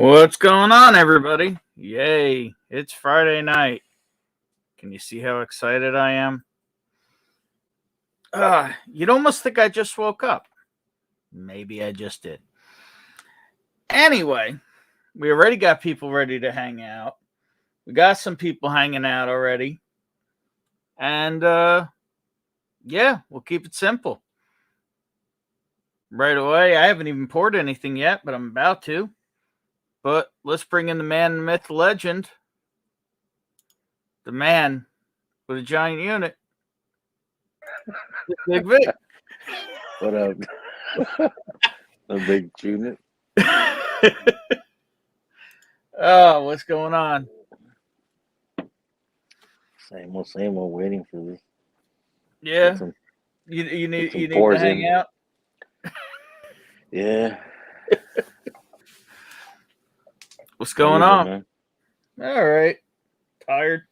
What's going on, everybody? Yay, it's Friday night. Can you see how excited I am? You'd almost think I just woke up. Maybe I just did. Anyway, we already got people ready to hang out. We got some people hanging out already. And, yeah, we'll keep it simple. Right away, I haven't even poured anything yet, but I'm about to. But let's bring in the man, the myth, the legend. The man with a giant unit. Big Vic. What up? A big unit. Oh, what's going on? Same old, waiting for this. Yeah. You need to hang out? Yeah. What's going on? Man? All right. Tired.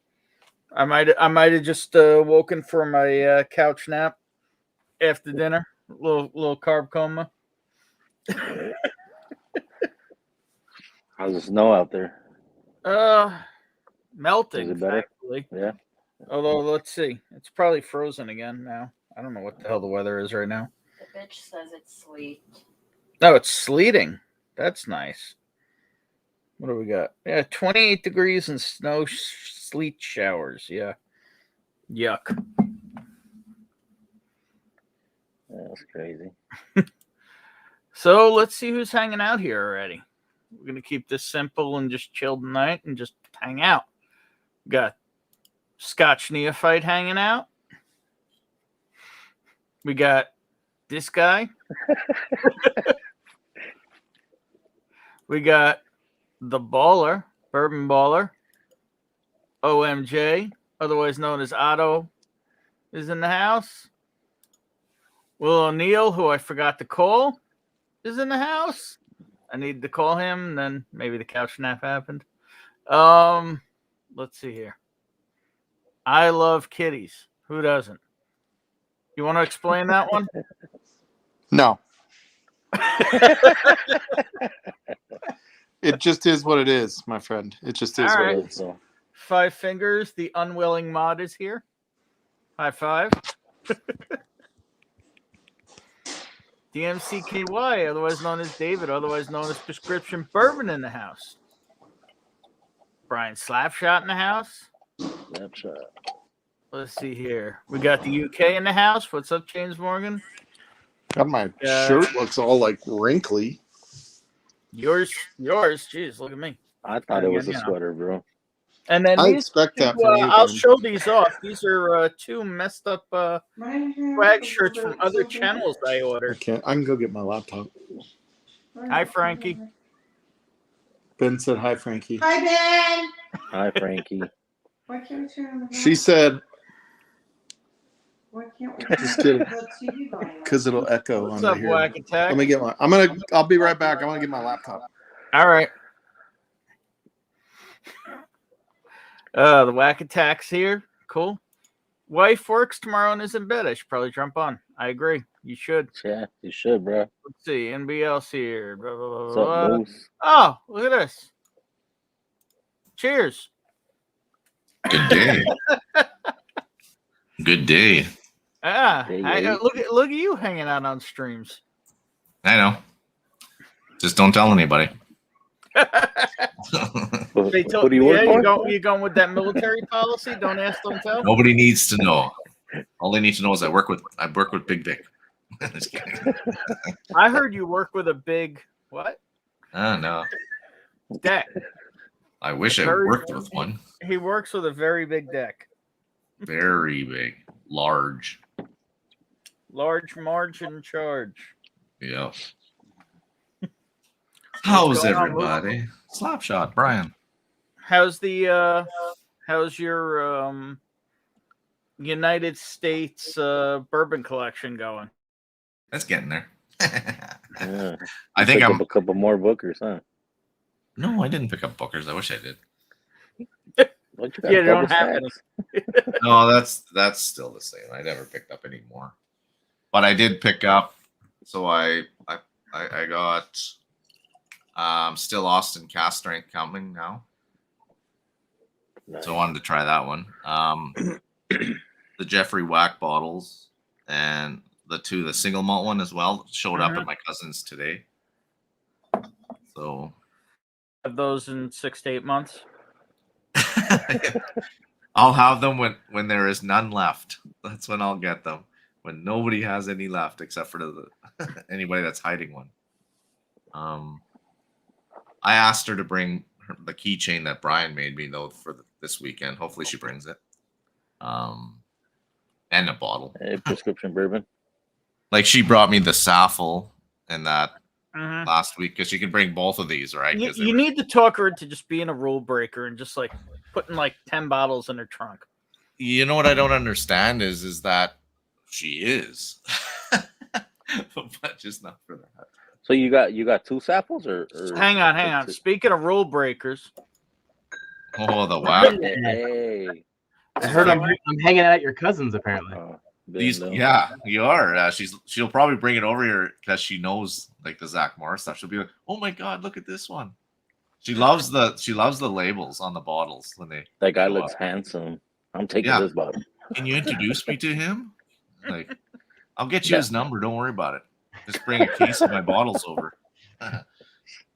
I might have just woken from my couch nap after dinner. Little carb coma. How's the snow out there? Melting. Is it better? Actually. Yeah. Although, let's see. It's probably frozen again now. I don't know what the hell the weather is right now. The bitch says it's sleet. No, it's sleeting. That's nice. What do we got? Yeah, 28 degrees and snow sleet showers. Yeah. Yuck. That's crazy. So let's see who's hanging out here already. We're going to keep this simple and just chill tonight and just hang out. We got Scotch Neophyte hanging out. We got this guy. We got the baller, Bourbon Baller. OMJ, otherwise known as Otto, is in the house. Will O'Neill, who I forgot to call, is in the house. I needed to call him, and then maybe the couch nap happened. Let's see here. I love kitties. Who doesn't? You want to explain that one? No. It just is what it is, my friend. It just is what it is. So. 5 fingers. The unwilling mod is here. High five. DMCKY, otherwise known as David, otherwise known as Prescription Bourbon in the house. Brian Slapshot in the house. Slapshot. Let's see here. We got the UK in the house. What's up, James Morgan? God, my shirt looks all like wrinkly. Yours. Jeez, look at me. I thought it was a sweater, bro. And then I expect that from you. I'll show these off. These are 2 messed up swag shirts from other channels I ordered. I can go get my laptop. Hi, Frankie. Ben said hi, Frankie. Hi, Ben. Hi, Frankie. Why can't we turn the She said. Why can't we Just turn kidding. the TV volume? Because it'll echo What's on up, here. Whack Attack? Let me get my. I'll be right back. I want to get my laptop. All right. The Whack Attack's here. Cool. Wife works tomorrow and is in bed. I should probably jump on. I agree. You should. Yeah, you should, bro. Let's see. NB else here. Blah, blah, blah, What's blah. up, Moose? Oh, look at this. Cheers. Good day. Good day. Look at you hanging out on streams. I know. Just don't tell anybody. They told, what do you work for? You going with that military policy? Don't ask, don't tell. Nobody needs to know. All they need to know is I work with Big Vic. Just kidding. I heard you work with a big what? Oh no. Deck. I wish I worked with one. He works with a very big deck. Very big. Large. Large margin charge. Yeah. How's everybody? Slapshot, Brian. How's your United States bourbon collection going? That's getting there. Yeah. I think I'm a couple more bookers, huh? No, I didn't pick up bookers. I wish I did. Yeah, don't have any. No, that's still the same. I never picked up any more. But I did pick up. So I got Still Austin cast strength coming now. Nice. So I wanted to try that one. The Jeffrey Whack bottles and the single malt one as well showed up at my cousin's today. So Have those in 6 to 8 months. I'll have them when there is none left. That's when I'll get them. When nobody has any left except for anybody that's hiding one. I asked her to bring the keychain that Brian made me though for this weekend. Hopefully she brings it. And a bottle. Hey, prescription bourbon. Like she brought me the Saffel and that last week because she could bring both of these, right? You need to talk her into just being a rule breaker and just like putting like 10 bottles in her trunk. You know what I don't understand is that she is, but just not for that. So you got 2 samples or Hang on. Speaking of rule breakers. Oh, the wow. Hey. I heard I'm hanging out at your cousin's apparently. Yeah, you are. She'll probably bring it over here because she knows like the Zach Morris stuff. She'll be like, "Oh my god, look at this one." She loves the labels on the bottles when they. That guy looks handsome. I'm taking this bottle. Can you introduce me to him? Like, I'll get you his number. Don't worry about it. Just bring a case of my bottles over.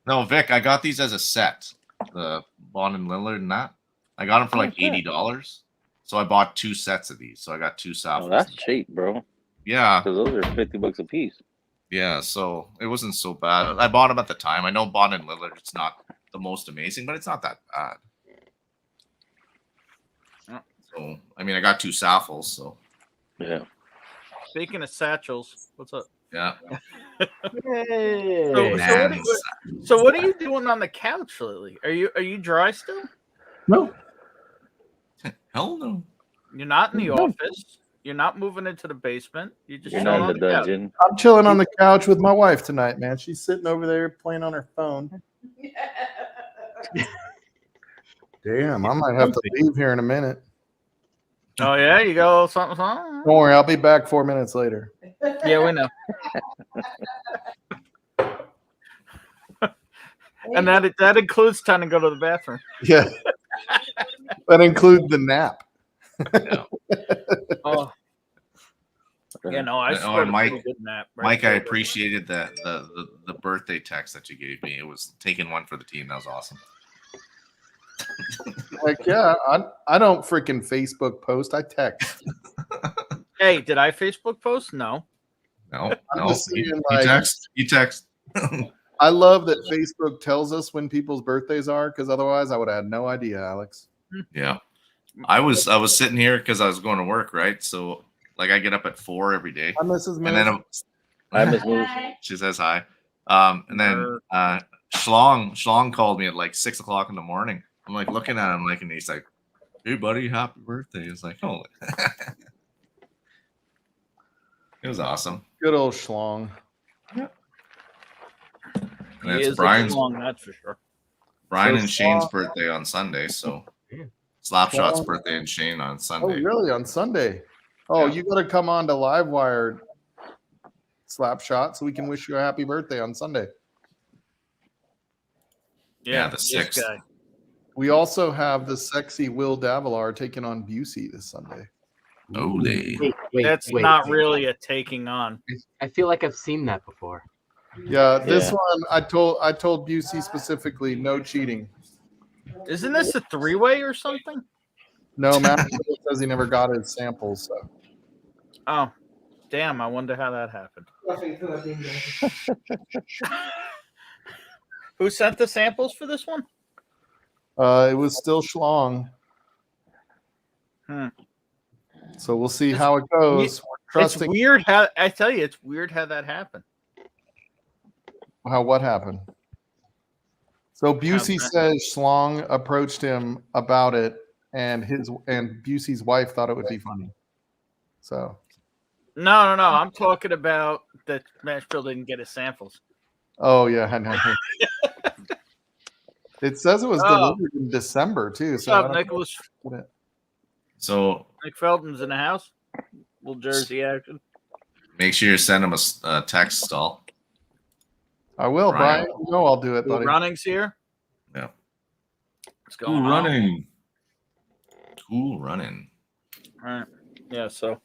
No, Vic, I got these as a set. The Bond and Lillard and that. I got them for like $80. So I bought 2 sets of these. So I got 2 samples. Oh, that's cheap, bro. Yeah. Because those are $50 a piece. Yeah, so it wasn't so bad. I bought them at the time. I know Bond and Lillard, it's not the most amazing, but it's not that bad. So, I mean, I got 2 Saffels, so. Yeah. Speaking of satchels, what's up? Yeah. So what are you doing on the couch lately? Are you dry still? No. Hell no. You're not in the office. You're not moving into the basement. You're just You're chilling not on in the the couch. dungeon. I'm chilling on the couch with my wife tonight, man. She's sitting over there playing on her phone. Damn, I might have to leave here in a minute. Oh yeah, you go something. Don't worry, I'll be back 4 minutes later. Yeah, we know. And that includes time to go to the bathroom. Yeah. That includes the nap. Oh. Yeah, no, I scored a pretty good nap. Right Mike, I there. appreciated the birthday text that you gave me. It was taking one for the team. That was awesome. Like, yeah, I don't freaking Facebook post. I text. Hey, did I Facebook post? No. No. just saying, You text. I love that Facebook tells us when people's birthdays are, because otherwise I would have had no idea, Alex. Yeah. I was sitting here because I was going to work, right? So like I get up at 4 every day. Hi, Mrs. And then Hi, Miss Moose. she says hi. And then Schlong called me at like 6 o'clock in the morning. I'm like looking at him like, and he's like, "Hey buddy, happy birthday." It's like, holy. It was awesome. Good old Schlong. And He it's is Brian's long, that's for sure. Brian So and Shane's Schlong- birthday on Sunday, so Slapshot's Schlong- birthday and Shane on Oh, Sunday. really? On Sunday? Oh, you got to come on to Livewire, Slapshot, so we can wish you a happy birthday on Sunday. Yeah, the this 6th. guy. We also have the sexy Will Davilar taking on Busey this Sunday. Holy. That's not really a taking on. I feel like I've seen that before. Yeah, this one I told Busey specifically, no cheating. Isn't this a 3-way or something? No, Matt says he never got his samples. So. Oh, damn! I wonder how that happened. Who sent the samples for this one? It was still Schlong. Hmm. So we'll see how it goes. We're It's trusting. weird how I tell you, it's weird how that happened. What happened? So Busey says Schlong approached him about it, and Busey's wife thought it would be funny. So No. I'm talking about that Nashville didn't get his samples. oh yeah, I know. It says it was delivered in December too. What's So I up, don't Nicholas? know. So Nick Feldman's in the house. Little Jersey action. make sure you send him a text, Stall. I will, Brian. You know I'll do it, Cool buddy. Runnings here. Yeah. What's going on? Cool running. All right. Yeah. So.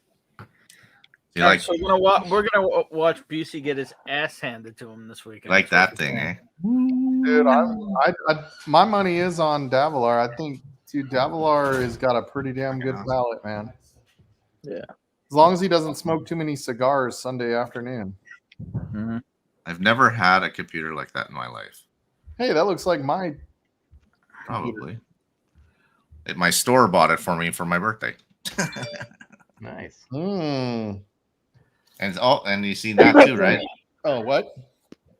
You All like right, so we're gonna watch Busey get his ass handed to him this weekend. like that thing, eh? Dude, my money is on Davilar. I think, dude, Davilar has got a pretty damn good palate, man. Yeah. As long as he doesn't smoke too many cigars Sunday afternoon. Mm-hmm. I've never had a computer like that in my life. Hey, that looks like my. Probably. My store bought it for me for my birthday. Nice. Mm. And you see that too, right? Oh, what?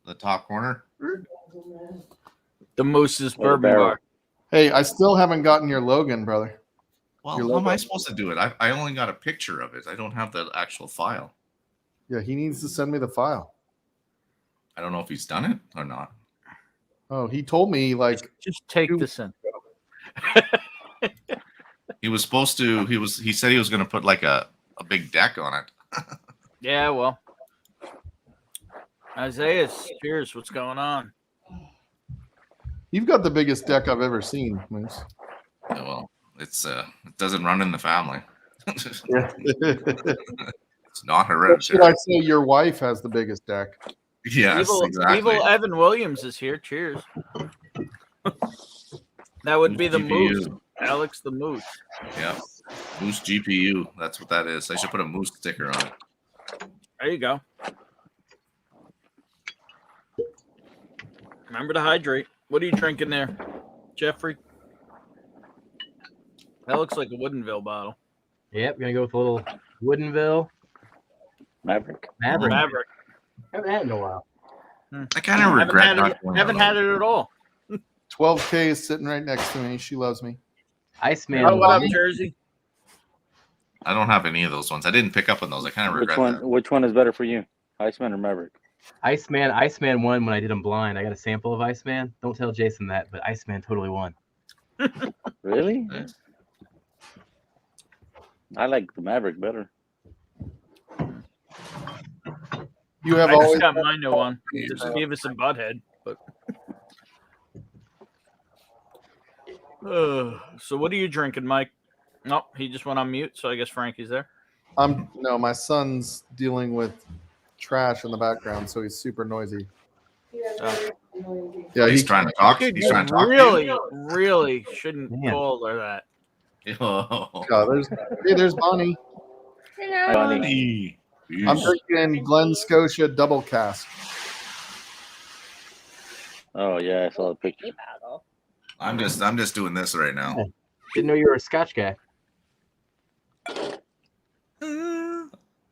The top corner. The Moose's the Bourbon barrel. Bar. Hey, I still haven't gotten your Logan, brother. Well, Your how am I logo. supposed to do it? I only got a picture of it. I don't have the actual file. Yeah, he needs to send me the file. I don't know if he's done it or not. Oh, he told me like Just take this in. He was supposed to. He said he was going to put like a big deck on it. Yeah, well. Isaiah, cheers. What's going on? you've got the biggest deck I've ever seen, Moose. Yeah, well, it doesn't run in the family. Yeah. It's not Should hereditary. I say your wife has the biggest deck? Yes, Evil, exactly. Evil Evan Williams is here. Cheers. That would be the Moose. GPU. Alex the Moose. Yeah, Moose GPU. That's what that is. I should put a Moose sticker on it. There you go. Remember to hydrate. What are you drinking there, Jeffrey? That looks like a Woodenville bottle. Yep, gonna go with a little Woodenville Maverick. Maverick. Maverick. Haven't had it in a while. I kind of regret not going Haven't had it at all. 12K is sitting right next to me. She loves me. Iceman. Oh, what up, one. Jersey? I don't have any of those ones. I didn't pick up on those. I kind of regret that. Which one is better for you? Iceman or Maverick? Iceman won when I did him blind. I got a sample of Iceman. Don't tell Jason that, but Iceman totally won. Really? Yeah. I like the Maverick better. You have I just always got my new one. Just Beavis and Butthead. But so what are you drinking, Mike? Nope, he just went on mute, so I guess Frankie's there. no, my son's dealing with trash in the background, so he's super noisy. Yeah, He's trying to talk. Dude, He's you trying to talk. really shouldn't Man. call her that. Oh, there's Bonnie. Bonnie. I'm drinking Glen Scotia double cask. Oh yeah, I saw the picture. I'm just doing this right now. Didn't know you were a Scotch guy.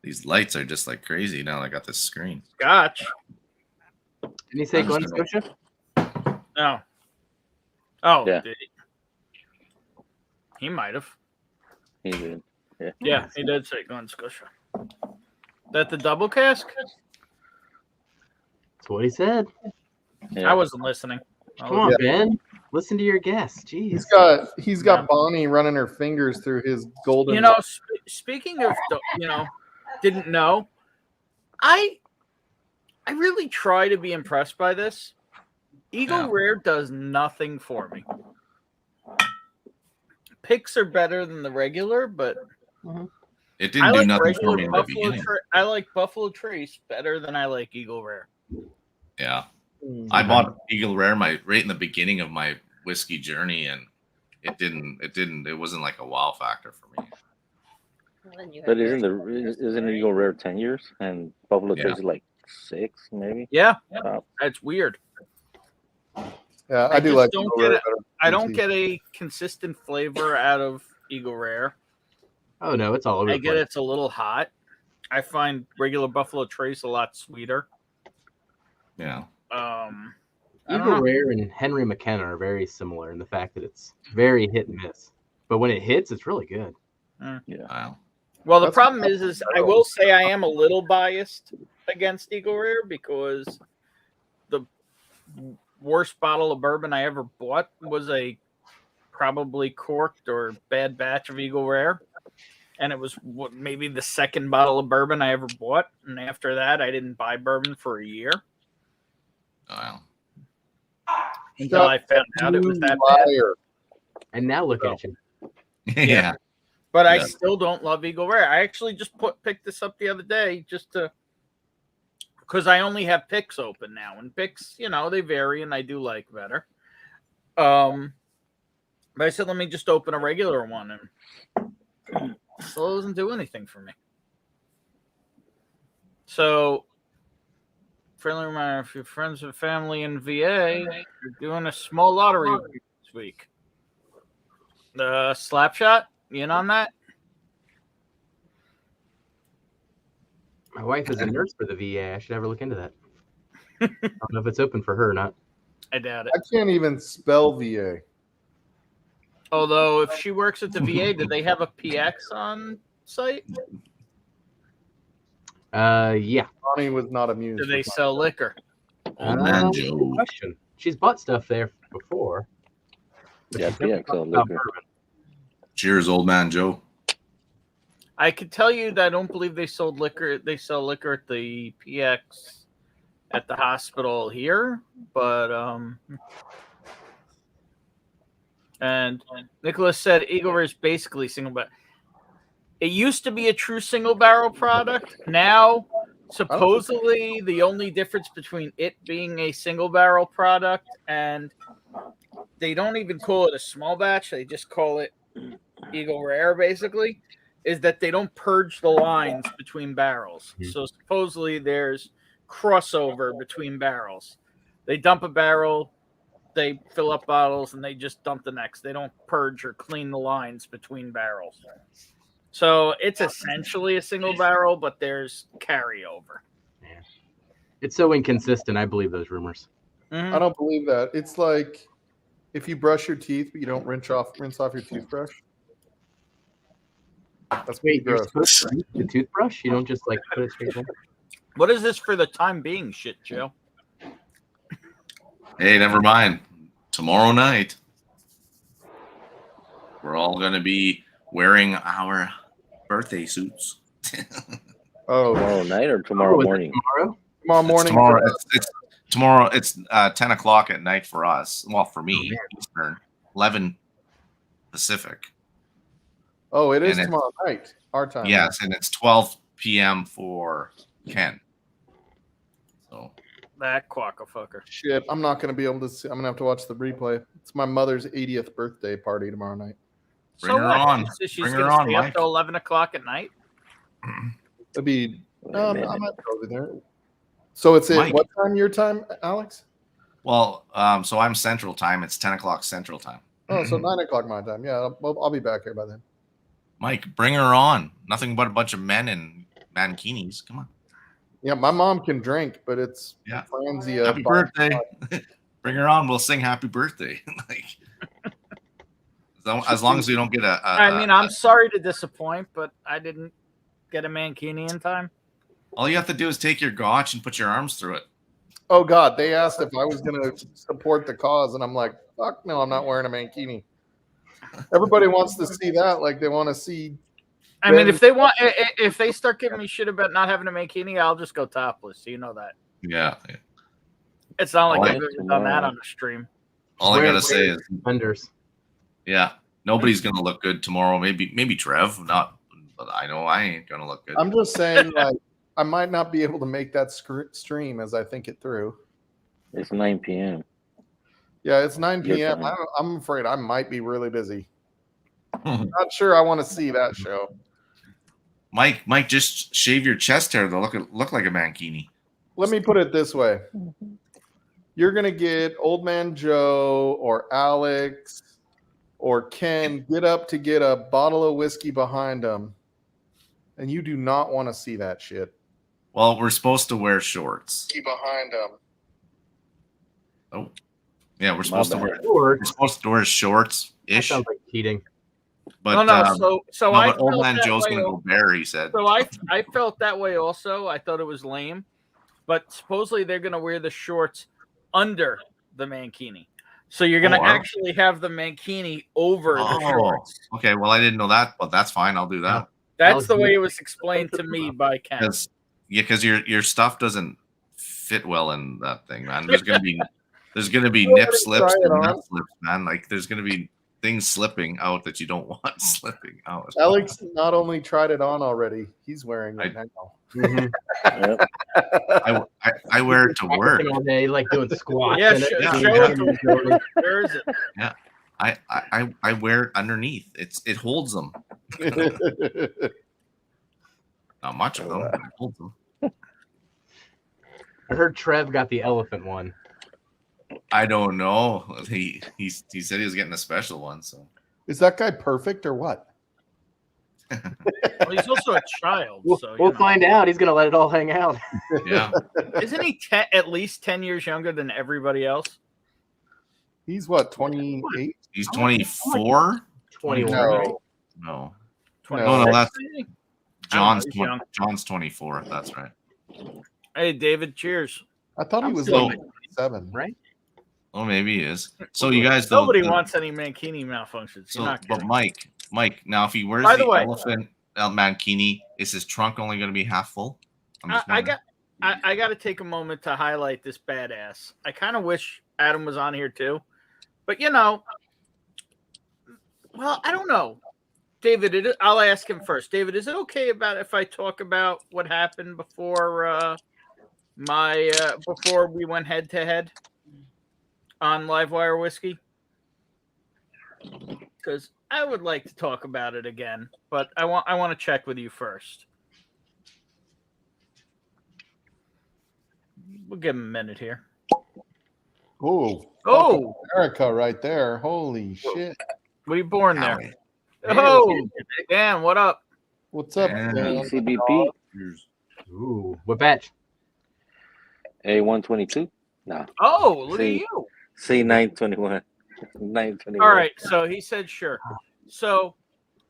These lights are just like crazy now. I got this screen. Scotch. Didn't he say I'm Glen just gonna- Scotia? No. Oh, Yeah. did he might have. He did. Yeah, he did say Glen Scotia. That the double cask? That's what he said. Yeah. I wasn't listening. Come on, Ben. Listen to your guests. Jeez. He's got Bonnie running her fingers through his golden. You know, speaking of, didn't know, I really try to be impressed by this. Eagle Yeah. Rare does nothing for me. Picks are better than the regular, but It didn't do nothing for me in the Buffalo beginning. I like Buffalo Trace better than I like Eagle Rare. Yeah, I bought Eagle Rare right in the beginning of my whiskey journey, and it wasn't like a wow factor for me. But isn't Eagle Rare 10 years and Buffalo Yeah. Trace is like 6 maybe? Yeah, Wow. that's weird. Yeah, I I do just like. don't Eagle get Rare it. better. I don't get a consistent flavor out of Eagle Rare. Oh no, it's all over. I the get place. it's a little hot. I find regular Buffalo Trace a lot sweeter. Yeah, I don't Eagle know. Rare and Henry McKenna are very similar in the fact that it's very hit and miss. But when it hits, it's really good. wow. Well, the That's- problem is I will say I am a little biased against Eagle Rare because the worst bottle of bourbon I ever bought was a probably corked or bad batch of Eagle Rare. And it was maybe the second bottle of bourbon I ever bought. And after that, I didn't buy bourbon for a year. Well, until I found out it was that bad. Liar. And now look at you. yeah. But I Yeah. still don't love Eagle Rare. I actually just picked this up the other day just to, because I only have picks open now, and picks, they vary, and I do like better. But I said, let me just open a regular one, and it still doesn't do anything for me. So, friendly reminder: if your friends and family in VA, you're doing a small lottery this week. The Slapshot, you in on that? My wife is a nurse for the VA. I should ever look into that. I don't know if it's open for her or not. I doubt it. I can't even spell VA. Although, if she works at the VA, do they have a PX on site? Yeah. Bonnie was not amused. Do they with my- sell liquor? Old man Good Joe. question. She's bought stuff there before. but Yeah, she's never PX talked on about liquor. bourbon. Cheers, old man Joe. I could tell you that I don't believe they sold liquor. They sell liquor at the PX at the hospital here, but and Nicholas said Eagle Rare is basically single barrel. It used to be a true single barrel product. Now, supposedly, the only difference between it being a single barrel product and they don't even call it a small batch, they just call it Eagle Rare, basically, is that they don't purge the lines between barrels. So supposedly there's crossover between barrels. They dump a barrel, they fill up bottles, and they just dump the next. They don't purge or clean the lines between barrels. So it's essentially a single barrel, but there's carryover. Yeah. It's so inconsistent. I believe those rumors. Mhm. I don't believe that. It's like if you brush your teeth, but you don't rinse off your toothbrush. That's Wait, you're gross. supposed to use the toothbrush? You don't just like put it straight in? What is this for the time being, shit, Joe? Hey, never mind. Tomorrow night, we're all going to be wearing our birthday suits. Oh, Tomorrow night or tomorrow is it morning? Tomorrow? tomorrow It's morning. tomorrow. It's tomorrow. It's 10 o'clock at night for us. Well, for me, Eastern, 11 Pacific. Oh, it is and it- tomorrow night, our time. Yes, and it's 12 p.m. for Ken. So That quackafucker. Shit, I'm not going to be able to see. I'm going to have to watch the replay. It's my mother's 80th birthday party tomorrow night. Bring her on. She's Bring her gonna on, stay Mike. up till 11 o'clock at night. It'd be. Wait a I minute. might go over there. So it's at Mike. what time? Your time, Alex? well, so I'm Central Time. It's 10 o'clock Central Time. Oh, so 9 o'clock my time. Yeah, I'll be back here by then. Mike, bring her on. Nothing but a bunch of men in mankinis. Come on. Yeah, my mom can drink, but it's Yeah. Franzia. Happy birthday. Bring her on. We'll sing happy birthday. Like, as long as we don't get I'm sorry to disappoint, but I didn't get a mankini in time. all you have to do is take your gotch and put your arms through it. Oh God, they asked if I was going to support the cause, and I'm like, fuck no, I'm not wearing a mankini. Everybody wants to see that, like they want to see. I mean, if they start giving me shit about not having a mankini, I'll just go topless. You know that. Yeah. It's not like Oh, I've yeah. ever done that on the stream. All I gotta say is, Vendors. yeah, nobody's gonna look good tomorrow. Maybe Trev, not, but I know I ain't gonna look good. I'm just saying, like, I might not be able to make that stream as I think it through. It's 9 p.m. Yeah, it's 9 Your p.m. time. I'm afraid I might be really busy. Not sure I want to see that show. Mike, just shave your chest hair to look like a mankini. Let me put it this way. You're going to get Old Man Joe or Alex or Ken get up to get a bottle of whiskey behind them, and you do not want to see that shit. Well, we're supposed to wear shorts. Behind them. Oh, yeah, we're supposed to bad. wear. Or We're supposed to wear shorts that ish. sounds like cheating. But So no, I but old felt man that Joe's way gonna go bare. He said. So I felt that way also. I thought it was lame, but supposedly they're gonna wear the shorts under the mankini. So you're gonna Oh, actually have the mankini over the Oh, shorts. okay. Well, I didn't know that, but that's fine. I'll do that. That's the way it was explained to me by Ken. Because your stuff doesn't fit well in that thing, man. There's gonna be Nobody nip slips try it and nut on. slips, man. Like there's gonna be things slipping out that you don't want slipping out. Alex not only tried it on already, he's wearing it now. Mhm. Yep. I wear it to work. All day, like doing squats. Yeah, in it. show it to me. Where is it? I wear it underneath. It holds them. Not much of them. But it holds them. I heard Trev got the elephant one. I don't know. He said he was getting a special one. So Is that guy perfect or what? Well, he's also a child, so We'll find out. He's gonna let it all hang out. yeah, Isn't he at least 10 years younger than everybody else? He's what, 28? he's 24. 21. No. Right? No, 26, no, that's maybe? John's he's young. John's 24. That's right. Hey, David, cheers. I thought he was So- like 7. Right? Oh, maybe he is. So you guys don't. Nobody wants any mankini malfunctions. So, You're not but kidding. Mike, now if he wears By the the way- elephant mankini, is his trunk only going to be half full? I'm just I wondering. got to take a moment to highlight this badass. I kind of wish Adam was on here too, but well, I don't know. David, I'll ask him first. David, is it okay if I talk about what happened before before we went head to head on Livewire Whiskey? Because I would like to talk about it again, but I want to check with you first. We'll give him a minute here. Oh, Oh, America right there. Holy shit. were you born there? Howie. Oh, Dan, what up? What's up, Yeah. Dan? CBP Ooh, what batch? A122. No, Oh, look See. at you. C921. 921. All right, so he said sure. So,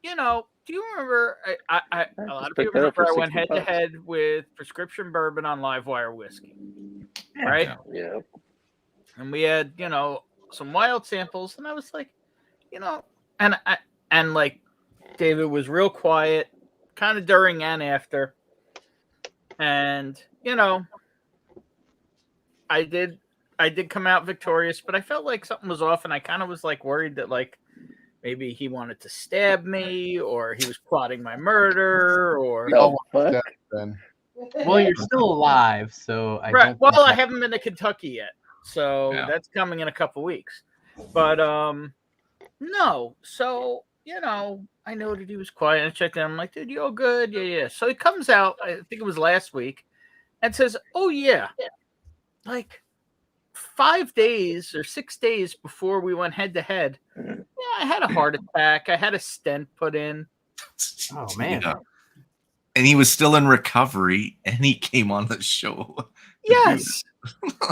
do you remember? A lot of Pick people that up for remember I went 60 head to bucks. head with Prescription Bourbon on Livewire Whiskey, right? Yeah. Yeah. And we had some wild samples, and I was like, and like David was real quiet, kind of during and after, and I did come out victorious, but I felt like something was off, and I kind of was like worried that like maybe he wanted to stab me, or he was plotting my murder, or Oh, fuck. That, then. Well, you're still alive, so I right. don't Well, think I that- haven't been to Kentucky yet, so Yeah. that's coming in a couple weeks. But no. So I noted he was quiet, and I checked in. I'm like, dude, you all good? Yeah. So he comes out. I think it was last week, and says, "Oh yeah, like 5 days or 6 days before we went head to head, yeah, I had a heart attack. I had a stent put in." Oh, man. Yeah. And he was still in recovery, and he came on the show. Yes.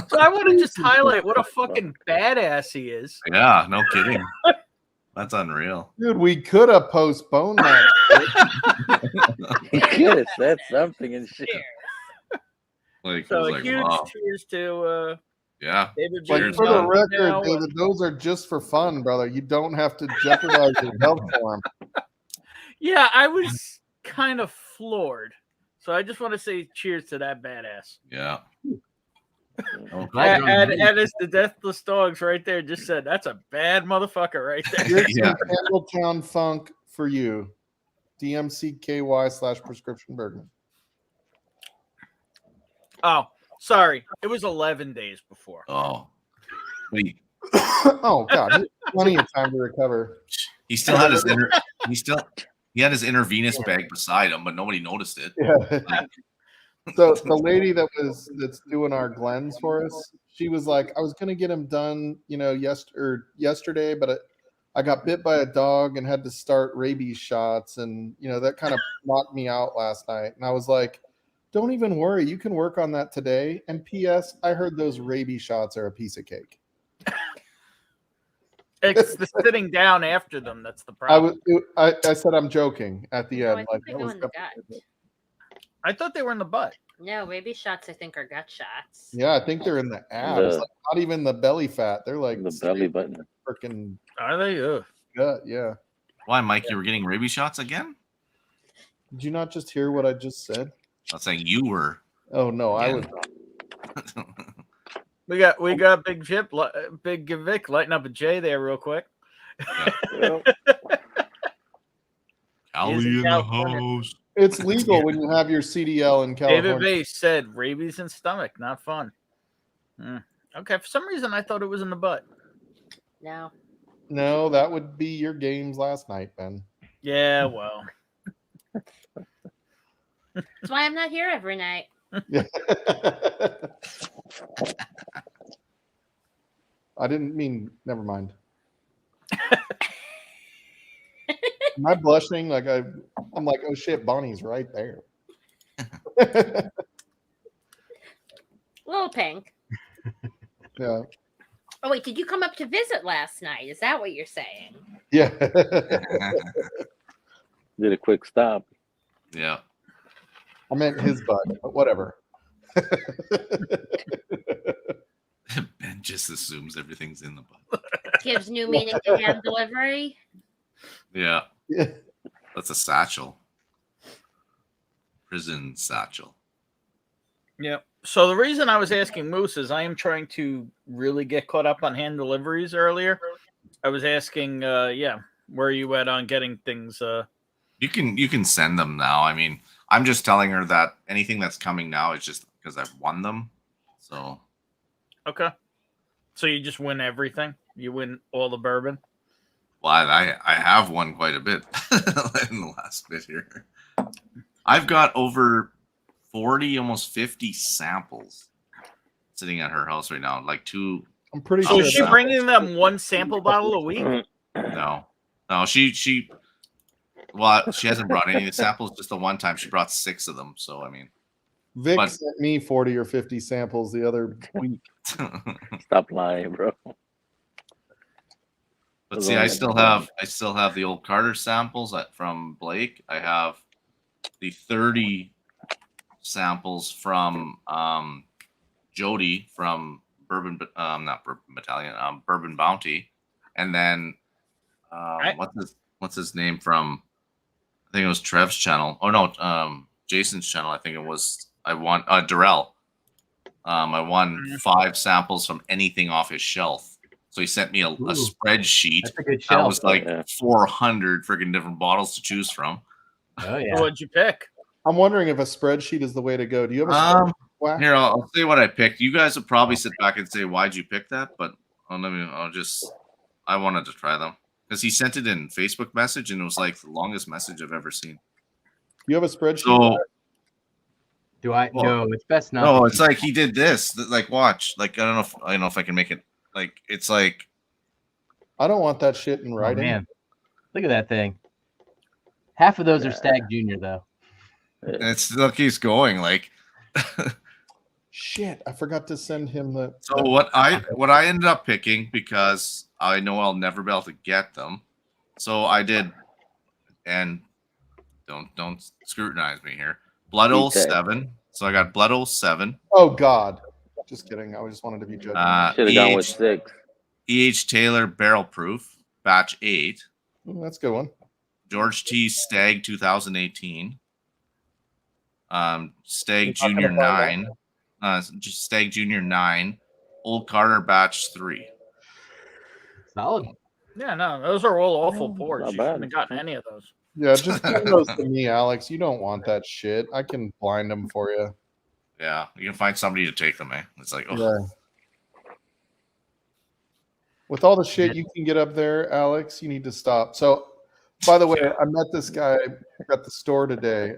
So I want to just highlight what a fucking badass he is. Yeah, no kidding. That's unreal. Dude, we could have postponed that. He could have said something and shit. Like, I So was like, huge wow. cheers to Yeah. David. Like, Cheers, for the man. record, David, those are just for fun, brother. You don't have to jeopardize your health for them. Yeah, I was kind of floored. So I just want to say cheers to that badass. Yeah. Okay. Glad you're on the And as the Deathless Dogs right there just said, that's a bad motherfucker right there. Here's Yeah. some Campbelltown funk for you. DMCKY/prescription Bergman. Oh, sorry. It was 11 days before. Oh. Wait, Oh God, he had plenty of time to recover. he still had his he had his intravenous bag beside him, but nobody noticed it. Yeah. So the lady that's doing our Glens for us, she was like, I was gonna get him done, yesterday, but I got bit by a dog and had to start rabies shots, and that kind of knocked me out last night. And I was like, don't even worry, you can work on that today. And P.S. I heard those rabies shots are a piece of cake. It's the sitting down after them that's the I problem. I said I'm joking at the No, end. I think they that go was in the definitely- gut. I thought they were in the butt. No, rabies shots I think are gut shots. Yeah, I think they're in the abs, The- like not even the belly fat. They're like The belly button. freaking Are they? Ugh. gut. Yeah. Why, Mike, you were getting rabies shots again? Did you not just hear what I just said? I'm saying you were. Oh no, I Yeah. was not. We got Big Chip, Big Vic lighting up a J there real quick. Well, Cali in in the California. house. It's legal when you have your CDL in David California. Bass said rabies and stomach, not fun. Okay, for some reason I thought it was in the butt. No. No, that would be your games last night, Ben. Yeah, well. That's why I'm not here every night. I didn't mean. Never mind. Am I blushing? Like I'm like, oh shit, Bonnie's right there. A little pink. Yeah. Oh wait, did you come up to visit last night? Is that what you're saying? Yeah. did a quick stop. Yeah. I meant his butt, but whatever. Ben just assumes everything's in the butt. Gives new meaning to hand delivery. Yeah. Yeah. That's a satchel. Prison satchel. Yeah. So the reason I was asking Moose is I am trying to really get caught up on hand deliveries earlier. I was asking, where are you at on getting things? You can send them now. I mean, I'm just telling her that anything that's coming now is just because I've won them. So Okay. So you just win everything? You win all the bourbon? well, I have won quite a bit in the last bit here. I've got over 40, almost 50 samples sitting at her house right now. Like two. I'm pretty So sure. is she that- bringing them one sample bottle a week? No, she hasn't brought any of the samples. Just the one time she brought 6 of them. So I mean, Vic but- sent me 40 or 50 samples the other week. Stop lying, bro. but see, I still have the old Carter samples from Blake. I have the 30 samples from Jody from Bourbon, not Bourbon Battalion, Bourbon Bounty, and then what's his name from? I think it was Trev's channel. Oh no, Jason's channel. I think it was. I won Darrell. I won 5 samples from anything off his shelf. So he sent me a spreadsheet That's a good that shelf. was like Yeah. 400 freaking different bottles to choose from. Oh yeah. So what'd you pick? I'm wondering if a spreadsheet is the way to go. Do you have a spreadsheet? Whack? Here, I'll say what I picked. You guys would probably sit back and say, "Why'd you pick that?" But I wanted to try them because he sent it in Facebook message, and it was like the longest message I've ever seen. You have a spreadsheet? So Do I? Well, No, it's best not. no, to it's like he did this. Like, watch. Like, I don't know if I can make it. Like, it's like I don't want that shit in Oh, writing. man, look at that thing. Half of those are Stag Junior though. it still keeps going. Like, Shit, I forgot to send him the. so what I ended up picking because I know I'll never be able to get them. So I did, and don't scrutinize me here. Blood Owl Okay. 7. So I got Blood Owl 7. Oh God, just kidding. I just wanted to be judging. Should have gone with 6. E.H. Taylor Barrel Proof, Batch 8. That's a good one. George T. Stag 2018. Stag You're not Junior gonna find 9. Stag Junior 9. Old Carter Batch 3. Solid. Yeah, no, those are all awful pours. not You bad. shouldn't have gotten any of those. Yeah, just send those to me, Alex. You don't want that shit. I can blind them for you. Yeah, you can find somebody to take them, eh? It's like, oh, Yeah. With all the shit you can get up there, Alex, you need to stop. So, by the way, I met this guy at the store today,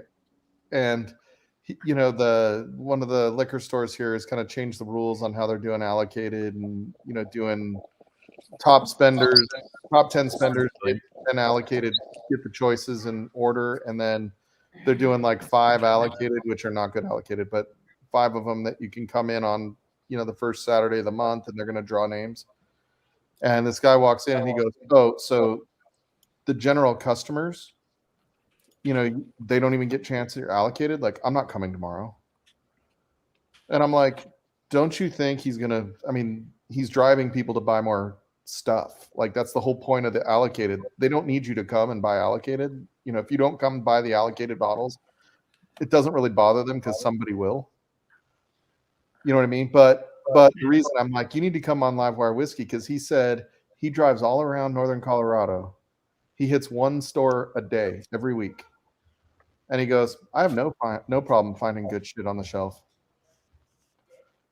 and one of the liquor stores here has kind of changed the rules on how they're doing allocated and doing top spenders, top 10 spenders, get 10 allocated, get the choices in order, and then they're doing like 5 allocated, which are not good allocated, but 5 of them that you can come in on the first Saturday of the month, and they're going to draw names. And this guy walks in and he goes, "Oh, so the general customers, they don't even get chance that you're allocated. Like, I'm not coming tomorrow." And I'm like, "Don't you think he's driving people to buy more stuff? Like, that's the whole point of the allocated. They don't need you to come and buy allocated. If you don't come and buy the allocated bottles, it doesn't really bother them because somebody will." You know what I mean? But the reason I'm like, you need to come on Livewire Whiskey because he said he drives all around Northern Colorado. He hits one store a day every week, and he goes, "I have no problem finding good shit on the shelf."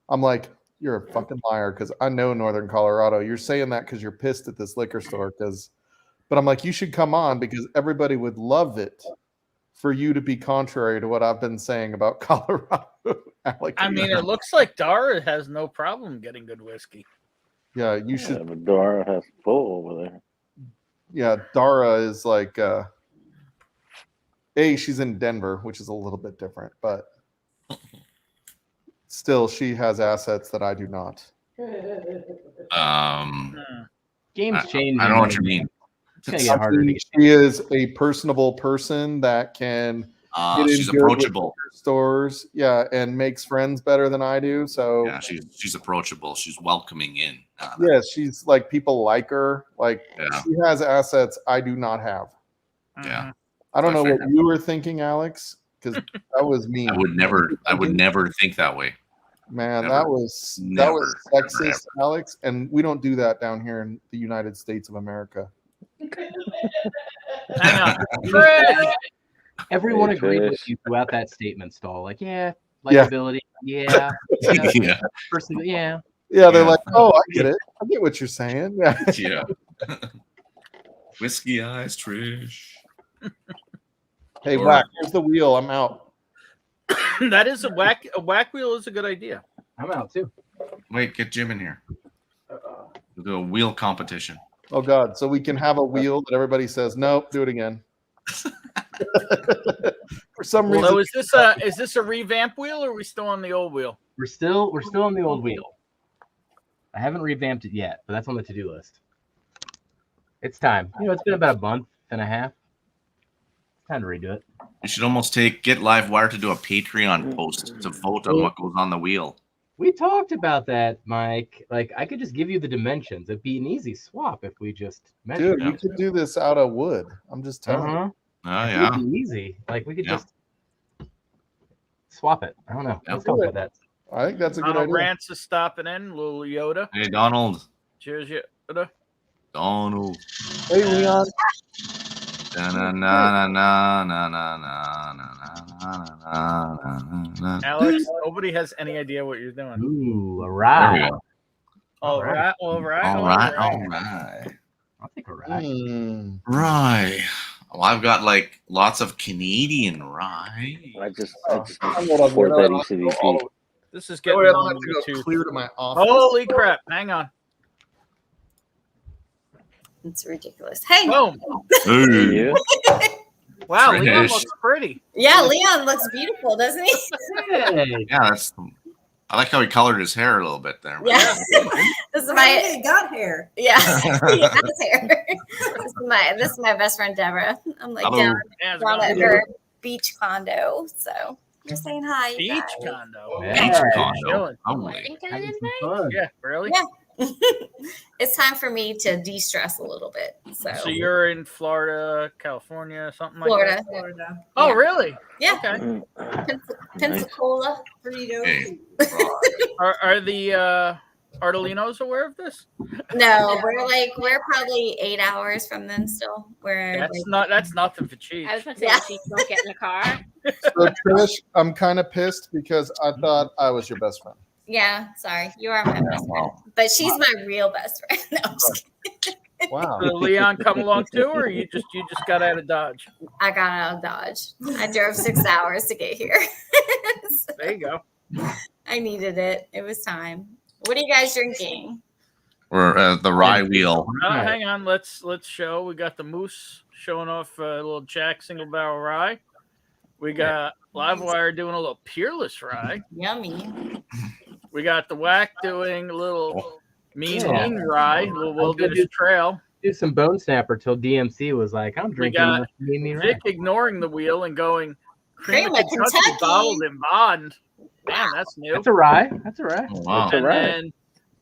I'm like, "You're a fucking liar," because I know Northern Colorado. You're saying that because you're pissed at this liquor store. But I'm like, you should come on because everybody would love it for you to be contrary to what I've been saying about Colorado. I mean, it looks like Dara has no problem getting good whiskey. Yeah, you should. Yeah, but Dara has full over there. Yeah, Dara is like, she's in Denver, which is a little bit different, but still, she has assets that I do not. Games change. I don't know what you mean. It's gonna get harder to get. She is a personable person that can get She's in good with approachable. stores, and makes friends better than I do. So Yeah, she's approachable. She's welcoming in. she's like people like her. Like she has assets I do not have. Yeah. I don't know Fair. what you were thinking, Alex, because that was mean. I would never think that way. Man, Never. that was sexist, Never. Alex, and we don't do that down here in the United States of America. Hang on. Trish! Everyone agreed with you throughout that statement, Stall. Like, likability, yeah, Yeah. person, yeah. Yeah, they're Yeah. like, oh, I get it. I get what you're saying. Yeah. Yeah. Whiskey eyes, Trish. Hey, Or- Whack, here's the wheel. I'm out. That is a whack wheel is a good idea. I'm out too. Wait, get Jim in here. We'll do a wheel competition. Oh God, so we can have a wheel that everybody says, nope, do it again. For some reason, So is this a revamp wheel or are we still on the old wheel? We're still on the old wheel. I haven't revamped it yet, but that's on the to-do list. It's time. It's been about a month and a half. It's time to redo it. You should almost get Livewire to do a Patreon post to vote on what goes on the wheel. We talked about that, Mike. Like, I could just give you the dimensions. It'd be an easy swap if we just measured. dude, you could do this out of wood. I'm just telling you. Oh, yeah. It'd be easy. Like, we could Yeah. just swap it. I don't know. Yeah. Let's talk about that. I think that's a good Donald idea. Rance is stopping in. Little Yoda. Hey, Donald. Cheers, Yoda. Donald. Hey, Leon. Alex, nobody has any idea what you're doing. Ooh, a There we ride. go. All right. All right. I'll take a ride. Mm. Right. Well, I've got like lots of Canadian rye. I just I'm what I'm poured doing. that I don't have to go ECVP. all the way- This is that getting way I don't long have in to the go tooth. clear to my office. Holy crap. Hang on. It's ridiculous. Hey, Boom. Ooh. You? Wow, Trish. Leon looks pretty. yeah, Leon looks beautiful, doesn't he? Hey. Yeah, I like how he colored his hair a little bit there. Yeah. This is my got hair. yeah. He has hair. This is my best friend Deborah. I'm like Hello. down Yeah, it's at going her beach condo, so you're saying hi. you beach guys. condo. Yeah. Beach Chilling. condo. I Holy. think I Having did some right. fun. Yeah, really? Yeah. It's time for me to de-stress a little bit. So, So you're in Florida, California, something like Florida. Florida. Oh, Yeah. really? Yeah. Okay. Pensacola. Burrito. Hey. Are the Ardolinos aware of this? No, we're probably 8 hours from them still. We're That's nothing for cheap. I was going to say, Yeah. she don't get in the car. So, Trish, I'm kind of pissed because I thought I was your best friend. yeah, sorry. You are my best friend. But she's my real best friend. No, I'm just kidding. Wow. Did Leon come along too, or you just got out of Dodge? I got out of Dodge. I drove 6 hours to get here. So There you go. I needed it. It was time. What are you guys drinking? Or the rye wheel. Hang on, let's show. We got the Moose showing off a little Jack single barrel rye. We got Livewire doing a little Peerless rye. Yummy. We got the Whack doing a little Mean Yeah. Rye, a little Wilderness Trail. Do some bone snapper till DMC was like, I'm drinking got this Mimi Rye. Vic ignoring the wheel and going Cream Cream of of Kentucky Kentucky. bottled in bond. Man, that's new. That's a rye. That's a rye. Oh, wow. That's And right. then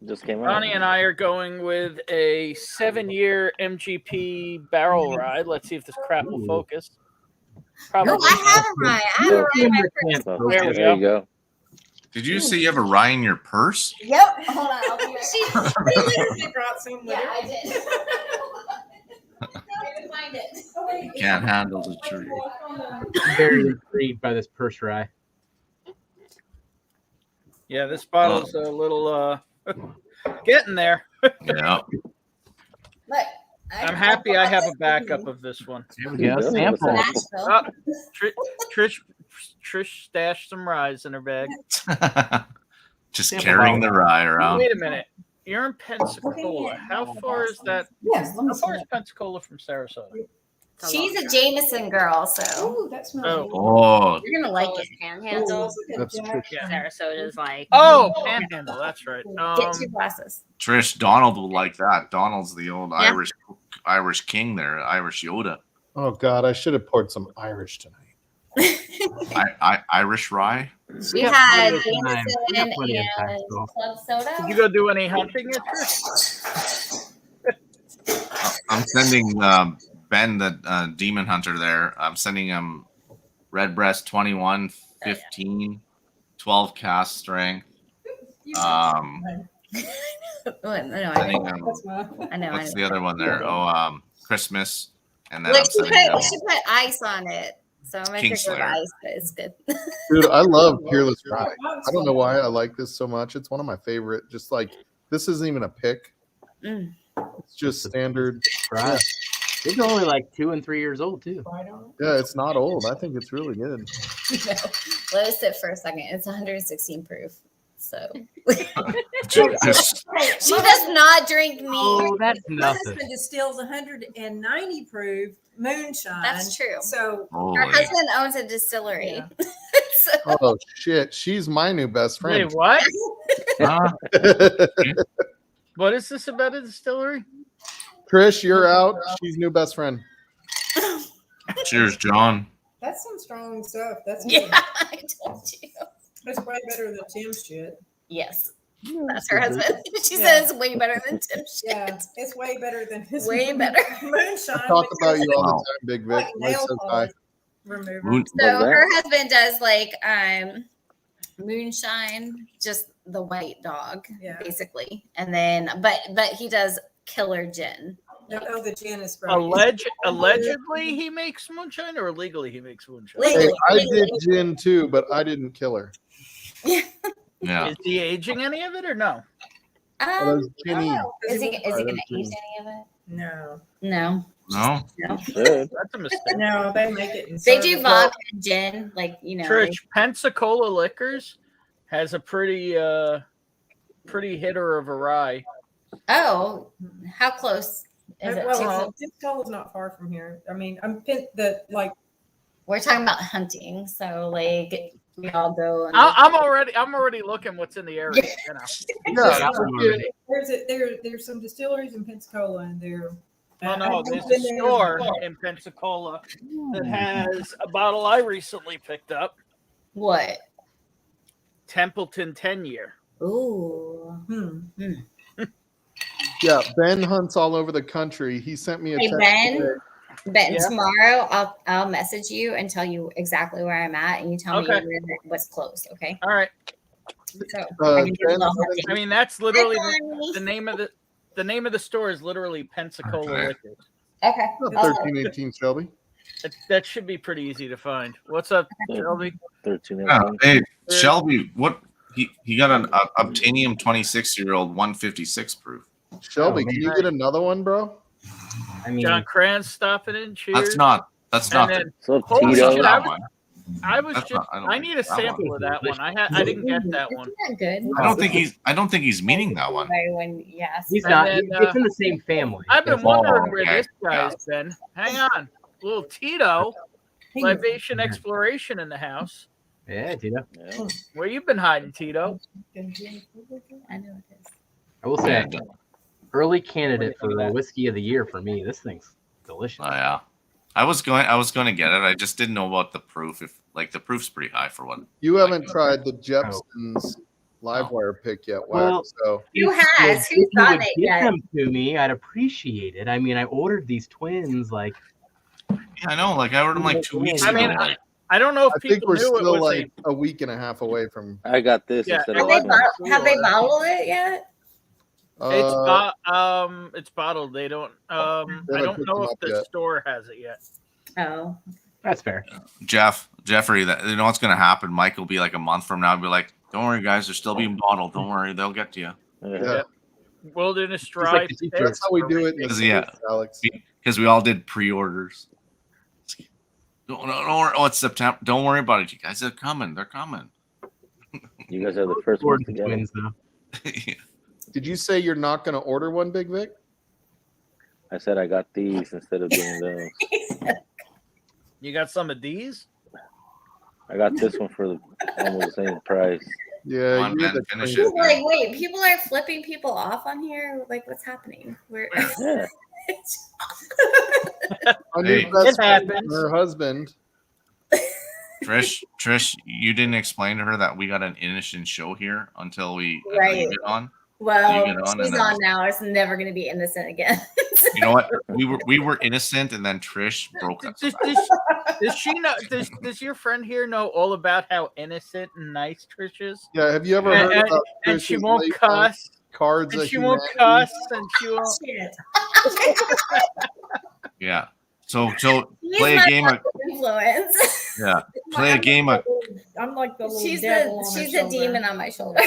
Just came out. Ronnie and I are going with a 7-year MGP barrel ride. Let's see if this crap will Ooh. focus. No, Probably. I have a rye. I have a rye in my fridge. So, There we there you go. Did you say you have a rye in your purse? Yep. Hold on. I'll be right She back. literally brought some with Yeah, her. I did. I didn't find it. Can't handle the truth. I'm very intrigued by this purse rye. Yeah, this bottle's a little getting there. Yeah. Look. I'm happy I have a backup of this one. Here we go. Sample. Nashville. Oh, Trish stashed some ryes in her bag. Just Sample carrying the bottle. rye around. Wait a minute. You're in Pensacola. How far is that? Yes, let me How see far is that. Pensacola from Sarasota? She's a Jameson girl, so Ooh, that smells Oh. good. Oh, You're gonna like it. Panhandle. That's Yeah. Sarasota like. Oh, Panhandle. That's right. get 2 glasses. Trish, Donald will like that. Donald's the old Yeah. Irish king there, Irish Yoda. Oh God, I should have poured some Irish tonight. Irish rye. We got had plenty of time. We got Jameson plenty of time, and so. club soda. Did you go do any hunting yet, Trish? I'm sending Ben, the demon hunter there. I'm sending him Redbreast 21, 15, 12 cast strength. Oh, no, I Sending know. him, That's mine. I know. what's the other one there? Christmas. And then Look, I'm she sending him put ice on it. So I'm gonna take her Kingslayer. ice, but it's good. Dude, I love Peerless Rye. I don't know why I like this so much. It's one of my favorite. Just like this isn't even a pick. Mm. It's just standard. Rye. These are only like 2 and 3 years old too. Yeah, it's not old. I think it's really good. Let us sit for a second. It's 116 proof. So Just- she does not drink meat. Oh, that's My nothing. husband distills 190 proof moonshine. That's true. So Her holy. husband owns a distillery. Yeah. So Oh shit, she's my new best friend. Wait, what? Huh? What is this about a distillery? Trish, you're out. She's new best friend. Cheers, John. that's some strong stuff. That's yeah, good. I told you. That's way better than Tim's shit. Yes, that's her husband. She Yeah. says way better than Tim's shit. Yeah, it's way better than his Way better. moonshine. I talk about you all the Wow. time, Big Vic. Like Mike nail says hi. polish remover. Moon- So What's that? her husband does like moonshine, just the white dog, Yeah. basically. And then but he does killer gin. Oh, the gin is great. Allegedly he makes moonshine, or illegally he makes moonshine? Legally. Hey, I did gin too, but I didn't kill her. Yeah. Is he aging any of it or no? Oh, that's Ginny. Is he Oh, gonna that's eat Ginny. any of it? No, No. No? No. Should. That's a mistake. no, they make it. In They do service. vodka and gin, like Trish, Pensacola Liquors has a pretty hitter of a rye. Oh, how close is it? Well, Tim's not far from here. I mean, We're talking about hunting, so like we all go. And I'm already looking what's in the area. You know. Yeah, there's some distilleries in Pensacola, and they're. Well, no, there's a store in Pensacola that has a bottle I recently picked up, what? Templeton 10-year. Ooh. yeah. Ben hunts all over the country. He sent me a Hey, text. Ben? today. Ben, Yeah. tomorrow I'll message you and tell you exactly where I'm at, and you tell Okay. me what's closed. Okay. All right. So Uh, I can do a Ben, little hunting. I mean, that's literally Hi, the Bonnie. name of the store is literally Pensacola Okay. Liquors. Okay. 1318 Shelby. That should be pretty easy to find. What's up, Shelby? 13. Yeah. Hey, Shelby, what? He got an Obtanium 26-year-old 156 proof. Shelby, Oh, can you man. get another one, bro? I mean, John Kranz stopping in. Cheers. That's not And the then So Holy Tito. shit, that one. I was That's just. not- I don't I think need a that one. sample of that one. I didn't get that one. Isn't that good? I don't think he's meaning that one. Right when yes. he's And not. then, It's in the same family. I've been That's all. wondering where okay. this guy's been. Hang on, little Tito, Libation Exploration in the house. Yeah, Tito. Yeah. Where you been hiding, Tito? I know it is. I will say, early candidate for the whiskey of the year for me. This thing's delicious. Oh yeah. I was going to get it. I just didn't know about the proof. If like the proof's pretty high for one. You haven't tried the Jepson's Livewire pick yet, Well- Wax. So Who has? If Who's you done would it give yet? them to me, I'd appreciate it. I mean, I ordered these twins like Yeah, I know. Like I ordered them like 2 weeks I ago. mean, like, I don't know if I think people we're knew it still was like a week and a half away from. I got this Yeah, instead it of Have was they, this one. have they bottled it yet? It's bottled. They don't. I They haven't don't picked know them if up the yet. store has it yet. Oh, That's fair. Jeffrey, that you know what's gonna happen? Mike will be like a month from now and be like, "Don't worry, guys, they're still being bottled. Don't worry, they'll get to you." Yeah, Wilderness like Drive. the teacher. that's how we do it in the Because, yeah. States, Alex. Because we all did pre-orders. Don't worry. Oh, it's September. Don't worry about it. You guys are coming. They're coming. You guys are the first ones to get it. Twins, though. Yeah. Did you say you're not going to order one, Big Vic? I said I got these instead of doing those. You got some of these? I got this one for almost the same price. Yeah, Come on, you're man, the finish queen. it. like, wait, people are flipping people off on here. Like, what's happening? Where? Yeah. My new Hey. best It friend, happens. her husband. Trish, you didn't explain to her that we got an innocent show here until we Right. you get on. Well, You get on she's and then- on now. It's never going to be innocent again. You know what? We were innocent, and then Trish broke us. Does she know? Does your friend here know all about how innocent and nice Trish is? Yeah, have you ever And, heard about and she Trish's won't late night cuss. cards And of she won't humanity? cuss. And she won't. Shit. Yeah. So He's play a my game of influence. yeah. Play a game of I'm like the little she's devil the on her she's the shoulder. demon on my shoulder.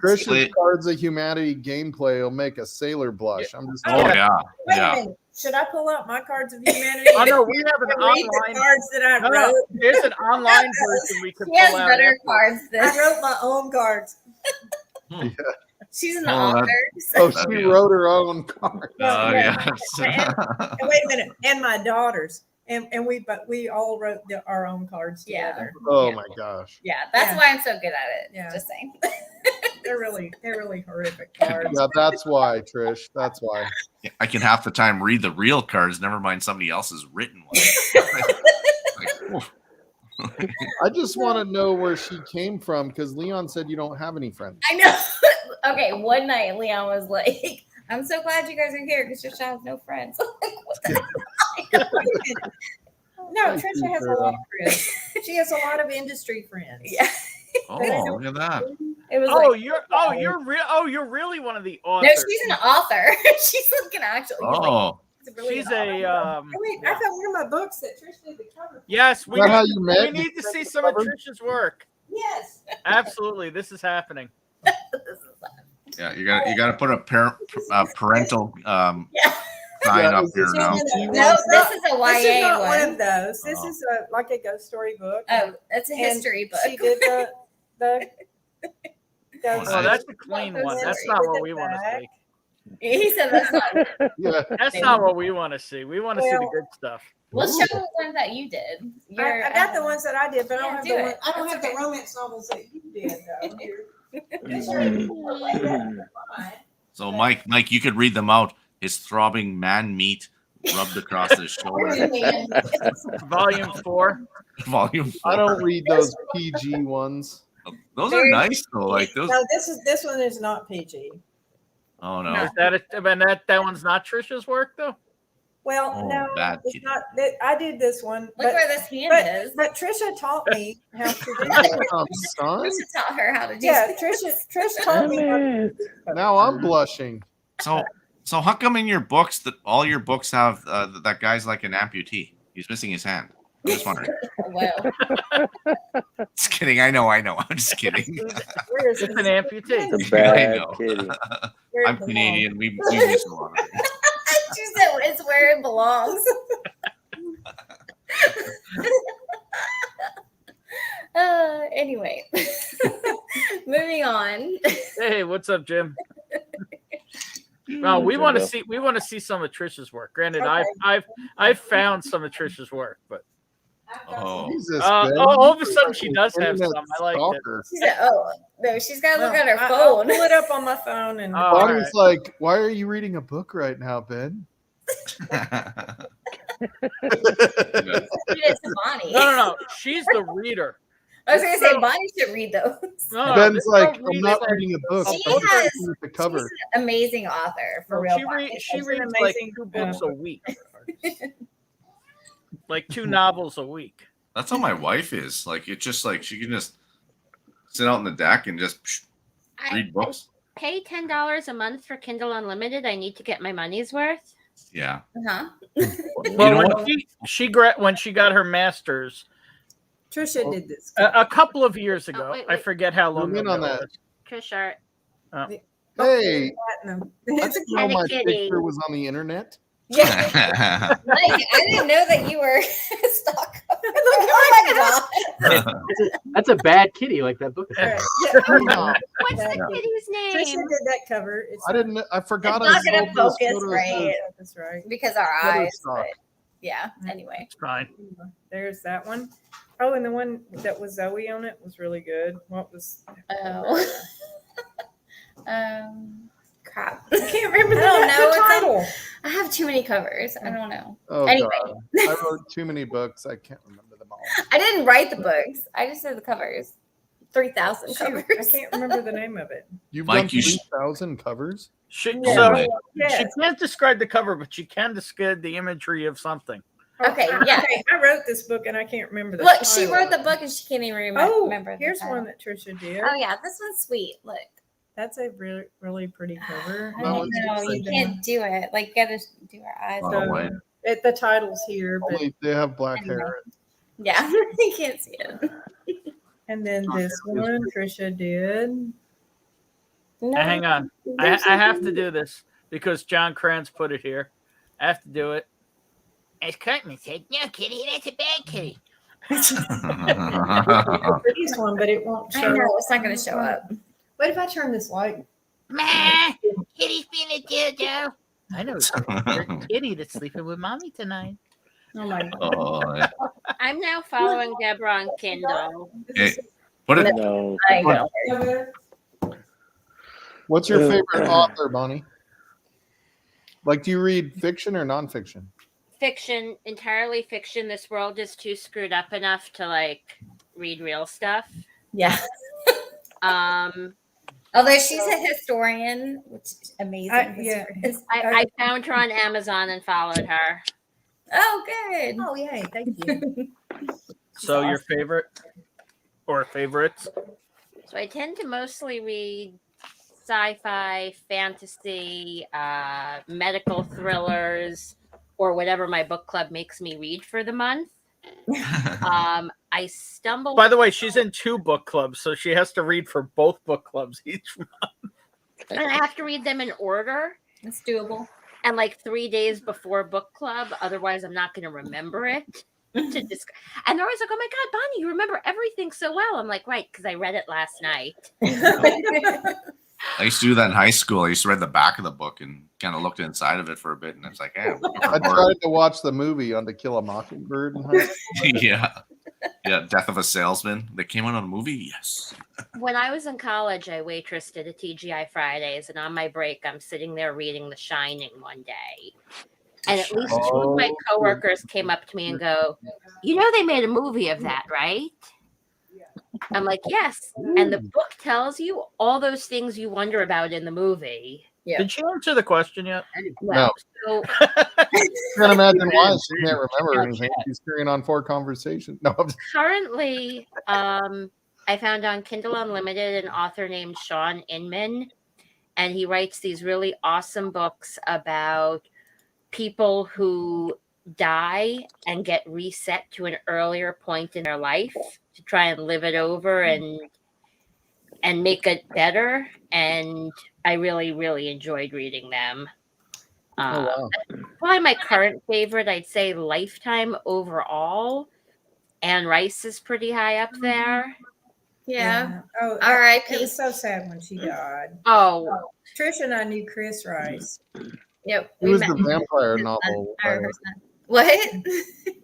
Trish's Play- cards of humanity gameplay will make a sailor blush. I'm just oh yeah Wait a yeah. minute. Should I pull up my cards of humanity? Oh no, we have an and read the online. cards that I No, wrote. no, there's an online version we could She has pull out. better cards I than wrote my own cards. she's an Oh, author. Oh, so- she Yeah. wrote her own card. Oh yeah. And wait a minute, and my daughters, and we all wrote our own cards Yeah. together. Oh Yeah. my gosh. Yeah, that's Yeah. why I'm so good at it. Yeah. Just saying. They're really horrific cards. Yeah, that's why, Trish. That's why. I can half the time read the real cards, never mind somebody else's written one. Like, oof. I just want to know where she came from because Leon said you don't have any friends. I know. Okay, one night Leon was like, "I'm so glad you guys are here because your child has no friends." No, Thank Trisha you, has a Sarah. lot of friends. She has a lot of industry friends. Yeah. Oh, look at that. It was Oh, like, you're really one of the no, authors. she's an author. She's like an actual. Oh, She's a Oh, wait, I found one of my books that Trish did the cover. yes. Is that how you met? We need to see some of Trish's work. Yes. Absolutely, this is happening. yeah. You got to put a parental Yeah. sign Yeah, up is here this now. PG No, one? this is a YA This is not one. one of those. This Oh. is like a ghost story book. Oh, it's a And history book. She did the ghost Oh, that's a clean Those one. That's stories. not what we want to see. He said that's not. Yeah. That's not what we want to see. We want to see the Well- good stuff. Well, show the ones that you did. I got the ones that I did, but I don't Yeah, have do the it. one, I don't That's have okay. the romance novels that you did though. So Mike, you could read them out. His throbbing man meat rubbed across his shoulder. Volume 4. Volume 4. I don't read those PG ones. Those are nice though. Like those. No, this one is not PG. Oh no. Is that it? I mean, that one's not Trisha's work though. Well, Oh, no, bad it's kid. not. I did this one, Look where this hand is. but Trisha taught me how to do it. Son, Trisha taught her how to do Yeah, it. Trish taught me. How to, now I'm blushing. So how come in your books that all your books have that guy's like an amputee? He's missing his hand. I'm just wondering. Well, Just kidding. I know. I'm just kidding. where is It's it? an amputee. It's a bad know. kitty. Where it I'm belongs. Canadian. We miss a lot of things. she said it's where it belongs. Anyway, moving on. Hey, what's up, Jim? No, we want to see some of Trisha's work. Granted, Okay. I've found some of Trisha's work, but Oh, Jesus, oh, Ben. all of a sudden she does have Internet some. I like it. stalker. She said, "Oh no, she's got to look at her I'll phone." pull it up on my phone and. Oh, all Bonnie's like, why are you reading a book right now, Ben? Read it to Bonnie. No. She's the reader. I was gonna say Bonnie should read those. No, Ben's this like, girl I'm reads not like- reading a book. She I'm just has- looking at the cover. She's an amazing author for real. She Bonnie. reads an like amazing 2 books a week, like 2 novels a week. That's how my wife is. Like it's just like she can just sit out on the deck and just read books. Pay $10 a month for Kindle Unlimited. I need to get my money's worth. Yeah. Uh-huh. Well, know when when she got her master's Trisha did this. a couple of years ago, wait, I wait. forget how long Zoom in ago. on that. it was. Trish Art. Hey, Platinum. I It's a didn't know and a my kitty. picture was on the internet. Yeah. Like, I didn't know that you were stuck. Oh my god. That's a bad kitty, like that book is. All right. Oh, What's the Yeah. kitty's Trisha name? did that cover. It's I didn't. I forgot. It's not I gonna sold those focus, photos right? That's right. Because our to eyes. Shutterstock. But yeah. Anyway. It's fine. There's that one. Oh, and the one that was Zoe on it was really good. What was? Oh. Crap. I can't remember I don't the know. It's on- title. I have too many covers. I don't know. Oh Anyway. God, I wrote too many books. I can't remember them all. I didn't write the books. I just did the covers. 3,000 Shoot, I covers. can't remember the name of it. You've Mike, done you sh- 3,000 covers. She, Oh, so my. she Yes. can't describe the cover, but she can describe the imagery of something. Okay, yeah. Okay, I wrote this book and I can't remember the Look, she title wrote of the it. book and she can't even Oh, remember. here's the one title. that Trisha did. Oh yeah, this one's sweet. Look. That's a really, really pretty cover. I No, don't it's know. just You like- can't do it. Like, you gotta do our eyes. Oh, So, wait. the title's here, but Only they have black Anyway. hair. Yeah, you can't see it. and then this one Trisha did. No, Hang on. I have to do this because John Kranz put it here. I have to do it. As Cartman said, no, kitty, that's a bad kitty. The prettiest one, but it won't I show. know it's not gonna show up. What if I turn this light? Ma, kitty's being a dildo. I know. It's a kitty that's sleeping with mommy tonight. Oh my god. Oh, yeah. I'm now following Deborah on Kindle. Hey, put it. No. I know. What's your favorite author, Bonnie? Like, do you read fiction or nonfiction? Fiction, entirely fiction. This world is too screwed up enough to like read real stuff. Yeah. Although she's a historian, which is amazing. yeah. historian. I found her on Amazon and followed her. Oh, good. Oh yay! Thank you. So your favorite or favorites? So I tend to mostly read sci-fi, fantasy, medical thrillers, or whatever my book club makes me read for the month. I stumbled. By the way, she's in 2 book clubs, so she has to read for both book clubs each month. and I have to read them in order. It's doable. And like 3 days before book club, otherwise I'm not going to remember it. And they're always like, "Oh my god, Bonnie, you remember everything so well." I'm like, "Right, because I read it last night." I used to do that in high school. I used to read the back of the book and kind of looked inside of it for a bit, and it's like, hey, I tried to watch the movie on To Kill a Mockingbird. In high school. yeah, Death of a Salesman. They came out on a movie. Yes. When I was in college, I waitressed at a TGI Fridays, and on my break, I'm sitting there reading The Shining one day. And at least 2 of my coworkers came up to me and go, "You know they made a movie of that, right?" I'm like, "Yes." And the book tells you all those things you wonder about in the movie. Yeah. Did she answer the question yet? No. So I can't imagine why she can't remember anything. She's carrying on 4 conversations. No, I'm just- currently, I found on Kindle Unlimited an author named Sean Inman, and he writes these really awesome books about people who die and get reset to an earlier point in their life to try and live it over and make it better. And I really, really enjoyed reading them. oh, wow. Probably my current favorite, I'd say Lifetime overall. Anne Rice is pretty high up there. Yeah. Oh, R.I.P. It was so sad when she died. Oh, Trisha and I knew Chris Rice. Yep. It was the vampire novel. What?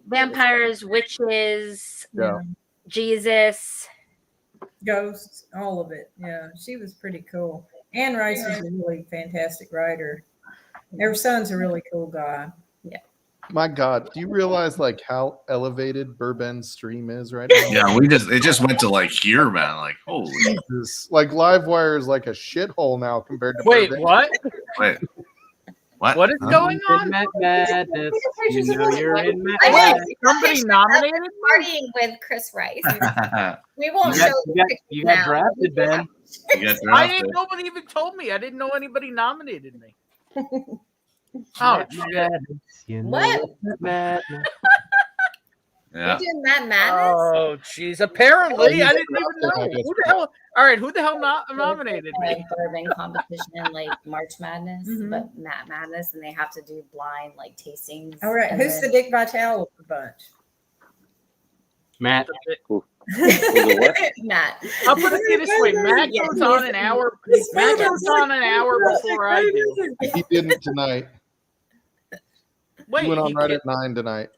vampires, witches, Yeah. Jesus. Ghosts, all of it. Yeah, she was pretty cool. Anne Rice is a really fantastic writer. Her son's a really cool guy. My God, do you realize like how elevated Bourbon's stream is right now? Yeah, it just went to like here, man. Like, holy Jesus. Like Livewire is like a shithole now compared to Wait, Bourbon. what? wait. What is Huh? going on? Matt Madness. Look at You pictures of know us. you're in Matt I Madness. did. Somebody Pictures of nominated us partying with Chris Rice. We won't You got, show you got, pictures you got now. drafted, Ben. You get I drafted. didn't. Nobody even told me. I didn't know anybody nominated me. Oh, Matt shit. Madness. You know What? it's Matt Madness. Yeah. You're doing Matt Madness? Oh, jeez. Apparently, Oh, I didn't even know. Who the hell? All right, who the hell nominated me? Like bourbon competition, like March Madness, Mhm. but Matt Madness, and they have to do blind like tastings. All right, and who's the then- Dick Vitale of the bunch? Matt. Was it what? Matt? I'll put it this way: Matt Yeah, goes he on is- an hour. Matt goes on an hour before I do. He didn't tonight. Wait, He went on he right can't- at 9 tonight.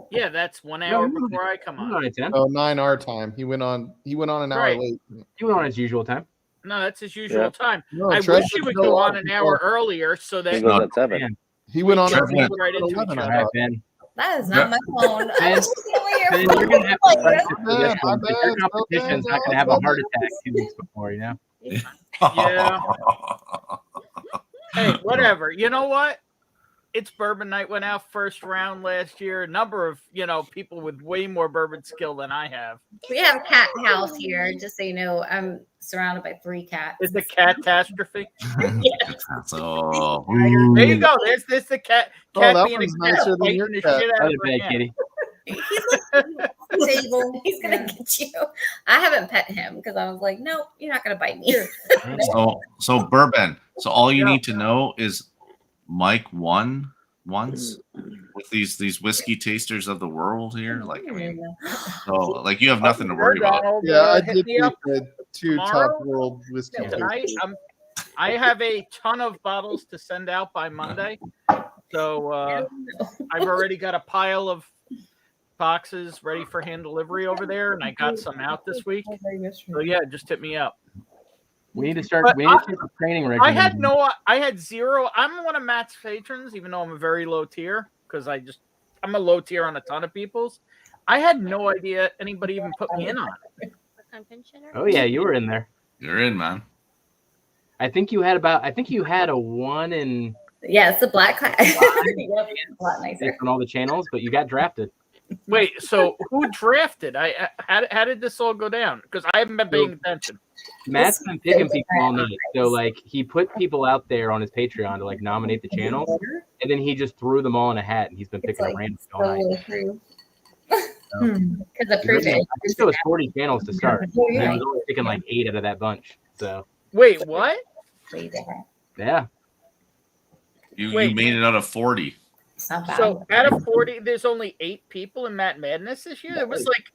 yeah, that's 1 hour No, before I come You on. went on at 10. Oh, 9 our time. He went on an hour Right. late. You went on his usual time. No, that's his usual Yeah. time. No, I Trev wish he would didn't go go on an hour earlier so He that goes at 7. Man. He went on Trev at went right into 11, each I All other. right, thought. Ben. That is not my phone. I Ben, was just over here. Ben, you're going to have to Like, practice for Man, this one. my Because your bad, competition's my not going to bad, have my a heart bad. attack 2 weeks before, you know? Yeah. Hey, whatever. You know what? It's bourbon night. Went out first round last year. A number of people with way more bourbon skill than I have. We have a cat house here, just so you know. I'm surrounded by 3 cats. It's a catastrophe. So There you go. There's the cat. Oh, Cat that being one's a cat, nicer than biting your the cat. shit out Other of her bad hand. kitty. Table. He's gonna get you. I haven't pet him because I was like, no, you're not gonna bite me. so bourbon. So all you Yeah. need to know is Mike won once with these whiskey tasters of the world here. Like I mean, so like you have nothing to worry about. Donald, Yeah, I hit did me up pick the 2 tomorrow? top world whiskey. tonight. I have a ton of bottles to send out by Monday. So I've already got a pile of boxes ready for hand delivery over there, and I got some out this week. So yeah, just hit me up. We need to start. But We need to start the training regimen. I had zero. I'm one of Matt's patrons, even though I'm a very low tier because I'm a low tier on a ton of people's. I had no idea anybody even put me in on it. Oh yeah, you were in there. You're in, man. I think you had a 1 in Yeah, it's the black cat. Yep, it's a lot nicer. on all the channels, but you got drafted. Wait, so who drafted? How did this all go down? Because I haven't been paying attention. Matt's been picking people all night. So like he put people out there on his Patreon to like nominate the channels, and then he just threw them all in a hat, and he's been It's picking like a random all night. slowly through. Hmm. Because approve I it. think it was 40 channels to start. And he Yeah. was only picking like 8 out of that bunch. So Wait, what? yeah, You Wait. made it out of 40. It's not bad. So out of 40, there's only 8 people in Matt Madness this year. It was like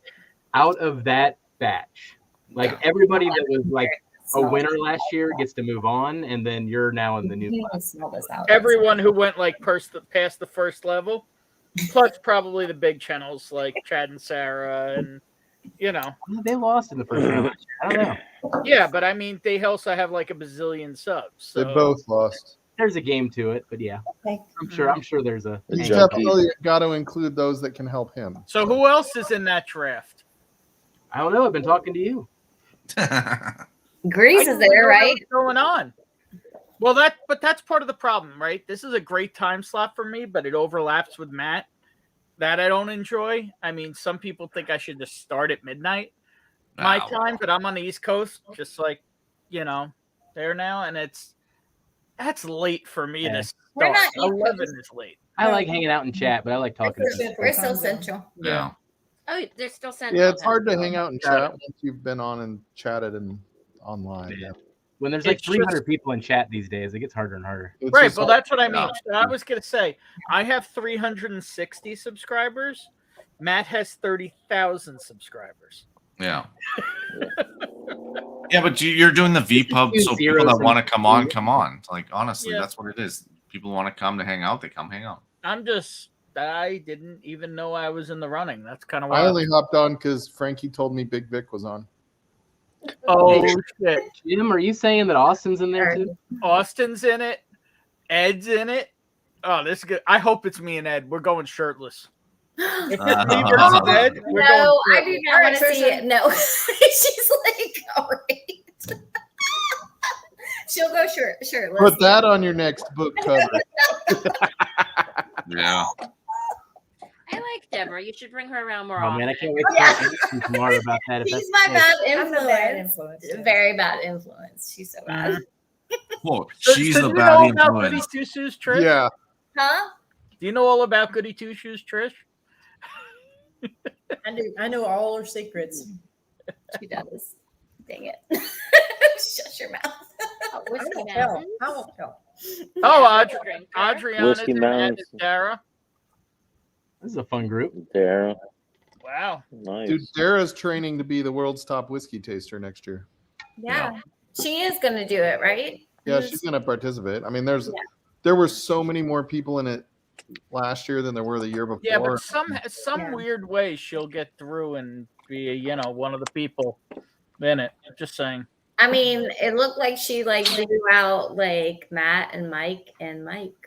out of that batch, like everybody that was like a Smell winner it. last year gets to move on, and then you're now in the new You class. can smell this out. everyone who went like past the first level, plus probably the big channels like Chad and Sarah, and They lost in the first round. last year. I don't know. yeah. But I mean, they also have like a bazillion subs. So. They both lost. There's a game to it, but yeah, Okay. I'm sure there's a. It's Junkie. definitely got to include those that can help him. So who else is in that draft? I don't know. I've been talking to you. Grease I is didn't there, know right? what's going on? Well, that's part of the problem, right? This is a great time slot for me, but it overlaps with Matt. That I don't enjoy. I mean, some people think I should just start at midnight my Wow. time, but I'm on the East Coast, just like there now, and that's late for me Yeah. to We're start. not East 11 Coast. is late. I like hanging out in chat, but I like talking to people. We're so central. Yeah. Oh, they're still sending. Yeah, it's hard to hang out and Got chat once you've been on and chatted and online. Yeah. When there's like It's 300 just- people in chat these days, it gets harder and harder. It's Right, just well, hard- that's what I mean. Yeah. So I was gonna say, I have 360 subscribers. Matt has 30,000 subscribers. Yeah. Yeah, but you're doing the VPub, Two so people zeros that and want to come on, two. come on. Like honestly, Yeah. that's what it is. People want to come to hang out, they come hang out. I didn't even know I was in the running. That's kind of I why. only hopped on because Frankie told me Big Vic was on. Oh shit! Jim, are you saying that Austin's in there too? Austin's in it. Ed's in it. Oh, this is good. I hope it's me and Ed. We're going shirtless. If it's me versus Ed, we're No, I going do shirtless. not want to see it. No. She's like, all right. She'll go shirtless. Put that on your next book cover. Yeah. I like Deborah. You should bring her around more Oh often. man, I can't wait to Yeah. talk to you tomorrow about that. If She's that's my the case. bad I'm a bad influence. influence. Very bad influence. She's so bad. Whoa, So she's do the you bad know about Goody influence. Two Shoes, Trish? Yeah. Huh? Do you know all about Goody Two Shoes, Trish? I know all her secrets. She does. Dang it. Shut your mouth. Oh, I Whiskey won't tell. Mountains. I won't tell. Oh, Yeah, Audrey, drinker. Adriana's Whiskey in and Mountains. Dara. This is a fun group. There. Wow. Nice. Dude, Dara's training to be the world's top whiskey taster next year. Yeah. She is going to do it, right? Yeah, she's going to participate. I mean, there were so many more people in it last year than there were the year before. Yeah, but some Yeah. weird way she'll get through and be one of the people in it. Just saying. I mean, it looked like she blew out Matt and Mike,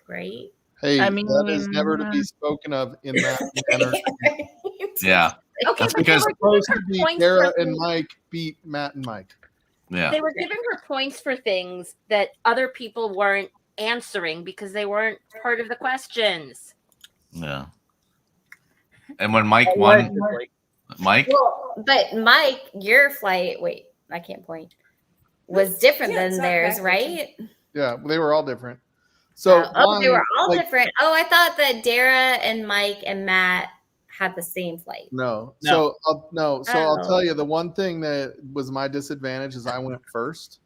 right? Hey, I that is mean, never to be spoken of in that manner. Yeah. Okay, That's but because- they were Supposed to be points Dara for and things- Mike beat Matt and Mike. Yeah. They were giving her points for things that other people weren't answering because they weren't part of the questions. Yeah. And when Mike won, Mike, Well, but Mike, your flight, wait, I can't point, was different Yeah, it's than not theirs, backwards. right? Yeah, they were all different. So they were mine, all like, different. Oh, I thought that Dara and Mike and Matt had the same flight. No. No. So I'll Oh. tell you the one thing that was my disadvantage is I went first.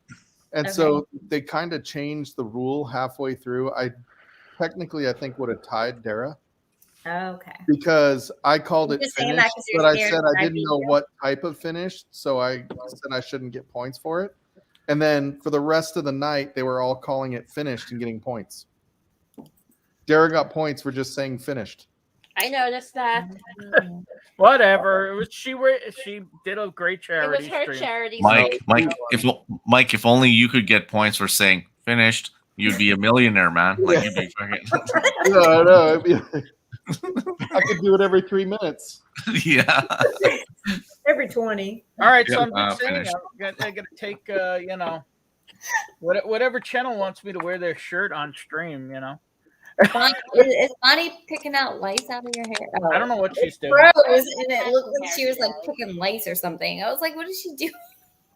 And so they kind of changed the rule halfway through. I think would have tied Dara Okay. because I called You're it just saying that finished, 'cause you're but I scared said that I I didn't beat know you? what type of finished, so I said I shouldn't get points for it. And then for the rest of the night, they were all calling it finished and getting points. Dara got points for just saying finished. I noticed that. Whatever. It was she did a great It charity was her stream. charity. Mike, stream. if only you could get points for saying finished, you'd be a millionaire, man. Like you'd be fucking Yeah, I know. I could do it every 3 minutes. yeah. Every 20. All right, so Yeah, I'm just saying, finished. I gotta take whatever channel wants me to wear their shirt on stream. Is Bonnie picking out lice out of your hair? Oh. I don't know what she's doing. Froze, and it looked like she was picking lice or something. I was like, what is she doing?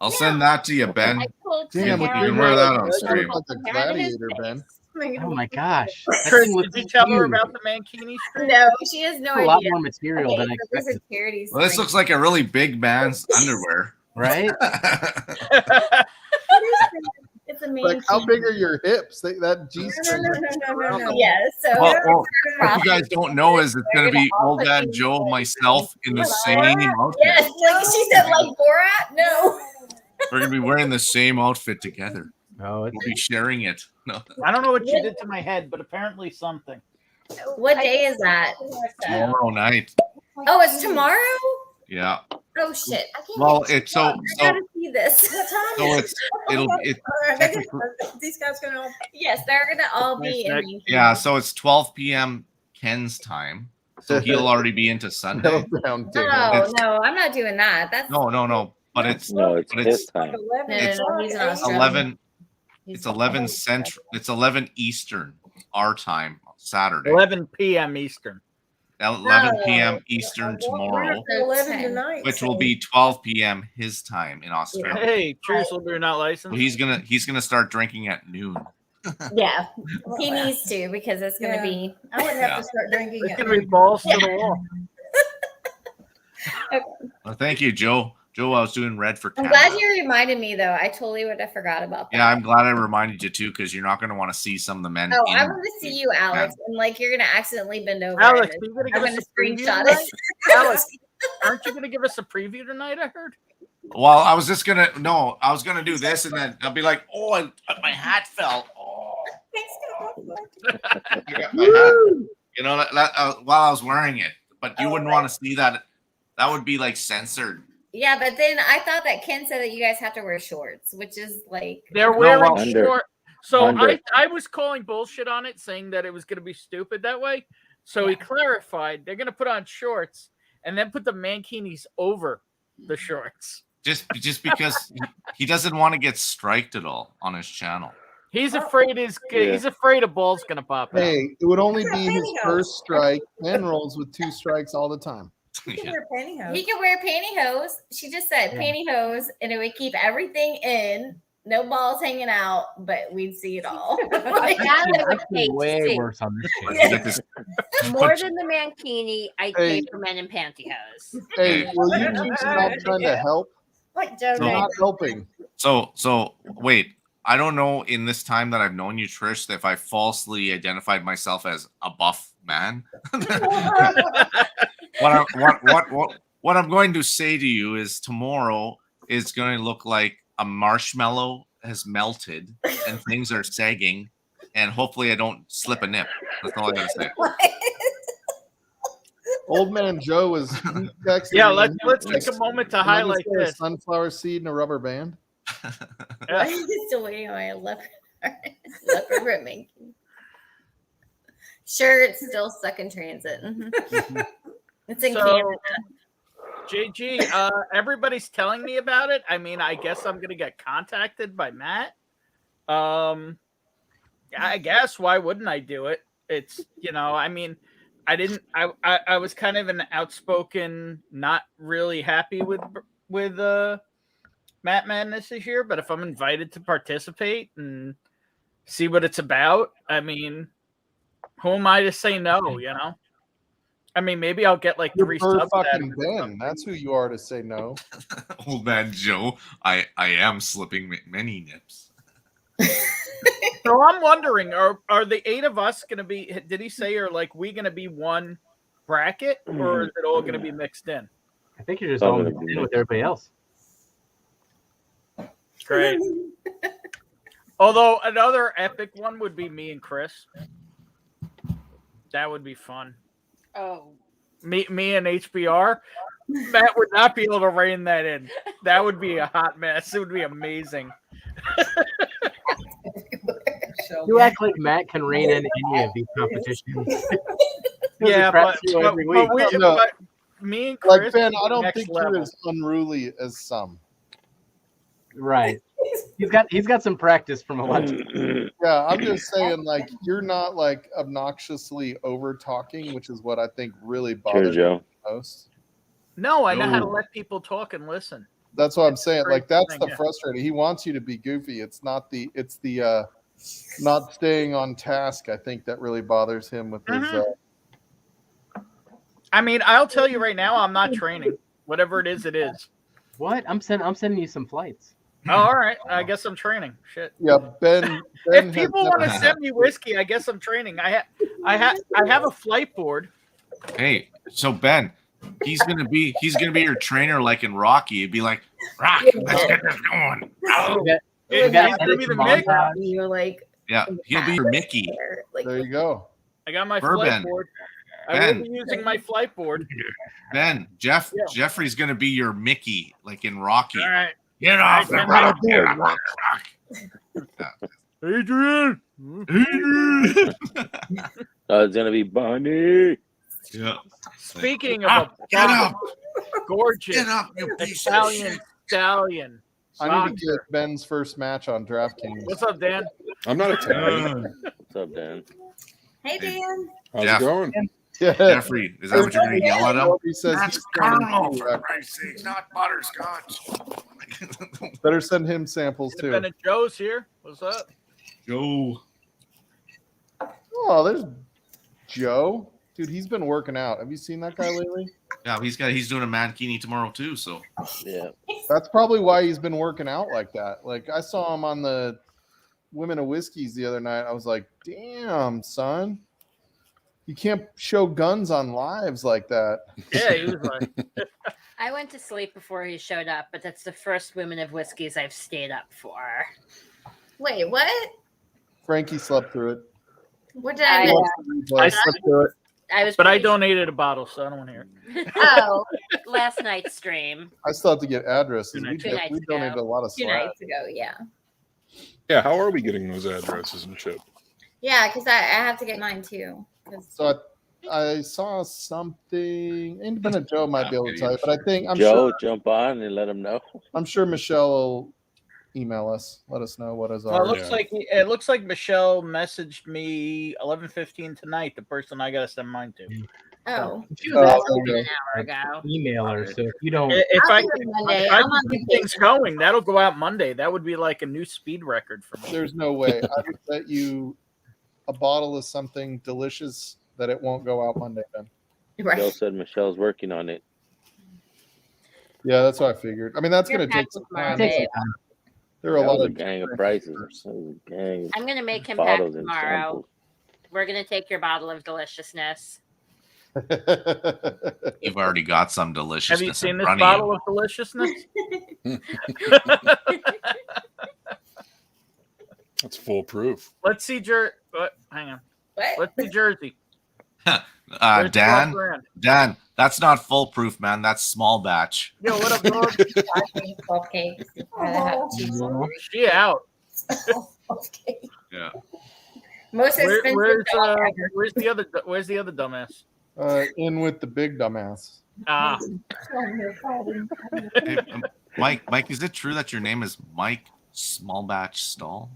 I'll send that to you, Ben. I told Damn, Karen you can wear that on to stream. poke Like a Karen in his gladiator, Ben. face. Oh my gosh. That Trish, thing looks did you tell her huge. about the Mankini stream? No, she has no It's a lot idea. more material Okay, than I so this is expected, charity Well, this stream. looks like a really big man's underwear. right? It's a main. Like, how big are your hips? That G string. No. Yeah, so Well, across- what you guys don't know is it's going to be old dad Joe, myself in the same outfit. yes, like she said, like Borat. No. We're going to be wearing the same outfit together. Oh, it's We'll be sharing it. No. I don't know what you did to my head, but apparently something. What day is that? Tomorrow night. Oh, it's tomorrow. Yeah. Oh shit! I can't. Well, get- it's so I gotta see this. These guys gonna all Yes, they're gonna all be in. Nice, Maine. yeah, so it's 12 p.m. Ken's time. So he'll already be into Sunday. Round No, table. no, I'm not doing that. That's No. But it's No, it's But his it's- time. 11. It's he's in Australia. 11. He's It's 11 Central. It's 11 Eastern, our time, Saturday. 11 p.m. Eastern. 11 p.m. Eastern tomorrow, 11 tonight. which will so- be 12 p.m. his time in Australia. Hey, truthful, you're not So licensed. he's gonna start drinking at noon. Yeah, he needs to because it's gonna Yeah. be. I would have to start drinking It's it. gonna be balls to the wall. Well, thank you, Joe. Joe, I was doing red for I'm Canada. glad you reminded me though. I totally would have forgot about that. Yeah, I'm glad I reminded you too, because you're not going to want to see some of the men. Oh, in- I want to see you, Alex, and you're gonna accidentally bend over. Alex, and are you gonna I'm give gonna us a preview screenshot tonight? it. Alex, aren't you gonna give us a preview tonight? I heard. Well, I was gonna do this, and then I'll be like, oh, my hat fell. Oh, I got my hat. You know, while I was wearing it, but you wouldn't want to see that. That would be like censored. Yeah, but then I thought that Ken said that you guys have to wear shorts, which is like They're wearing well, under. short. So Under. I was calling bullshit on it, saying that it was gonna be stupid that way. So he clarified they're gonna put on shorts and then put the mankinis over the shorts. Just because he doesn't want to get striked at all on his channel. He's afraid he's afraid a ball's gonna pop out. Hey, it would only He's got be his pantyhose. first strike. Ben rolls with 2 strikes all the time. He can Yeah. wear pantyhose. He can wear pantyhose. She just said Yeah. pantyhose, and it would keep everything in. No balls hanging out, but we'd see it all. Like, That I would I've pay seen to way see. worse on this Like, channel. you get this- More than the mankini, I'd pay Hey. for men in pantyhose. Hey, will you two stop trying to help? like Joe You're No. not helping. So wait. I don't know in this time that I've known you, Trish, if I falsely identified myself as a buff man. What I'm going to say to you is tomorrow is going to look like a marshmallow has melted and things are sagging, and hopefully I don't slip a nip. That's all I gotta say. Old man Joe was texting Yeah, me, let's and take a moment to "Can I highlight just get a this. sunflower seed and a rubber band. Yeah. I'm still waiting on my leopard making. Sure, it's still stuck in transit. Mhm. It's in So, Canada. JG, everybody's telling me about it. I mean, I guess I'm gonna get contacted by Matt. I guess why wouldn't I do it? It's I mean, I was kind of an outspoken, not really happy with Matt Madness this year, but if I'm invited to participate and see what it's about, I mean, who am I to say no? I mean, maybe I'll get like You're 3 per subs. out of fucking it or Ben. something. That's who you are to say no. Old man Joe, I am slipping many nips. So I'm wondering, are the 8 of us going to be? Did he say, are like we going to be one bracket, or is it all going to be mixed in? I think you're just all Probably mixed in with everybody else. Great. Although another epic one would be me and Chris. That would be fun. Oh, Me and HBR. Matt would not be able to rein that in. That would be a hot mess. It would be amazing. So, You act like Matt can rein in any of these competitions. Yeah, crap but, show every week. No. but me and Chris Like Ben, I are don't next think level. you're as unruly as some. Right. He's got some practice from a lot. Yeah, I'm just saying, like, you're not like obnoxiously over talking, which is what I think really Sure, bothers me Joe. most. No, I know how to No. let people talk and listen. That's what I'm saying. Great Like, that's thing, the yeah. frustrating. He wants you to be goofy. It's the not staying on task. I think that really bothers him with his. I mean, I'll tell you right now, I'm not training. Whatever it is, it is. What? I'm sending you some flights. Oh, all right. I guess I'm training. Shit. Yeah, Ben. If people want to send me whiskey, I guess I'm training. I have a flight board. Hey, so Ben, he's gonna be your trainer like in Rocky. It'd be like, Rock, let's get this going. Oh. He's gotta gonna edit be the some Mick. montage. You're like, Yeah, he'll be your Mickey. like, There you go. I got my Bourbon. flight board. I will Ben. be using my flight board. Ben, Yeah. Jeffrey's gonna be your Mickey, like in Rocky. All right. Get off the Alright, rock, get off the rock. Adrian. Adrian. It's gonna be Bonnie. Yeah. Speaking of Up, a get up, gorgeous get up, you piece of Italian shit. stallion. I need to get Ben's first match on DraftKings. What's up, Dan? I'm not Italian. What's up, Dan? hey, Dan. How's Jeff. it going? Yeah. Jeffrey, is that what you're gonna yell at him? He says That's he's trying caramel, to, for Christ's sake, not butterscotch. better send him samples too. Ben and Joe's here. What's up? Joe. Oh, there's Joe. Dude, he's been working out. Have you seen that guy lately? Yeah, he's doing a mankini tomorrow too. So Yeah. That's probably why he's been working out like that. Like, I saw him on the Women of Whiskeys the other night. I was like, damn, son. You can't show guns on lives like that. Yeah, he was like, I went to sleep before he showed up, but that's the first Women of Whiskeys I've stayed up for. Wait, what? Frankie slept through it. What did I miss? I slept through it, I was, but I pretty- donated a bottle, so I don't want to hear it. Oh, last night's stream. I still have to get addresses. Two We, nights ago. we donated a lot of two swag. nights ago, yeah. Yeah, how are we getting those addresses and shit? Yeah, because I have to get mine too. 'cause- So I saw something. Independent Joe might be able to tell you, but I'm Joe, sure jump on and let him know. I'm sure Michelle will email us. Let us know what is Well, our. it looks like Michelle messaged me 11:15 tonight. The person I gotta send mine to. Oh, She was asking okay. me an hour ago. to email her. So if you don't, If I'll I do it Monday. if I I'm can on keep things vacation. going, that'll go out Monday. That would be like a new speed record for me. There's no way. I would bet you a bottle of something delicious that it won't go out Monday then. Joe Right. said Michelle's working on it. Yeah, that's what I figured. I mean, that's You're going to take packed some tomorrow, time. Takes babe. some time. There are a That lot was of a gang of prices. That was a gang I'm gonna make him of pack bottles and tomorrow. samples. We're gonna take your bottle of deliciousness. You've already got some Have deliciousness you seen in this front bottle of of deliciousness? That's foolproof. Let's see hang on. What? Let's see Jersey. you. Where's the Dan, brand? Dan, that's not foolproof, man. That's small batch. Yo, what up, dog? Cupcakes. Or the hot cheese. She out. Okay. Yeah. Most expensive dog ever. Where's the other dumbass? In with the big dumbass. Ah, Hey, Mike, is it true that your name is Mike Small Batch Stall?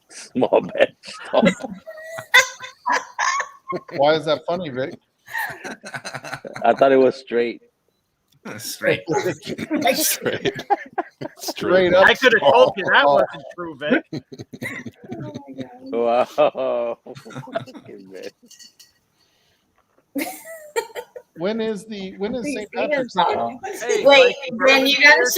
Small batch. Why is that funny, Vic? I thought it was straight. Straight. Straight. Straight up. I could have told you that wasn't true, Vic. Wow. When is St. Freedom Patrick's bottle. Day? Hey, Wait, like, Ben, you gotta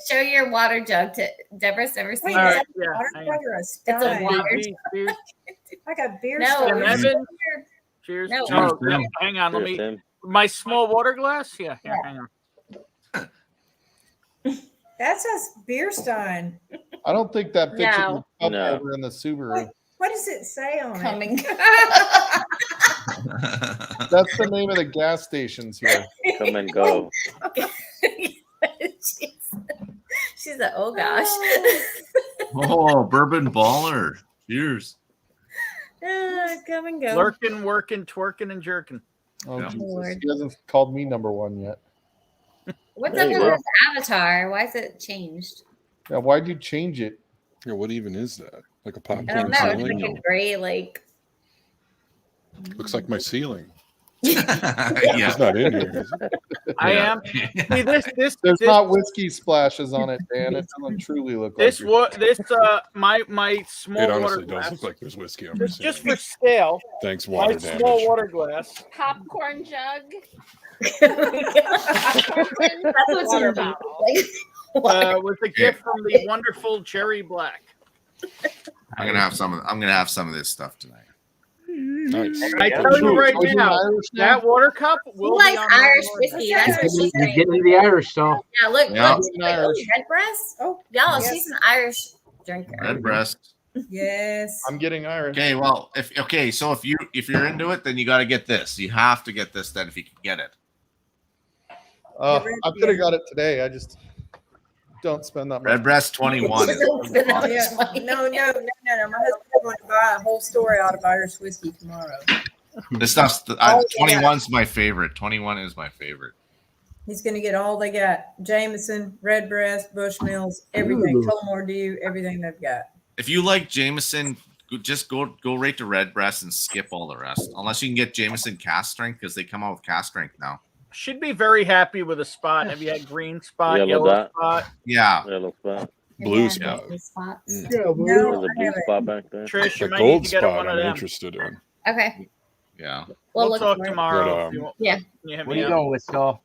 show your water jug to Deborah's never seen Wait, All is right, it. that yeah, water hang on. jug or a It's a stein? water Cheers. I got beer No, stein. Tim it's- Evans. Cheers. No. Oh, Cheers, Tim. hang on. Let Cheers, me. Tim. My small water glass. Yeah, here, hang on. That says beer stein. I don't think that fits in No. the cup No. over in the Subaru. What does it say on it? Coming. That's the name of the gas stations here. Come and go. She's a oh gosh. Oh, bourbon baller. Cheers. Come and go. Lurking, working, twerking, and jerking. Oh, Yeah. Jesus. Lord. He hasn't called me number one yet. What's There up you with go. this avatar? Why is it changed? Yeah, why'd you change it? Yeah, what even is that? Like a I don't popcorn know. It's ceiling? like a gray, like. Looks like my ceiling. Yeah. It's not in here. Is it? I am. See this. There's not whiskey splashes on it, Dan. It doesn't truly look like My small It water honestly does glass. look like there's whiskey on my Just ceiling. for scale, Thanks, my water small damage. water glass. Popcorn jug. That's what's Water in the bottle. Was a gift from the wonderful Cherry Black. I'm gonna have some of this stuff tonight. Nice. I tell you right Are you now, Irish now? that water cup will Who be likes on my Irish order. whiskey? That's what she's He's saying. getting into the Irish stall. Yeah, look, Yeah. look, red breast. Oh, Y'all, yes. she's an Irish drinker. Red breast. Yes. I'm getting Irish. Okay, well, so if you're into it, then you got to get this. You have to get this then if you can get it. I could have got it today. I just don't spend that much. Red breast 21 is Yeah. No. My husband's going to buy a whole store out of Irish whiskey tomorrow. this stuff's 21's my favorite. 21 is my favorite. He's going to get all they got: Jameson, Redbreast, Bushmills, everything, Ooh. Tullamore Dew, everything they've got. If you like Jameson, just go right to red breast and skip all the rest. Unless you can get Jameson cast strength because they come out with cast strength now. Should be very happy with a spot. Have you had green spot, Yellow yellow dot. spot? Yeah. Yellow spot. Blue Yeah, spot. blue spots. Mm. No, There's a I blue haven't. spot back there. Trish, you The might need gold to get spot one of I'm them. interested in. Okay, Yeah. we'll We'll look talk for it. tomorrow. But, if you want. yeah. Can you hit What are me you up? going with, stall?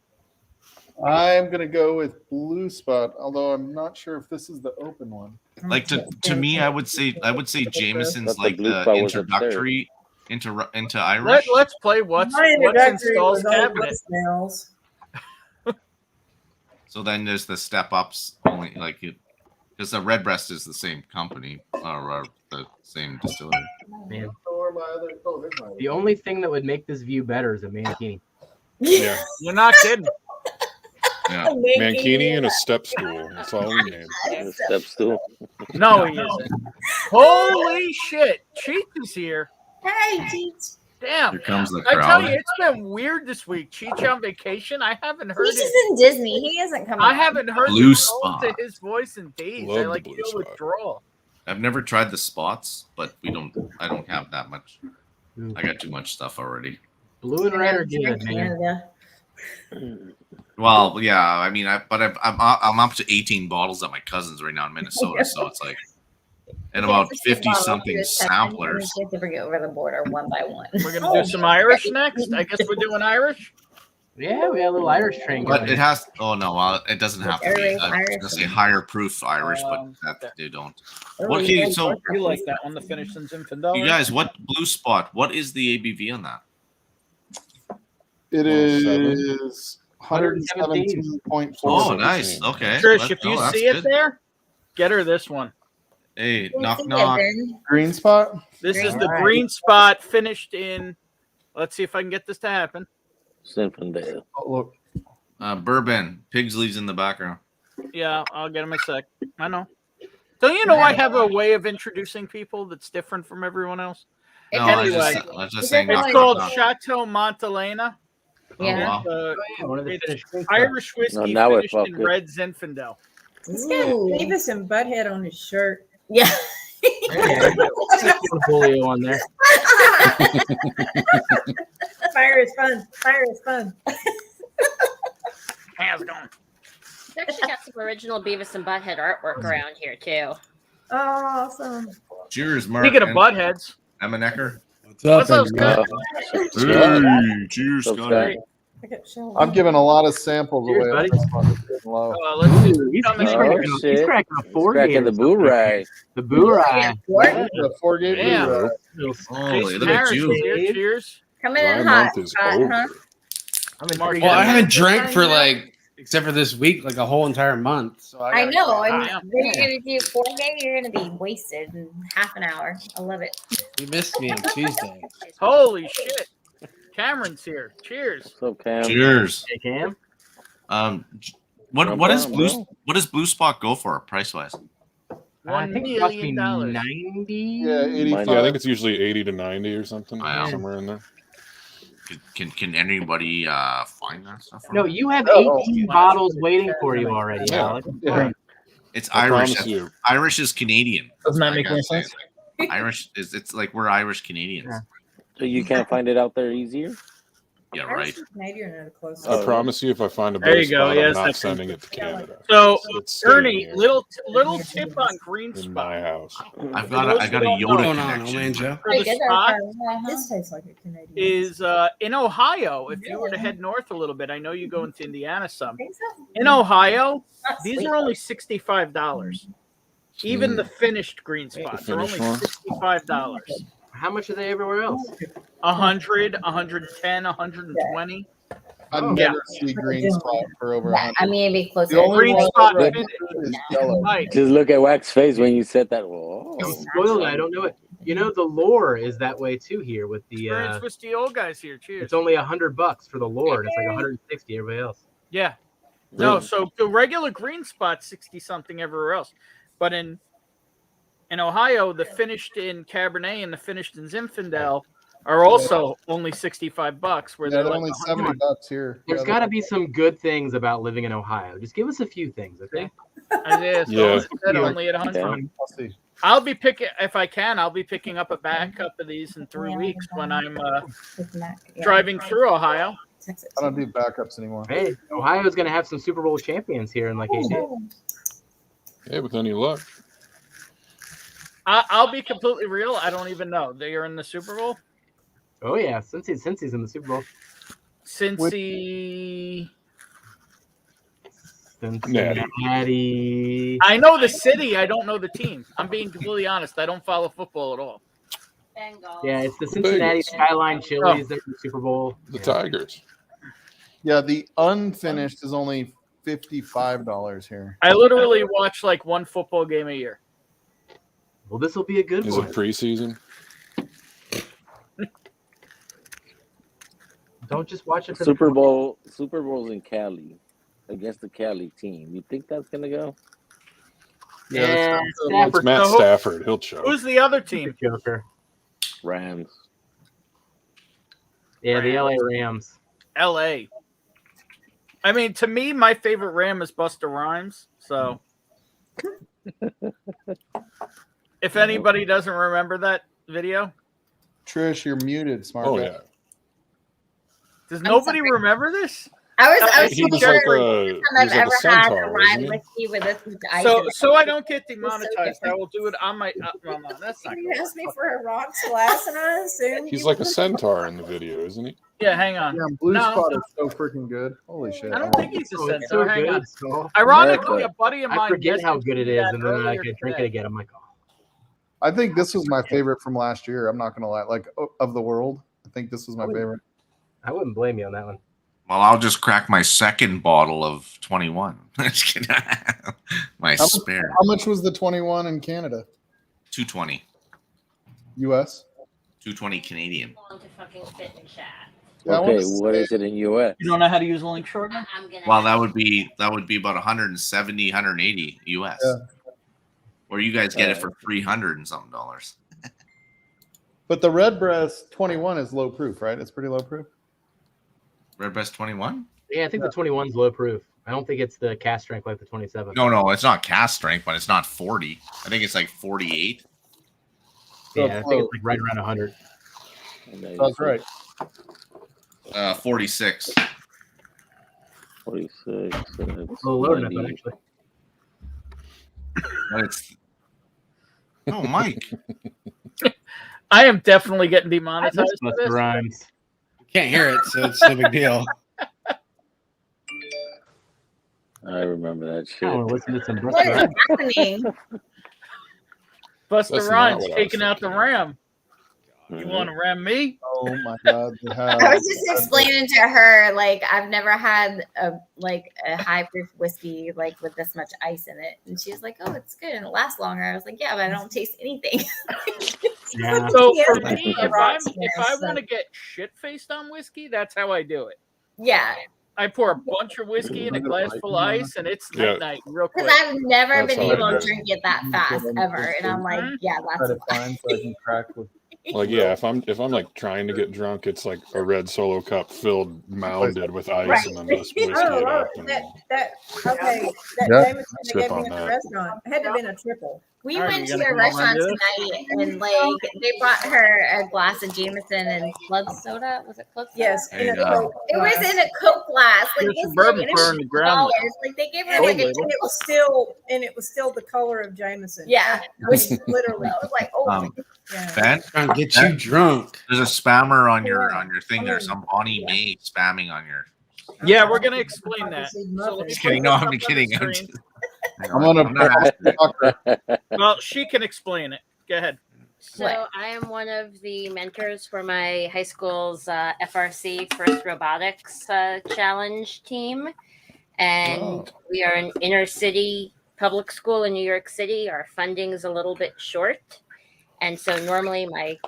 I'm gonna go with blue spot, although I'm not sure if this is the open one. Like to me, I would say Jameson's But the like blue the spot was introductory into Irish. Let's play what's My in introductory Stall's was old cabinet. smells. So then there's the step ups only like it because the Redbreast is the same company or the same distillery. Man, Or my other, oh, here's my the only thing that would make this view better is a mankini. Yeah. You're not kidding. Yeah. Mankini and a step stool. That's all we need. The step stool. No, he isn't. Holy shit! Cheech is here. Hey, Cheech. Damn. Here comes the I tell crowd. you, it's been weird this week. Cheech on vacation. I haven't heard He's it. just in Disney. He isn't coming. I haven't heard Blue the spot. tones of his voice in days. Love I the like blue feel spot. withdrawal. I've never tried the spots, but I don't have that much. Ooh. I got too much stuff already. Blue and red are You're in good, man. Canada. Well, yeah, I mean, I'm up to 18 bottles at my cousin's right now in Minnesota, so it's like, and You about can't just get 50 bottles something through a section. samplers. You have to bring it over the border one by one. We're gonna do some Irish next. I guess we're doing Irish. Yeah, we got a little Irish train But going. it has. Oh no, well, it doesn't have to be. Irish, I was Irish. gonna say higher proof Irish, but that they don't. What can you, so You like that one? The finished in Zinfandel. you guys, what blue spot? What is the ABV on that? It Well, is 117.4. Oh, nice. Okay. Trish, if you that's see it good. there, get her this one. Hey, We'll knock see it knock. then. Green spot. This is Green. the Alright. green spot finished in. Let's see if I can get this to happen. Zinfandel. Oh, look. Bourbon. Pigsleys in the background. Yeah, I'll get him a sec. I know. Don't you know I have a way of introducing people that's different from everyone else? No, Anyway, I was just saying. It's knock, called knock, knock. Chateau Montelena. Oh, Yeah. wow. Yeah, one of the It's finished drinks. Irish whiskey now we're finished in fucking. red Zinfandel. He's got Beavis and Butthead on his shirt. Yeah. Yeah, Julio on there. Fire is fun. Fire is fun. How's it going? We've actually got some original Beavis and Butthead artwork around here too. Oh, awesome. Cheers, Mark. Speaking of and buttheads, Emmenecker. What's up, what's up, everybody? Scott? Hey, cheers, What's Scotty. up, I got Sheldon. I'm giving a lot of samples Cheers, away. buddy. This one is getting low. Let's see. He's coming in. cracking, Oh, he's shit. cracking a He's 40 cracking or the boo something. rye. The boo rye. The 4-gate Damn. blue. Holy, Jason look at Harris you. is here. Cheers. Coming My in hot. month is Scott, over. huh? I'm in Mark, pretty Well, I good. haven't drank for except for this week, like a whole entire month. So I gotta- know. I mean, Yeah. what are you gonna do? 4-day? You're gonna be wasted in half an hour. I love it. You missed me on Tuesday. Holy shit. Cameron's here. Cheers. What's up, Cam? Cheers. Hey, Cam. What No what is problem, blue? bro. What does Blue Spot go for price wise? I $1 think it must be million. 90. Yeah, 85. Yeah, I think it's usually 80 to 90 or something, Wow. somewhere in there. Can anybody find that stuff? No, you have Oh. 18 bottles waiting for you already, Yeah. Alex. Yeah. It's I Irish. promise you. Irish is Canadian. Doesn't that I make gotta any say. sense? Irish is it's like we're Irish Canadians. Yeah. So you can't find it out there easier? Yeah, Irish right. and Canadian are the closest. Oh, I yeah. promise you, if I find a There better you go, spot, yes, I'm not that's- sending it to Canada. So, It's staying Ernie, here little tip on green in spot. my house. I got a Yoda What's going on, connection. man, Joe? For the spot This tastes like a Canadian. is in Ohio. If you were to head north a little bit, I know you go into Indiana some. I think so. In Ohio, Not these sweet. are only $65. Even the finished green spots are only finished one? $65. How much are they everywhere else? 100, 110, 120. I've Oh, never seen green spot for over Yeah, 100. I mean, it'd be closer. The only Green one spot that fit- is yellow. Right. Just look at Wax's face when you said that. Whoa. I'm spoiled. I don't know it. You know, the lore is that way too here with the. Experience with the old guys here. Cheers. It's only $100 for the lore, and it's like 160 everybody else. Yeah. No, so the regular green spot 60 something everywhere else. But in Ohio, the finished in Cabernet and the finished in Zinfandel are also only $65 where Yeah, they're they're like only 100. $70 here. There's Yeah, got to be some good things about living in Ohio. Just give us a few things, okay? Yeah, so Yeah. instead only at 100. Yeah. I'll see. I'll be picking if I can. I'll be picking up a backup of these in 3 weeks when I'm driving through Ohio. I don't do backups anymore. Hey, Ohio's going to have some Super Bowl champions here in like 8 days. Yeah, with any luck. I'll be completely real. I don't even know they are in the Super Bowl. Oh yeah, since he's in the Super Bowl. Cincy. Cincinnati. I know the city. I don't know the team. I'm being completely honest. I don't follow football at all. Bengals. Yeah, it's the Cincinnati Skyline Chili's. They're in the Super Bowl. The Yeah. Tigers. Yeah, the unfinished is only $55 here. I literally watch like one football game a year. Well, this will be a good Is one. it preseason? Don't just watch it for Super Bowl's in Cali against the Cali team. You think that's gonna go? Yeah, It's Stafford. Matt So- Stafford. He'll choke. Who's the other team? Joker. Rams. Yeah, the LA Rams. L.A. I mean, to me, my favorite Ram is Busta Rhymes. So, if anybody doesn't remember that video, Trish, you're muted, smart Oh guy. yeah. does nobody sorry. remember this? I was He was sure like the first time a I've ever had a centaur, rye wasn't he? whiskey with this much ice. So, in it. so I don't get so demonetized, I different. will do it on my. Well, no, that's not You good. asked me for a rocks glass, and I assumed He's you like were- a centaur in the video, isn't he? Yeah, hang on. Yeah, Blue No. Spot is so freaking good. Holy shit. I don't think he's a Oh, it's centaur. so Hang on. good. So, Ironically, a America. buddy of mine. I forget how messaged good it me is, that and then I earlier can drink it today. again. I'm like, oh. I think this was my favorite from last year. I'm not gonna lie. Like of the world, I think this was my favorite. I wouldn't blame you on that one. Well, I'll just crack my second bottle of 21. Just kidding. My How much- spare How much was the 21 in Canada? 220, US? 220 Canadian. To fucking fit in chat. Yeah, I Okay, wanna what say- is it in US? You don't know how to use a link shortener? I'm gonna. Well, that would be about 170, 180 US. Yeah. Or you guys get it for $300 and something dollars. But the Redbreast 21 is low proof, right? It's pretty low proof. Redbreast 21? Yeah, I think the 21's low proof. I don't think it's the cast strength like the 27. No, it's not cast strength, but it's not 40. I think it's like 48. Yeah, I think it's like right around 100. That's right. 46. 46. It's a little lower than I thought, actually. But it's oh, Mike. I am definitely getting I demonetized miss for Busta this. Rhymes. Can't hear it, so it's no big deal. I remember that I shit. want to listen to some Busta What is Rhymes. happening? Busta That's not Rhymes what I was taking out the thinking. Ram. Mhm. You want to ram me? Oh my god. They have- I was just explaining to her, like, I've never had a high proof whiskey like with this much ice in it, and she was like, "Oh, it's good and it lasts longer." I was like, "Yeah, but I don't taste anything." Yeah. So Yeah, for it's me, a if rocks I glass, want to get shit faced on whiskey, that's how I do it. Yeah, I pour a bunch of whiskey in a glass full of ice, and it's Yeah. night night real quick. because I've never That's been how I able do to it. drink it that fast ever, and I'm like, "Yeah, Try that's to find so I can crack with. Like yeah, if I'm like trying to get drunk, it's like a red Solo cup filled, mounded with ice, Right. and then just whiskey Oh, it oh, up. And, that that okay. That Yeah. Jameson they Sip gave me on at the that. restaurant. It had to have been a triple. We All right, went you to gonna a come over and restaurant do this? tonight, and like they brought her a glass of Jameson and club soda. Was it club soda? Yes, There you in a go. Coke It was glass. in a Coke glass. Like Here's this some bourbon thing, and it for was in the ground. $2. Like they gave her Cold like a label. And it was still the color of Jameson. yeah. Which literally. I was like, oh, Yeah. Ben, Trying to get you drunk. there's a spammer on your thing there. Oh. Some Bonnie May spamming on your. Yeah, we're gonna explain that. So let me Just put kidding. this No, up I'm on the kidding. I'm screen. just- I'm gonna I'm not asking you. Well, she can explain it. Go ahead. So What? I am one of the mentors for my high school's FRC First Robotics Challenge team, and Oh. we are an inner city public school in New York City. Our funding is a little bit short, and so normally my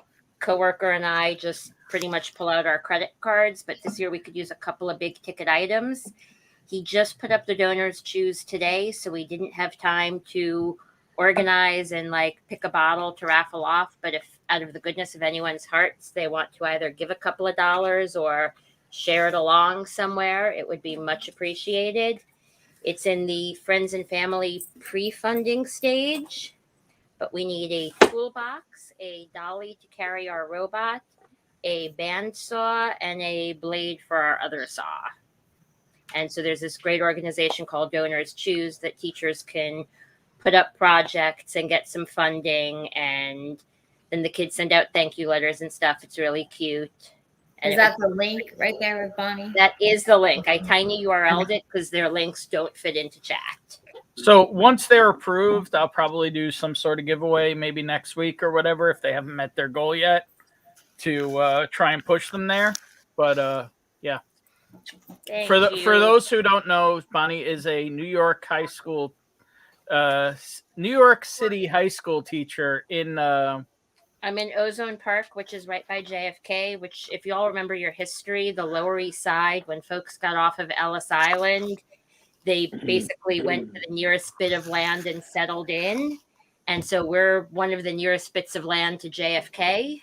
coworker and I just pretty much pull out our credit cards. But this year we could use a couple of big ticket items. He just put up the donors choose today, so we didn't have time to organize and like pick a bottle to raffle off. But if out of the goodness of anyone's hearts they want to either give a couple of dollars or share it along somewhere, it would be much appreciated. It's in the friends and family pre-funding stage, but we need a toolbox, a dolly to carry our robot, a bandsaw, and a blade for our other saw. And so there's this great organization called Donors Choose that teachers can put up projects and get some funding, and then the kids send out thank you letters and stuff. It's really cute. And is that the link right there with Bonnie? that is the link. I tiny URL'd it because their links don't fit into chat. So once they're approved, I'll probably do some sort of giveaway, maybe next week or whatever, if they haven't met their goal yet, to try and push them there. But yeah, Thank for you. those who don't know, Bonnie is a New York City high school teacher in. I'm in Ozone Park, which is right by JFK, which, if you all remember your history, the Lower East Side, when folks got off of Ellis Island, they basically went to the nearest bit of land and settled in. And so we're one of the nearest bits of land to JFK.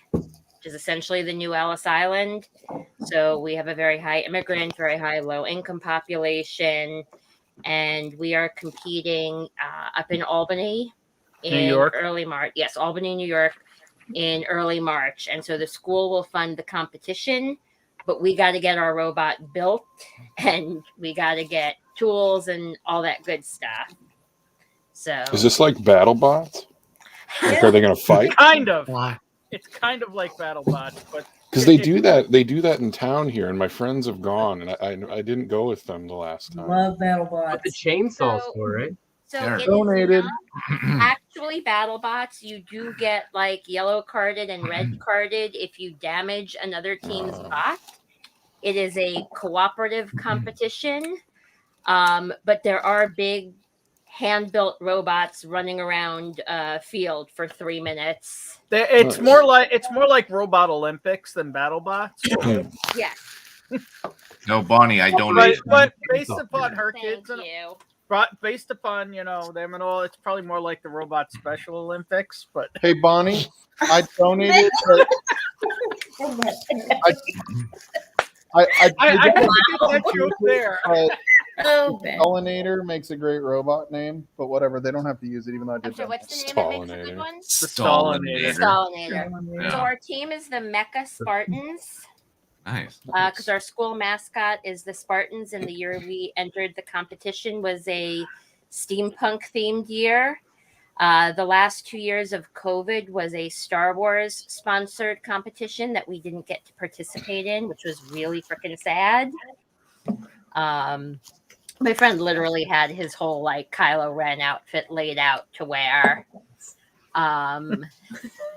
which is essentially the new Ellis Island. So we have a very high immigrant, very high low income population, and we are competing up in Albany in York? early March. Yes, Albany, New York in early March. And so the school will fund the competition, but we got to get our robot built and we got to get tools and all that good stuff. So Is this like BattleBots? Like, are they going to fight? Kind of. Why? It's kind of like BattleBots, but Because they do that. They do that in town here, and my friends have gone, and I didn't go with them the last time. Love What BattleBots. the chainsaws So- for, right? So Sure. it is Donated. not actually BattleBots. You do get like yellow carded and red carded if you damage another team's bot. It is a cooperative competition, but there are big hand-built robots running around field for 3 minutes. it's Nice. more like Robot Olympics than BattleBots. Yeah, No, Bonnie, I donated. But based upon her thank kids and you. based upon them and all, it's probably more like the Robot Special Olympics. But Hey, Bonnie, I donated. But I I had to get that joke there. But Oh, Ben. Pollinator makes a great robot name, but whatever, they don't have to use it, even though I I'm did sorry, that. what's the name that makes a good Stallinator. one? The Stallinator. Stallinator. Yeah. So our team is the Mecha Spartans. Nice. Because our school mascot is the Spartans, and the year we entered the competition was a steampunk themed year. The last 2 years of COVID was a Star Wars sponsored competition that we didn't get to participate in, which was really freaking sad. My friend literally had his whole like Kylo Ren outfit laid out to wear.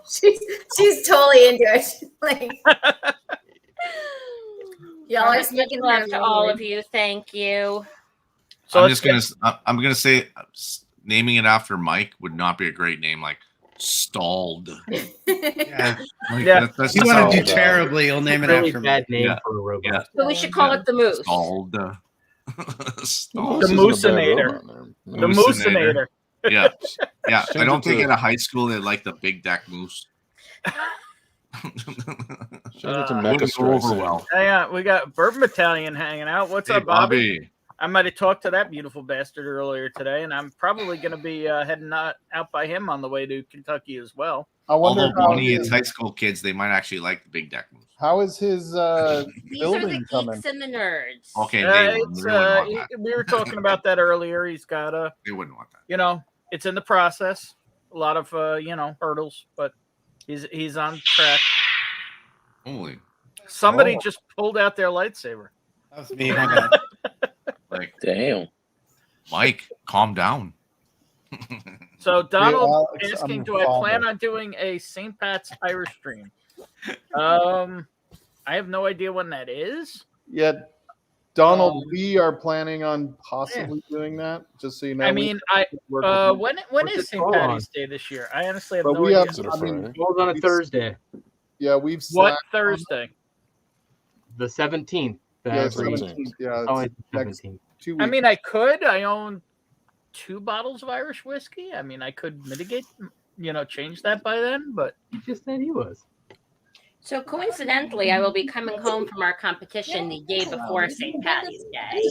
She's totally into it. She's like, y'all are Much speaking love her to all language. of you. Thank you. So I'm let's just gonna. I'm gonna say naming it after Mike would not be a great name. Like Stalled. Yeah. Like, Yeah. that's You just want to how- do terribly, you'll name it Really after me. bad name Yeah. for a robot. Yeah. So we should call it the Moose. Stalled. Stalled. The This isn't a bad Moosinator. robot name. The Moosinator. Yeah, yeah. Change I don't it think to- in a high school they like the big deck moose. Change it to Uh, Mecha Wouldn't go over Strike. well. Yeah, we got Bourbon Battalion hanging out. What's Hey, up, Bobby? Bobby. I might have talked to that beautiful bastard earlier today, and I'm probably going to be heading out by him on the way to Kentucky as well. I wonder Although how Bonnie his, is high school kids, they might actually like the big deck moose. how is his These are the building coming. geeks and the nerds. Okay, they wouldn't want that. We were talking about that earlier. He's got They wouldn't want that. it's in the process. A lot of hurdles, but he's on track. Holy, Somebody Oh. just pulled out their lightsaber. That was me. My bad. like Damn. Mike, calm down. So Donald Alex, asking, I'm do I plan calmer. on doing a St. Pat's Irish stream? I have no idea when that is. Yeah, Donald, we are planning on possibly doing that. Just so you know, I we mean, I work with you. when What's is it St. fall Patty's Day this year? I honestly have But no we idea. have, Is it a I mean, Friday? Falls on a Thursday, yeah, we've What slacked Thursday? the 17th. on- Yeah, yeah, 17th. 17th. Yeah, Oh, it's it's the next 17th. 2 weeks. I mean, I could. I own 2 bottles of Irish whiskey. I mean, I could mitigate, change that by then. But He just said he was. So coincidentally, I will be coming home from our competition the day before St. Patty's Day.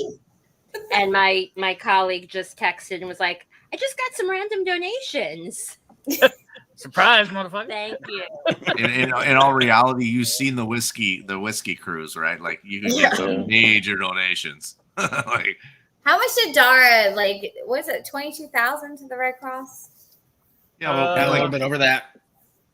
And my colleague just texted and was like, I just got some random donations. surprise, motherfucker! Thank you. In all reality, you've seen the whiskey cruise, right? Like you can get some major donations. Like How much did Dara like? Was it 22,000 to the Red Cross? yeah, well, Got a little like, bit over that.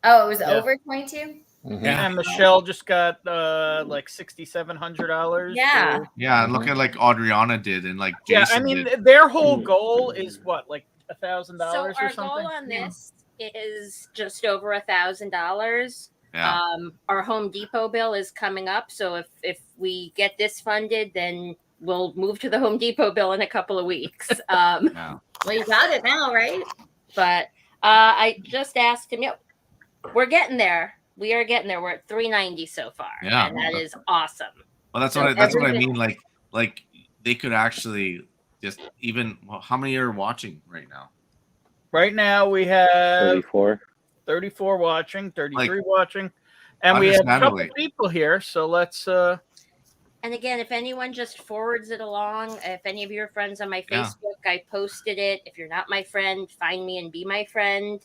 Oh, it was Yeah. over 22. Mhm. Yeah. And Michelle just got like $6,700. Yeah. yeah, and look at like Adriana did, and like Yeah, Jason I mean, did. their whole goal is what, like $1,000 So or our something. goal on this is just over $1,000. Yeah, Our Home Depot bill is coming up, so if we get this funded, then we'll move to the Home Depot bill in a couple of weeks. yeah. Well, you got it now, right? But I just asked him. Yep, we're getting there. We are getting there. We're at 390 so far. Yeah. And that is awesome. Well, that's So what I everything- mean. Like they could actually just even. Well, how many are watching right now? Right now we have 34. 34 watching, 33 watching. And we have a couple Understandably. people here, so let's. And again, if anyone just forwards it along, if any of your friends on my Yeah. Facebook, I posted it. If you're not my friend, find me and be my friend.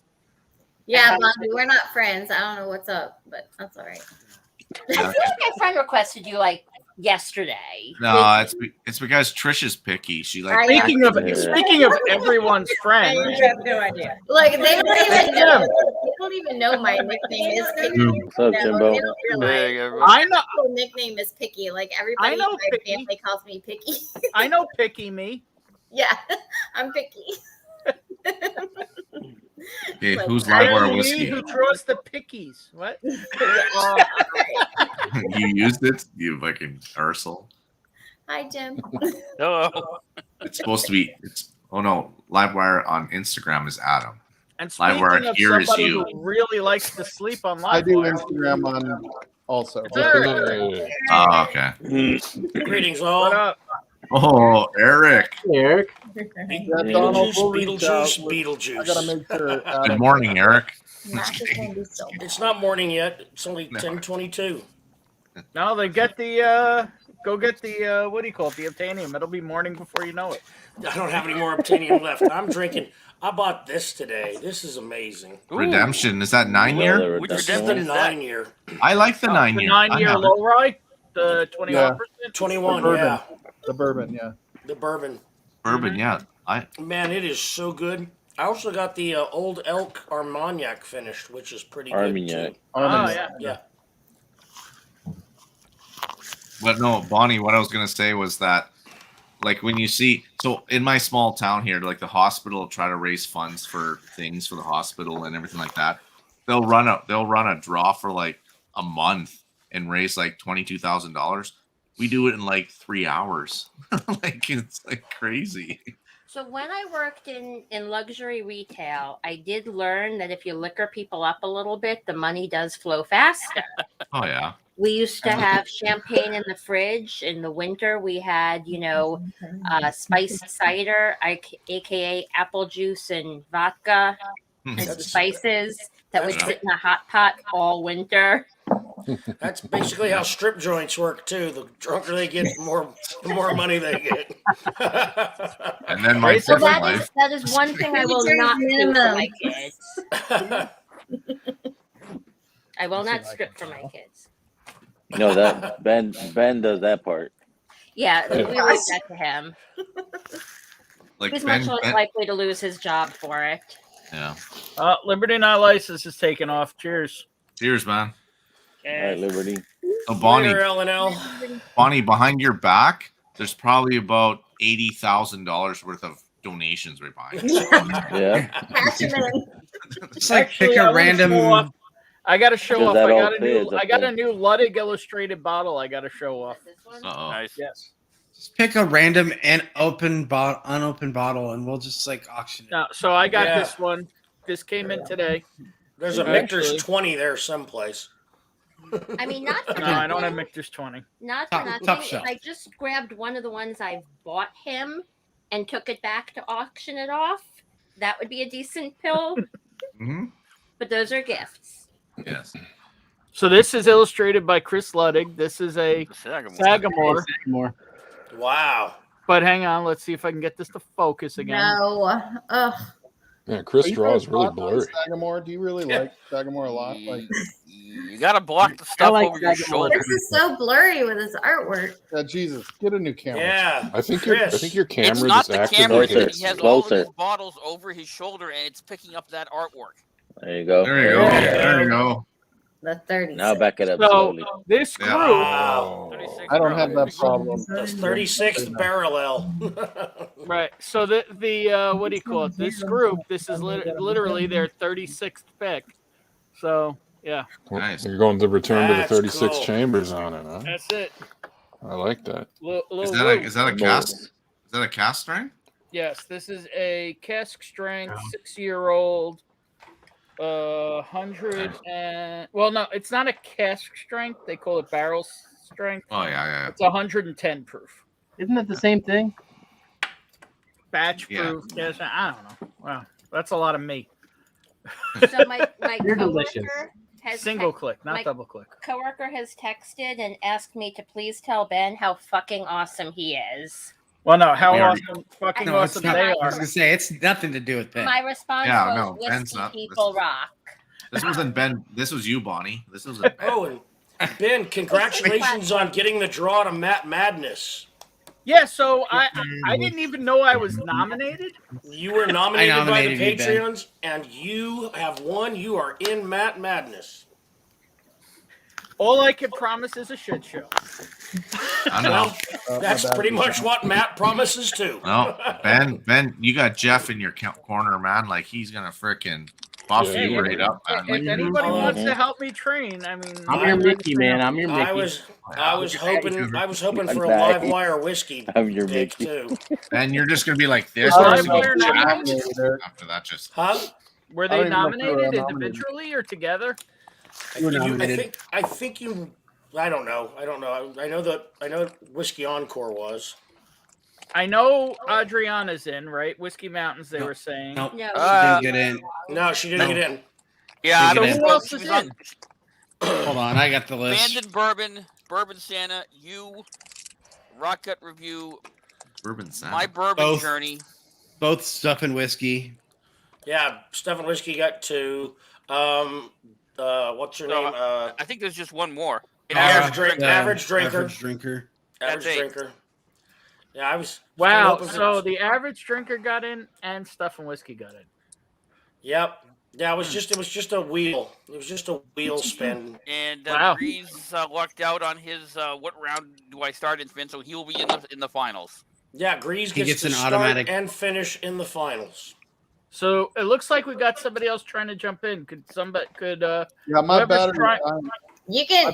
Yeah, Blondie, we're not friends. I don't know what's up, but that's all right. I feel like my friend requested you like yesterday. No, it's because Trish is picky. She like Speaking of everyone's friend, You have no idea. Look, they don't even know my nickname is Picky. What's up, Jimbo? They don't realize I know. my nickname is Picky. Like everybody I know in my Picky. family calls me Picky. I know Picky me. Yeah, I'm Picky. okay, Like, who's I Livewire know me whiskey? who draws the pickies. What? You used it, you fucking arsehole. Hi, Jim. Hello. It's supposed to be. Oh no, Livewire on Instagram is Adam. And speaking Livewire of here is somebody you. who really likes to sleep on Livewire, I do Instagram on also. Eric. Oh, okay. Greetings, What all. up? Oh, Eric. Eric. Donald, we'll Beetlejuice, reach out. Beetlejuice, I gotta make sure. Good morning, Eric. It's not morning yet. It's only 10:22. No, they get the go get the what do you call it? The obtainium. It'll be morning before you know it. I don't have any more obtainium left. I'm drinking. I bought this today. This is amazing. Redemption, is that 9 year? Which is the 9-year. I like the 9 The year. 9-year low rye, the 21%. Yeah. 21, Bourbon. yeah. The bourbon, yeah. The bourbon. Bourbon, yeah. Man, it is so good. I also got the Old Elk Armagnac finished, which is pretty good Armagnac. too. Oh yeah. Yeah. But no, Bonnie, what I was gonna say was that, like, when you see, so in my small town here, like the hospital try to raise funds for things for the hospital and everything like that. They'll run a draw for like a month and raise like $22,000. We do it in like 3 hours. Like it's like crazy. So when I worked in luxury retail, I did learn that if you liquor people up a little bit, the money does flow faster. Oh yeah. We used to have champagne in the fridge. In the winter, we had, spiced cider, aka apple juice and vodka and some spices that would sit in a hot pot all winter. That's basically how strip joints work too. The drunker they get, the more money they get. And then my So different life. that is one thing I will not do for my kids. I will not strip for my kids. No, that Ben does that part. Yeah, we leave that to him. Like He's Ben, much less likely to lose his job for it. yeah. Liberty Not License is taking off. Cheers. Cheers, man. All right, Liberty. So Bonnie, Later, L&L. Bonnie, behind your back, there's probably about $80,000 worth of donations we're buying. Yeah. It's like Actually, pick I a wanna random. show off. I got to show Does off. that I all got a fit new. up I got there? a new Ludwig illustrated bottle. I got to show off. This one? Uh-oh. Nice. Yes. Just pick a random and unopened bottle, and we'll just like auction it. No, so I got Yeah. this one. This came in today. There's a Actually- Michter's 20 there someplace. I mean, not for No, I don't have nothing. Michter's 20. Not for Top nothing. shelf. If I just grabbed one of the ones I bought him and took it back to auction it off, that would be a decent pill. Mm-hmm. But those are gifts. Yes. So this is illustrated by Chris Ludwig. This is a Sagamore. More. Wow. But hang on, let's see if I can get this to focus again. No. Ugh. Yeah, Chris Are you draws guys really hot on blurry. Sagamore? Do you really like Sagamore a lot? Like, You gotta block the stuff like over your Sagamore. shoulder. This is so blurry with his artwork. Jesus, get a new camera. Yeah. I think Chris. your camera It's not just the acted camera. like Closer. it. He has all of Closer. his bottles over his shoulder, and it's picking up that artwork. There you go. There you go. There you go. The 30s. Now back it up So slowly. this group, Wow. I don't have that problem. That's 36th parallel. right? So the what do you call it? This group, this is literally their 36th pick. So yeah, Nice. You're going to return to the That's 36 cool. chambers on it, huh? that's it. I like that. Is that a cast? Is that a cast strength? Yes, this is a cask strength 6-year-old. 100 and no, it's not a cask strength. They call it barrel strength. Oh yeah. It's 110 proof. Isn't that the same thing? Batch Yeah. proof. Yes, I don't know. Wow, that's a lot of meat. So my You're delicious. Single click, not my double click. coworker has texted and asked me to please tell Ben how fucking awesome he is. Well, no, how We already- awesome, fucking No, it's awesome not. they I was are. gonna say it's nothing to do with Ben. My response Yeah, was no, Ben's whiskey not- people rock. This wasn't Ben. This was you, Bonnie. This wasn't Ben. Oh, and Ben, congratulations on getting the draw to Matt Madness. Yeah, so I didn't even know I was nominated. You were nominated, nominated by you, the Ben. Patreons, and you have won. You are in Matt Madness. All I can promise is a shit show. I know. Well, that's pretty much what Matt promises too. No, Ben, you got Jeff in your corner, man. Like he's gonna frickin' buff Yeah, you if- right up, man. If Like, anybody wants to help me train, I mean, I'm your Mickey, man. I'm your Mickey. I was hoping for a Back. live wire whiskey I'm your pick Mickey. too. and you're just gonna be like this. Oh, Just I'm gonna not chat nominated. after that, just Huh? Were I they don't even know if they were nominated nominated. individually or together? You were nominated. I think you. I don't know. I know that Whiskey Encore was. I know Adriana's in, right? Whiskey Mountains, they No. were saying. No, No, she didn't get in. No, she didn't No. get in. Yeah, I Take it don't in. Who know. else She is was on in? Hold on, I got the list. Banded Bourbon, Bourbon Santa, you, Rock Gut Review, bourbon sound. My Bourbon Both. Journey. Both stuff and whiskey. Yeah, Stuff and Whiskey got two. What's her No, name? I think there's just one more. Average drinker. Average drinker. Average That's drinker. Yeah, I was. Wow, hoping for- so the average drinker got in and Stuff and Whiskey got in. Yep. Yeah, it was just a wheel. It was just a wheel spin. And Wow. Breeze lucked out on his what round do I start in spin, so he will be in the finals. Yeah, Grease He gets gets to an start automatic- and finish in the finals. So it looks like we got somebody else trying to jump in. Could somebody Yeah, my whoever's battery. trying- You can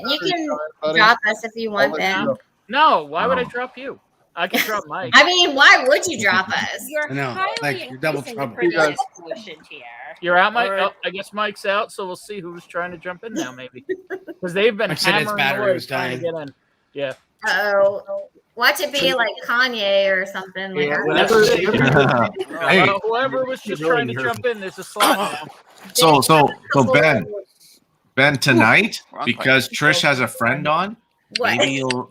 buddy. drop us if you I'll want let you them. know. No, why would I Oh. drop you? I can drop Mike. I mean, why would you drop us? You're I know, highly like, you're double increasing trouble. the previous You guys- quotient here. You're out, Mike. All right. Oh, I guess Mike's out, so we'll see who's trying to jump in now, maybe. Because they've been Mike said his hammering battery away was trying to dying. get in. Yeah. Oh, watch it be like Kanye or something. Like, Yeah, I don't whatever- know. Hey, whoever was just Really trying to nervous. jump in, there's a slot now. so Ben tonight, Wrong because Trish has a friend on, What?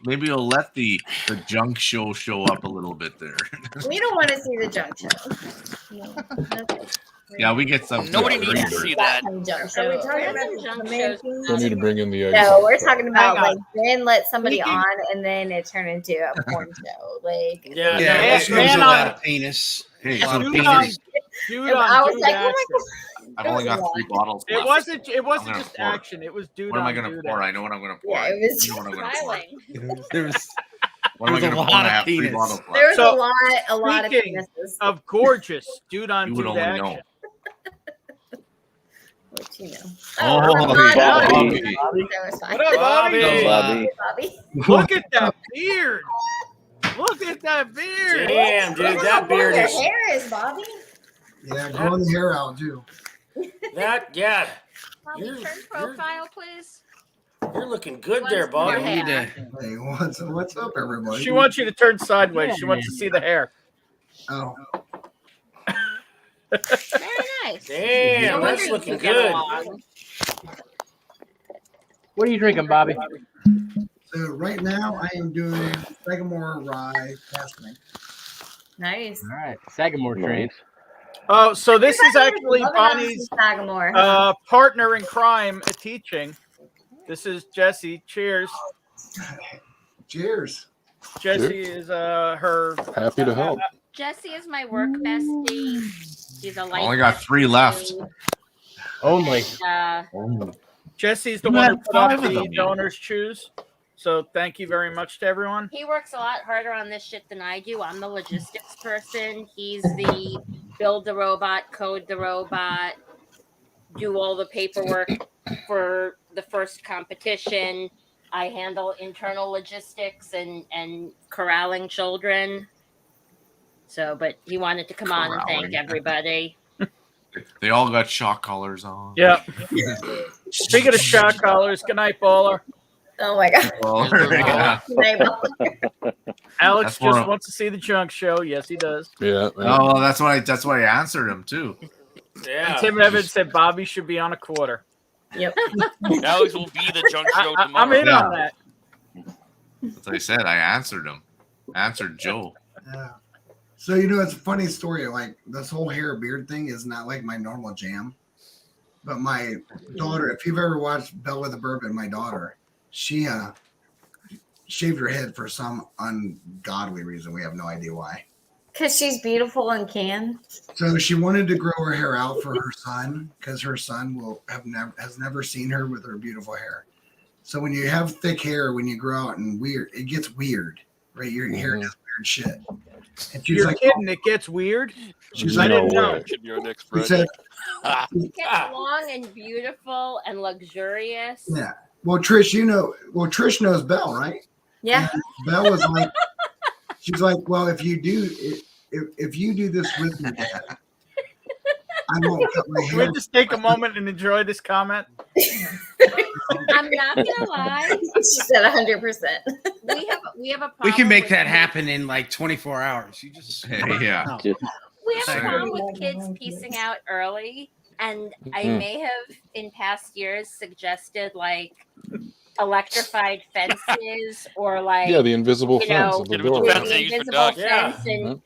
maybe you'll let the junk show up a little bit there. We don't want to see the junk show. No, okay. Yeah, we get some. Nobody needs to see that. Some junk Are we show. talking There's about some the junk man shows. king? Don't need to bring in the eggs. No, we're talking about Hang on. like Ben let somebody Speaking- on and then it turned into a porn show. Like, Yeah, Yeah, Man- it shows man a on- lot of penis. Hey, A lot of Dude so on, penis. dude I on was dude like, oh my action. I've only got 3 bottles It left. wasn't. It wasn't gonna just pour. action. It was dude What am on I gonna dude pour? I action. know what I'm gonna pour. Yeah, it was You know what I'm gonna pour. Smiling. There was What am I There was a gonna pour? lot I of have 3 penis. bottles left. there was So, a lot of speaking penises. Of gorgeous dude on You would dude only action. know. Which you know. Oh, Bobby. Bobby. That was fine. What up, Bobby? Bobby. Bobby. Bobby. Look at that beard. Look at that beard. Damn, dude, Look that how long beard your is hair is, Bobby. Yeah, growing the hair out too. that. Yeah, Bobby, You're- turn profile, please. you're looking good Once there, more Bobby. hair. need to. Hey, what's up, everybody? She wants you to turn sideways. She wants to see the hair. Oh, Very nice. Damn, No that's wonder you looking get good. along. What are you drinking, Bobby? so right now I am doing Sagamore Rye Casting. Nice. All right, Sagamore train. Nice. Oh, so this is Everybody actually loving on Bonnie's some Sagamore. partner in crime teaching. This is Jesse. Cheers. Cheers. Jesse is her. Happy to help. Jesse is my work bestie. She's a light. Only got 3 left. Only. Jesse's the You one had who put up 5 of the them, you. donors choose. So thank you very much to everyone. He works a lot harder on this shit than I do. I'm the logistics person. He's the build the robot, code the robot, do all the paperwork for the first competition. I handle internal logistics and corralling children. So, but he wanted to come on and thank Corralling. everybody. They all got shock collars on. Yeah. Speaking of shot collars, good night, baller. Oh my god. Well, yeah. Alex That's more just of- wants to see the junk show. Yes, he does. Yeah. Oh, well, that's why I answered him too. And Yeah. Tim Evans said Bobby should be on a quarter. Yep. Alex will be the junk show tomorrow. I'm in Yeah. on that. That's what I said. I answered him. Answered Joe. Yeah. So it's a funny story. Like this whole hair beard thing is not like my normal jam. But my daughter, if you've ever watched Bella the Bourbon, my daughter, she shaved her head for some ungodly reason. We have no idea why. Because she's beautiful and can. So she wanted to grow her hair out for her son because her son has never seen her with her beautiful hair. So when you have thick hair, when you grow out and it gets weird, right? Your hair does weird shit. And she's You're like, kidding. It gets weird. She's like, No know. way. Could be our next she project. said, It gets long and beautiful and luxurious. yeah. Well, Trish, Trish knows Belle, right? Yeah. And Belle was like, she's like, well, if you do this with me, Dad, I won't cut my Can we hair. just take a moment and enjoy this comment? I'm not gonna lie. She said 100%. We have a problem. We can make with that kids- happen in like 24 hours. You just Yeah. No. We have a Sorry. problem with kids piecing out early, and I may have in past years suggested like electrified fences or like Yeah, the invisible you fence know, of the Invisible door. fence. the they use for invisible dogs. Yeah. fence, and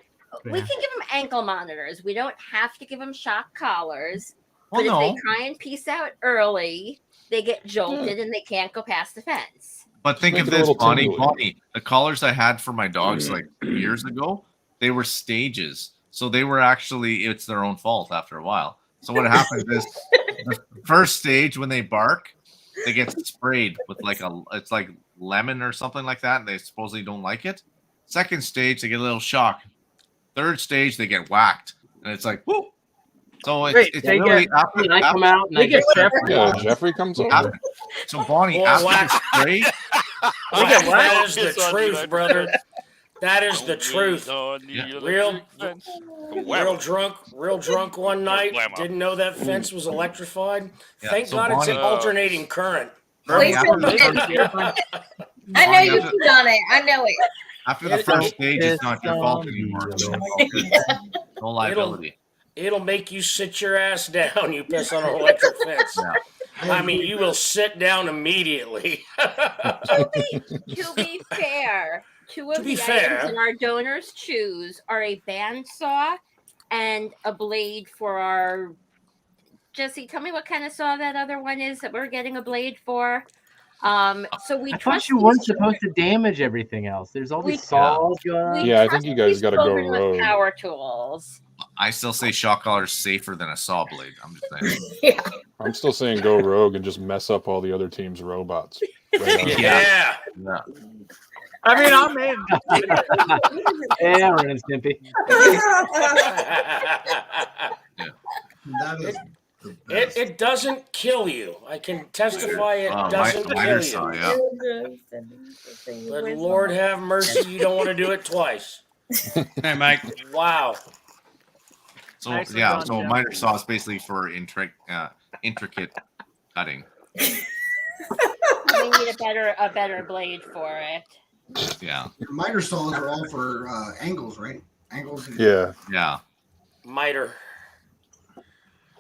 we can give them ankle monitors. We don't have to give them shock collars. But Well, if no. they try and piece out early, they get jolted and they can't go past the fence. But think Make of it a this, little Bonnie. tingly. Bonnie, the collars I had for my dogs like years ago, they were stages. So they were actually, it's their own fault after a while. So what happens is the first stage when they bark, they get sprayed with it's like lemon or something like that. And they supposedly don't like it. Second stage, they get a little shock. Third stage, they get whacked. And it's like, whoo. So it's, Wait, it's they really get- after, And I come out and They I get get Jeffrey. Yeah, Jeffrey comes over. after- so Bonnie, Boy, after whack. the spray, That is the Piss on you, truth, my brother. friend. That is the truth. Real drunk one night. Whammo. Didn't know that fence was electrified. Yeah, Thank so God it's an Bonnie- alternating current. Bonnie, Please after forget the- I know you peed on it. I know it. After the first stage, it's not your fault anymore. So no liability. It'll make you sit your ass down. You piss on an electric fence. Yeah. I mean, you will sit down immediately. To be fair, two of be the fair. items in our donors choose are a bandsaw and a blade for our. Jesse, tell me what kind of saw that other one is that we're getting a blade for. So we I trust thought you these weren't children. supposed to damage everything else. There's all We- these saws going on. Uh, Yeah, I trust think you guys these gotta go children with rogue. Power tools. I still say shock collar is safer than a saw blade. I'm just saying. Yeah. I'm still saying go rogue and just mess up all the other team's robots. Right on. Yeah. Yeah. I mean, I'm in. Yeah, Ren and Stimpy. That is the best. It doesn't kill you. I can testify it Oh, doesn't miter kill saw, you. yeah. But Lord have mercy, you don't want to do it twice. Hey, Mike. Wow. So Nicely yeah, done, so a Jeff. miter saw is basically for intricate cutting. We need a better blade for it. Yeah. Miter saws are all for angles, right? Angles. And, Yeah. Yeah. Miter.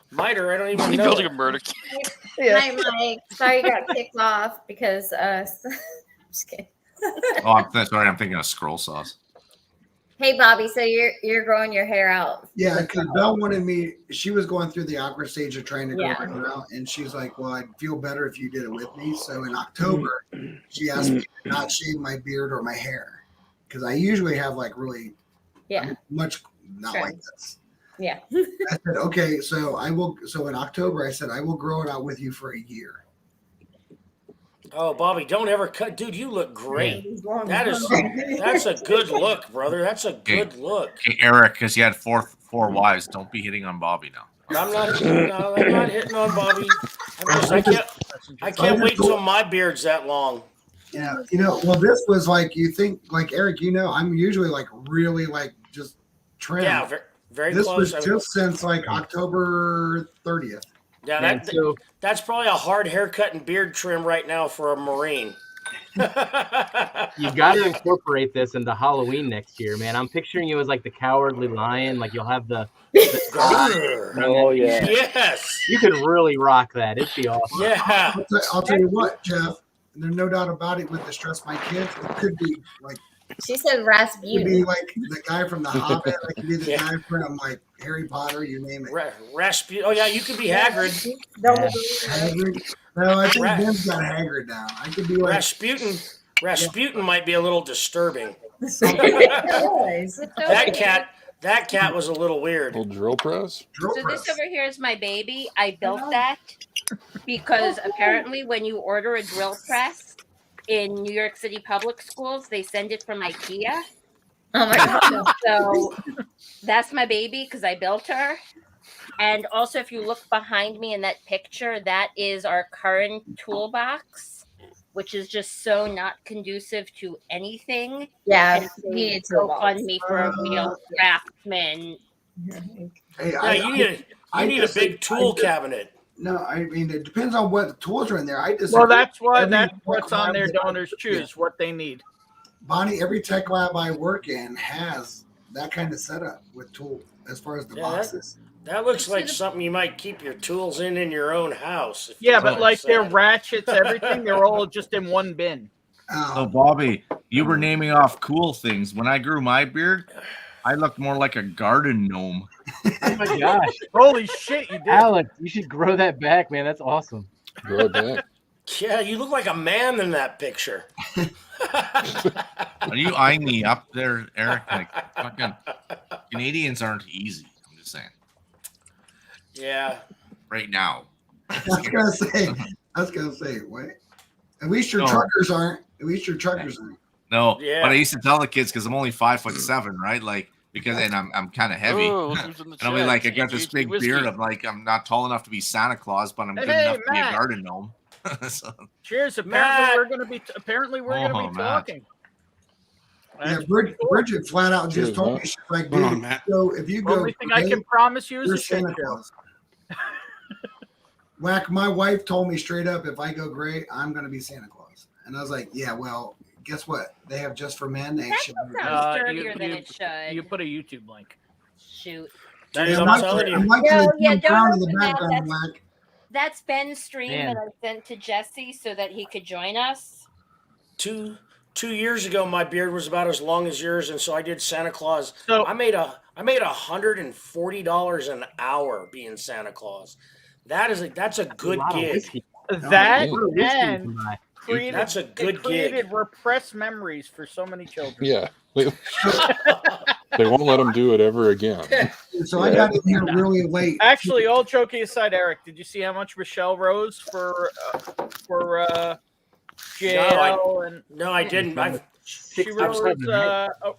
Miter, I don't even He's know. building a murder. Hi, Mike. Sorry you got kicked off because just kidding. Oh, I'm sorry. I'm thinking of scroll saws. Hey, Bobby. So you're growing your hair out? Yeah, because Belle wanted me. She was going through the awkward stage of trying to grow Yeah. her hair out, and she's like, "Well, I'd feel better if you did it with me." So in October, she asked me to not shave my beard or my hair because I usually have like really Yeah. much not Sure. like this. Yeah. I said, "Okay, so I will." So in October, I said, "I will grow it out with you for a year." Oh, Bobby, don't ever cut. Dude, you look great. That's a good look, brother. That's a good look. Hey, Eric, because you had four wives, don't be hitting on Bobby now. I'm not hitting on Bobby. I can't wait till my beard's that long. Yeah, well, this was like you think, like Eric, I'm usually like really like just trim. Yeah, very This close. was just since like October 30th. Yeah, that's probably a hard haircut and beard trim right now for a Marine. You got to incorporate this into Halloween next year, man. I'm picturing you as like the Cowardly Lion. Like you'll have the Oh yeah. Yes. You could really rock that. It'd be awesome. Yeah. I'll tell you what, Jeff. There's no doubt about it. With the Stress My Kids, it could be like. She said Could be Rasputin. like the guy from The Hobbit. Like could be the guy from like Harry Potter. You name it. Rasputin. Oh yeah, you could be Hagrid. Hagrid. No, I think Ben's got Hagrid down. I could be like Rasputin. Rasputin might be a little disturbing. That That cat was a little weird. Old drill press. So this over here is my baby. I built that because apparently when you order a drill press in New York City public schools, they send it from IKEA. Oh my god. So that's my baby because I built her. And also, if you look behind me in that picture, that is our current toolbox, which is just so not conducive to anything. Yeah, And you need a it's so toolbox. fun me for a real craftsman. Hey, Yeah, you need a big tool cabinet. No, I mean it depends on what tools are in there. I just Well, that's what's on their donors choose what they need. Bonnie, every tech lab I work in has that kind of setup with tool as far as the boxes. That looks like something you might keep your tools in your own house. Yeah, but like their ratchets, everything, they're all just in one bin. So Bobby, you were naming off cool things. When I grew my beard, I looked more like a garden gnome. Oh my gosh. Holy shit, you did. Alex, you should grow that back, man. That's awesome. Grow it back. Yeah, you look like a man in that picture. Are you eyeing me up there, Eric? Like fucking Canadians aren't easy. I'm just saying. Yeah. Right now. I was gonna say, wait. At least your truckers aren't. At least your truckers aren't. No, Yeah. but I used to tell the kids because I'm only 5'7", right? Like because and I'm kind of heavy. Oh, And I'll be like, I got this big beard. I'm like, I'm not tall enough to be Santa Claus, but I'm good Hey, enough to be a Matt. garden gnome. So, Cheers. Matt. Apparently we're gonna be Matt. talking. Yeah, That's pretty cool. Bridget flat out just Cheers, told Matt. me, she's like, Hold on, dude, Matt. so if you The go, only thing I can promise you is you're a shit Santa show. Claus. Whack, my wife told me straight up, if I go gray, I'm gonna be Santa Claus. And I was like, yeah, well, guess what? They have just for men. They That actually. sounds dirtier than you- it should. You put a YouTube link. Shoot. Dude, Yeah, I'm I'm telling you. liking No, the yeah, Tim don't Brown in the open that. background, Whack. That's Ben's stream Man. that I sent to Jesse so that he could join us. 2 years ago, my beard was about as long as yours, and so I did Santa Claus. So I made $140 an hour being Santa Claus. That's a good lot of gig. whiskey. that What a whiskey and you buy. created, That's a good it created gig. repressed memories for so many children. Yeah. They won't let them do it ever again. So I got in here really late. Actually, all joking aside, Eric, did you see how much Michelle rose for jail? No, I didn't. She rose.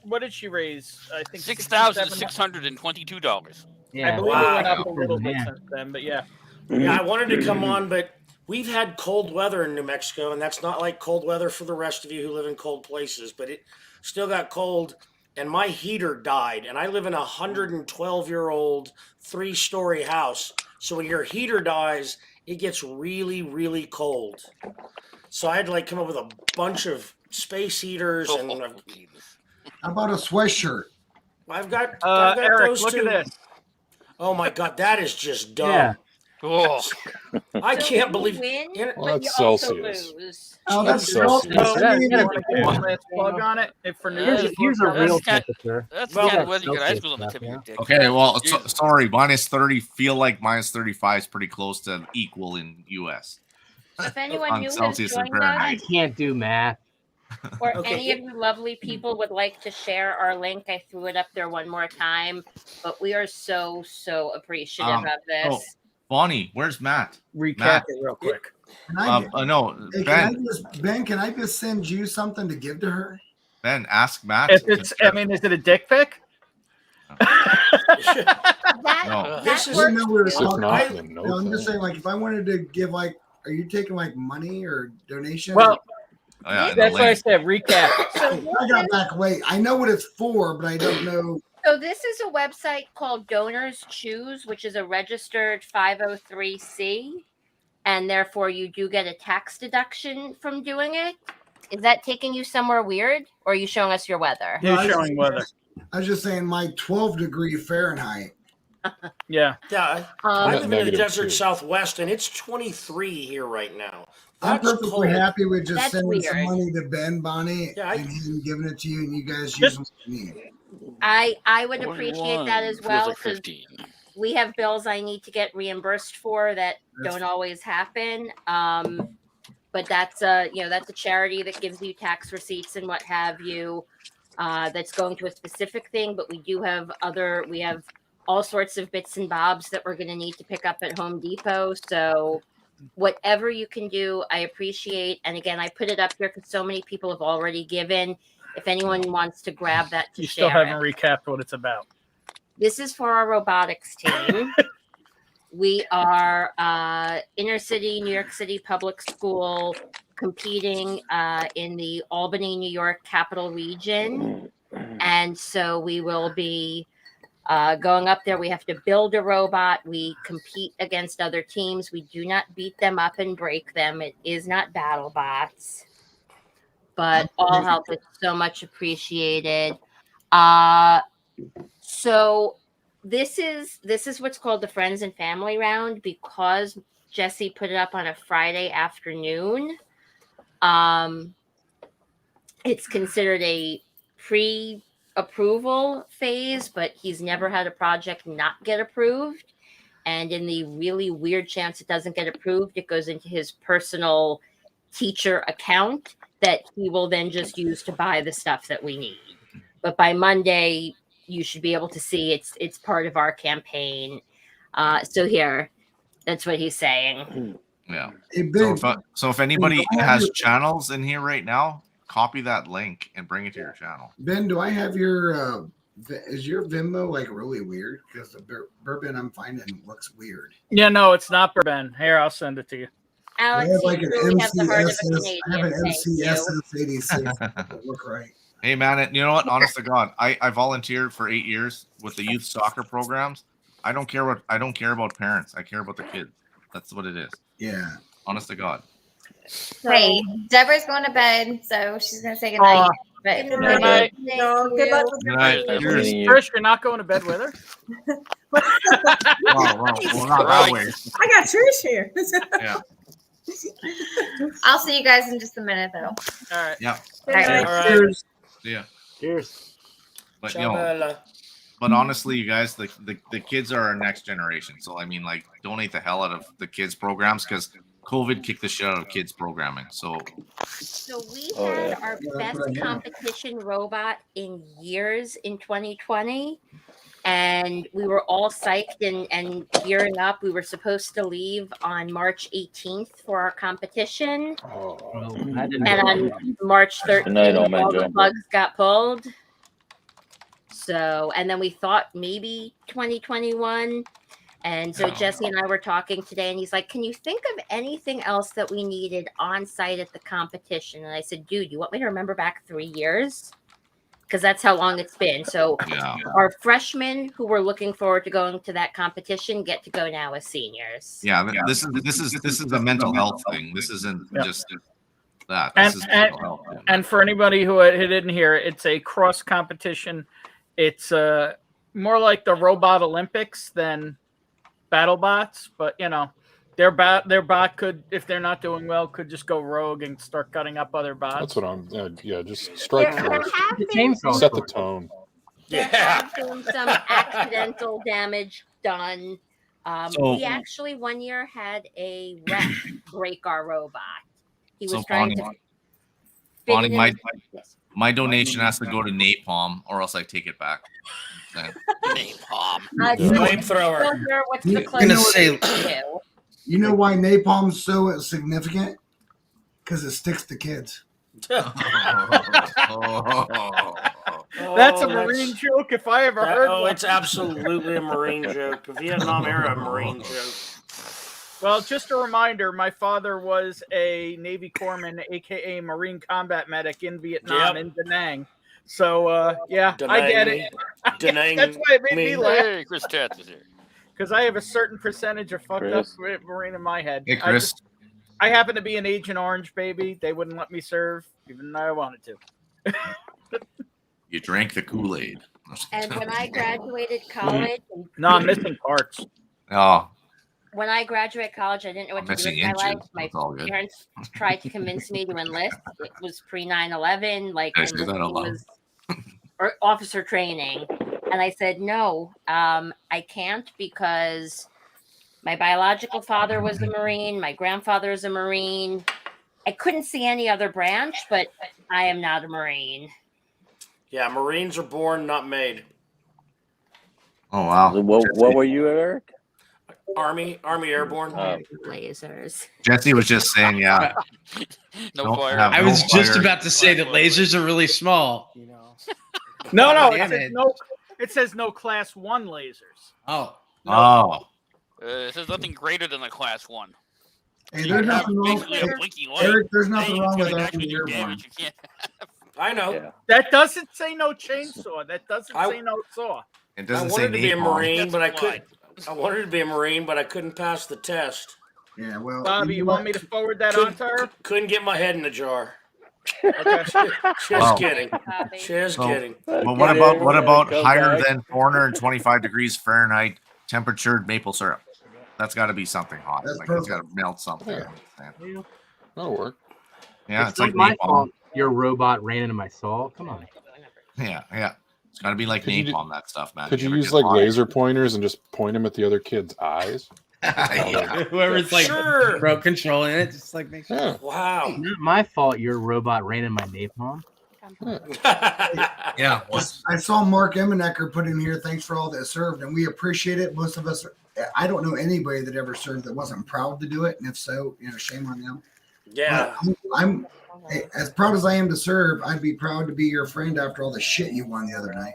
What did she raise? I think $6,622. I believe it went up a little bit since then, but yeah. Yeah, I wanted to come on, but we've had cold weather in New Mexico, and that's not like cold weather for the rest of you who live in cold places, but it still got cold, and my heater died, and I live in a 112-year-old 3-story house. So when your heater dies, it gets really, really cold. So I had to like come up with a bunch of space heaters, and How about a sweatshirt? I've got Eric, those look two. at this. Oh my God, that is just dumb. Yeah. Oh, I So can't you believe. win, Yeah. Well, but that's you also Celsius. lose. Oh, that's Celsius. So, Yeah, you yeah, want to get one last plug on it? If for New Here's, Year's, here's a real That's kind- temperature. that's Well, the kind of weather you get ice Celsius cream on the stuff, tip of your yeah. dick. okay, well, Jesus. sorry, minus 30. Feel like minus 35 is pretty close to equal in U.S. If anyone On new has Celsius and joined I us, can't do math. or Okay. any of you lovely people would like to share our link, I threw it up there one more time. But we are so appreciative of this. oh, Bonnie, where's Matt? recap Matt. it real quick. Can I, No, hey, Ben. Ben, can I just send you something to give to her? Ben, ask Matt. If it's, I mean, is it a dick pic? That, No. This that is- I didn't know we were works If too. talking. not, then no. No, I'm just thanks. saying, like, if I wanted to give, like, are you taking like money or donations? Well, Oh, yeah, and the that's what I link. said. Recap. I got back late. I know what it's for, but I don't know. So this is a website called Donors Choose, which is a registered 503c, and therefore you do get a tax deduction from doing it. Is that taking you somewhere weird, or are you showing us your weather? He's showing weather. I was just saying, my 12-degree Fahrenheit. Yeah. Yeah, I live in the Negative desert 2. Southwest, and it's 23 here right now. I'm That's perfectly cold. happy with just That's sending some weird. money to Ben, Bonnie, Yeah, and him giving it to you, and you guys use what you need. I would appreciate that as Feels well. like 'Cause 15. we have bills I need to get reimbursed for that don't always happen. But that's a charity that gives you tax receipts and what have you. That's going to a specific thing, but we have all sorts of bits and bobs that we're going to need to pick up at Home Depot. So whatever you can do, I appreciate. And again, I put it up here because so many people have already given. If anyone wants to grab that to You still share haven't it. recapped what it's about. This is for our robotics team. We are inner city, New York City public school, competing in the Albany, New York capital region. And so we will be going up there. We have to build a robot. We compete against other teams. We do not beat them up and break them. It is not battle bots. But all help is so much appreciated. So this is what's called the friends and family round because Jesse put it up on a Friday afternoon. It's considered a pre-approval phase, but he's never had a project not get approved. And in the really weird chance it doesn't get approved, it goes into his personal teacher account that he will then just use to buy the stuff that we need. But by Monday, you should be able to see it's part of our campaign. So here, that's what he's saying. Yeah. Hey, Ben, So if anybody has channels in here right now, copy that link and bring it to your channel. Ben, do I have your is your Venmo like really weird? Because the bourbon I'm finding looks weird. Yeah, no, it's not Bourbon. Here, I'll send it to you. I Alex, have you like an truly have the heart of a MCSS. I have an Canadian. Thank you. MCSS 86. Doesn't look right. Hey man, you know what? Honest to God, I volunteered for 8 years with the youth soccer programs. I don't care about parents. I care about the kids. That's what it is. Yeah. Honest to God. Hey, Deborah's going to bed, so she's going to say goodnight. But Good night. night. No, good luck with Good night. Nice Cheers. meeting you. Trish, you're not going to bed with her? Well, not that way. I got Trish here. Yeah. I'll see you guys in just a minute, though. All right. Yeah. All right. All right. Cheers. Yeah. Cheers. But Ciao. but honestly, you guys, the kids are our next generation. So I mean, like, donate the hell out of the kids programs because COVID kicked the shit out of kids programming. So we Oh, had yeah. our Yeah, best that's what I know. competition robot in years in 2020. And we were all psyched and gearing up. We were supposed to leave on March 18th for our competition. Oh, Well, that didn't And go on well. March Good night, 13th, old man all the Joe. plugs got pulled. So, and then we thought maybe 2021. And so Oh. Jesse and I were talking today, and he's like, "Can you think of anything else that we needed on site at the competition?" And I said, "Dude, you want me to remember back 3 years? Because that's how long it's been." So yeah. our freshmen who were looking forward to going to that competition get to go now as seniors. Yeah, this is a mental health thing. This isn't Yeah. just that. And- This is mental health. thing. And for anybody who didn't hear, it's a cross competition. It's more like the Robot Olympics than BattleBots, but you know, their bot could, if they're not doing well, could just go rogue and start cutting up other bots. that's what I'm. Yeah, just strike There first. have The been chainsaw Set the sword. tone. There Yeah. has been some accidental damage done. So- We actually one year had a wreck break our robot. He was So, trying to. Bonnie, fit Bonnie, it in- my Yes. my donation has to go to Napalm, or else I take it back. Okay. Napalm. Flamethrower. Silver, what's You're the gonna closest say- to? You know why napalm's so significant? Because it sticks to kids. That's a Oh, Marine joke if I ever heard one. it's absolutely a Marine joke. A Vietnam era Marine joke. Well, just a reminder, my father was a Navy corpsman, aka Marine combat medic in Vietnam, Yep. in Da Nang. So yeah, I get it. Denying That's why it made me laugh, Hey, Chris Tats is here. because I have a certain percentage of fucked up Chris. Marine in my head. Hey, Chris. I happen to be an Agent Orange baby. They wouldn't let me serve, even though I wanted to. You drank the Kool-Aid. And when I graduated college, No, I'm missing parts. Oh, when I graduated college, I didn't know what to do missing with my life. inches. My That's all good. parents tried to convince me to enlist. It was pre 9/11, like Did I say that out loud? was or officer training, and I said no. I can't because my biological father was a Marine. My grandfather is a Marine. I couldn't see any other branch, but I am not a Marine. Yeah, Marines are born, not made. Oh wow. What were you, Eric? Army Airborne. Lasers. Jesse was just saying, yeah. No Don't fire. have I no was just fire. about to say that lasers are really small. No, it Damn says it. no. It says no Class 1 lasers. Oh. Oh. This is nothing greater than a Class 1. Hey, You there's have nothing wrong. basically a blinking light. Eric, there's nothing Anything's wrong with gonna Army actually do Airborne. damage. You can't. I know. Yeah. That doesn't say no chainsaw. That doesn't I- say no saw. It I doesn't say wanted to be a napalm. Marine, but I That's couldn't. I wanted to be a Marine, but I couldn't pass the test. Yeah, well, Bobby, you want me to forward that on to her? Couldn't get my head in the jar. Okay. Just Wow. kidding. Just So- kidding. But what about higher than 425 degrees Fahrenheit temperatured maple syrup? That's got to be something hot. That's Like it's got to perfect. melt something. Yeah. That'll work. Yeah, it's it's not like my napalm. fault. Your robot ran into my saw. Come on. Yeah. It's got to be like Could you napalm. That stuff, man. Could you ever use get like hot? laser pointers and just point them at the other kid's eyes? Yeah. Whoever's like Sure. broke controlling it, just like make sure. Yeah. Wow. It's not my fault your robot ran in my napalm. Yeah. I saw Mark Emmenecker put in here. Thanks for all that served, and we appreciate it. Most of us, I don't know anybody that ever served that wasn't proud to do it, and if so, shame on them. Yeah. But I'm as proud as I am to serve. I'd be proud to be your friend after all the shit you won the other night.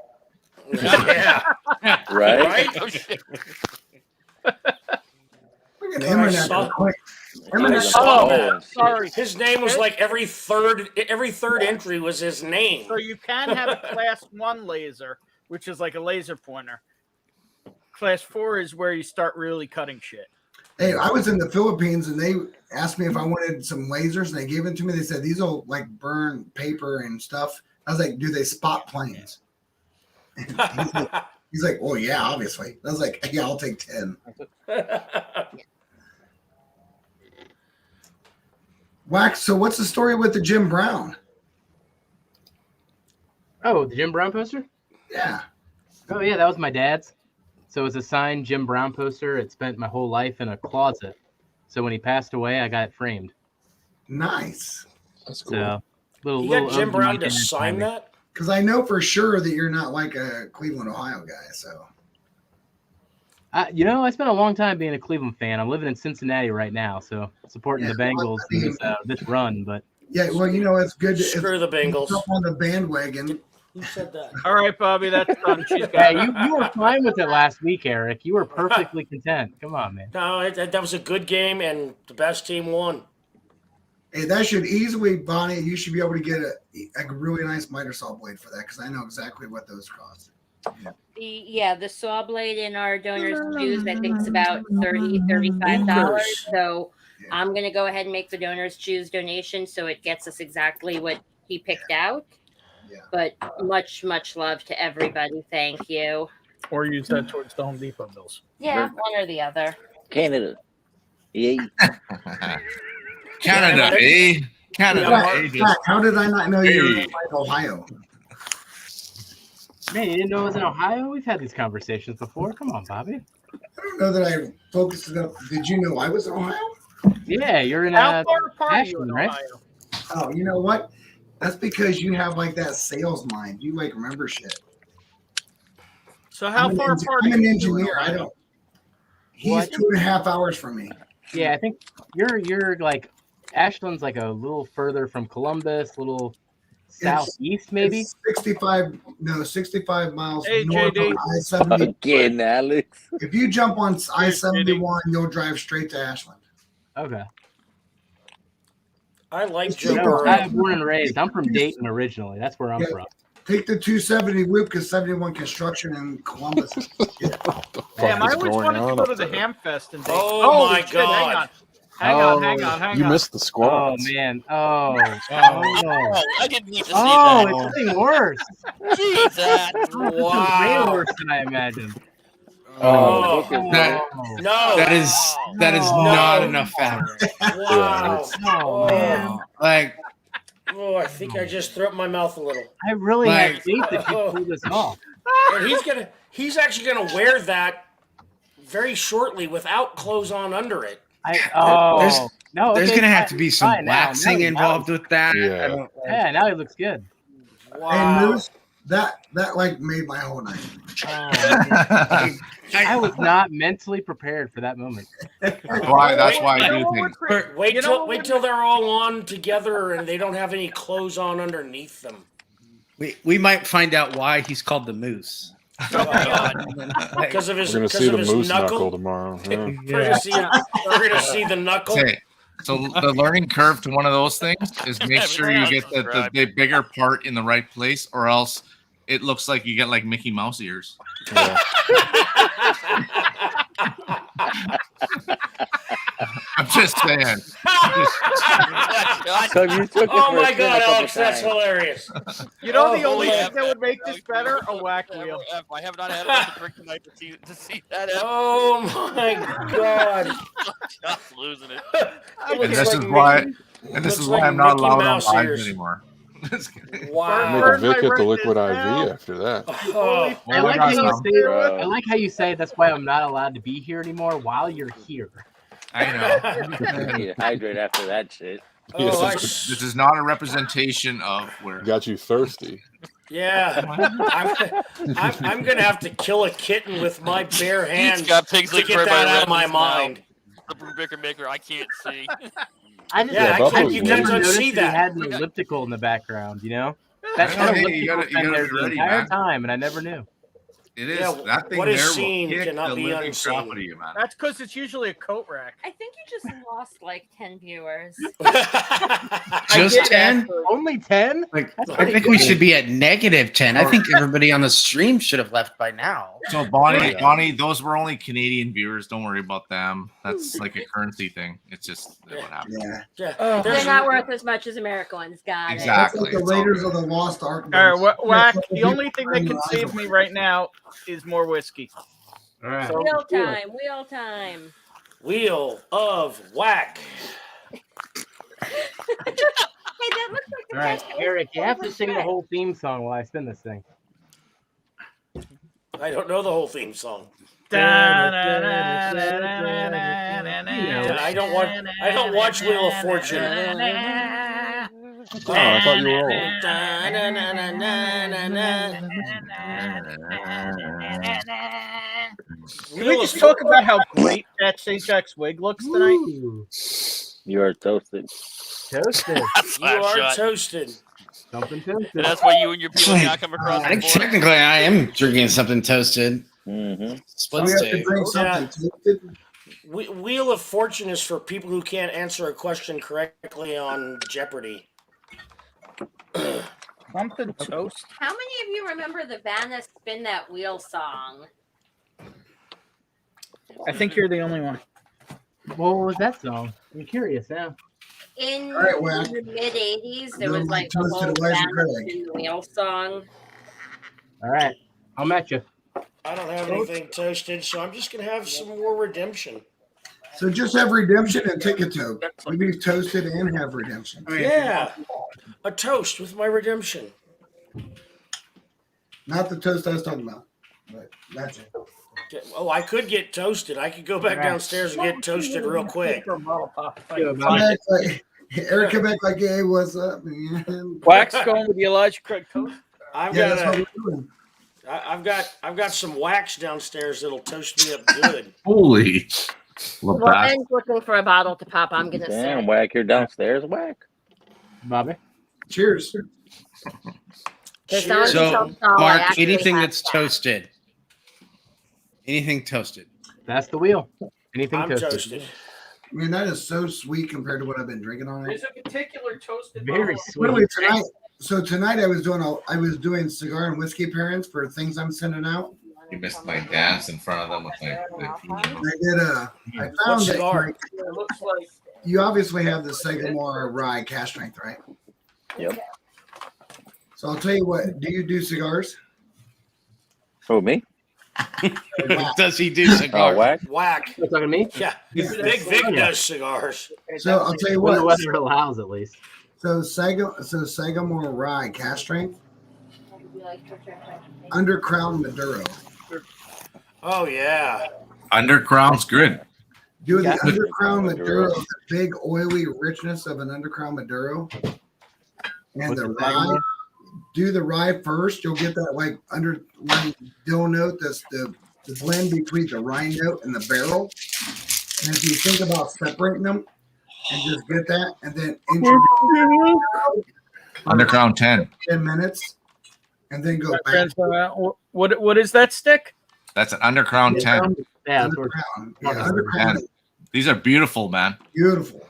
Yeah. Right? Oh, shit. Look at I saw- Emmenecker. Quick. I Emmenecker. saw Oh, that. Sorry. His name was like every third entry was his name. So you can have a Class 1 laser, which is like a laser pointer. Class 4 is where you start really cutting shit. Hey, I was in the Philippines and they asked me if I wanted some lasers and they gave it to me. They said these will like burn paper and stuff. I was like, do they spot planes? He's like, oh yeah, obviously. I was like, yeah, I'll take 10. Wax, so what's the story with the Jim Brown? Oh, the Jim Brown poster? Yeah. Oh, yeah, that was my dad's. So it's a signed Jim Brown poster. It spent my whole life in a closet. So when he passed away, I got it framed. Nice. That's cool. So little, You little got Jim ode to Brown my to dad sign timing. that? Because I know for sure that you're not like a Cleveland, Ohio guy. So I spent a long time being a Cleveland fan. I'm living in Cincinnati right now, so supporting Yeah, the Bengals well, in this run. But yeah, well, it's good. Screw the Bengals. Jump on the bandwagon. Who said that? All right, Bobby, that's done. She's yeah, got you were fine with it last week, Eric. You were perfectly content. Come on, man. No, that was a good game, and the best team won. Hey, that should easily, Bonnie. You should be able to get a really nice miter saw blade for that because I know exactly what those cost. The saw blade in our donors dues, I think it's about $35. So Yeah. I'm gonna go ahead and make the donors choose donation so it gets us exactly what he picked out. Yeah. But much love to everybody. Thank you. or use that towards the Home Depot bills. Yeah, one or the other. Canada. Yeah. Canada, eh? Canada, eh? Zach, how did I not know you were in Ohio? Man, you didn't know it was in Ohio? We've had these conversations before. Come on, Bobby. I don't know that I focused enough. Did you know I was in Ohio? Yeah, you're in How far apart are you Ashland, in right? Ohio? Oh, you know what? That's because you have like that sales mind. You like remember shit. So how far apart I'm are an you? engineer. I don't. He's What? 2.5 hours from me. Yeah, I think you're like Ashland's like a little further from Columbus, a little southeast maybe. It's 65 miles Hey, north JD. of I-70. Again, Alex. If you jump on I-71, you'll drive straight to Ashland. Okay. I like It's Joe cheaper. Burrow. I'm born and raised. I'm from Dayton originally. That's where I'm Yeah. from. Take the 270 loop because 71 construction in Columbus. Damn, I is always going wanted to on go up to the there? Ham Fest in Dayton. Oh, my shit, hang God. on. Hang on. You missed the Oh squats. man. Oh. Oh, I didn't need to see Oh, that. it's getting worse. Jesus. Way worse than I imagined. Oh, Oh, That, no. that is not enough fabric. Wow. Oh man. Like, Oh, I think I just threw up my mouth a little. I really had Like- faith that you pull this off. And he's actually gonna wear that very shortly without clothes on under it. there's gonna have to be some fine, now waxing he- involved with that. Yeah. Yeah, now he looks good. Wow. And Moose, that like made my whole night. I was not mentally prepared for that moment. That's why I do things. Wait till they're all on together and they don't have any clothes on underneath them. We might find out why he's called the Moose. Oh my God! Because of his, We're gonna because see of the his moose knuckle knuckle. tomorrow. We're gonna see the knuckle. Okay. So the learning curve to one of those things is make sure you get the bigger part in the right place, or else it looks like you get like Mickey Mouse ears. Yeah. I'm just saying. So you took it Oh for a my spin a God, couple Alex, that's times. hilarious. You know the Oh, only holy thing that would make this better? A whack wheel. I have not had enough to drink tonight to see that. Oh my God! Just losing it. And this is why I'm not allowed on live anymore. Wow. Make a Vic at the liquid IV after that. Oh, I like how you say. Bro. I like how you say that's why I'm not allowed to be here anymore while you're here. I know. You need to hydrate after that shit. oh, I This is not a representation of where. Got you thirsty. yeah. I'm gonna have to kill a kitten with my bare hands He's got to Pigsley get that out of my mind. The Brubaker maker, I can't see. I just, Yeah, I can't- I you never can't noticed unsee that that. he had an elliptical in the background. You know, that I know, kind of hey, you elliptical gotta- you been gotta there be the ready, entire man. time, and I never knew. It is Yeah, that thing what is there seen will kick cannot the be living unseen. crap out of you, man. That's because it's usually a coat rack. I think you just lost like 10 viewers. Just 10? Only 10? Like, I think we should be at -10. I think everybody on the stream should have left by now. So Bonnie, those were only Canadian viewers. Don't worry about them. That's like a currency thing. It's just what happens. Yeah. Yeah, They're not worth as much as American ones. Got That's Exactly. like the Raiders of the Lost Ark. All right, whack. The only thing that can save me right now is more whiskey. All right. So- Wheel time. Wheel of Whack. Hey, that looks like the All right, text that was Eric, you have to over sing the Shrek. whole theme song while I spin this thing. I don't know the whole theme song. You And know, I don't watch Wheel of Fortune. Oh, I thought you were old. Can we just talk about how great that St. Jack's wig looks tonight? Ooh, You are toasted. toasted. You are toasted. Something toasted. And that's why you and your people not come across I the think board. technically I am drinking something toasted. Mm-hmm. So we Split have to tape. drink something toasted. Wheel of Fortune is for people who can't answer a question correctly on Jeopardy. Something toast. How many of you remember the Vanna Spin That Wheel song? I think you're the only one. What was that song? I'm curious now. In All right, well, the mid 80s, there you're was like a toasted whole Elijah Vanna Craig. Spin the Wheel song. All right, I'll match you. I don't have anything toasted, so I'm just gonna have some more redemption. So just have redemption and take a toke. We be toasted and have redemption. Yeah, a toast with my redemption. Not the toast I was talking about, but that's it. Oh, I could get toasted. I could go back downstairs and get toasted real quick. Come back like, Eric, come back like, hey, what's up, man? Wax going with the Elijah Craig toast. I've Yeah, got that's what we're doing. I've got some wax downstairs that'll toast me up good. Holy. Well, Ben's looking for a bottle to pop. I'm gonna Damn, say. Whack, you're downstairs, Whack. Bobby. Cheers. Cheers. So, I Mark, actually anything have that's that. toasted. Anything toasted. That's the wheel. Anything I'm toasted. toasted. I mean, that is so sweet compared to what I've been drinking on it. There's a particular toasted Very bottle. sweet. Really, tonight. So tonight I was doing cigar and whiskey pairings for things I'm sending out. You missed my dance in front of them with my. I did I found What that cigar? It looks like you obviously have the Sagamore Rye cash strength, right? Yep. So I'll tell you what. Do you do cigars? Oh, me? Does he do Oh, cigars? whack. Whack. You talking to me? Yeah. Yeah. Big Vic does cigars. So I'll tell you When the what. weather allows, at least. So Sagamore Rye cash strength, under Crown Maduro. Oh yeah. Undercrown's good. Do the Yeah. Undercrown Maduro, the big oily richness of an Undercrown Maduro, and What's the the rye. Sagamore? Do the rye first. You'll get that like underlying dill note. That's the blend between the rye note and the barrel. And if you think about separating them, and just get that, and then introduce Undercrown 10. 10 minutes, and then go back to Transfer. What is that stick? That's an Undercrown 10. Yeah, that's where Undercrown. Yeah, Undercrown is These are beautiful, man. beautiful.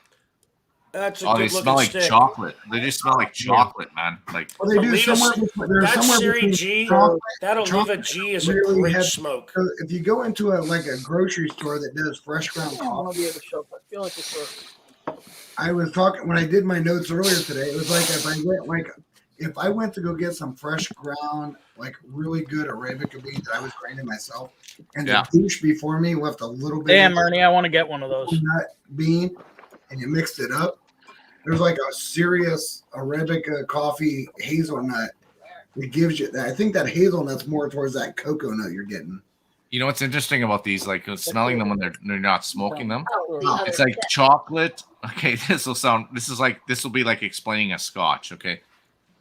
That's a Oh, they good smell looking like stick. chocolate. They just smell like chocolate, man. Like Well, they do Oliva- somewhere. There's That somewhere Series between G, chocolate- that Oliva chocolate G is a really great heavy. smoke. So if you go into a grocery store that does fresh ground I want coffee, to be able to show. I feel like it's I was talking when I did my notes earlier today. It was like if I went to go get some fresh ground, like really good Arabica beans that I was grinding myself, and Yeah. the douche before me left a little bit Damn, of Ernie, I want to get one of those. nut bean, and you mixed it up. There's like a serious Arabica coffee hazelnut that gives you that. I think that hazelnut's more towards that cocoa nut you're getting. you know what's interesting about these? Like smelling them when they're not smoking them. Oh, It's like chocolate. Okay, this will be like explaining a scotch. Okay,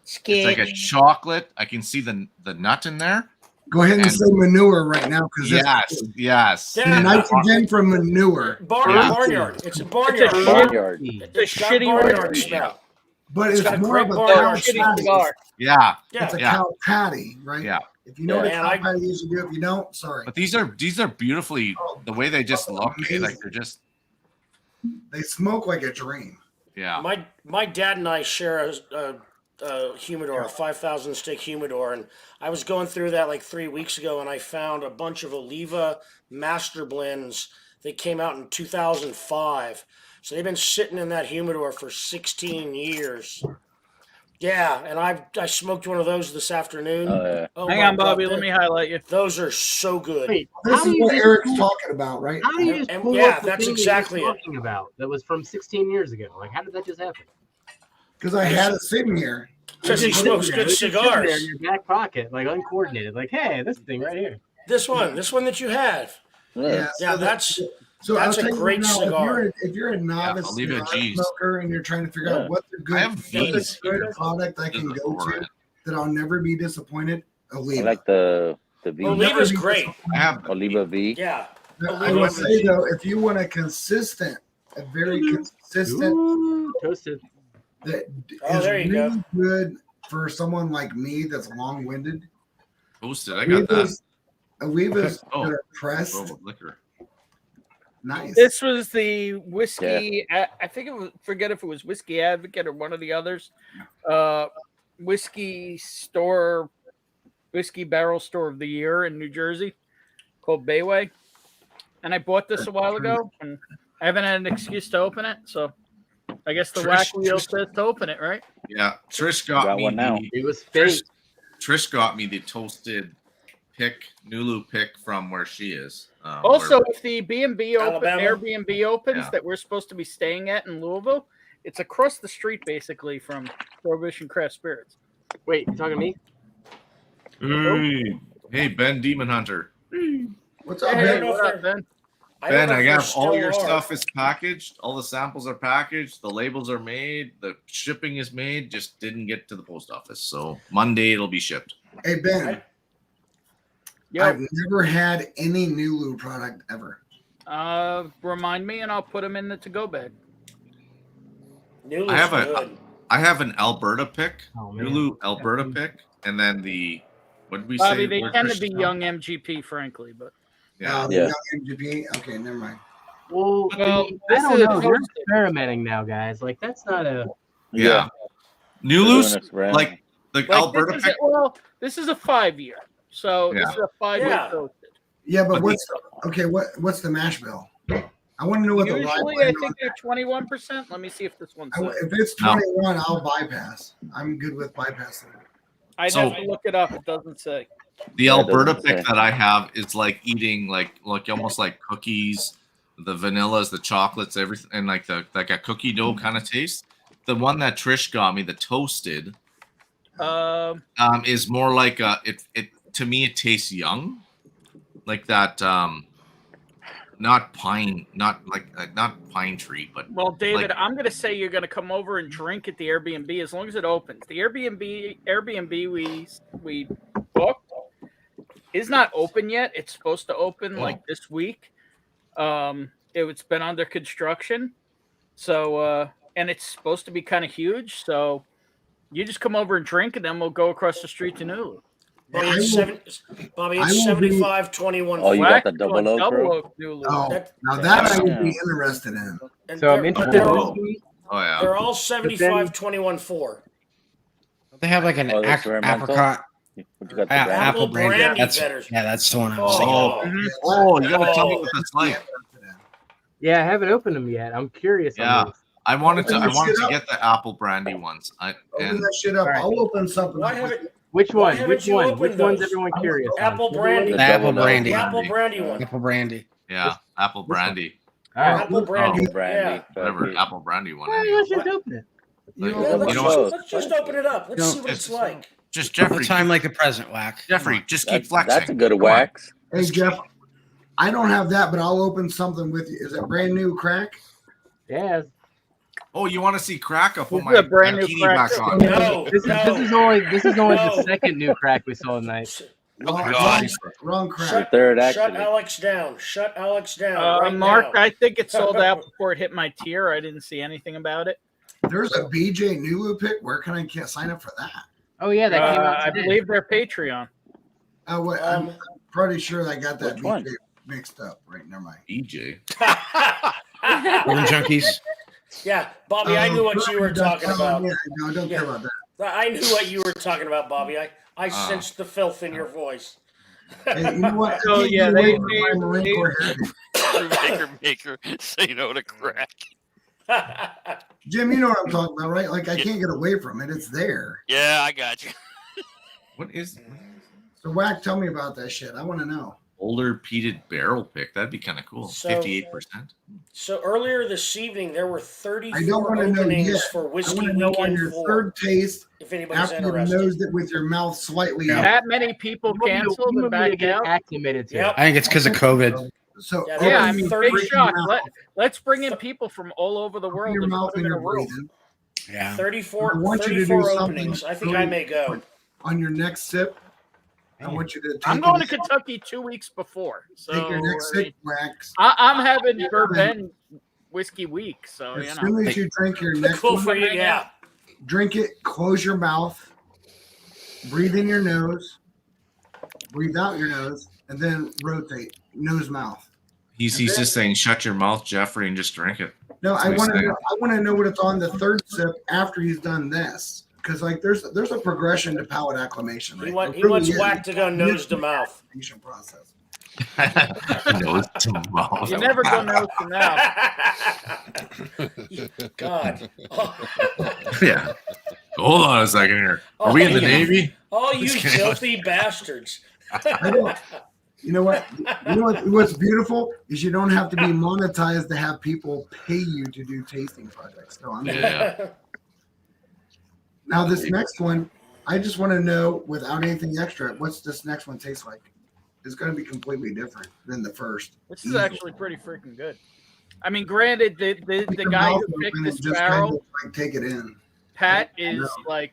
it's like a chocolate. I can see the nut in there. Go ahead and And- say manure right now, because Yes. the Yeah. nitrogen from manure, Barnyard. It's a barnyard. Barnyard. It's a It's got shitty barnyard word. smell. but It's it's got a more of great a barnyard cow Shitty patty. cigar. Yeah. Yeah. It's a Yeah. cow patty, right? Yeah. If you know what a Yeah, cow and patty is, you do. If you don't, sorry. But these are beautifully the way they just look. Amazing. Like they're just They smoke like a dream. yeah. My dad and I share a humidor, a 5,000 stick humidor, and I was going through that like 3 weeks ago, and I found a bunch of Oliva master blends that came out in 2005. So they've been sitting in that humidor for 16 years. Yeah, and I smoked one of those this afternoon. Oh, Hang my on, Bobby. God, Let me highlight you. Those are so good. Wait, This how do is you what just Eric's pull- talking about, right? How do you just And- pull yeah, up the that's thing exactly that it. you're talking about that was from 16 years ago? Like, how did that just happen? Because I had it sitting here. Because he Just smokes sitting there, good it's just sitting there cigars. in your back pocket, like uncoordinated. Like, hey, this thing right here. This one that you have. Yeah, Yeah, that's so that's I'll a tell you great now, cigar. If you're a novice Oliva cigar G's. smoker and you're trying to figure Yeah. out what's a good, I have what's these a good here. product I can This is go for to it. that I'll never be disappointed, I Oliva. like the V. Oliva's great. I have Oliva V. Yeah. I will say though, if you want a very consistent Ooh, toasted. that Oh, is there you really go. good for someone like me that's long-winded. Toasted. I got that. Oliva's Oh. that are pressed. Robot liquor. Nice. This was the whiskey. I think it was. Forget if it was Whiskey Advocate or one of the others. Whiskey barrel store of the year in New Jersey, called Bayway. And I bought this a while ago, and I haven't had an excuse to open it. So I guess the whack wheel says to open it, right? Yeah. Trish got Got me one now. It was fake. Trish got me the toasted Nulu pick from where she is. Also, if the B&B Alabama? Airbnb opens Yeah. that we're supposed to be staying at in Louisville, it's across the street basically from Prohibition Craft Spirits. Wait, you talking to me? Hey, Ben Demon Hunter. What's up, Hey, man? What up, Ben? Ben, I got got all your stuff is packaged. All the samples are packaged. The labels are made. The shipping is made. Just didn't get to the post office. So Monday it'll be shipped. Hey Ben, I've never had any Nulu product ever. Remind me, and I'll put them in the to-go bag. Nulu's I have good. I have an Alberta pick, Oh, man. Nulu Alberta pick, and then the what did we Bobby, say? they Where tend to Trish be from? young MGP, frankly, but Yeah. The Yeah. young MGP. Okay, never mind. Well, Well, I this don't is know. You're toasted. experimenting now, guys. Like, that's not a. Yeah. We're doing Nulu's this brand. like the like, Alberta this is, pick. this is a 5-year, so this Yeah. is a 5-year Yeah. toasted. Yeah, but But what's the mash bill? I want to know what the Usually, I think they're 21%. Let me see if this one's. If it's 21, I'll bypass. I'm good with bypassing. I'd have to look it up. It doesn't say. The Alberta pick that I have is like eating like almost like cookies, the vanillas, the chocolates, everything, and like a cookie dough kind of taste. The one that Trish got me, the toasted, is more like it to me it tastes young, like that. Not pine tree, but well, David, like, I'm going to say you're going to come over and drink at the Airbnb as long as it opens. The Airbnb we booked is not open yet. It's supposed to open like this week. It's been under construction, so and it's supposed to be kind of huge. So you just come over and drink, and then we'll go across the street to Nulu. Bobby, it's 75-21. Oh, you got the double oak, bro? Oh, now that I would be interested in. So I'm interested. They're all 75-21-4. They have like an apricot. Apple brandy. That's the one I was thinking. You gotta tell me what that's like. Yeah, I haven't opened them yet. I'm curious. Yeah, I wanted to get the apple brandy ones. Open that shit up. I'll open something. Which one? Which one's everyone curious? Apple brandy. The apple brandy. Apple brandy one. Apple brandy. Yeah, apple brandy. Apple brandy. Yeah. Whatever, apple brandy one. Let's just open it. Let's just open it up. Let's see what it's like. Just Jeffrey. Time like a present, Whack. Jeffrey, just keep flexing. That's a good wax. Hey Jeff, I don't have that, but I'll open something with you. Is it brand new crack? Yes. Oh, you want to see crack? I'll put This my is a brand new bikini crack. back on. This is only the second new crack we saw tonight. Wrong crack. Shut Alex down. Shut Alex down. Right Mark, now. I think it sold out before it hit my tier. I didn't see anything about it. There's a BJ Nulu pick. Where can I sign up for that? Oh yeah, that came out I today. believe they're Patreon. Oh, what? I'm pretty sure I got that BJ mixed up. Right, never mind. BJ. Golden Junkies. Yeah, Bobby, I knew what you were talking about. Yeah, no, don't care about that. I knew what you were talking about, Bobby. I sensed the filth in your voice. Hey, you know what? Oh yeah, they Maker, say no to crack. Jim, you know what I'm talking about, right? Like I can't get away from it. It's there. Yeah, I got you. What is So Whack, tell me about that shit. I want to know. older peated barrel pick? That'd be kind of cool. 58%. So earlier this evening, there were I don't 34 want to know openings yet. for I Whiskey want to know on Weekend your 4. third taste If anybody's after you interested. nosed it with your mouth slightly up. That many people canceled and backed out. Acclimated to. Yep. I think it's because of COVID. So Yeah, I open mean, your big freaking shock. mouth. Let's bring in people from all over the Open world your and mouth put when them in a you're room. breathing. Yeah. 34, I want you to do 34 something openings. I think I may go. On your next sip, I want you to take I'm going to it- Kentucky 2 weeks before, so take your next I mean, sip, Wax. I'm having bourbon whiskey week, so As you soon know. as you drink your next Cool one, for you, yeah. drink it, close your mouth, breathe in your nose, breathe out your nose, and then rotate nose mouth. He's just saying, shut your mouth, Jeffrey, and just drink it. No, That's I what want he's to. saying. I want to know what it's on the third sip after he's done this, because like there's a progression to palate acclimation. Right? He There wants really is. Whack to go nose to mouth. Acclimation process. Nose to mouth. You never go nose to mouth. God. Yeah. Hold on a second here. Are we in the Navy? Oh, you Just kidding. filthy bastards. I don't. You know what? What's beautiful is you don't have to be monetized to have people pay you to do tasting projects. No, I'm Yeah. Now this next one, I just want to know without anything extra, what's this next one taste like? It's going to be completely different than the first. This is actually pretty freaking good. I mean, granted, the Keep your guy mouth who picked open this and just barrel, kind of, like, take it in. Pat, is No. like,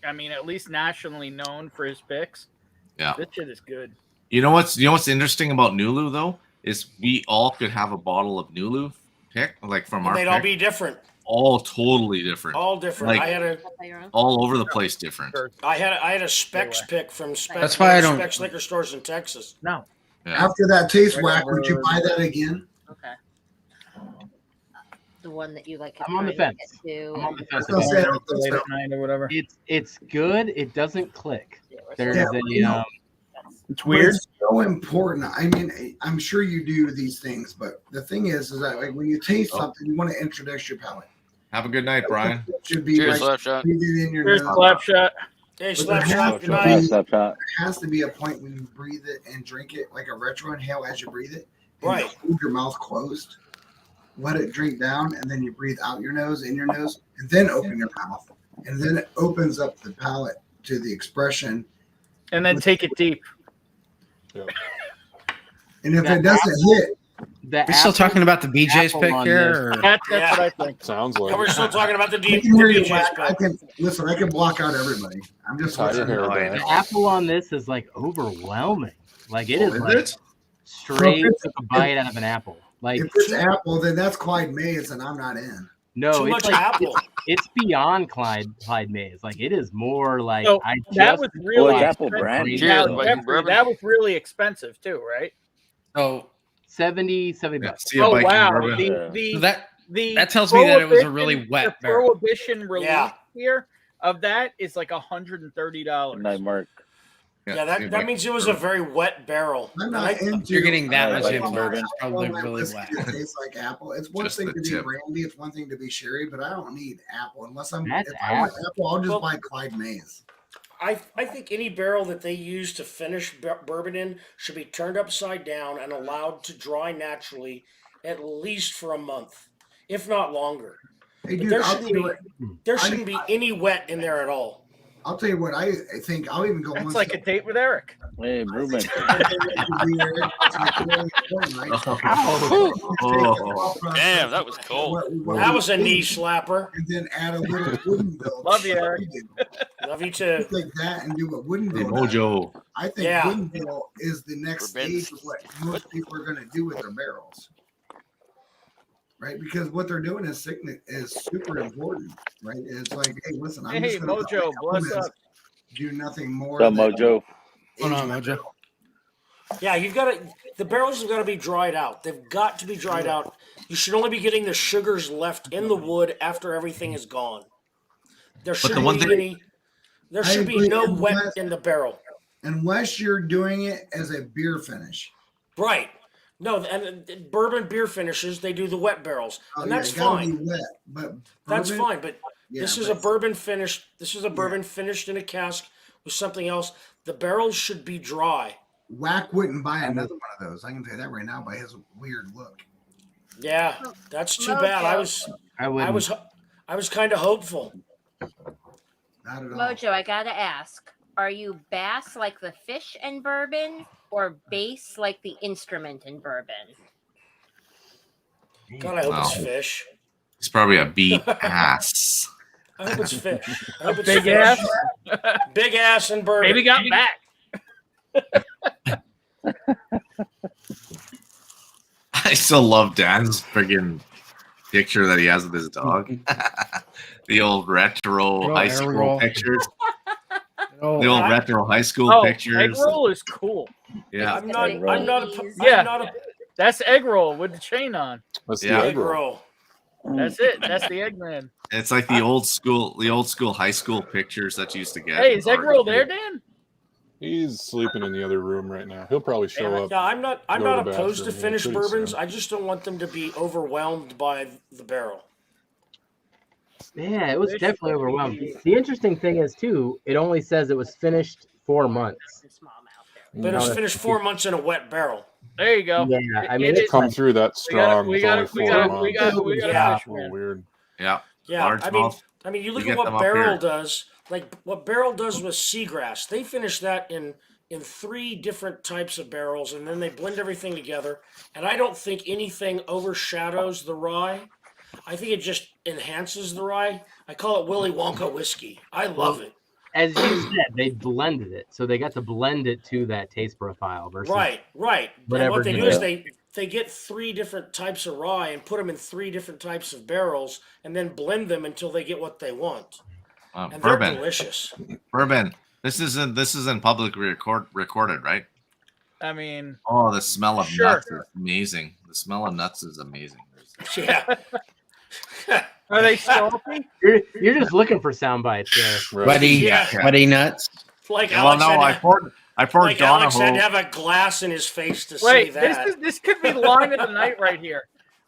I mean, at least nationally known for his picks. Yeah. This shit is good. You know what's interesting about Nulu though is we all could have a bottle of Nulu pick like from our They'd pick, all be different. all totally different, All different. Like, I had all over the place different. a Specs pick from Specs. That's why I don't- Specs liquor stores in Texas. No. Yeah. After that taste whack, would you buy that again? Okay. The one that you like. I'm on the trying to fence. get to. I'm on the fence. I'll say I don't think Late so. at night or whatever. It's good. It doesn't click. There's Yeah, a you know. It's weird. It's so important. I mean, I'm sure you do these things, but the thing is that like when you taste something, you want to introduce your palate. Have a good night, Brian. It should be Cheers, like Slapshot. breathing in your Here's nose. Slapshot. Hey, But there Slapshot, good has night. there has to be a point when you breathe it and drink it, like a retro inhale as you breathe it. And Right. you hold your mouth closed, let it drink down, and then you breathe out your nose, in your nose, and then open your mouth. And then it opens up the palate to the expression. And then take it deep. And if That it doesn't hit, We're still talking about the BJ's apple pick on here. this. Or? That's what I think. Sounds And like we're still talking about the I deep can hear you. DJ's I can listen. I can block out everybody. I'm just tie your listening. hair The back. apple on this is like overwhelming. Like it is Is like it? straight Well, took a bite out of an apple. Like If it's apple, then that's Clyde Mays, and I'm not in. no, Too it's much like apple. it's beyond Clyde Mays. Like it is more like So I that just was really it's apple expensive. brandy. Cheers, Now, buddy. Jeffrey, Bourbon. that was really expensive too, right? So 70 Yeah, bucks. see a Oh Viking wow! bourbon. The that tells me that it was a really Prohibition- wet the barrel. Prohibition release Yeah. here of that is like $130. Good night, Mark. Yeah, see a that Viking means it was a bourbon. very wet barrel. I'm And not I- into. You're getting that much like influence. bourbon. It's probably my really whiskey wet. that tastes like apple. It's one Just thing the to be tip. brandy. It's one thing to be sherry, but I don't need apple unless I'm. That's If I want apple. apple, I'll just Well- buy Clyde Mays. I think any barrel that they use to finish bourbon in should be turned upside down and allowed to dry naturally at least for a month, if not longer. Hey, But dude, there I'll shouldn't tell you be what. there shouldn't be any wet in there at all. I'll tell you what. I think I'll even go That's one like a step. date with Eric. Hey, Ruben. Damn, that was cold. That was a knee slapper. And then add a little Woodenville. Love you, Eric. Love you too. Take that and do what Woodenville does. Mojo. I think Yeah. Woodenville is the next Forbidden. stage of what most people are going to do with their barrels. Right? Because what they're doing is super important. Right? It's like, hey, listen, I'm Hey, just going Mojo, bless up. do nothing more. What's up, than Mojo? Hold age on, my Mojo. barrel. Yeah, you've got to. The barrels have got to be dried out. They've got to be dried out. You should only be getting the sugars left in the wood after everything is gone. There the shouldn't one be thing- any. There I should be agree, no and wet that's- in the barrel. Unless you're doing it as a beer finish. Right. No, and bourbon beer finishes, they do the wet barrels, Oh, and yeah, that's it gotta fine. be wet, but That's bourbon- fine. But yeah, this is a but- bourbon finish. This is a bourbon finished in a cask with something else. The barrels should be dry. Whack wouldn't buy another one of those. I can tell you that right now by his weird look. Yeah, that's too bad. I was kind of hopeful. Not at all. Mojo, I gotta ask: are you bass like the fish in bourbon, or bass like the instrument in bourbon? God, I hope it's Wow. fish. It's probably a beat ass. I hope it's fish. I hope it's Big fish. ass. Big ass and bourbon. Maybe got back. I still love Dan's friggin' picture that he has with his dog. The old retro high school roll. pictures. Oh, The old retro high school Oh, egg pictures. roll is cool. Yeah. I'm not. I'm not. Yeah. I'm not a That's egg roll with the chain on. That's Yeah. the egg roll. That's it. That's the Eggman. It's like the old school high school pictures that you used to get. Hey, is egg roll there, Dan? He's sleeping in the other room right now. He'll probably show up. Yeah, I'm not. I'm go to not the opposed to bathroom finished pretty bourbons. soon. I just don't want them to be overwhelmed by the barrel. Yeah, it was definitely overwhelming. The interesting thing is too, it only says it was finished 4 months. But it was finished 4 months in a wet barrel. There you go. Yeah, I mean, It it's Come like, through that strong. we with got only it. We 4 got it. months. We got it. We got Yeah. it. It's a little weird. Yeah. Yeah, Large mouth. I mean, you look You at get what them up Barrel here. does. Like what Barrel does with Seagrass, they finish that in 3 different types of barrels, and then they blend everything together. And I don't think anything overshadows the rye. I think it just enhances the rye. I call it Willy Wonka whiskey. I love it. as you said, they blended it, so they got to blend it to that taste profile versus Right. And whatever what they you do is know. they get 3 different types of rye and put them in 3 different types of barrels, and then blend them until they get what they want. And they're Bourbon. delicious. Bourbon. This isn't publicly recorded, right? I mean, Oh, the smell of Sure. nuts is amazing. The smell of nuts is amazing. Yeah. are they salty? You're just looking for sound bites there. Right. Buddy, Yeah. buddy nuts. Like Well, Alex no, had I to- I poured Like Alex had to Donahoe. have a glass in his face to say Wait, that. this could be line of the night right here.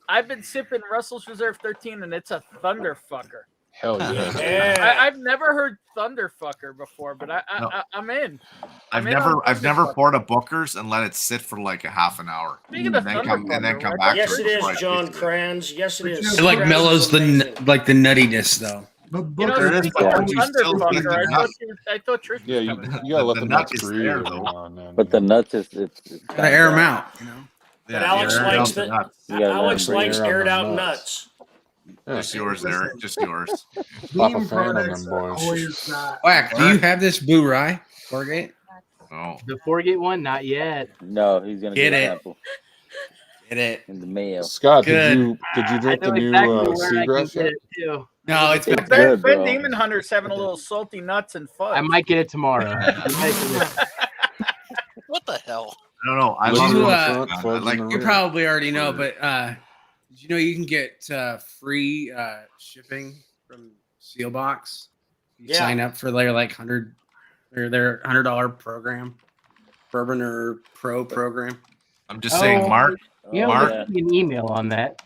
I've been sipping Russell's Reserve 13, and it's a thunderfucker. Hell yeah. Yeah. I've never heard thunderfucker before, but I'm in. I've in on never Thunderfucker. poured a Booker's and let it sit for like a half an hour. Speaking of And then come back Yes, to it is, before I John taste it. Kranz. Yes, it is. It like Kranz mellows is the amazing. like the nuttiness though. But You know, There is, speaking but of you still Thunderfucker, get the I thought Trish Yeah, was you, coming. you gotta let The the nut nuts is breathe there, every though. now and then. But the nuts is it's Gotta air them out, you know. But Alex yeah, likes the the nuts. You gotta Alex bring likes air on aired the out nuts. nuts. Just yours, Eric. Just yours. Pop a Bean fan on products them, are boys. always Whack, do you have this Boo Rye, Forgate? Oh, The Forgate one, not yet. No, he's gonna Get get a it. sample Get it. in the mail. Scott, Good. did you I drink the know new exactly where I can Seagrass get yet? it too. No, it's It's back Ben, good, Ben bro. Demon Hunter's having a little salty nuts and fudge. I might get it tomorrow. I might get it. What the hell? I don't know. I Did love you, it. uh, I like You probably already know, but did you know you can get free shipping from Sealbox? You Yeah. sign up for their like their $100 program, Bourbon or Pro program. I'm just saying, Mark. You know, Mark, send me an email on that.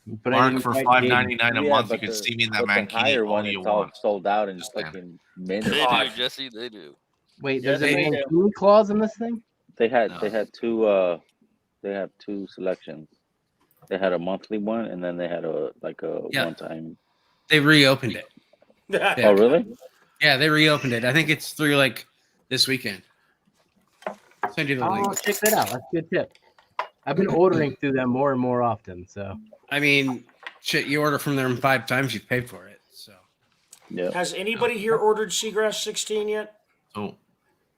But I Mark didn't for quite $5.99 a Yeah, month, you but can the- see me in that but the mankini higher all one, you it's all want. sold out in Just saying. fucking minutes. They do, Jesse. They do. Wait, Yes, there's a they do. mancini clause in this thing? They had two they have two selections. They had a monthly one and then they had a Yeah. one time. They reopened it. Oh really? Yeah, they reopened it. I think it's through like this weekend. I'll send you the Oh, link. check that out. That's a good tip. I've been ordering through them more and more often. So I mean, shit, you order from them 5 times, you pay for it. So Yeah. Has anybody here ordered Seagrass 16 yet? Oh,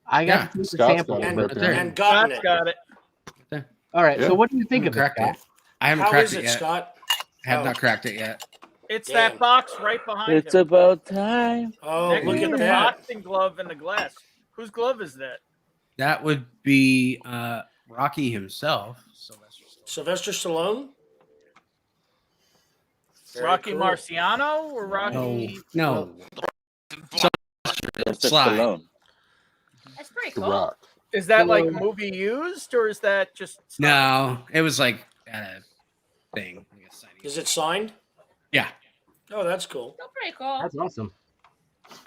I Yeah, got the Scott's sample. got it And, right there. and gotten Scott's it. got it. All right. Yeah. So what do you think I of haven't it, cracked Scott? it. I haven't How cracked is it it, yet. Scott? I have Oh. not cracked it yet. It's Damn. that box right behind It's him. about time. Oh, Next look to at the that. boxing glove and the glass. Whose glove is that? That would be Rocky himself. Sylvester Stallone? Very Rocky cool. Marciano or Rocky? No. That's Sly. Stallone. That's pretty The cool. Rock. Is that like movie used or is that just? No, it was like a thing. I guess, signing. Is it signed? Yeah. Oh, that's cool. Still pretty cool. That's awesome.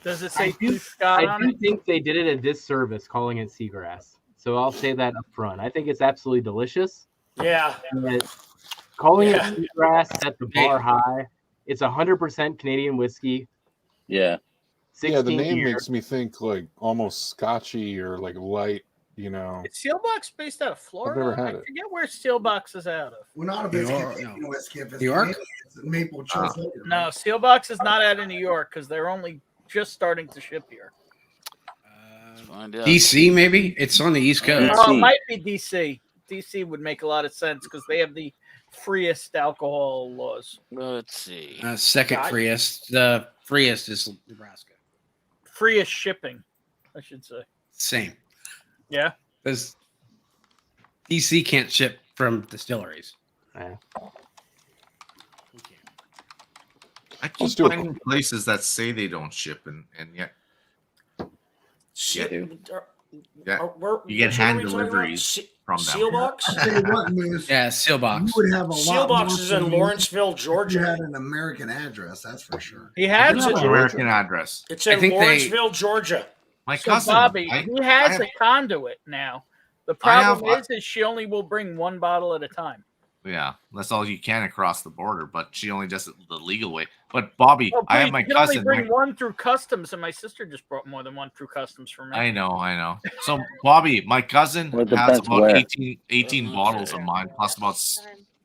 Does it I say do, to Scott I on do it? think they did it a disservice calling it seagrass. So I'll say that up front. I think it's absolutely delicious. Yeah. But calling Yeah. it seagrass at the bar high, it's 100% Canadian whiskey. Yeah. 16 Yeah, the name years. makes me think like almost scotchy or like light, you know. Is Steelbox based out of Florida? never had I it. forget where Steelbox is out of. Well, not if New it's York, Canadian no. whiskey. If it's New York? Canadian, it's maple chill flavor. No, Steelbox is not out of New York because they're only just starting to ship here. Find out. DC, maybe? It's on the East Coast. Oh, it might be DC. DC would make a lot of sense because they have the freest alcohol laws. Let's see. Second freest. The freest is Nebraska. Freest shipping, I should say. Same. Yeah. Because DC can't ship from distilleries. I keep Let's do it. finding places that say they don't ship, and yet Se- yeah, where- you get which one hand are we talking about? deliveries from them. Sealbox? I'll tell you what, Moose, Yeah, Sealbox. you would have a lot Sealbox more is in fun Lawrenceville, if you Georgia. had an American address, that's for sure. He has It's it. an American address. It's I in think they- Lawrenceville, Georgia. My So cousin, Bobby, I- he has I have- a conduit now. The I have- problem is she only will bring one bottle at a time. yeah, that's all you can across the border, but she only does it the legal way. But Bobby, Oh, I have please, my you can only cousin. bring one through customs, and my sister just brought more than one through customs for me. I know. So Bobby, my cousin Well, it has depends about where. 18 bottles of mine, plus about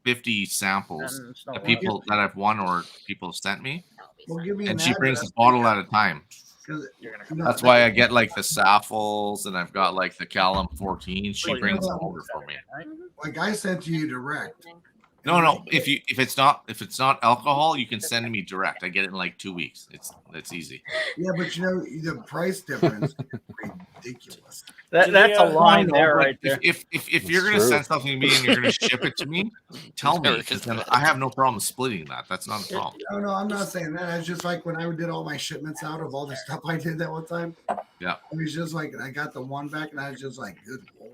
50 samples And it's not that one. people that I've won or people have sent me, Well, give me an and she brings address, a bottle at a time. 'cause, you know, That's why I get like the Saffles, and I've got like the Callum 14. She brings them over for me. like I sent you direct. No. If it's not alcohol, you can send me direct. I get it in like 2 weeks. It's easy. Yeah, but you know the price difference is ridiculous. That's a line there, right there. If you're gonna send something to me and you're gonna ship it to me, tell me, because then I have no problem splitting that. That's not a problem. No, I'm not saying that. It's just like when I did all my shipments out of all the stuff I did that one time. Yeah. It was just like I got the one back, and I was just like, good lord.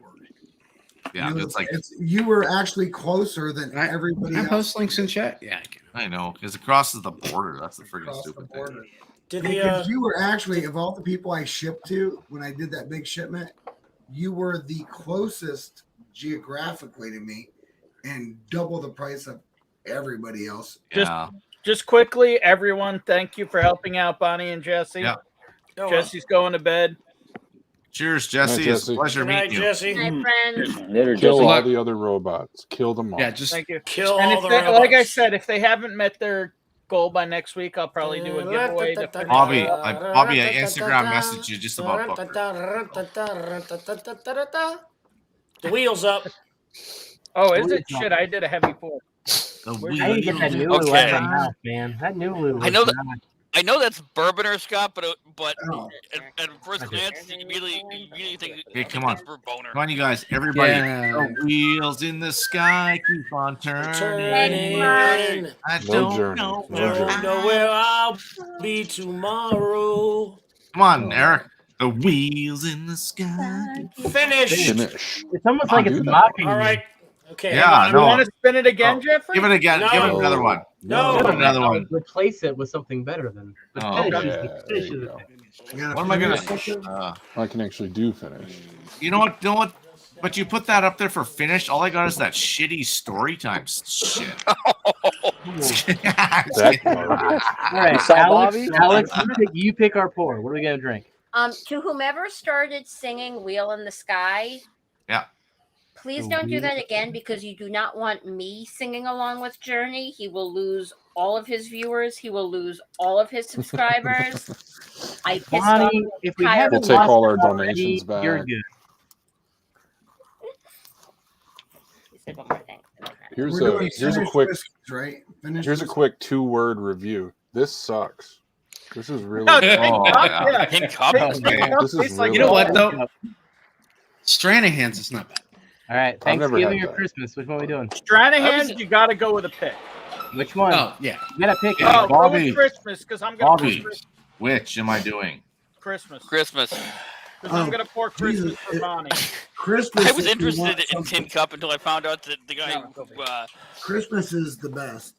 Yeah, You know, it's like you were actually closer than everybody I else. post links in chat. Yeah, I know, because it crosses the border. That's the freaking Across the stupid border. thing. Because you were actually, of all the people I shipped to when I did that big shipment, you were the closest geographically to me and double the price of everybody else. Just quickly, everyone, thank you for helping out Bonnie and Jesse. Yeah. Jesse's going to bed. Cheers, Jesse. Night, It's a pleasure Good night, meeting you. Jesse. My friend. Later, Kill Jesse. all the other robots. Kill them all. Yeah, just Thank you. Kill And all if the they, robots. like I said, if they haven't met their goal by next week, I'll probably do a giveaway. To finish Bobby, it up. Bobby, I Instagram messaged you just about book. The wheels up. Oh, is it? Shit, I did a heavy pull. I need to get that new Okay. out of my house, man. That new lube. I know that. I know that's Bourboner, Scott, but Oh. at first glance, you really think Hey, come on. it's Bourboner. Come on, you guys. Everybody. Yeah. The wheels in the sky keep on turning. Turning. I No don't journey. know. No Don't journey. know where I'll be tomorrow. Come on, Eric. The wheels in the sky. Finished. Finish. It's almost like do it's that. mocking All me. right. Okay. Yeah, You no. want to spin it again, Oh, Jeffrey? Give it again. Give it No. another one. No. Give it another I'll one. replace it with something better than. But Oh, finish yeah, is the there finish you is the go. finish. You gotta What am I gonna? finish something? I can actually do finish. You know what? You know what? But you put that up there for finished. All I got is that shitty story time shit. That garbage. All right, saw Alex. Bobby? Alex, you pick our pour. What are we gonna drink? To whomever started singing "Wheel in the Sky," Yeah. please The don't do wheel- that again because you do not want me singing along with Journey. He will lose all of his viewers. He will lose all of his subscribers. I pissed off Bonnie, the if we entire haven't We'll take lost all our it already, donations back. you're good. You said one more thing. Here's We're doing a finished quick whiskeys, right? Finished here's a whiskeys. quick 2-word review. This sucks. This is really No, bad. Oh, yeah. Pink cup. This is Tastes like- really You know what bad. though? Stranahan's is not bad. All right, I've never Thanksgiving had or that. Christmas? Which one are we doing? Stranahan, you got to go with a pick. Which one? Oh yeah. You gotta pick. Yeah. Oh, go Bobby. with Christmas because I'm going to Bobby, pour which am I doing? Christmas. Christmas. Because I'm Oh, going to pour Christmas Jesus. for Bonnie. Christmas. I was if you want interested in something- Tin Cup until I found out that the guy Christmas is the best.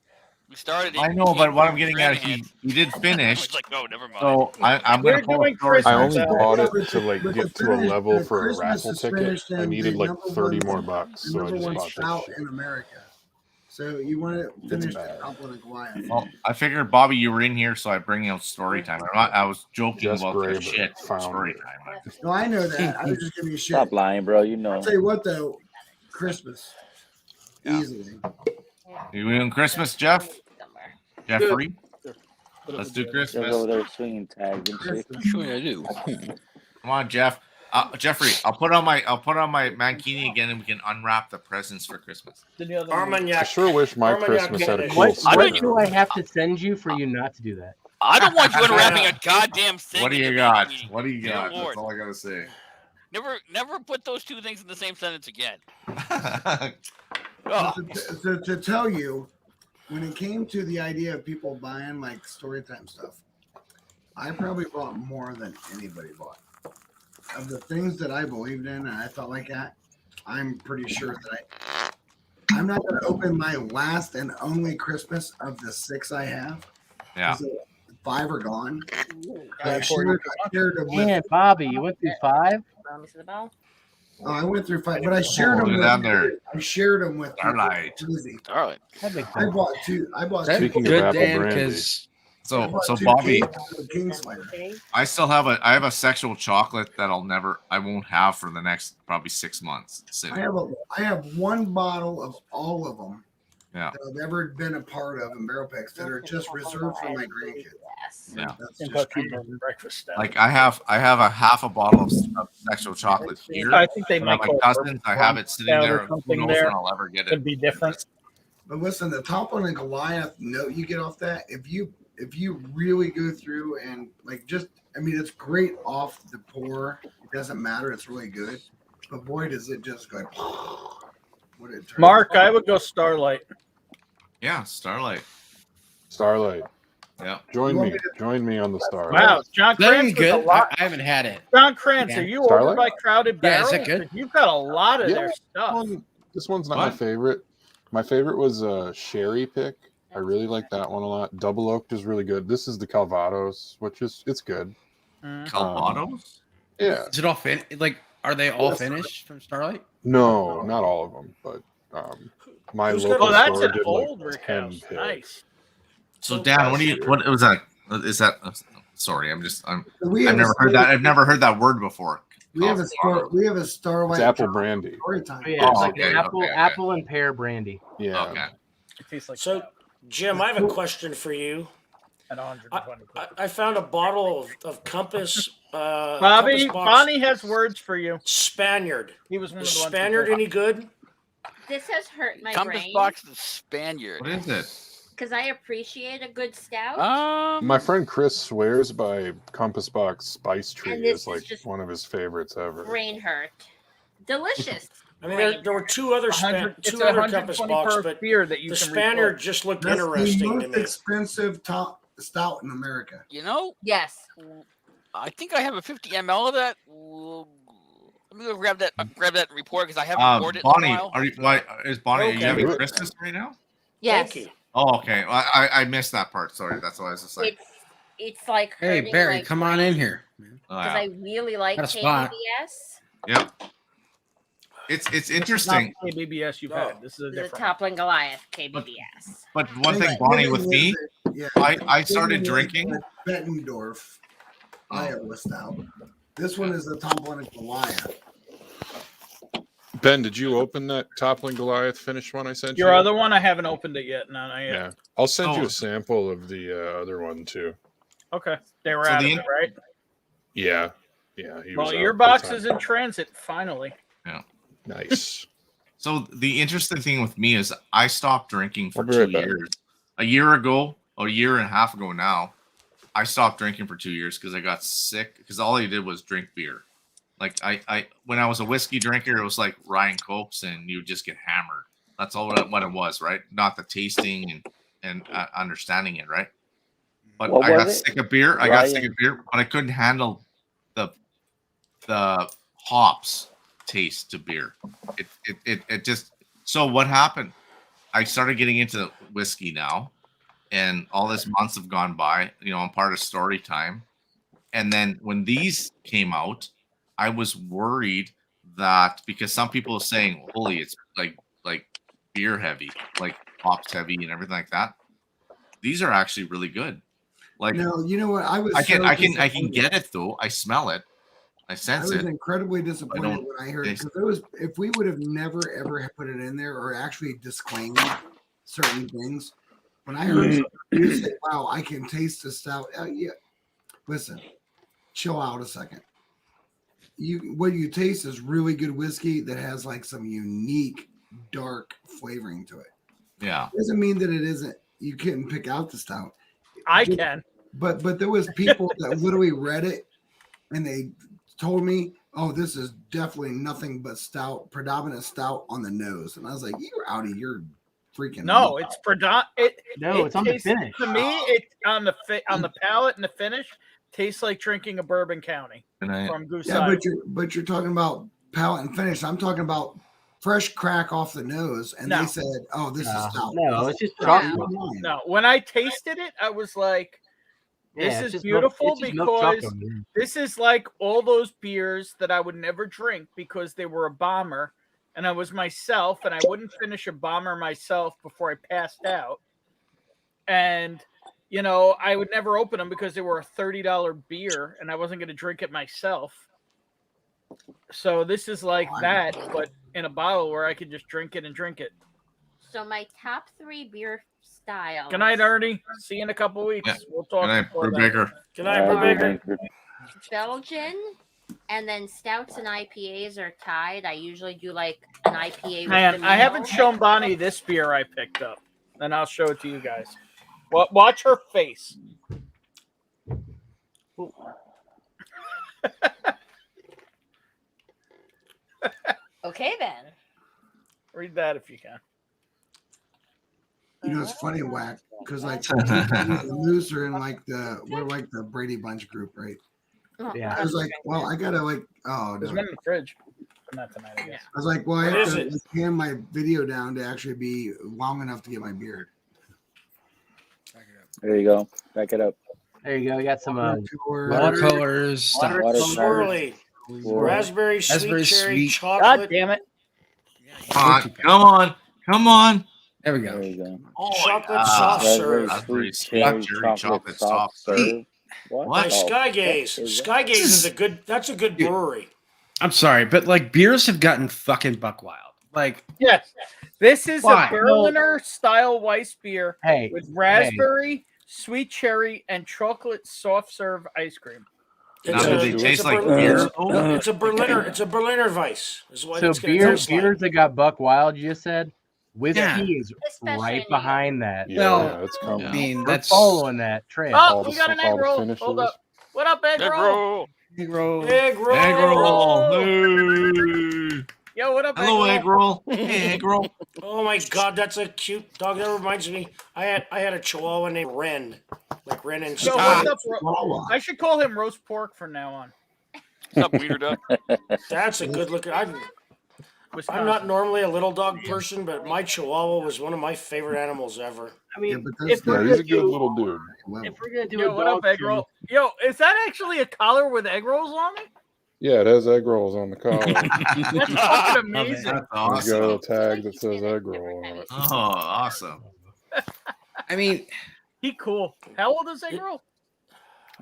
who started it. I know, but what I'm getting at, Stranahan's. he did I finish. was like, oh, never mind. So I'm We're going to pull doing a story Christmas. I only time. bought it With to the- like with get the to a finish- level the for a Christmas raffle is ticket. finished I and needed the like number 30 one- more bucks, The so I number just one bought spout this in shit. America. So you want to finish the bad. Goblet of Goliath. Well, I figured Bobby, you were in here, so I bring out story time. I was joking Just about the Braver shit found story it. time. No, I know that. I was just giving you shit. Stop lying, bro. You know. I'll tell you what though, Christmas. Yeah. Easily. You doing Christmas, Jeff? Jeffrey? Let's do Just Christmas. over there swinging tags and shit. Sure, I do. Come on, Jeff. Jeffrey, I'll put on my mankini again, and we can unwrap the presents for Christmas. I Armagnac. sure wish my Armagnac Christmas had a finish. cool What sweater. do I have to send you for you not to do that? I don't want you unwrapping a goddamn thing. What do in you the got? mankini. What do you Dear got? Lord. That's all I gotta say. Never put those two things in the same sentence again. So to tell you, when it came to the idea of people buying like storytime stuff, I probably bought more than anybody bought. Of the things that I believed in and I felt like that, I'm pretty sure that I'm not going to open my last and only Christmas of the 6 I have. Yeah. So 5 are gone. I I shared them with, Man, Bobby, you went through 5. Let me see the bell. oh, I went through 5, but I shared Hold them it with. down there. I shared them with. Starlight. Susie. All right. That makes I sense. bought 2. I bought That's 2. Speaking of good, apple Dan, brandy. because I bought So 2 Bobby, cases of Kingslayer. I still have a sexual chocolate that I won't have for the next probably 6 months. Sitting. I have 1 bottle of all of them Yeah. that I've ever been a part of in barrel picks that are just reserved for my grandkids. Yes. Yeah. That's And just breakfast stuff. Like I have a half a bottle of sexual chocolate here. I think they But might my call it cousins, I have it sitting Stout or there. Who something knows there. when I'll ever get Could it? be different. But listen, the Toppling and Goliath note you get off that, if you really go through and like just, I mean, it's great off the pour. It doesn't matter. It's really good. But boy, does it just go. What it turns Mark, out. I would go Starlight. Yeah, Starlight. Starlight. Yeah. Join me on the Starlight. Wow, John Is that any Krantz was a good? lot. I haven't had it. John Krantz, Yeah. are you Starlight? over by Crowded Yeah, Barrel? is that good? You've got a lot of Yeah, their stuff. This one's not What? my favorite. My favorite was Sherry Pick. I really like that one a lot. Double Oaked is really good. This is the Calvados, which is it's good. Calvados? Yeah. Is it all like? Are they all finished from Starlight? No, not all of them, but my Who's local Oh, that's store an did old like Rick 10 House. picks. Nice. So Dan, what was that? Is that? Sorry, I've We have never a heard that. Starlight- I've never heard that word before. We have a Starlight. It's apple brandy. Story time. Oh, yeah, it's like okay, apple and pear brandy. Yeah. Okay. It tastes like So, Jim, I have a question for you. at 120. I found a bottle of Compass. Bobby, Compass box Bonnie has words for you. Spaniard. He was one of Is the ones. Spaniard any good? This has hurt my Compass brain box the Spaniard. What is it? because I appreciate a good stout. My friend Chris swears by Compass Box Spice Tree And this is is like just one of his favorites ever. Brain hurt. Delicious. I mean, there were two other It's two other Compass 120 box, per but beer that you the can Spaniard refill. just looked That's the interesting to most me. expensive stout in America. You know, Yes. I think I have a 50 ml of that. Let me go grab that report because I haven't poured it Bonnie, in a while. are you? Why is Bonnie? Are Okay. you having Christmas right now? Yes. Thank you. Oh, okay. Well, I missed that part. Sorry, that's why I was just like. It's like Hey hurting Barry, my come on in here. Oh, because yeah. I really like Got a spot. KBBS. Yep. It's This is not interesting, the KBBS you've had. This is a The different. Toppling Goliath KBBS. but one thing, Bonnie, with me, Yeah. I started drinking. Bettendorf Iowa stout. This one is the Toppling and Goliath. Ben, did you open that Toppling Goliath finish one I sent you? Your other one, I haven't opened it yet. No, not yet. Yeah. I'll send you Oh. a sample of the other one too. Okay, they were So out of the- it, right? Yeah. Yeah. He Well, was your out by the box time. is in transit finally. Nice. So the interesting thing with me is I stopped drinking for I'll be 2 right back. years. A year ago, or a year and a half ago now, I stopped drinking for 2 years because I got sick. Because all I did was drink beer. Like I when I was a whiskey drinker, it was like Ryan Cokes, and you just get hammered. That's all what it was, right? Not the tasting and understanding it, right? But What I was got it? sick of beer. I got sick of beer, but I couldn't handle the hops taste to beer. It just, so what happened? I started getting into whiskey now, and all this months have gone by. You know, I'm part of story time. And then when these came out, I was worried that because some people are saying, holy, it's like beer heavy, like hops heavy and everything like that. These are actually really good. Like, No, you know what? I can disappointed. get it though. I smell it. I I sense was it. incredibly disappointed don't when I heard it taste because it was, if we would have never ever put it in there or actually disclaimed certain things, when I heard you say, "Wow, I can taste the stout," yeah. Listen, chill out a second. What you taste is really good whiskey that has like some unique dark flavoring to it. Yeah. Doesn't mean that it isn't. You couldn't pick out the stout. I can. But there was people that literally read it and they told me, "Oh, this is definitely nothing but stout, predominant stout on the nose." And I was like, "You're out of your freaking No, mind." it's predominant. No, it's on the tastes- finish. To me, it on the palate and the finish tastes like drinking a Bourbon County from Goose Yeah, Island. but you're talking about palate and finish. I'm talking about fresh crack off the nose, and No. they said, "Oh, this is stout." No, it's just Out of chocolate. your mind. No, when I tasted it, I was like, "This Yeah, it's is just milk- beautiful it's just milk because chocolate, man. this is like all those beers that I would never drink because they were a bomber, and I was myself, and I wouldn't finish a bomber myself before I passed out, and." You know, I would never open them because they were a $30 beer and I wasn't going to drink it myself. So this is like that, but in a bottle where I could just drink it and drink it. So my top 3 beer styles. Good night, Ernie. See you in a couple weeks. Yeah. We'll talk. Good night, before then. Brubaker. Good night, Brubaker. Belgian And then stouts and IPAs are tied. I usually do like an IPA. Man, with the I haven't meal. shown Bonnie this beer I picked up. Then I'll show it to you guys. Watch her face. Okay, then. Read that if you can. You know, it's funny, Whack, because like the Moose are in like we're like the Brady Bunch group, right? Yeah. I was like, well, I gotta like, oh There's no. one in the fridge. But not tonight, I guess. I was like, well, I What have is to it? like, hand my video down to actually be long enough to get my beard. There you go. Back it up. There you go. You got some Watercolors, stuff. Swirly. Raspberry, Raspberry, cherry, sweet. God chocolate. damn it. Come on. There we There go. you go. Chocolate soft Raspberry, serve. sweet Cherry cherry, chocolate soft serve. What? By Oh, Skygaze. what is that? Skygaze is a good. That's a good brewery. I'm sorry, but like beers have gotten fucking buck wild. Like, Yes. This is Why? a Berliner style Weiss beer Hey, with raspberry, sweet cherry, and chocolate soft serve ice cream. It's Now, a, do they it's taste a like Berliner, beer? it's a Berliner. It's a Berliner Weiss. Is what so it's gonna beers taste like. that got buck wild, you just said. Whiskey Yeah. is Especially right in behind that. Yeah, Well, yeah, it's coming. I mean, We're that's following that trail. Oh, All we the- got an all egg the roll. finishes. Hold up. What up, egg Egg roll? roll. egg roll. Egg roll. Egg roll. Hey. Yo, what up, Hello, egg egg roll. Hey, egg roll. Oh my god, that's a cute dog. That reminds me. I had a Chihuahua named Ren, like Ren and Yo, Stimpy. what's up, I should call him roast pork from now on. What's up, Weeder Duck? That's a good looking. I'm Wisconsin. not normally a little dog person, but my Chihuahua was one of my favorite animals ever. I mean, Yeah, but that's if Yeah, we're he's a gonna good do, little dude. if we're gonna do yo, a what up, dog egg show- roll? Yo, is that actually a collar with egg rolls on it? Yeah, it has egg rolls on the collar. That's fucking amazing. That's He's got a awesome. little tag that says egg roll on it. Oh, awesome. I mean, He cool. How old is egg roll?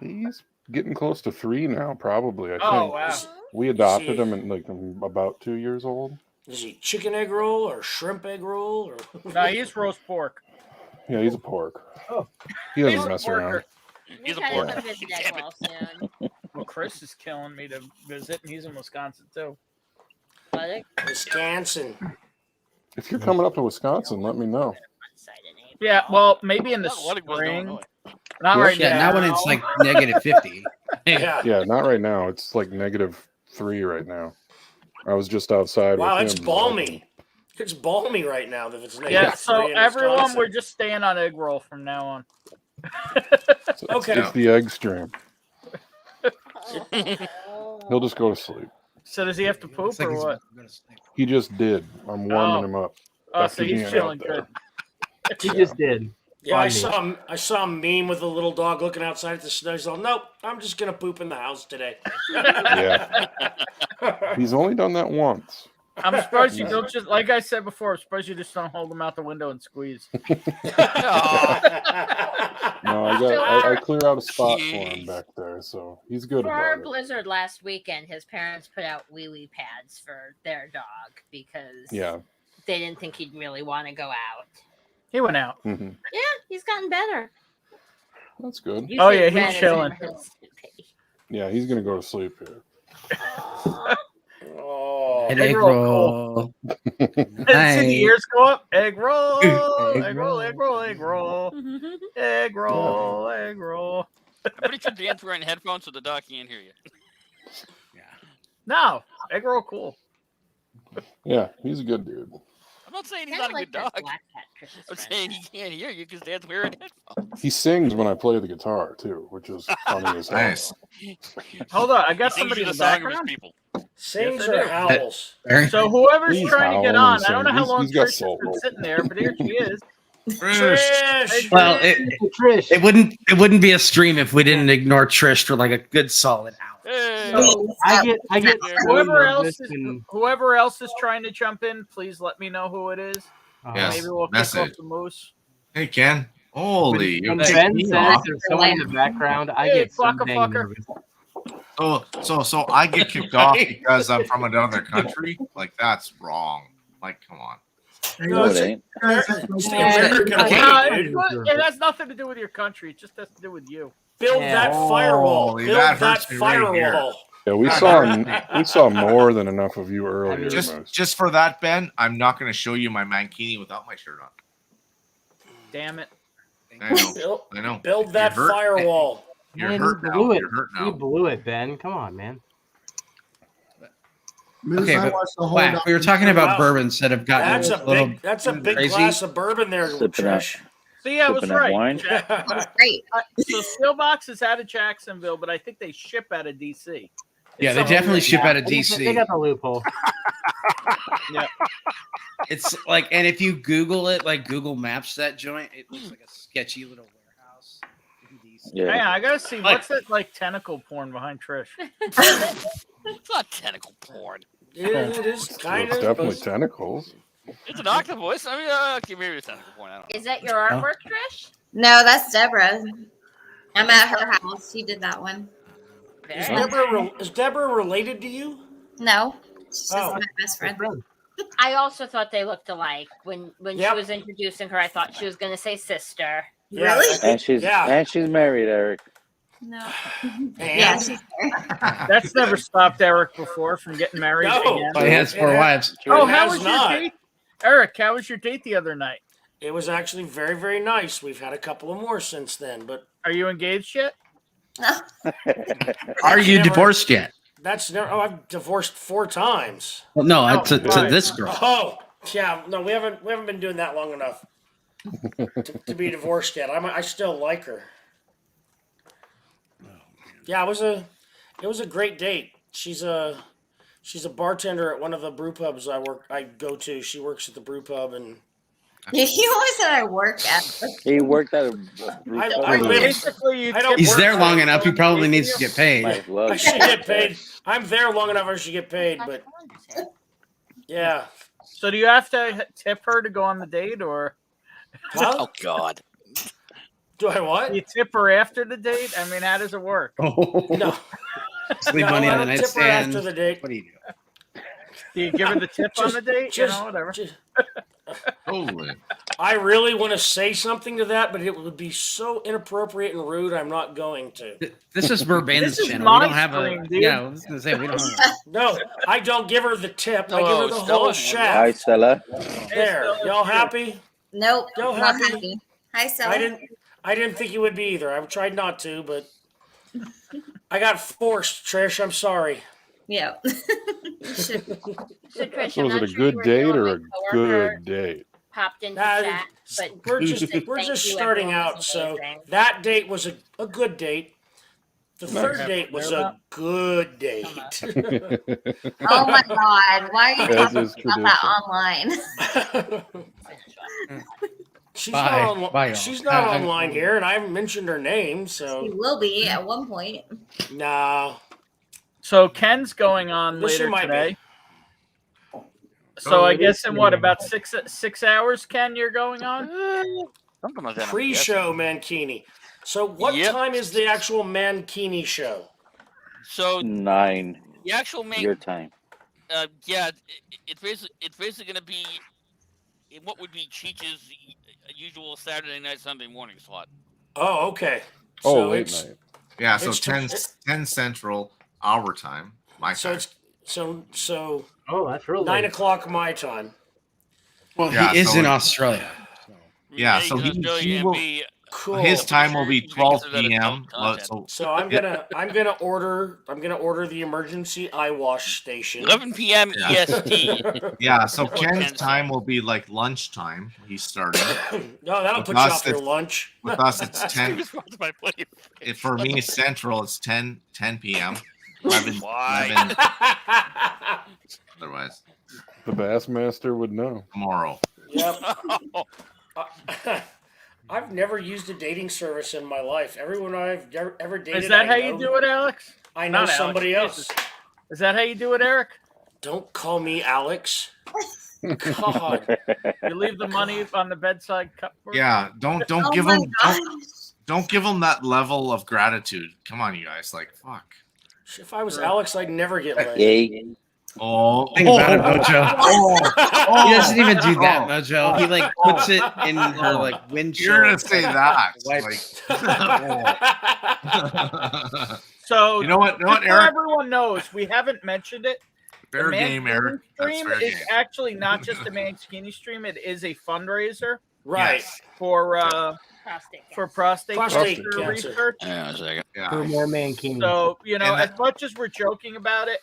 He's getting close to 3 now, probably. I Oh think wow. we adopted him at like about 2 years old. Is he chicken egg roll or shrimp egg roll? Or No, he's roast pork. Yeah, he's a pork. Oh. He He's doesn't a mess porker. around. We He's a gotta pork. come visit egg roll soon. Well, Chris is killing me to visit, and he's in Wisconsin too. But Wisconsin. If you're coming up to Wisconsin, let me know. Yeah, well, maybe in the Not what it was, spring. Illinois. Not right yeah, now. not when it's like negative 50. Yeah. Yeah, not right now. It's like -3 right now. I was just outside. Wow, with it's him. balmy. It's balmy right now. If it's Yeah, negative so 3 in everyone, Wisconsin. we're just staying on egg roll from now on. It's Okay. It's the egg stream. He'll just go to sleep. So does he have to poop It's like or he's what? about to go to sleep. He just did. I'm warming Oh. him up. Oh, after so he's being out chilling there. good. He just did. Yeah, I Funny. saw a meme with a little dog looking outside at the snow. He's all, nope, I'm just gonna poop in the house today. Yeah. He's only done that once. I'm surprised you don't just, like I said before, I'm surprised you just don't hold him out the window and squeeze. No, I clear out a spot for him back there, so he's good for our about it. blizzard last weekend, his parents put out wee pads for their dog because Yeah. they didn't think he'd really want to go out. He went out. hmm Yeah, he's gotten better. That's good. Oh, Usually yeah, he's Ren is chilling. his- Yeah, he's gonna go to sleep here. Oh, An egg egg roll, roll. See the ears go up. Egg roll, egg roll, egg roll, egg roll, egg roll, egg roll. I'm pretty sure Dan's wearing headphones so the dog can't hear you. No, egg roll, cool. Yeah, he's a good dude. I'm not saying he's Kinda not a good like dog. that black cat Chris's I'm friend saying has. he can't hear you because Dan's wearing headphones. He sings when I play the guitar too, which is funny as hell. Nice. Hold on, I got He sings somebody you in the the song of his background. people. sings Yes, I or do. howls? So whoever's He's trying to get howling on, I don't know and how singing. long He's got Trish has soul. been sitting there, but here she is. Trish. Well, Trish. it wouldn't be a stream if we didn't ignore Trish for like a good solid hour. Hey. So, I get so whoever nervous else is and- whoever else is trying to jump in, please let me know who it is. Yes. Maybe we'll kick Message. off the moose. Hey, Ken. Holy. When you're Ben kicking says off. there's someone in the background, I Hey, get so fucker, dang fucker. nervous. So I get kicked off because I'm from another country? Like, that's wrong. Like, come on. No, it it's ain't. It's the American Okay. way, No, dude. it has nothing to do with your country. It just has to do with you. Build Yeah. that firewall. Holy, Build that that hurts me right here. firewall. Yeah, we saw more than enough of you earlier. Moose. Just for that, Ben, I'm not going to show you my mankini without my shirt on. Damn it. I know. I know. Build that You're hurt. firewall. You're Man, hurt you now. blew it. You're hurt now. You blew it, Ben. Come on, man. Moose, Okay, I but watched the whole Whack, we were talking about Wow. bourbon instead of gotten That's a a little big. That's a big crazy. glass of bourbon there, Sipping up. Trish. See, I was Sipping up right. wine. Jack. Great. So Steelbox is out of Jacksonville, but I think they ship out of DC. Yeah, they It's definitely ship out of They DC. got the loophole. It's like, and if you Google it, like Google Maps that joint, it looks like a sketchy little warehouse in DC. Yeah. Hang on, I gotta see what's that like tentacle porn behind Trish. It's not tentacle porn. It is kind It's of. definitely tentacles. It's an octopus. I mean, okay, maybe it's tentacle porn. I don't know. Is that your artwork, Trish? No, that's Deborah. I'm at her house. She did that one. Is Deborah related to you? No, she's just Oh. my best friend. I also thought they looked alike. When Yep. she was introducing her, I thought she was going to say sister. Yeah, Really? And she's married, Eric. No. And Yeah, she's there. That's never stopped Eric before from getting married No. again. But he has four wives. Oh, It how has was your not. date? Eric, how was your date the other night? It was actually very, very nice. We've had a couple of more since then, but Are you engaged yet? Are you Never- divorced yet? that's never. Oh, I've divorced 4 times. Well, no, Oh, to right. this girl. Oh, yeah. No, we haven't been doing that long enough to be divorced yet. I still like her. Yeah, it was a great date. She's a bartender at one of the brew pubs I go to. She works at the brew pub, and You always said I work at. He worked at a I live. Basically, you I don't He's work there for long it. enough. He probably needs to get paid. Might as well I should get paid. I'm there long enough. I should get paid, but yeah. So do you have to tip her to go on the date, or Huh? Oh God. Do I what? you tip her after the date? I mean, how does it work? No. Just leave No, money I on the don't tip her nightstand. after the date. What do you do? Do you give her the tip on the date? You know, whatever. Holy. I really want to say something to that, but it would be so inappropriate and rude. I'm not going to. This is Burban's This is channel. my We don't have stream, a. dude. Yeah, I was gonna say we don't have. No, I don't give her the tip. I give Oh, her the Stella. whole Hi, shaft. Stella. There, y'all happy? Nope. Yo, not happy? happy. Hi, Sally. I didn't think you would be either. I tried not to, but I got forced. Trish, I'm sorry. Yeah. So, Trish, So I'm was not it a sure good you were date here or when a my coworker good date? popped into Nah, chat, but We're she said just thank you, starting everyone out, was so amazing. that date was a good date. The third Nice. date was a good date. Oh my God. Why are you As talking is about that online? She's Bye. not, Bye, y'all. she's not I'm- online here, and I haven't mentioned her name, He so will be at one point. no. So Ken's going on Yes, she later might today. be. So I guess in what, about 6 hours, Ken, you're going on? Something like that. I'm Pre-show Mankini. So what Yep. time is the actual Mankini show? guessing. So 9 the actual main. your time. Yeah, it's basically going to be in what would be Cheech's usual Saturday night, Sunday morning slot. Oh, okay. Oh, So late it's- night. Yeah, so It's 10 Central, our time, my So time. it's so Oh, that's real 9 late. o'clock my time. Well, Yeah, he is so in it- Australia. Yeah, he's so in he Australia and will- B, Cool. His time will be You can 12 consider that p.m. adult content. So I'm gonna order the emergency eye wash station. 11 p.m. Yeah. EST. Yeah, so Or Ken's 10 time will be like lunchtime. He's starting. No, that'll With put you us, off your it's- lunch. With us, it's He 10. was sponsored by Play. For me, Central, it's 10 p.m. 11, Why? 11 otherwise, The Bassmaster would know. tomorrow. Yep. I've never used a dating service in my life. Everyone I've ever dated. Is that I how know, you do it, Alex? I know Not Alex, somebody else. Jesus. Is that how you do it, Eric? Don't call me Alex. God. You leave the money on the bedside cup? for him? Yeah, don't Oh give my him don't give him that level of gratitude. Come on, you guys. Like, fuck. If I was Alex, I'd never get laid. Yay. Oh, Think about it, Mojo. oh, He doesn't even do that, oh, Mojo. He like puts it in her like windshield. You're gonna say that? Wipe. Like, So you know what, just so Eric? everyone knows, we haven't mentioned it. Fair The game, Mankini Eric. That's stream fair is game. actually not just a Mankini stream; it is a fundraiser Right. Yes. for prostate Prostate cancer cancer. research. Hang on a second. For Yeah. more mankini. So you know, And as much as we're joking about it,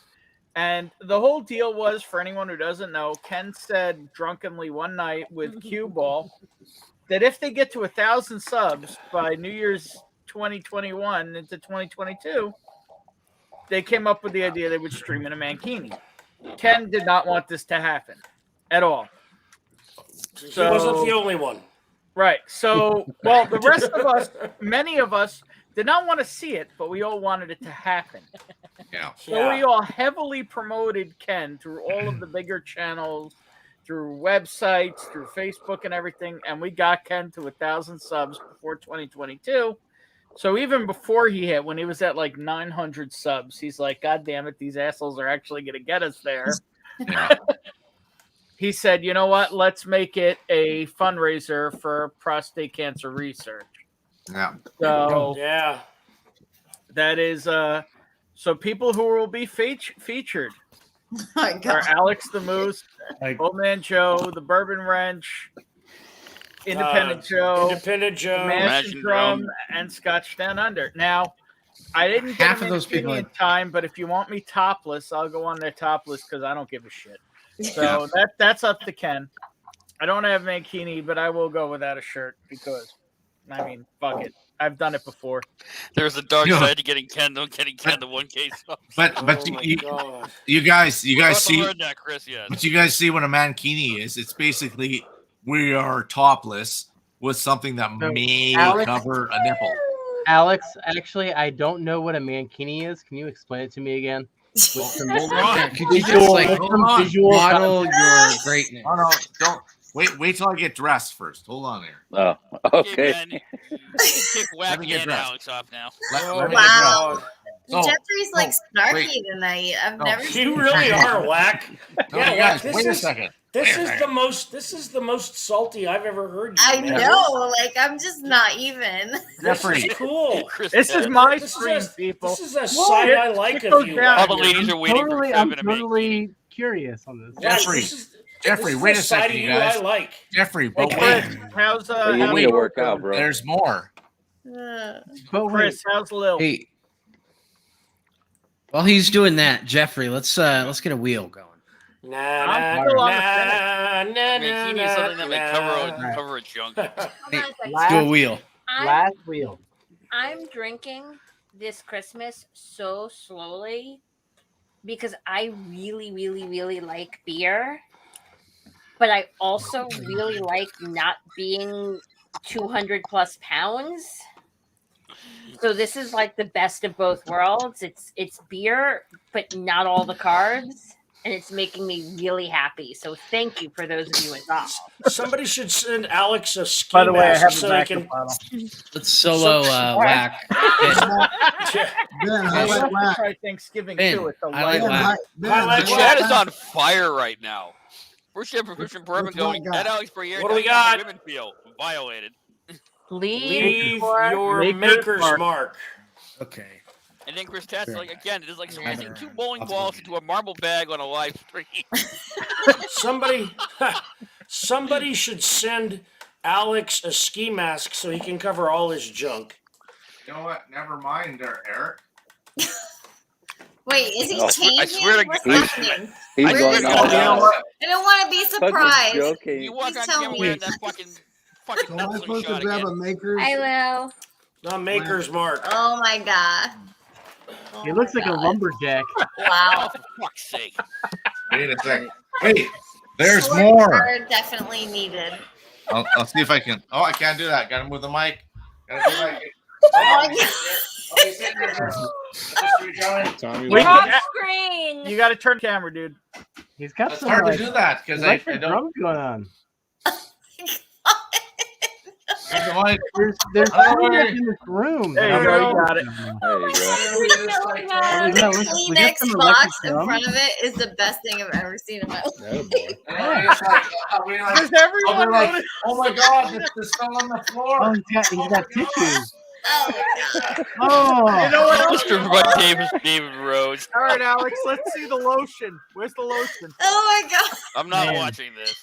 and the whole deal was, for anyone who doesn't know, Ken said drunkenly one night with Cue Ball that if they get to 1,000 subs by New Year's 2021 into 2022, they came up with the idea they would stream in a Mankini. Ken did not want this to happen at all. He wasn't the only one. Right. So, well, the rest of us, many of us, did not want to see it, but we all wanted it to happen. Yeah. So we all heavily promoted Ken through all of the bigger channels, through websites, through Facebook and everything, and we got Ken to 1,000 subs before 2022. So even before he hit, when he was at like 900 subs, he's like, God damn it, these assholes are actually going to get us there. Yeah. He said, you know what? Let's make it a fundraiser for prostate cancer research. Yeah. So Yeah. that is so people who will be featured Oh my are God. Alex the Moose, Like, Old Man Joe, the Bourbon Wrench, Independent Joe, Independent Joe. Mash and Drum, and Scotch Down Under. Now, I didn't get Half them of those people in are- time, but if you want me topless, I'll go on there topless because I don't give a shit. So that's up to Ken. I don't have mankini, but I will go without a shirt because, I mean, fuck it. I've done it before. There's a dark Yeah. side to getting Ken the 1K subs. But Oh my you God. guys Haven't see, learned that, Chris, yet. but you guys see what a mankini is. It's basically we are topless with something that So, may Alex- cover a nipple. Alex, actually, I don't know what a mankini is. Can you explain it to me again? With some Hold on. yeah, could you just visual, like with some visual model your greatness? Oh, no, don't wait till I get dressed first. Hold on here. Oh, Okay, okay. Ben, you kick Let me Wacky get and dressed. Alex off now. Let me Wow. So- Jeffrey's like oh, snarky wait. tonight. I've Oh, never You seen really that. are, Whack. No, Yeah, you guys, this wait a is- second. This Wait a is second. the most salty I've ever heard you. I man. know, like I'm just not even. This Jeffrey. is cool. Chris, This is my This is stream, a- people. This is a side I like It of goes you. down. all Whack. the ladies are waiting Totally, for I'm Kevin to make. totally curious on this. Whack, Jeffrey, this is Jeffrey, the wait a side second, of you you guys. I like. Jeffrey, Hey, but Chris, wait, how's Well, you how's need to Lil work out, doing? bro. there's more. But wait, Chris, how's Lil? Hey, while he's doing that, Jeffrey, let's get a wheel going. Nah, I'm nah, still on the nah, nah, Mankini is something that may nah. cover a junk. Hey, I'm, let's do a wheel. last wheel. I'm drinking this Christmas so slowly because I really, really, really like beer, but I also really like not being 200 plus pounds. So this is like the best of both worlds. It's beer, but not all the carbs, and it's making me really happy. So thank you for those of you involved. Somebody should send Alex a ski By the way, I mask have so a he backup can. bottle. Let's solo Whack. Ben, I I like love to Whack. try Thanksgiving Ben, too. It's a I like light- Whack. Ben, I like Ben, Chat Whack. is on fire right now. First you have Profession Bourbon What's one going. got? That Alex Briere. What do we now you have got? Women feel violated. Leave for your Maker's maker's Mark. mark. Okay. And then Chris Tatz, like again, it is like Yeah. squeezing two bowling balls into a marble bag on a live stream. Somebody should send Alex a ski mask so he can cover all his junk. You know what? Never mind there, Eric. Wait, is he Oh, I changing? swear to What's God. happening? He's I Where going is he all going? You know out. what? I don't want to be Fucking surprised. joking. You walk Please on tell camera me. wearing that fucking So am I knuckling supposed to shot grab again. a maker's? I will. Not maker's mark. Oh my god. Oh He looks my like a God. lumberjack. Oh, Wow. for fuck's sake. Wait a second. Wait, there's Shorts more. are definitely needed. I'll see if I can. Oh, I can't do that. Gotta move the mic. Gotta do that. Oh my god. Okay, sit there, Chris. Tommy, Wait, Off yeah. screen. You got to turn camera, dude. He's got It's some hard like, to do that because I electric don't. drums going on. There's I don't food know. in this room. There you go. You got it. Oh my god! We got The we got Kleenex some box electric in drum. front of it is the best thing I've ever seen in my life. I'll be like, Does everyone like, notice? oh my god, this fell on the floor. Oh, he's got tissues. Oh my god! Oh, You know what else? Mr. Bud David Rose. All right, Alex. Let's see the lotion. Where's the lotion? Oh my god! I'm not Man. watching this.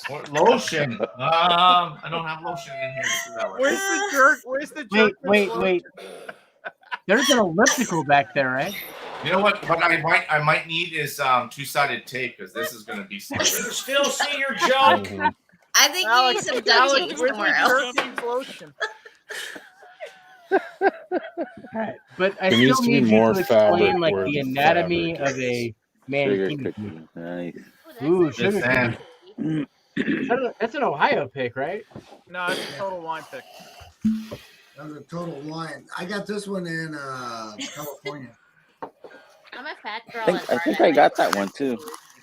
What, lotion? I don't have lotion in here to do that with. Where's the jerk? Where's the jerk? wait. There's an elliptical back there, right? You know what? What I might need is two-sided tape because this is gonna be You can stupid. still see your junk. I think you need Alex, some duct Alex, tape where's somewhere the else. jerk needs lotion? Right. But I There needs still to be need more you to explain fabric like where the the anatomy fabric of a Sugar mankini. cookie. Nice. Ooh, sugar Sam. cookie. That's an Ohio pick, right? No, it's a total wine pick. That was a total line. I got this one in California. I'm a fat girl. I think I got that one too.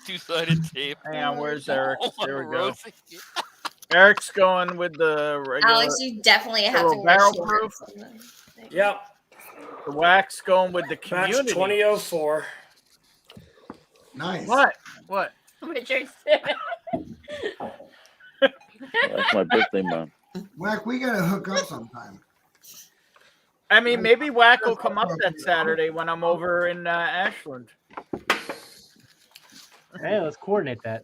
Two-sided tape. Hang on, where's Eric? Oh, There we go. Rose. Eric's going with the regular. Alex, you definitely have to little wear barrel shorts. Yep. The wax going with the That's community. 2004. Nice. What? What? Richard. That's my birthday month. Whack, we gotta hook up sometime. I mean, maybe Whack will come up that Saturday when I'm over in Ashland. Hey, let's coordinate that.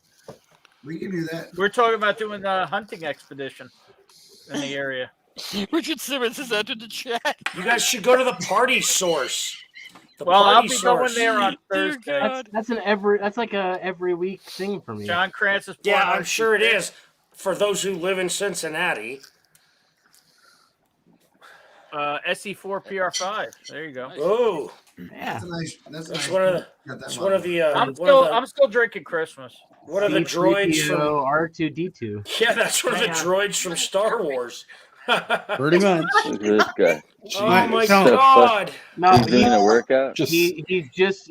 We can do that. We're talking about doing a hunting expedition in the area. Richard Simmons has entered the chat. You guys should go to the party source. The Well, I'll party be source. going there on Dear Thursday. God. That's like a every week thing for me. John Krantz is Yeah, pouring I'm sure it is. For those who live in Cincinnati. SE4 PR5. There you go. Oh, Yeah. That's a nice. That's that's nice. one of the. Got that That's one of the. I'm still drinking Christmas. What are the droids from? R2D2. Yeah, that's one of the Hang on. droids from Star Wars. Pretty much. Look at this guy. Oh my So- god! No, He's doing a workout. he's just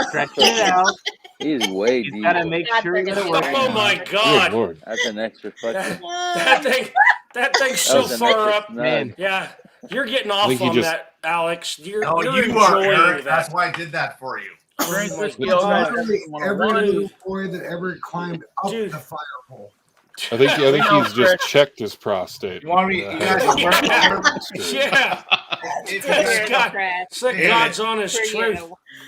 stretching it out. He's way He's deep. got to make sure he's gonna work. Oh my Good god! lord. That's an extra fucking. That thing's That so was an far extra up. snug. Man. Yeah, you're getting I off think he on just- that, Alex. You're Oh, you're you are, enjoying Eric. That's that. why I did that for you. Drink Oh my whiskey, That's all guys. God. every little boy that ever climbed up Dude. the fire pole. I think he's just checked his prostate. You want me? You guys are Yeah, If God's honest truth.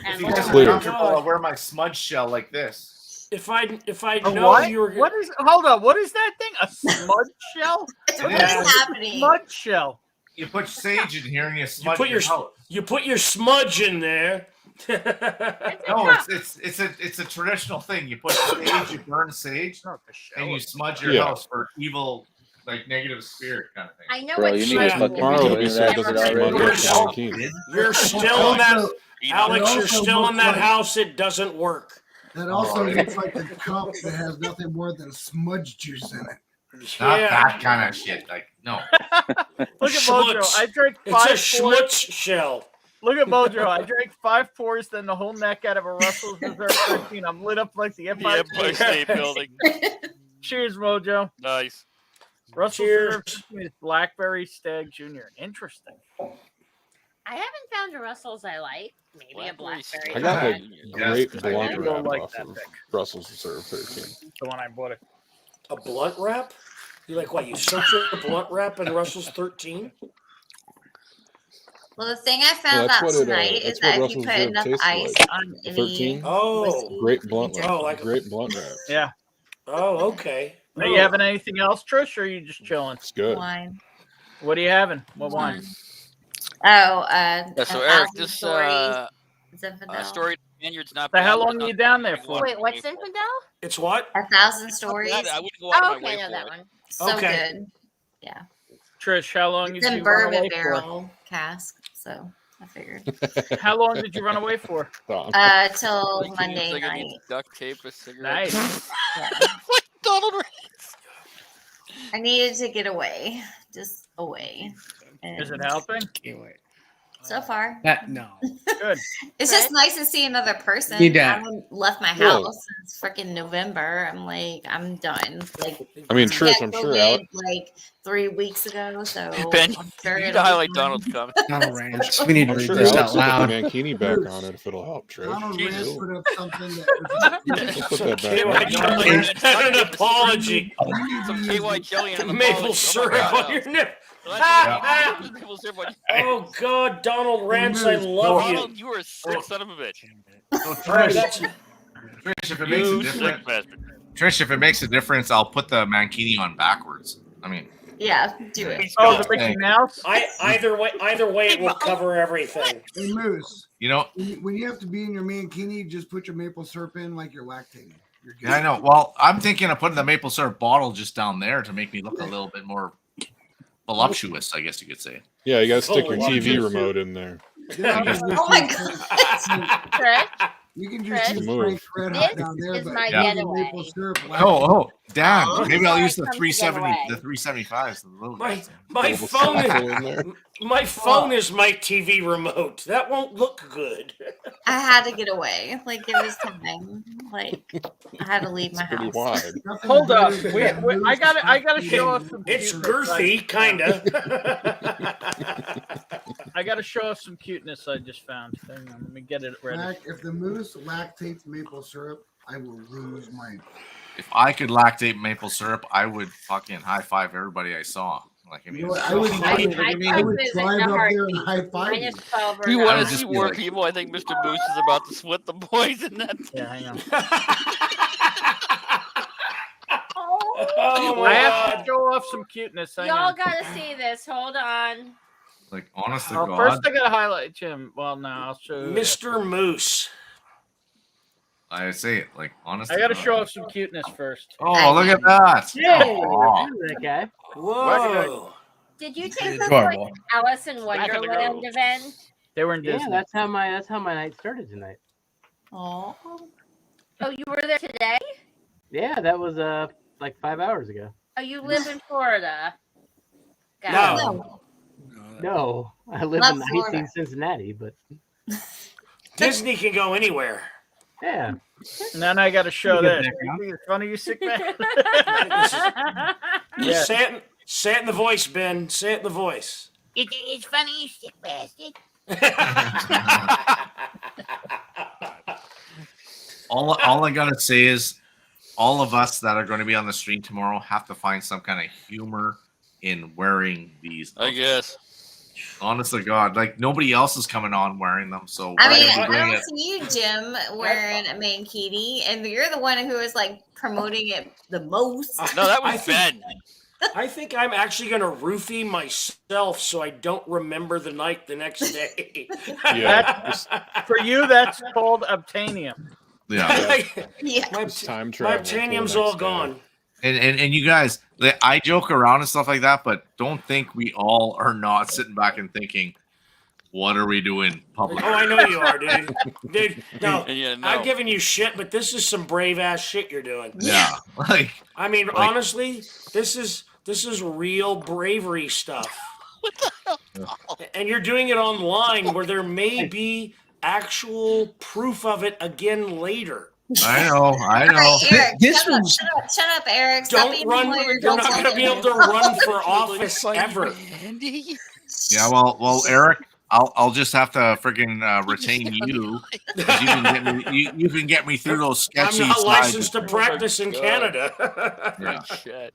If you guys are Clear. comfortable, I'll wear my smudge shell like this. If I A know what? you were What is? Hold on. What is that thing? A smudge shell? What is Yeah. happening? Smudge shell. You put sage in here and you you smudge put your house. you put your smudge in there. No, it's a traditional thing. You put sage, you burn sage, Not the shell. and you smudge your Yeah. house for evil, like negative spirit kind of thing. I know Bro, what you she need to Yeah. fucking Tomorrow be will doing be so that it doesn't shit smudge already. on the 17th. You're still in that, Also, Alex. It You're also still in looks that like- house. It doesn't work. that also looks like a cup that has nothing more than smudge juice in it. Not Yeah, that kind of shit. Like no. Look at Mojo. Schmutz. I drank it's a 5 pours. schmutz shell. Look at Mojo. I drank 5 pours, then the whole neck out of a Russell's Reserve 13. I'm lit up like the The Empire Empire State. State Building. Cheers, Mojo. Nice. Russell's Cheers. Reserve 13 is Blackberry Stag Jr. Interesting. I haven't found a Russell's I like. Maybe a blackberry. I got a great I blunt don't wrap like off that of pick. Brussels Reserve 13. The one I bought it. A blunt wrap? You like what? You soaked your blunt wrap in Russell's 13? Well, the thing I found that's out what it, tonight is that's what that if you Russell's put Reserve enough tastes ice like. on The any 13? Oh, whiskey, Great blunt you wrap. Oh, like- Great blunt wrap. Yeah. oh, okay. Are you having anything else, Trish, or are you just chilling? It's good. wine. What are you having? What wine? Oh, Yeah, so A Eric, Thousand this Stories, Zinfandel. story of the Spaniards not. So how bad, but long not are you down there big for? one. Wait, what's Zinfandel? It's what? 1,000 Stories. I wouldn't go out Oh, of my okay, I way know for that it. one. So Okay. good. Yeah. Trish, how long It's did in you run bourbon away barrel cask. So I figured. for? How long did you run away for? Till Like, Monday like I night. need duct tape, a cigarette. Nice. Yeah. Like Donald Reigns. I needed to get away. Just away. Is it And helping? Can't wait. So far. No. Good. It's just nice to see another person. Need I that. haven't left my Whoa. house since freaking November. I'm like, I'm done. Like, I mean, I Trish, got I'm sure COVID, Alex. like 3 weeks ago. So Ben, I'm sure you need it'll to be highlight fine. Donald's comment. Donald Ranch. We need to I'm read sure this Alex out will loud. put the mankini back on it if it'll help, Trish. Donald Ranch Jesus. put up something that We'll put that back KY on. jelly and an apology. Some KY jelly and an Maple apology. syrup on your nip. Maple syrup on your Oh God, Donald Rance, I love Donald, you. you are a sick son of a bitch. So All right, Trish, that's Trish, if it makes a You difference, sick bastard. Trish, if it makes a difference, I'll put the mankini on backwards. I mean, Yeah, do it. Oh, the Mickey Mouse. either way, it will cover everything. Hey, Moose, you know, when you have to be in your mankini, just put your maple syrup in like you're lactating. You're good. yeah, I know. Well, I'm thinking of putting the maple syrup bottle just down there to make me look a little bit more voluptuous, I guess you could say. Yeah, you got to stick your Oh, TV wow. remote in there. Oh my God. Trish, You can Chris, just move. use red hot this down there, is but my using getaway. maple syrup. Oh, Dan. Oh, Maybe I'll before use I the come to 370, get the away. 375s. The little My guys. my Little phone snackle in there. my phone is my TV remote. That won't look good. I had to get away. Like it was time. Like I had to leave my It's pretty house. wide. Nothing Hold up. better than Wait, I gotta Moose show off some. It's cuteness girthy, kinda. I gotta show off some cuteness I just found. Hang on, let me get it ready. If the Moose lactates maple syrup, I will lose my. If I could lactate maple syrup, I would fucking high five everybody I saw. Like, I mean, You know what, I would visit drive in a up there heartbeat. and high five you. Minus 12 or You I want would to just see be more like- people? I think Mr. Moose is about to split the boys in that. Yeah, hang on. Oh my I have to God. show off some cuteness. Hang Y'all on. gotta see this. Hold on. like honest to Oh, God. first I gotta highlight Jim. Well, no, I'll show you. Mr. Moose. I say it like honest. I to gotta God. show off some cuteness first. Oh, look at that! Hey, Aw. that guy. Whoa. Did you take this Adorable. like Alice in Back of the Wonderland Grove. event? They were in Yeah, Disney. that's how my night started tonight. Oh. Oh, you were there today? Yeah, that was like 5 hours ago. Oh, you live in Florida. Got it. No. No, I live Not in Florida. 19 Cincinnati, but Disney can go anywhere. yeah. And then I gotta show Pretty good this. background. You think it's funny, you sick man? Yeah. Yeah. Say it in the voice, Ben. Say it in the voice. It's funny, you sick bastard. All I gotta say is, all of us that are going to be on the stream tomorrow have to find some kind of humor in wearing these. I guess. Honest to God, like nobody else is coming on wearing them, so I why mean, don't we I bring don't it? see you, Jim, wearing a mankini, and you're the one who is like promoting it the most. No, that was I think- Ben. I think I'm actually going to roofie myself so I don't remember the night the next day. Yeah, For you, that's called obtainium. Yeah, Yeah. my, it's time my travel. till the obtainium's next all day. gone. and you guys, I joke around and stuff like that, but don't think we all are not sitting back and thinking, what are we doing public? Oh, I know you are, dude. Dude, no, Yeah, no. I'm giving you shit, but this is some brave ass shit you're doing. Yeah, like I mean, Like- honestly, this is real bravery stuff. And you're doing it online where there may be actual proof of it again later. I know. All right, Eric, This shut up, was- shut up, Eric. Stop Don't being a run. lawyer. You're Don't not tell going to be me. able to run for office ever. Andy? Yeah, well, Eric, I'll just have to friggin' retain you. 'Cause you can get me through those I'm sketchy not slides. licensed to practice in God. Canada. Yeah. Shit.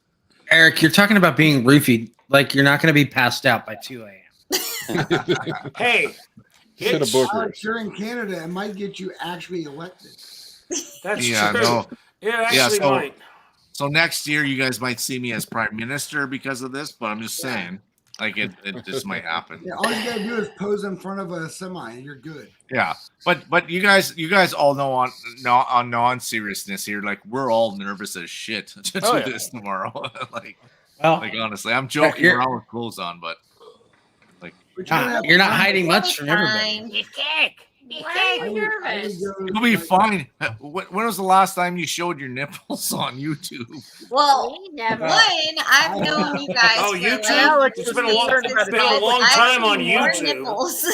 Eric, you're talking about being roofied. Like you're not going to be passed out by 2 a.m. Hey, Should have it's- booked her. Alex, you're in Canada. It might get you actually elected. that's Yeah, true. no. It actually so- might. So next year, you guys might see me as prime minister because of this, but I'm just saying, like it just might happen. Yeah, all you gotta do is pose in front of a semi, and you're good. Yeah, but you guys all know on non-seriousness here, like we're all nervous as shit to Oh, do yeah. this tomorrow. like Well, honestly, I'm joking you're- around with clothes on, but But you're gonna have you're not fun. hiding much from everybody. Fine. You kick. You Why kick. are you nervous? you'll be fine. When was the last time you showed your nipples on YouTube? Well, We never. one, I've known you guys. Oh, for, YouTube? like, Alex It's was been a long, concerned about it's been a it. long I've time seen on more YouTube. nipples.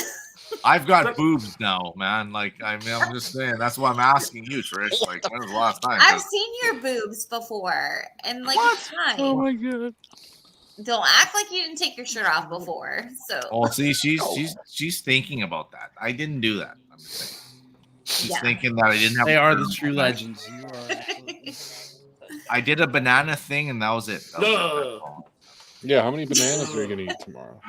I've got boobs now, man. Like, I'm just saying. That's why I'm asking you, Trish. Like, when was the last time? I've seen your boobs before, and like it's fine. Oh my god. Don't act like you didn't take your shirt off before. So Oh, see, she's thinking about that. I didn't do that. I'm just saying. She's thinking that I didn't have. They are the true legends. You are. I did a banana thing, and that was it. That was No. Yeah, how many bananas are you gonna eat tomorrow?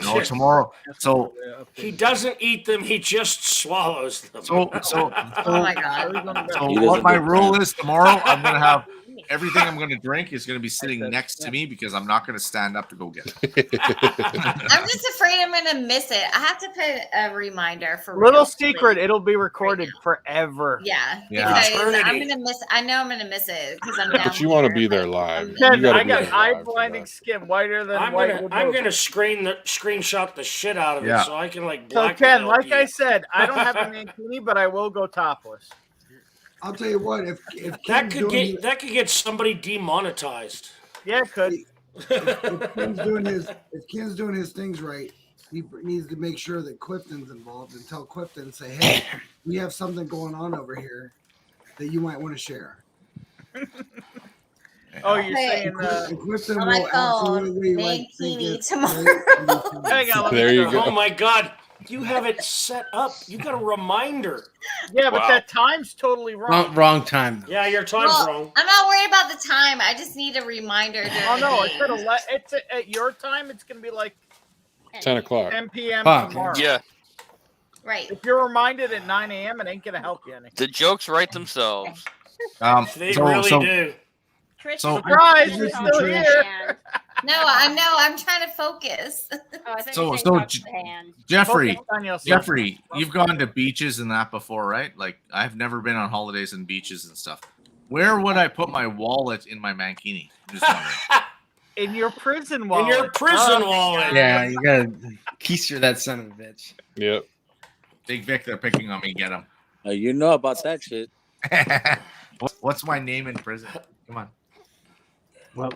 No, tomorrow. So He doesn't eat them, he just swallows them. So oh my god. So what my rule is tomorrow, I'm gonna have everything I'm gonna drink is gonna be sitting next to me because I'm not gonna stand up to go get it. I'm just afraid I'm gonna miss it. I have to put a reminder for Little real. secret, it'll be recorded forever. Yeah, Yeah. because I'm Eternity. gonna miss. I know I'm gonna miss it because I'm down. But you want to here, be there but live. You Ken, gotta I be got there eye live for blinding that. skin, whiter than I'm white. gonna screenshot the shit out of it Yeah. so I can like So blackmail Ken, like you. I said, I don't have a mankini, but I will go topless. I'll tell you what, if that Ken's could doing get somebody demonetized. Yeah, it could. if Ken's doing his things right, he needs to make sure that Clifton's involved and tell Clifton, say, hey, we have something going on over here that you might want to share. Oh, you're Hey, saying And Clifton on my will phone, absolutely think mankini it's tomorrow. great. hang on, let me There you show go. Oh my god, you have it set up. You got a reminder. Yeah, but Wow. that time's totally wrong. Wrong time. Though. Yeah, your time's Well, wrong. I'm not worried about the time. I just need a reminder. During Oh no, the it's day. it's at your time. It's gonna be like 10 o'clock. 10 p.m. Fuck. tomorrow. Yeah, Right. If you're reminded at 9 a.m., it ain't gonna help you any. the jokes write themselves. They really do. Trish, So- Surprise, I you're just still Trish. here. No, I know. I'm trying to focus. Oh, I thought So- you were so saying talk J- to the hand. Jeffrey, Focus on yourself. Jeffrey, you've gone to beaches and that before, right? Like I've never been on holidays and beaches and stuff. Where would I put my wallet in my mankini? I'm just wondering. In your prison In wallet. your prison wallet. Yeah, you gotta keister that son of a bitch. Yep. Big Vic, they're picking on me. Get him. You know about that shit. What's my name in prison? Come on. Well,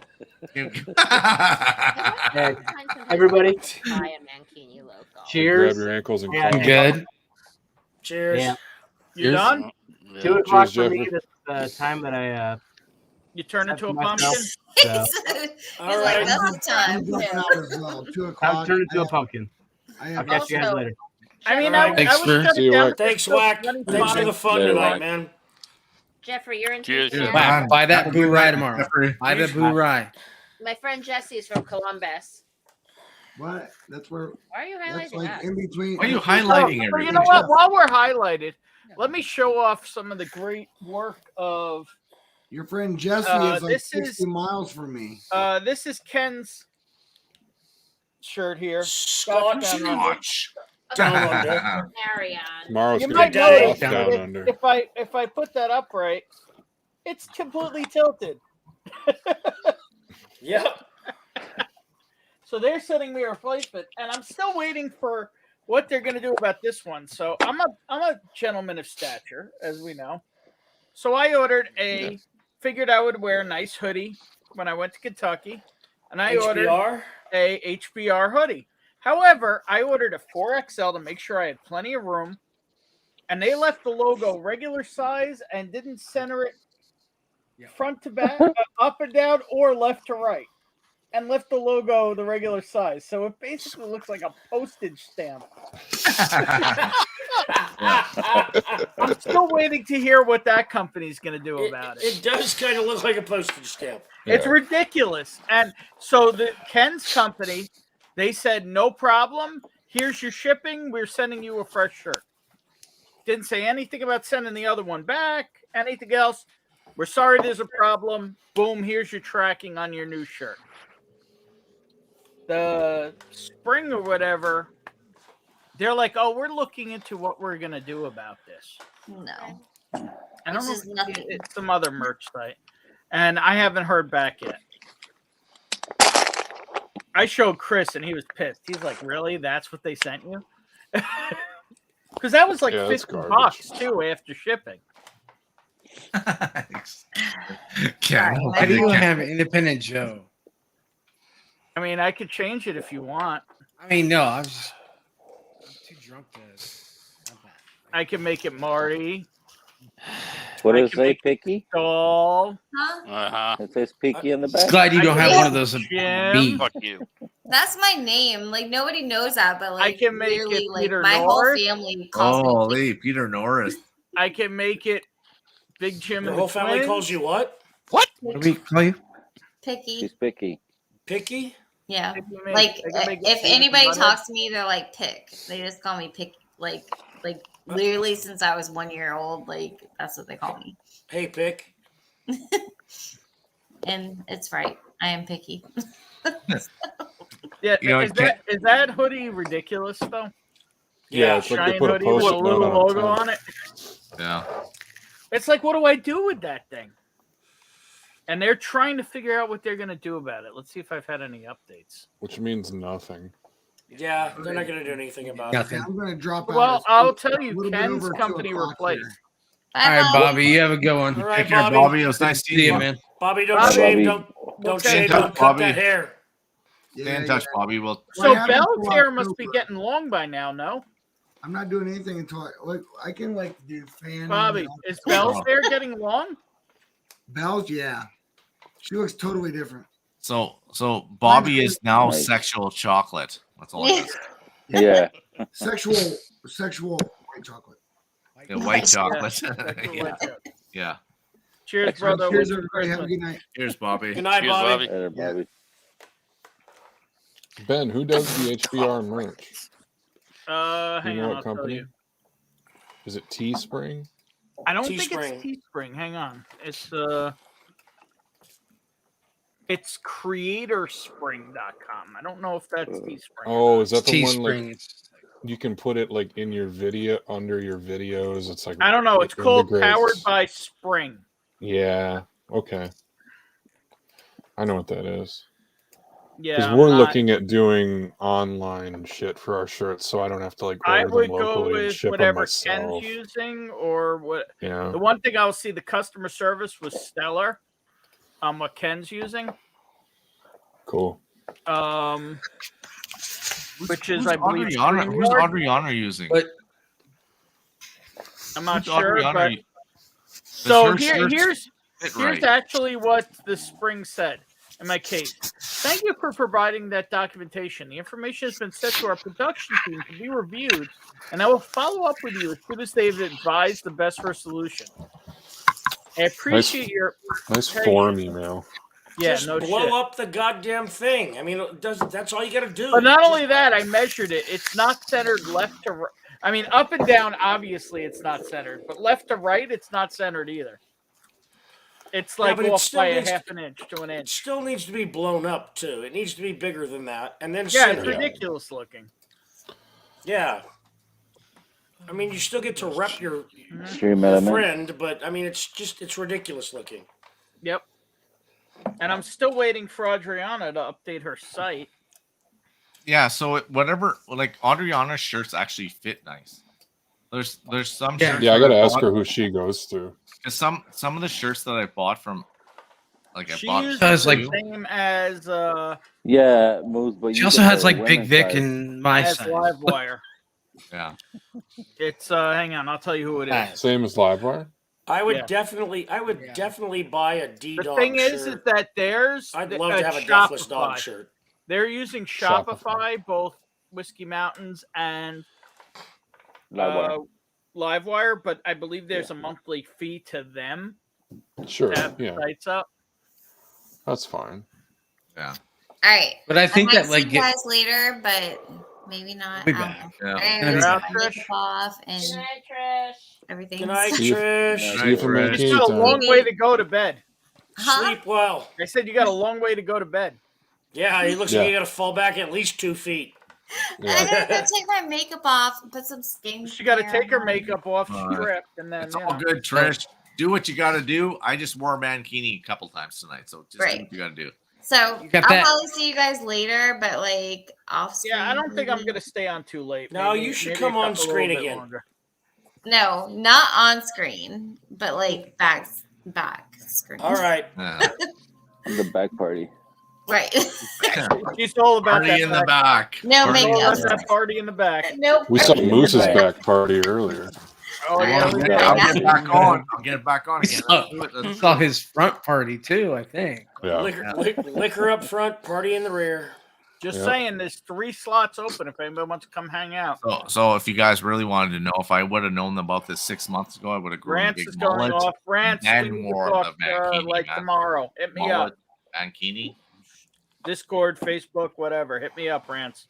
Sometimes everybody, buy a mankini logo. Grab cheers. your ankles and Yeah, call. I'm good. Cheers. Yeah. You done? 2 o'clock Cheers, for me. Jeffrey. This time that I You turn into a Myself. pumpkin? so He's All like, right. that's the time. I'm jumping Yeah. out as well. 2 I've o'clock. turned into a pumpkin. I I'll have catch you guys Also- later. I mean, Alright. I Thanks, was sir. shut See you, down. Wack. Thanks, Still Wack. plenty Thanks for the spots. fun Yeah, tonight, Wack. man. Jeffrey, you're in Cheers. Tucson. Wow, buy that Have a boo good rye night, tomorrow. Jeffrey. Buy that boo rye. My friend Jesse's from Columbus. what? That's where. Why are you That's highlighting like that? in between. Why are you Oh, highlighting so everything? you know what? While we're highlighted, let me show off some of the great work of. Your friend Jesse is like this 60 miles from me. This is Ken's shirt here. Scotch. Scotch. Down under. Carry on. Tomorrow's You gonna might be notice tough that down under. if I put that up right, it's completely tilted. Yep. So they're sending me a replacement, and I'm still waiting for what they're going to do about this one. So I'm a gentleman of stature, as we know. So I ordered figured I would wear a nice hoodie when I went to Kentucky, and I ordered HBR. a HBR hoodie. However, I ordered a 4XL to make sure I had plenty of room, and they left the logo regular size and didn't center it front to back, up and down, or left to right, and left the logo the regular size. So it basically looks like a postage stamp. I'm still waiting to hear what that company's going to do about it. It does kind of look like a postage stamp. It's ridiculous. And so the Ken's company, they said, no problem. Here's your shipping. We're sending you a fresh shirt. Didn't say anything about sending the other one back, anything else. We're sorry there's a problem. Boom, here's your tracking on your new shirt. The spring or whatever, they're like, oh, we're looking into what we're going to do about this. No. I don't This know. is nothing. It's some other merch site. And I haven't heard back yet. I showed Chris and he was pissed. He's like, really? That's what they sent you? Because that was like Yeah, that's $50 too after shipping. Ken, Why do you have Independent Joe? I mean, I could change it if you want. I mean, no, I'm too drunk to. I can make it Marty. What I does it can say, make Picky? Huh? Doll. It says Picky in the back. Just glad you don't have one of those. Jim. Me. Fuck you. That's my name. Like nobody knows that, but like can make literally, it like Peter my Norris. whole family calls me. Holy Peter Norris. I can make it Big Jim. Your and whole the family Twins. calls you what? What? What do we call you? Picky. She's Picky. Picky? Yeah. I can make- Like I can make it if David anybody Butter. talks to me, they're like Pick. They just call me Pick. Like literally since I was 1 year old. Like that's what they call me, Hey, Pick. and it's right. I am picky. Yeah, You know, is that hoodie ridiculous though? Yeah, it's like they Giant put a hoodie with a post-it little note logo top. on it. Yeah. It's like, what do I do with that thing? And they're trying to figure out what they're going to do about it. Let's see if I've had any updates. Which means nothing. Yeah, they're not going to do anything about Nothing. I'm going to drop out. Well, It's I'll a tell you, little bit Ken's over 2 company o'clock replaced. here. All right, Bobby. You have a good one. it. All right, Take care, Bobby. Bobby. It was nice See seeing you, you. man. Bobby, don't Bobby. shave. Bobby. Don't Okay. shave. Touch, Don't cut Bobby. that hair. Stay in touch, Bobby. We'll So happened Bell's to hair must be October? getting long by now, no? I'm not doing anything until I can like do fan. Bobby, is Bell's hair getting long? Bells, yeah. She looks totally different. So Bobby is now Nice. sexual chocolate. That's all I got. Yeah. Sexual white chocolate. Yeah, white chocolate. Yeah. Yeah. Cheers, Excellent. brother. Cheers, What's your everybody. Have a Christmas? good night. Here's Bobby. Good night, Cheers, Bobby. Later, Bobby. Ben, who does the HBR merch? Hang know on, what I'll tell company? you. Is it Teespring? I don't think Teespring. it's Teespring. Hang on. It's creatorspring.com. I don't know if that's Teespring. Oh, is that the one Teespring. like you can put it like in your video under your videos? It's like I don't know. It's it called integrates- Powered by Spring. Yeah. Okay. I know what that is. Yeah. Because I'm we're not- looking at doing online shit for our shirts, so I don't have to like I order would them go locally and with ship them whatever myself. Ken's using, or what. Yeah. The one thing I'll see, the customer service was stellar. What Ken's using. Cool. Which is, Who's I believe, Adriana? Who's StreamYard. Adriana using? But I'm not Who's sure, Adriana but u- so Does her shirt here's fit here's right? actually what the Spring said in my case. Thank you for providing that documentation. The information has been sent to our production team to be reviewed, and I will follow up with you as soon as they've advised the best for solution. I appreciate your Nice Hey. form email. yeah, Just no blow shit. up the goddamn thing. I mean, that's all you got to do. But not only that, I measured it. It's not centered left to right. I mean, up and down, obviously, it's not centered, but left to right, it's not centered either. It's like but it off still by a needs- half an inch to an It inch. still needs to be blown up too. It needs to be bigger than that, and then Yeah, it's centered. ridiculous looking. Yeah. I mean, you still get to rep your Stream element. friend, but I mean, it's ridiculous looking. Yep. And I'm still waiting for Adriana to update her site. Yeah, so whatever, like Adriana's shirts actually fit nice. There's some shirts. Yeah, I that gotta ask bought- her who she goes through. 'cause some of the shirts that I bought from, like I She bought. uses Does, the like- same as Yeah, moves. But she you also get has the like Big women's Vic size. and my as size. Livewire. Yeah. It's hang on, I'll tell you who it is. Same as Livewire? I would Yeah. definitely buy a D The Dog thing shirt. is that there's I'd the- love to have a Deathless Dog Shopify. shirt. They're using Shopify, both Whiskey Mountains and Livewire, but I believe there's a monthly fee to them Sure. to have the Yeah. sites up. That's fine. Yeah. All right. But I think might that like see you guys later, but maybe not. Be I don't back. know. Yeah. I Gonna gotta be take back. my makeup off and everything. Good night, See you- Trish. See you for Right, my You got a long time. way to go to bed. Huh? Sleep well. I said you got a long way to go to bed. Yeah, it looks Yeah. like you got to fall back at least 2 feet. And I gotta go take my makeup off and put some skin. She got to take her makeup off All right. script, and then It's you all know. good, Trish. Do what you got to do. I just wore a mankini a couple times tonight, so just do Right. what you got to do. So You got I'll that. probably see you guys later, but like off screen. Yeah, I don't think I'm maybe. gonna stay on too late. No, Maybe- you should maybe come a on couple- a screen little bit again. longer. No, not on screen, but like back screen. All right. Yeah. The back party. Right. She's all about Party that in the back. No Party in the makeup. back. That party in the back. Nope. We saw Moose's back party earlier. Oh yeah, I'll we get, did. I'll get back on. I'll get it back on We again. saw, Let's do it. we Let's saw do it. his front party too, I think. Yeah. Liquor up front, party in the rear. Just Yep. saying, there's 3 slots open if anybody wants to come hang out. So if you guys really wanted to know, if I would have known about this 6 months ago, I would have grown a Rants big is going mullet. off. Rants, and we need to more of talk, the mankini, like man. tomorrow. Hit me Mullet, up. mankini. Discord, Facebook, whatever. Hit me up, Rants.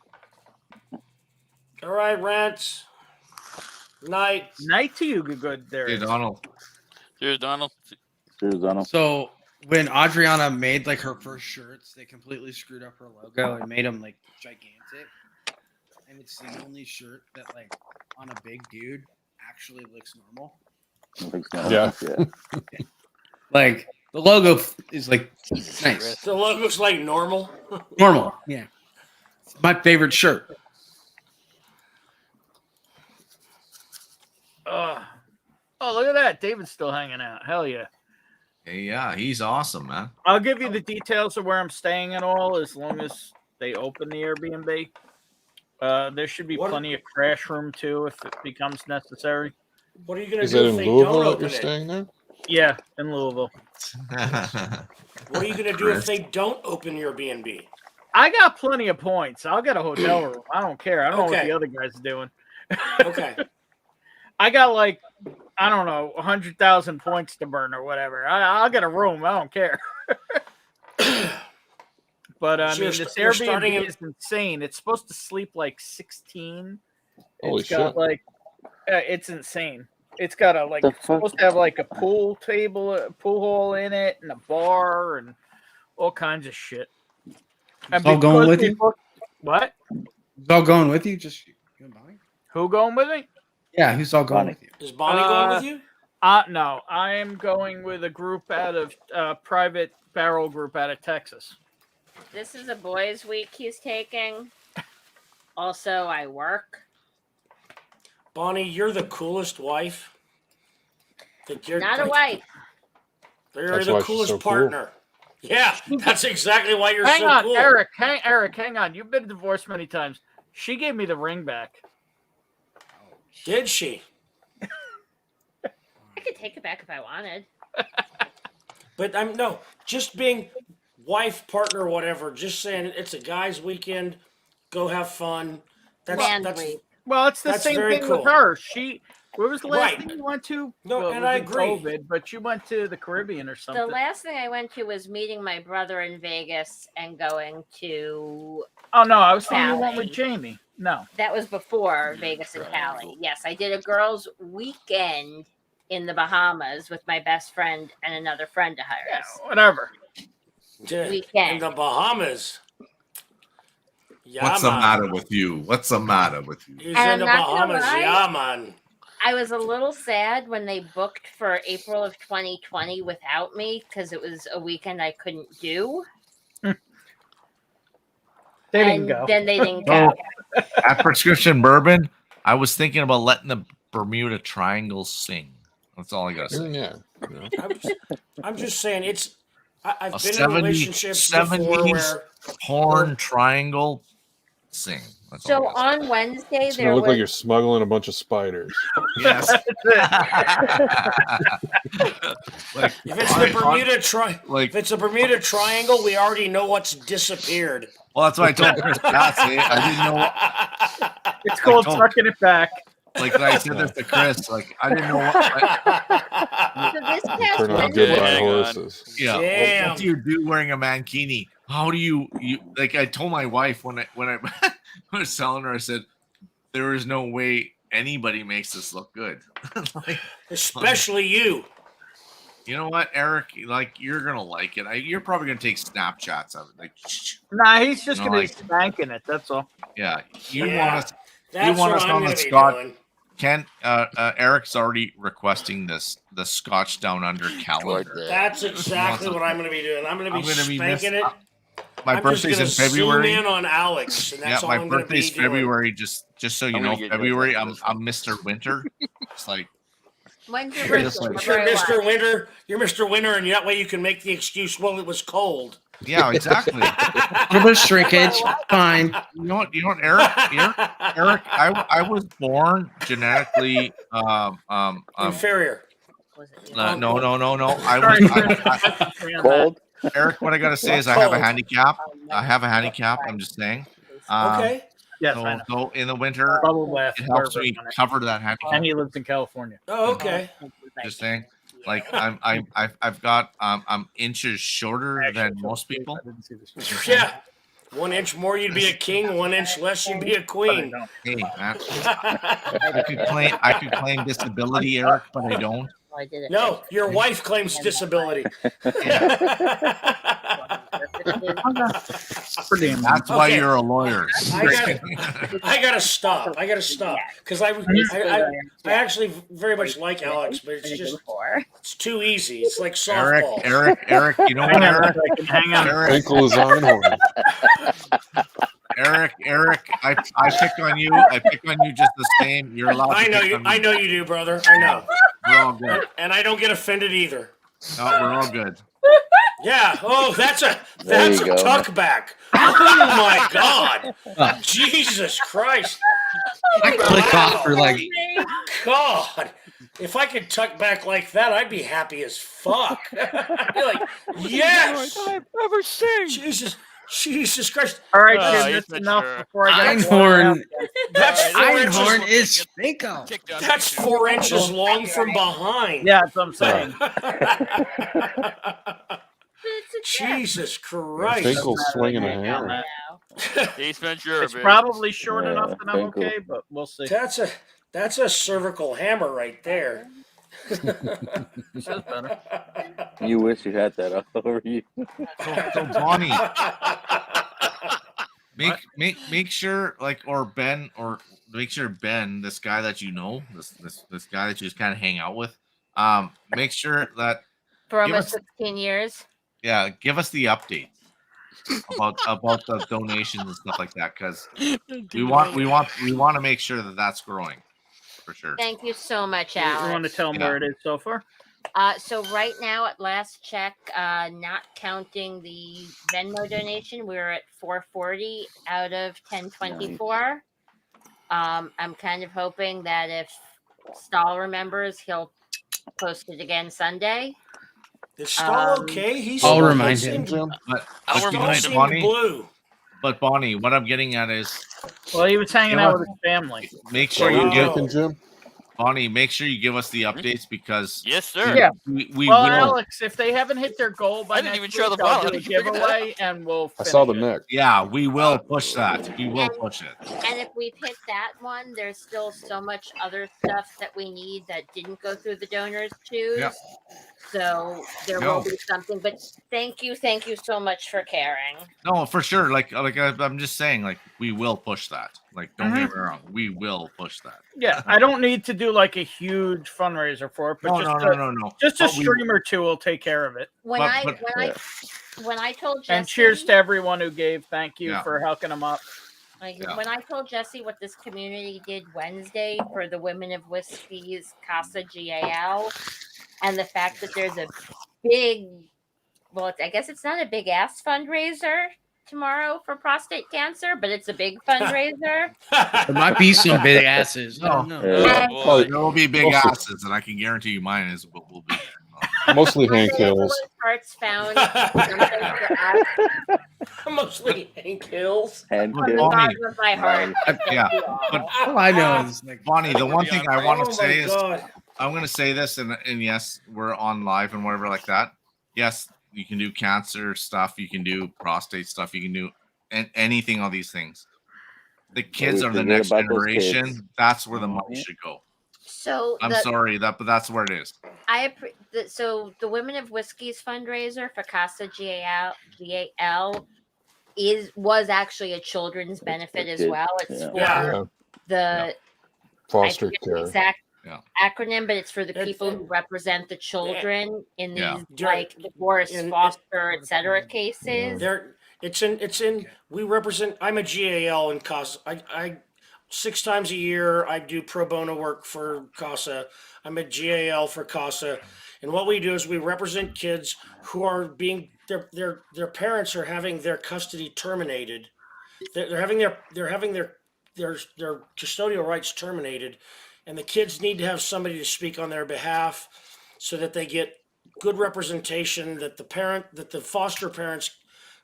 All right, Rants. Night. Night to you, good there. Hey, Donald. Cheers, Donald. Cheers, Donald. So when Adriana made like her first shirts, they completely screwed up her logo and made them like gigantic. And it's the only shirt that like on a big dude actually looks normal. Yeah. Like the logo is like nice. The logo looks like normal. Normal. Yeah. It's my favorite shirt. Oh, look at that. David's still hanging out. Hell yeah. Hey, yeah, he's awesome, man. I'll give you the details of where I'm staying and all as long as they open the Airbnb. There should be plenty of crash room too if it becomes necessary. What are you gonna Is do that if in they Louisville don't that open you're it? staying there? Yeah, in Louisville. What are you gonna do if they don't open your B&B? I got plenty of points. I'll get a hotel room. I don't care. I don't know what Okay. the other guys are doing. Okay. I got like, I don't know, 100,000 points to burn or whatever. I'll get a room. I don't care. But I So mean, you're this you're starting Airbnb in- is insane. It's supposed to sleep like 16. Holy It's got shit. like, it's insane. It's got a like, The it's supposed to have like a pool table, a pool hall in it, and a bar, and all kinds of shit. And all going because with we you? booked- what? Who's all going with you? Just you and Bonnie? Who going with me? Yeah, who's all going with you? Is Bonnie going with you? No, I am going with a group out of private barrel group out of Texas. This is a boys' week he's taking. Also, I work. Bonnie, you're the coolest wife. You're Not a wife. You're That's the why she's coolest so cool. partner. Yeah, that's exactly why you're Hang so on, cool. Eric. Hang on. You've been divorced many times. She gave me the ring back. Did she? I could take it back if I wanted. But I'm no, just being wife, partner, whatever. Just saying it's a guy's weekend. Go have fun. That's Well, it's the That's same very thing cool. with her. Where was the last Right. thing you went to? No, Well, it and was I in agree. COVID, but you went to the Caribbean or something. The last thing I went to was meeting my brother in Vegas and going to. Oh no, I was thinking you went Cali. with Jamie. No. That was before Vegas and Cali. Yes, I did a girls' weekend in the Bahamas with my best friend and another friend of hers. Whatever. in Weekend. the Bahamas. Yeah, What's the man. matter with you? What's the matter with you? He's And in the I'm not gonna Bahamas. lie. Yeah, man. I was a little sad when they booked for April of 2020 without me because it was a weekend I couldn't do. They didn't And go. then they didn't go. At Prescription Bourbon, I was thinking about letting the Bermuda Triangle sing. That's all I gotta say. Yeah. I'm just saying it's. I've A been in 70 relationships before 70s where porn triangle sing. That's all So I gotta on Wednesday, It's there gonna look was like you're smuggling a bunch of spiders. say. Yes. Like, if it's the Bermuda like, if it's a Bermuda Triangle, we already know what's disappeared. well, that's what I told Chris Patsy. I didn't know what, It's called told- sucking it back. like I said this to Chris. Like I didn't know what. so this past Turn out Wednesday. good by Hang on. horses. Yeah. Damn. What do you do wearing a mankini? How do you like? I told my wife when I was telling her, I said, there is no way anybody makes this look good. Like, Especially you. you know what, Eric? Like you're gonna like it. You're probably gonna take Snapchats of it. Like, Nah, he's just No, gonna like- be spanking it. That's all. yeah. You Yeah. want us? That's want what us I'm on gonna the be Scott- doing. Ken, Eric's already requesting the Scotch Down Under calendar. there. That's exactly what I'm going to be doing. I'm going to be spanking it. My I'm just birthday's in gonna February. Zoom in on Alex, and Yeah, that's all my I'm going to be birthday's doing. February. Just so you I'm know, gonna get you February. a I'm present I'm Mr. Winter. It's like When's your You're birthday? just like- You're February Mr. what? Winter. You're Mr. Winter, and that way you can make the excuse. Well, it was cold. Yeah, exactly. A little bit of shrinkage, fine. You know what, Eric, I was born genetically Inferior. no. I Sorry, was Chris, I disagree on that. Cold. Eric, what I gotta say is I have a Cold. handicap. I have a handicap. I'm just saying. Okay. Yes, I know. So in the winter, Bubble bath. it helps wherever me on it. cover that handicap. And he lives in California. Oh, okay. Just saying. Like I've got I'm inches shorter than most people. I didn't see this. Yeah. 1 inch more, you'd be a king. 1 inch less, you'd be a queen. Hey, man, I could claim disability, Eric, but I don't. I did it. No, your wife claims disability. That's why Okay. you're a lawyer. I gotta stop. Because I actually very much like Alex, but it's just it's too easy. It's like softball. Eric, you know what, Eric? Hang on. Ankle is on horn. Eric, I pick on you. I pick on you just the same. You're allowed. I to know pick you. on me. I know you do, brother. I know. We're all good. And I don't get offended either. No, we're all good. Yeah. Oh, that's a There you go. tuck back. Oh my God. Jesus Christ. I click off for like God. If I could tuck back like that, I'd be happy as fuck. I'd be like, yes. I've ever seen. Jesus Christ. All right, Oh, Jim, yes, that's enough sure. before I get Einhorn. That's 4 Einhorn inches. is Stinko. Kicked out That's too. 4 inches long from behind. Yeah, that's what I'm saying. Jesus Christ. Ankle's swinging a hammer. Ace Ventura, It's baby. probably short Yeah, enough that I'm Finkel. okay, but we'll see. That's a cervical hammer right there. That's better. You wish you had that all over you. So Bonnie, make sure make sure Ben, this guy that you know, this guy that you just kind of hang out with, make sure that For Give almost us- 16 years. give us the update about the donations and stuff like that, because we want to make sure that that's growing for sure. Thank you so much, You Alex. want to tell them where it is so far? So right now, at last check, not counting the Venmo donation, we're at 440 out of 1024. I'm kind of hoping that if Stahl remembers, he'll post it again Sunday. Is Stahl okay? He's I'll still remind seemed- him. But I'll you know, remind Stahl him. seemed Bonnie, blue. but Bonnie, what I'm getting at is Well, he was hanging Give out us- with his family. make sure you you Oh. give Drinking, Jim? Bonnie, make sure you give us the updates, because Yes, sir. Yeah. we Well, will. Alex, if they haven't hit their goal by I didn't next even show week, the I'll bottle. do a Did you figure that giveaway and we'll I saw the finish it. mix. Yeah, we will push that. We will push it. And if we've hit that one, there's still so much other stuff that we need that didn't go through the donors choose. Yep. So there No. will be something. But thank you so much for caring. No, for sure. I'm just saying, like, we will push that. Like, don't get me wrong, we will push that. Yeah, I don't need to do like a huge fundraiser for it, but No, just no. just a But we- stream or two will take care of it. When But- I told Jesse, And cheers to everyone who gave. Thank you Yeah. for hooking them up. When I told Jesse what this community did Wednesday for the Women of Whiskey's Casa GAL, and the fact that there's a big, well, I guess it's not a big ass fundraiser tomorrow for prostate cancer, but it's a big fundraiser. There might be some big asses. No. No. Yeah. Oh, Well, boy. There will be big Also- asses, and I can guarantee you mine is will be. Mostly Hank Hills. Hearts found something for us Mostly Hank Hills. Hand from the kill. bottom of my heart. Yeah, Thank you all. but All I know is like Bonnie, the one thing I want Oh to my say is, God. I'm going to say this, and yes, we're on live and whatever like that. Yes, you can do cancer stuff, you can do prostate stuff, you can do anything on these things. The kids we are the forget next about those generation. kids. That's where the money should go. So I'm sorry, but that's where it is. So the Women of Whiskey's fundraiser for Casa GAL was actually a children's benefit as kids, well. It's yeah. for Yeah. the Foster I forget the care. exact Yeah. acronym, but it's for the It's- people who represent the children in these Yeah. like divorce, In- foster, etc. cases. It's in we represent. I'm a GAL in Casa. 6 times a year, I do pro bono work for CASA. I'm a GAL for CASA. And what we do is we represent kids who are being their parents are having their custody terminated. They're having their custodial rights terminated, and the kids need to have somebody to speak on their behalf so that they get good representation, that the foster parents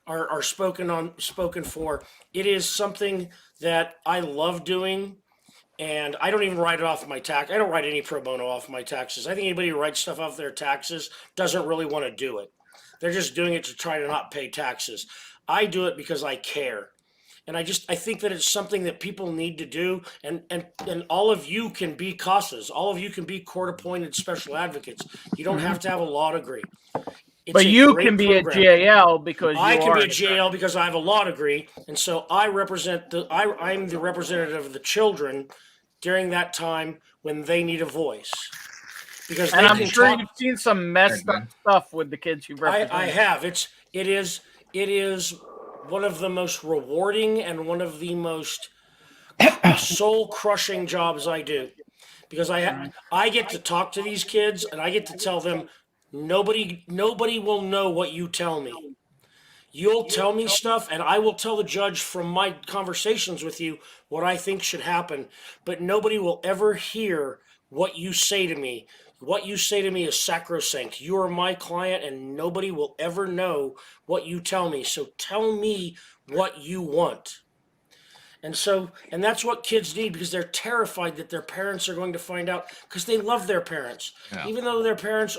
are spoken for. It is something that I love doing, and I don't even write it off my tax. I don't write any pro bono off my taxes. I think anybody who writes stuff off their taxes doesn't really want to do it. They're just doing it to try to not pay taxes. I do it because I care. And I think that it's something that people need to do, and all of you can be CASAs. All of you can be court-appointed special advocates. You don't have to have a law degree. It's But a you great can be program. a GAL because I you can are be a an GAL because I have a law degree, and so I represent I'm the representative of the children during that time when they need a voice. Because And they I'm can sure talk. you've seen some messed up stuff with the kids you've represented. I have. It is one of the most rewarding and one of the most soul crushing jobs I do, because I get to talk to these kids and I get to tell them nobody will know what you tell me. You'll tell me stuff and I will tell the judge from my conversations with you what I think should happen, but nobody will ever hear what you say to me. What you say to me is sacrosanct. You are my client and nobody will ever know what you tell me. So tell me what you want. And that's what kids need, because they're terrified that their parents are going to find out, because they love their parents. Yeah. Even though their parents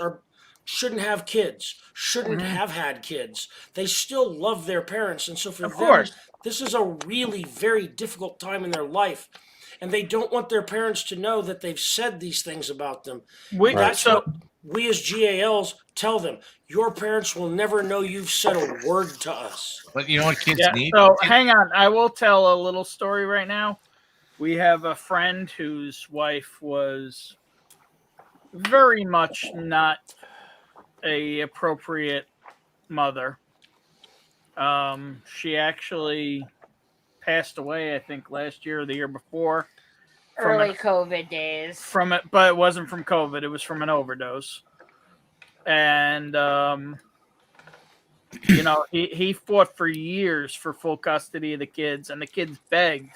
shouldn't have kids, shouldn't have had kids, they still love their parents. And so for them, this is a really very difficult time in their life. And they don't want their parents to know that they've said these things about them. That's what we as GALs tell them. Your parents will never know you've said a word to us. But you know what kids need? So hang on. I will tell a little story right now. We have a friend whose wife was very much not a appropriate mother. She actually passed away, I think, last year or the year before. Early COVID days. From it, but it wasn't from COVID. It was from an overdose. And he fought for years for full custody of the kids, and the kids begged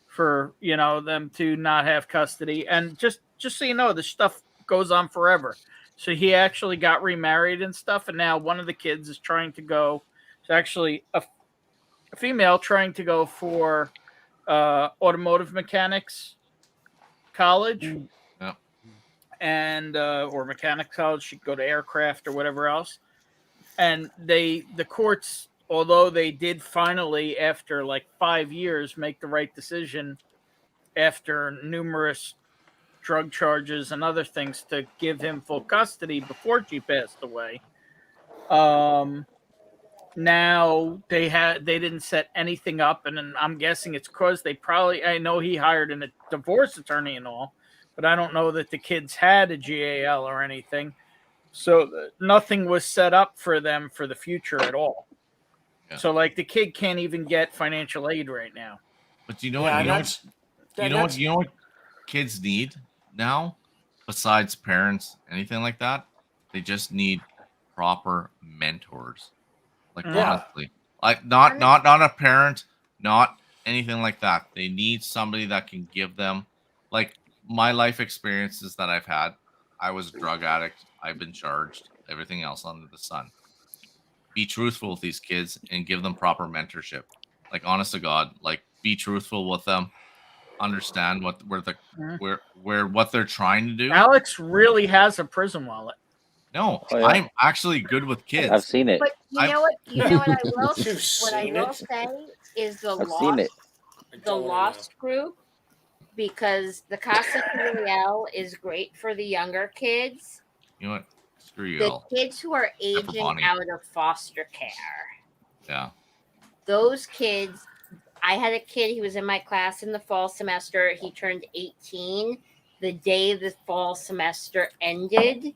for them to not have custody. And just so you know, this stuff goes on forever. So he actually got remarried and stuff, and now one of the kids is trying to go. It's actually a female trying to go for automotive mechanics college. Yeah. And or mechanics college. She could go to aircraft or whatever else. And the courts, although they did finally, after like 5 years, make the right decision after numerous drug charges and other things to give him full custody before she passed away. Now they didn't set anything up, and I'm guessing it's because I know he hired a divorce attorney and all, but I don't know that the kids had a GAL or anything. So nothing was set up for them for the future at all. Yeah. So like the kid can't even get financial aid right now. But you know what kids need now, besides parents, anything like that? They just need proper mentors. Like honestly, like not a parent, not anything like that. They need somebody that can give them, like my life experiences that I've had. I was a drug addict. I've been charged. Everything else under the sun. Be truthful with these kids and give them proper mentorship. Like honest to God, like be truthful with them. Understand what what they're trying to do. Alex really has a prison wallet. No, I'm actually good with kids. I've seen it. But you know what I will say is the lost group, because the Casa Real is great for the younger kids. You know what? Screw you The all. kids who are aging out of foster care. Yeah. Those kids, I had a kid, he was in my class in the fall semester. He turned 18 the day the fall semester ended.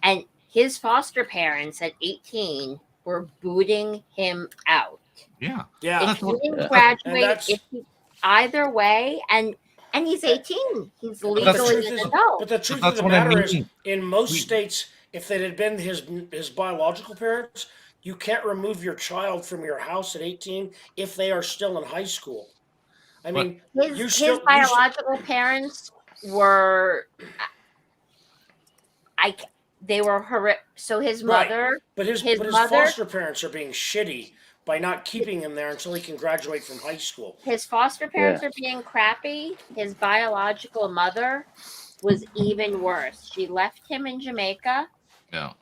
And his foster parents at 18 were booting him out. Yeah. Yeah. If he didn't graduate, either way, and he's 18. He's But the legally truth an is, adult. but the truth of that's the what I matter is, mean. in most states, if it had been his biological parents, you can't remove your child from your house at 18 if they are still in high school. I mean, His biological parents were, they were horrific. So his mother, right. But his mother, foster parents are being shitty by not keeping him there until he can graduate from high school. his foster parents are being crappy. His biological mother was even worse. She left him in Jamaica. Yeah.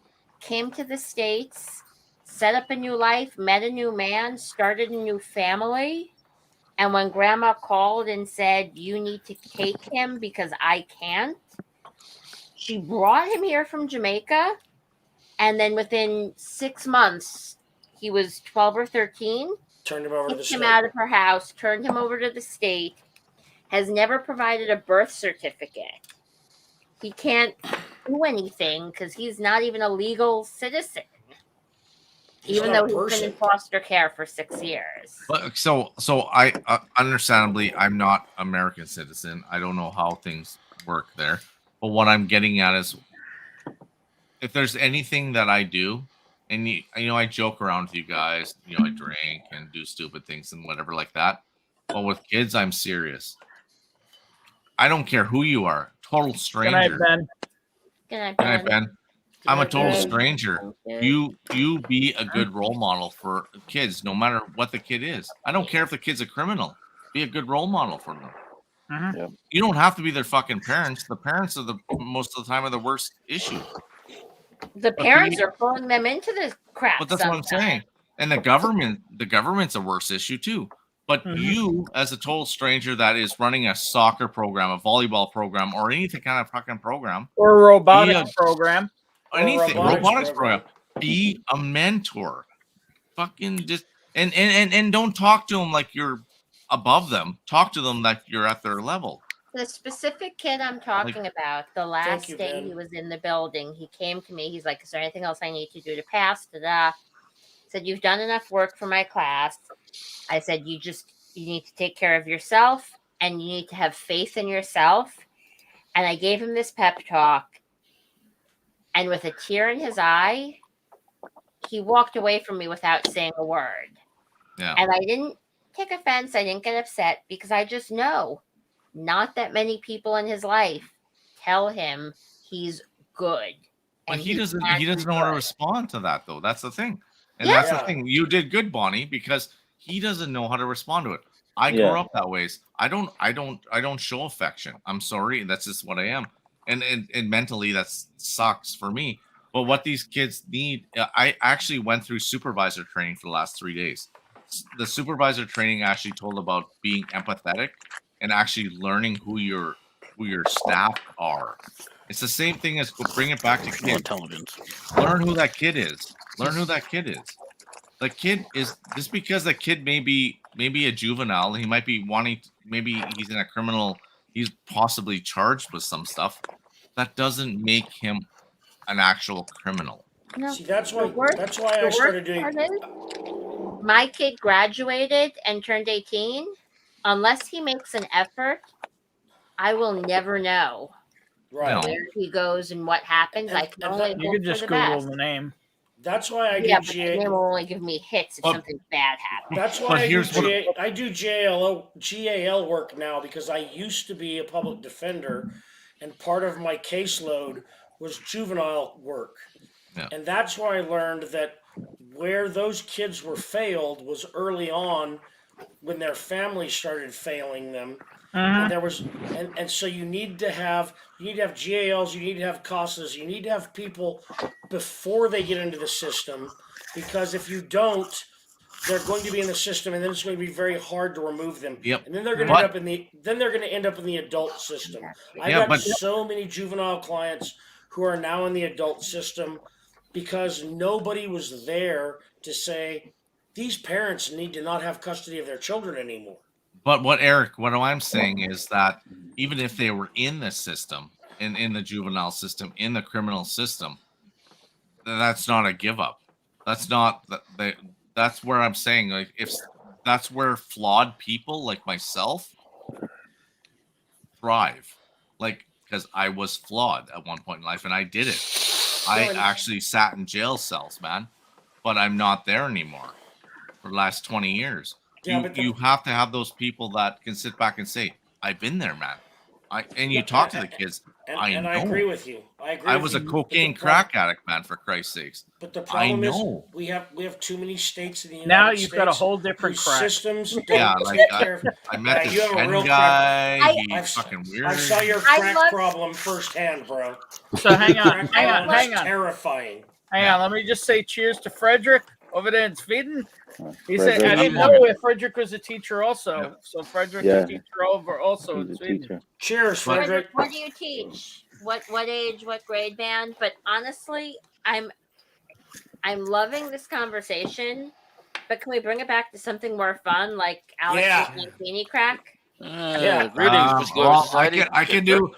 Came to the States, set up a new life, met a new man, started a new family. And when grandma called and said, you need to take him because I can't, she brought him here from Jamaica. And then within 6 months, he was 12 or 13. Turned him over to the Kicked him state. out of her house, turned him over to the state, has never provided a birth certificate. He can't do anything because he's not even a legal citizen. Even though he's been in foster care for 6 years. But so I understandably, I'm not American citizen. I don't know how things work there. But what I'm getting at is, if there's anything that I do, and you know, I joke around with you guys, you know, I drink and do stupid things and whatever like that. But with kids, I'm serious. I don't care who you are, total stranger. Good night, Ben. Good night, Good night, Ben. I'm a total Ben. stranger. You be a good role model for kids, no matter what the kid is. I don't care if the kid's a criminal. Be a good role model for them. Mm-hmm. You don't have to be their fucking parents. The parents are the most of the time are the worst issue. The parents are pulling them into this crap. But that's what I'm saying. And the government's a worse issue too. But you, as a total stranger that is running a soccer program, a volleyball program, or anything kind of fucking program, or a robotics program, anything, robotics program, be a mentor. Fucking just and don't talk to them like you're above them. Talk to them like you're at their level. The specific kid I'm talking about, the last day he was in the building, he came to me. He's like, is there anything else I need to do to pass? Da-da. Said, you've done enough work for my class. I said, you need to take care of yourself and you need to have faith in yourself. And I gave him this pep talk. And with a tear in his eye, he walked away from me without saying a word. Yeah. And I didn't take offense. I didn't get upset because I just know not that many people in his life tell him he's good. But he doesn't know how to respond to that, though. That's the thing. And Yeah. that's the thing. You did good, Bonnie, because he doesn't know how to respond to it. I grew up that ways. I don't show affection. I'm sorry. That's just what I am. And mentally that sucks for me. But what these kids need, I actually went through supervisor training for the last 3 days. The supervisor training actually told about being empathetic and actually learning who your staff are. It's the same thing as bring it back to kids. Intelligence. Learn who that kid is. Learn who that kid is. The kid is just because the kid may be a juvenile. He might be wanting. Maybe he's in a criminal. He's possibly charged with some stuff. That doesn't make him an actual criminal. No. See, that's why The I worst started doing. part is, my kid graduated and turned 18. Unless he makes an effort, I will never know Right. where he goes and what happens. I can only You hope could just for the Google best. the name. That's why I Yeah, do but GA. the name will only give me hits if something bad happens. That's why I do GAL work now, because I used to be a public defender, and part of my caseload was juvenile work. Yeah. And that's where I learned that where those kids were failed was early on when their family started failing them. And there was and so you need to have GALs, you need to have CASAs, you need to have people before they get into the system, because if you don't, they're going to be in the system, and then it's going to be very hard to remove them. Yep. And then they're going to end up in the adult system. I've got so many juvenile clients who are now in the adult system because nobody was there to say these parents need to not have custody of their children anymore. But what I'm saying is that even if they were in the system, in the juvenile system, in the criminal system, that's not a give up. That's where I'm saying, like, if that's where flawed people like myself thrive. Like, because I was flawed at one point in life and I did it. I actually sat in jail cells, man, but I'm not there anymore for the last 20 years. Yeah, You have to have those people that can sit back and say, I've been there, man. And you talk to the kids. I know. I agree with you. I was a cocaine crack addict, man, for Christ's sakes. But the problem is we have too many states in the United Now States. you've got a whole different whose crack. systems don't Yeah, like take care of. I met you this have a Ken real guy. crack. He's fucking weird. I saw your crack problem firsthand, bro. So hang on, Crack hang on, problem is hang on. Terrifying. Hang on, let me just say cheers to Frederick over there in Sweden. He said, Frederick. I didn't know if Frederick was a teacher also. So Frederick's Yeah. a teacher over also in He's a Sweden. teacher. Cheers, What, Frederick. what do you teach? What age? What grade band? But honestly, I'm loving this conversation. But can we bring it back to something more fun, like Alex Yeah. Beanie Crack? Yeah. Greetings, Well, Society. I can do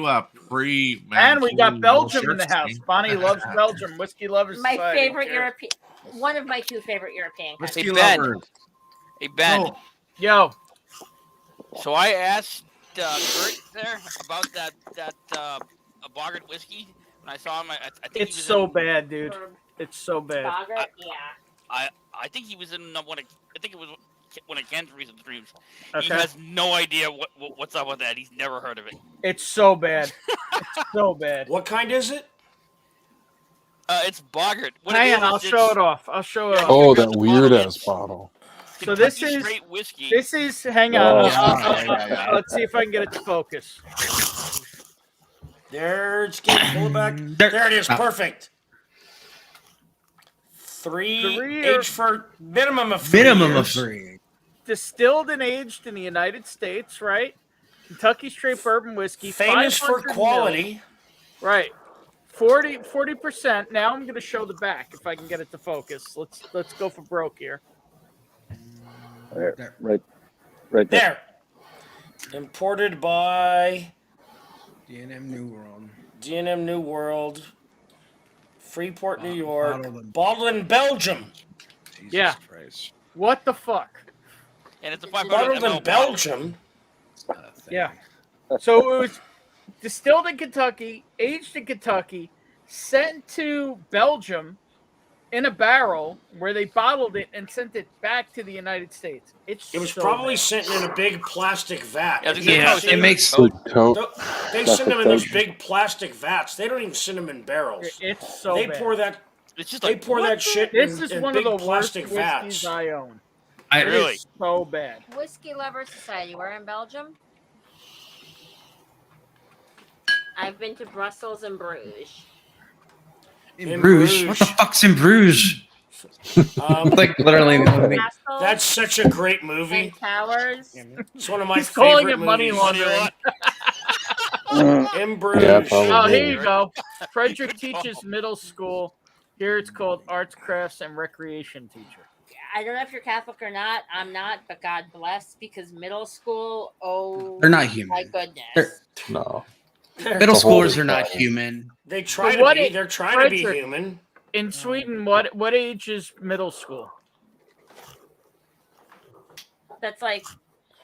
a pre. And we got Manchu Belgium in the shirt house. stream. Bonnie loves Belgium. Whiskey Lovers My Society. favorite Cheers. European, one of my 2 favorite European countries. Whiskey Ben. lovers. Hey Ben. Oh, Yo, So I asked Kurt there about that a Bogart whiskey, and I saw him. I think it's he was so in, bad, dude. It's so bad. Bogart, yeah. I think he was in one. I think it was one of Ken's recent streams. He Okay. has no idea what's up with that. He's never heard of it. It's so bad. It's so bad. What kind is it? It's Bogart. What Hang it on, is, I'll it's show it off. I'll show it off. Oh, Check that out the weird bottle. ass bottle. So this Kentucky is straight whiskey. this is. Hang on. Oh, yeah. Let's see if I can get it to focus. There's pull it back. There it is. Perfect. Three age for minimum of 3 years. 3. Distilled and aged in the United States, right? Kentucky straight bourbon whiskey. Famous for 500 quality. mil. Right. 40%. Now I'm going to show the back if I can get it to focus. Let's go for broke here. There, right there. There. Imported by D&M New World. D&M New World, Freeport, New York, bottled in- bottled in Belgium. Jesus Yeah. Christ. What the fuck? And it's a 500 Bottled ml in Belgium. Yeah. So it was distilled in Kentucky, aged in Kentucky, sent to Belgium in a barrel where they bottled it and sent it back to the United States. It was so probably bad. sent in a big plastic vat. Yeah, Yeah, it makes The coat. They send them in those big plastic vats. They don't even send them in barrels. It's so They bad. pour that. It's just They like pour that shit This in, is in one big of the worst plastic whiskeys vats. I own. I It is Really? so bad. Whiskey Lovers Society. We're in Belgium. I've been to Brussels and Bruges. in Bruges. What the fuck's in Bruges? Like literally. Castle That's such a great movie. and Towers. It's one of my He's calling favorite it money movies. laundering. In Bruges. Yeah, probably. Oh, here you go. Frederick teaches middle school. Here it's called arts, crafts, and recreation teacher. I don't know if you're Catholic or not. I'm not, but God bless, because middle school, oh, They're not human. my goodness. They're- No. Middle The whole schoolers are not thing. human. They try But to what be. it- They're trying to be Frederick- human. In Sweden, what age is middle school? That's like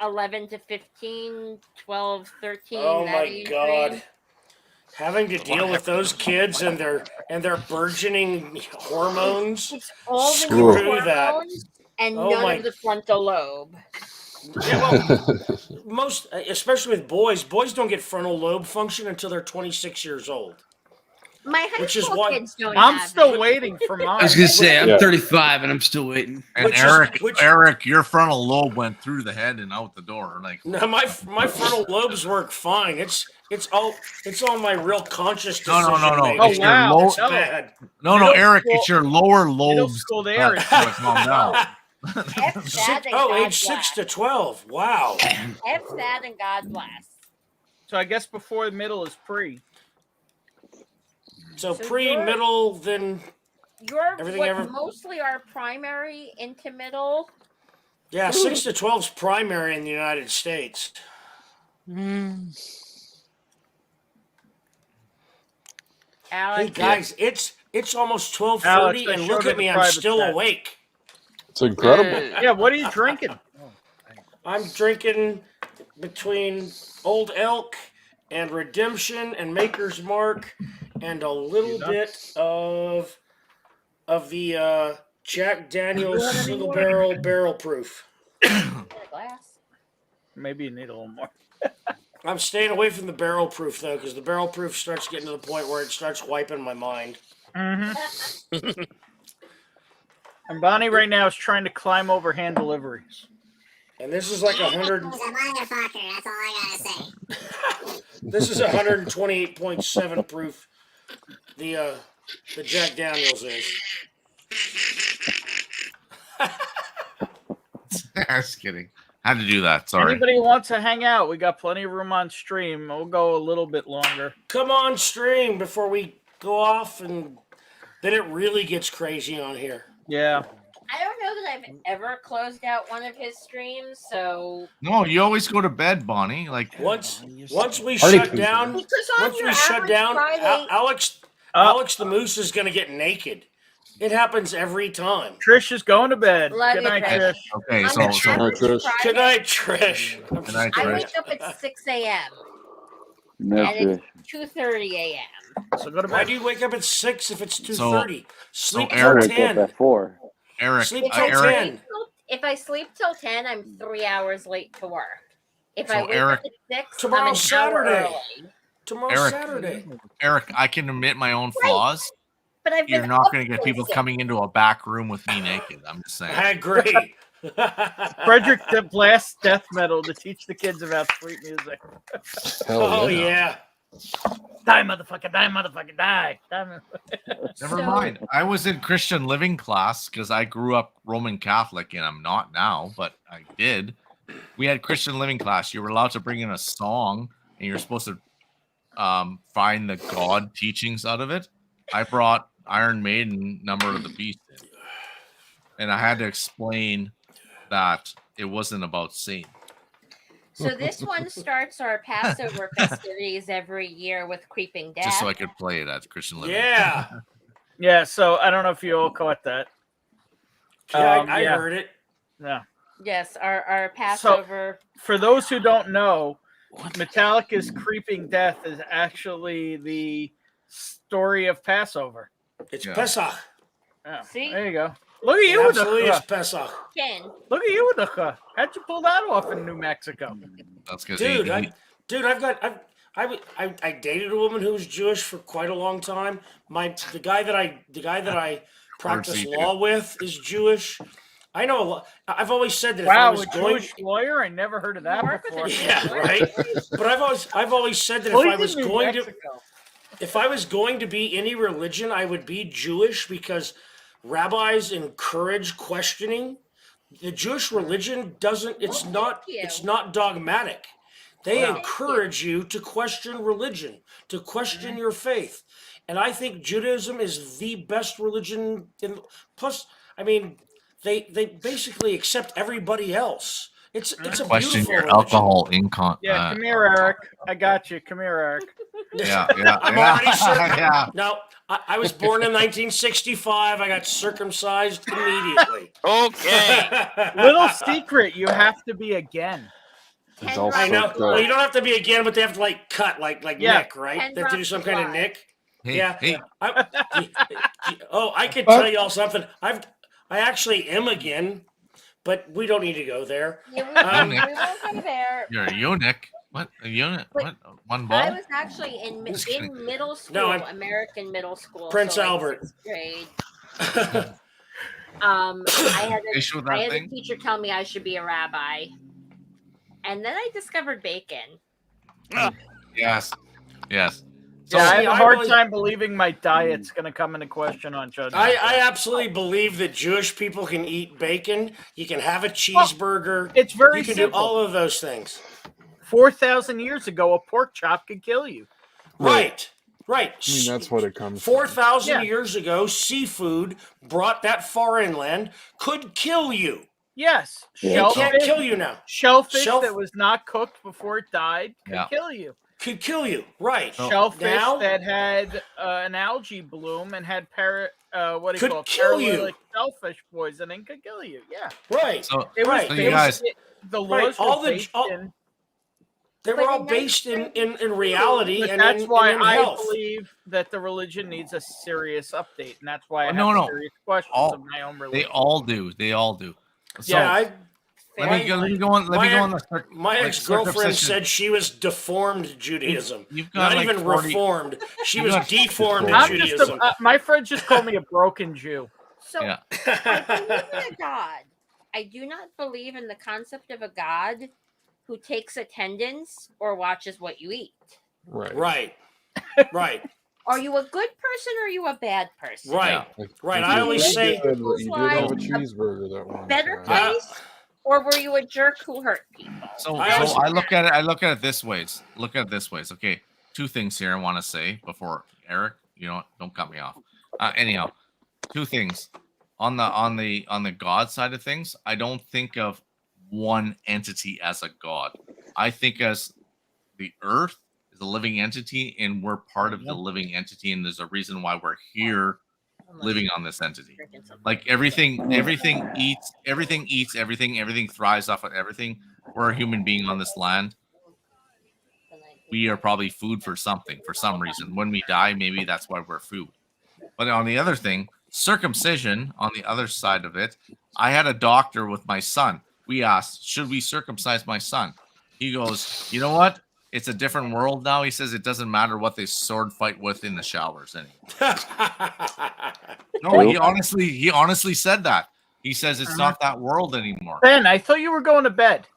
11 to 15, 12, 13. Oh that my age God. range. Having to deal with those kids and their burgeoning hormones. It's all the Screw new that. hormones and Oh none my- of the frontal lobe. Yeah, well, most, especially with boys don't get frontal lobe function until they're 26 years old. My high Which is school why- kids don't I'm have still it. waiting for mine. I was gonna say I'm Yeah. 35 and I'm still waiting. And Which is- Eric, which- Eric, your frontal lobe went through the head and out the door. Like, No, my frontal lobes work fine. It's all my real conscious No, decision no, no, no. making. Oh, It's your wow. low- It's No. bad. no, Middle Eric, school- it's your lower Middle lobes. school there is that calm down. F that and Oh, God age 6 bless. to 12. Wow. F that and God bless. So I guess before the middle is pre. So So pre, you're- middle, then You're Everything what ever- mostly are primary into middle. yeah, 6 to 12 is primary in the United States. Alex, Hey guys, it's almost 12:30 Alex, I and showed look her at me, the I'm private still chat. awake. It's incredible. Yeah, what are you drinking? I'm drinking between Old Elk and Redemption and Maker's Mark and a little bit of the Jack Daniel's single barrel proof. Glass. Maybe you need a little more. I'm staying away from the barrel proof though, because the barrel proof starts getting to the point where it starts wiping my mind. Mm-hmm. And Bonnie right now is trying to climb over hand deliveries. And this is like 100. He's a motherfucker. That's all I gotta say. This is 128.7 proof. The Jack Daniels is. Just kidding. Had to do that. Sorry. Anybody who wants to hang out, we got plenty of room on stream. We'll go a little bit longer. Come on stream before we go off, and then it really gets crazy on here. Yeah. I don't know that I've ever closed out one of his streams, so No, you always go to bed, Bonnie. Like once we Party shut pooper. down, because on once your we shut average down, Friday, Alex the Moose is gonna get naked. It happens every time. Trish is going to bed. Love Good you, night, Trish. Trish. Okay, on so your so average Trish. Friday, Good night, Trish. Good night, I Trish. wake up at 6 a.m. No, and Trish. it's 2:30 a.m. So go to Why bed. do you wake up at 6 if it's 2:30? Sleep so till I Eric- wake up 10. at 4. Eric, Sleep If till I, Eric, ten. sleep till, if I sleep till 10, I'm 3 hours late to work. If I So wake Eric- up at 6, Tomorrow's I'm an hour Saturday. early. Tomorrow's Eric. Saturday. Eric, I can admit my own flaws. But I've You're been not up going to get till people 6. coming into a back room with me naked. I'm just saying. I agree. Frederick blasts death metal to teach the kids about sweet music. Hell Oh yeah. yeah. Die, motherfucker, die, motherfucker, die. Die, Never So- mind. I was in Christian living class because I grew up Roman Catholic and I'm not now, but I did. We had Christian living class. You were allowed to bring in a song and you're supposed to find the God teachings out of it. I brought Iron Maiden, Number of the Beast in. And I had to explain that it wasn't about Satan. So this one starts our Passover festivities every year with Creeping Death. Just so I could play it at Christian living. Yeah. Yeah, so I don't know if you all caught that. Yeah, Um, I yeah. heard it. Yeah. Yes, our Passover. For those who don't know, Metallica's Creeping Death is actually the story of Passover. It's Yeah. Pesach. Yeah, See? there you go. Look at It you with absolutely is the Pesach. Ken. Look at you with the How'd you pull that off in New Mexico? That's because Dude, I dated a woman who was Jewish for quite a long time. The guy that I practice you law with is Jewish. I know a lot. I've always said that if I Wow, was a going, Jewish lawyer? I never heard of that Work with before. a yeah, right. But I've always said that Well, if I he's was in New going to, Mexico. if I was going to be any religion, I would be Jewish because rabbis encourage questioning. The Jewish religion doesn't. It's not. you. It's not dogmatic. They Wow. encourage you to question religion, to question your faith, and I think Judaism is the best religion. Plus, I mean, they basically accept everybody else. It's a question beautiful your religion. alcohol incon. Yeah, come here, Eric. I got you. Come here, Eric. Yeah, I'm yeah, already circumcised. yeah. No, I was born in 1965. I got circumcised immediately. Okay. Little secret, you have to be again. It's all I know. fucked up. Well, you don't have to be again, but they have to like cut, like Yeah. Nick, right? Ken They have to do drops some the kind of fly. Nick. Hey, Yeah. hey, I could tell y'all something. I actually am again, but we don't need to go there. Yeah, Um, we won't go there. you're a eunuch. What? A eunuch? But What? One I ball? was actually in Just kidding. middle school, No, I'm- American middle school. Prince so like Albert. 6th grade. I had Issue a, that I had a thing? teacher tell me I should be a rabbi, and then I discovered bacon. Yes. Yes. So, Yeah, I have see, a I hard believe- time believing my diet's going to come into question on Judge. I absolutely believe that Jewish people can eat bacon. You can have a cheeseburger. It's very You can simple. do all of those things. 4,000 years ago, a pork chop could kill you. Right. Right. I mean, that's what it comes from. 4,000 Yeah. years ago, seafood brought that far inland could kill you. Yes. Yeah, It can't Shellfish, kill you now. shellfish Shellf- that was not cooked before it died could Yeah. kill you. could kill you. Right. Shellfish Now, that had an algae bloom and had what do you Could call it? kill you. Paralytic shellfish poisoning could kill you. Yeah. right. So, It was Right. so you based, guys, the Right, laws all were the- based all- in, They were But all in based in reality but and that's in, why and in I health. believe that the religion needs a serious update, and that's why I have No, no. serious questions All- of my own they religion. all do. They all do. So Yeah, let me go on. Let me go on the my ex-girlfriend circumcision. said she was deformed Judaism. You've got Not like even 40 reformed. She You was got deformed I'm just Judaism. my friend just called me a broken Jew. So Yeah. I believe in a God. I do not believe in the concept of a God who takes attendance or watches what you eat. Right. Right. Right. Are you a good person or are you a bad person? Right. Like, Right. you I did always say good, but you did have a like cheeseburger that one Better time. place, or were you a jerk who hurt people? So I always- I look at it this ways. Okay, two things here I want to say before Eric. You know, don't cut me off. Anyhow, two things on the God side of things. I don't think of one entity as a God. I think as the Earth is a living entity, and we're part of the living entity, and there's a reason why we're here, living on this entity. Like everything eats everything thrives off of everything. We're a human being on this land. We are probably food for something, for some reason. When we die, maybe that's why we're food. But on the other thing, circumcision, on the other side of it, I had a doctor with my son. We asked, should we circumcise my son? He goes, you know what? It's a different world now. He says it doesn't matter what they sword fight with in the showers anymore. No, he honestly said that. He says it's not that world anymore. Ben, I thought you were going to bed.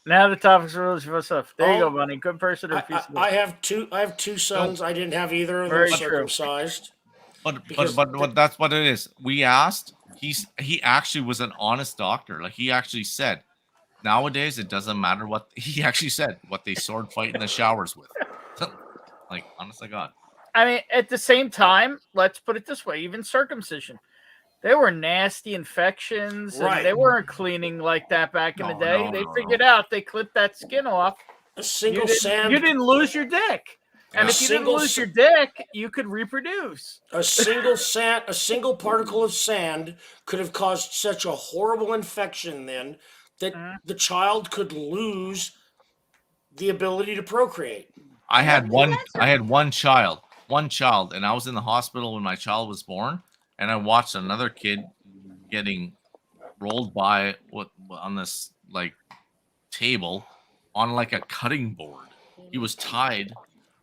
Now the topic's religious for stuff. There you Oh, go, Bunny. Good person or piece of I have two sons. I didn't have either of them Very true. circumcised. But Because that's what it is. We asked. He actually was an honest doctor. Like he actually said, nowadays it doesn't matter what he actually said. What they sword fight in the showers with. Like honest to God. I mean, at the same time, let's put it this way: even circumcision, they were nasty infections, and Right. they weren't cleaning like that back in the No, day. no, They no, figured out they clipped that skin off. A single You didn't lose your dick, and A if you didn't single lose your dick, you could reproduce. a single particle of sand could have caused such a horrible infection then that the child could lose the ability to procreate. I had one child, and I was in the hospital when my child was born, and I watched another kid getting rolled by on this like table on like a cutting board. He was tied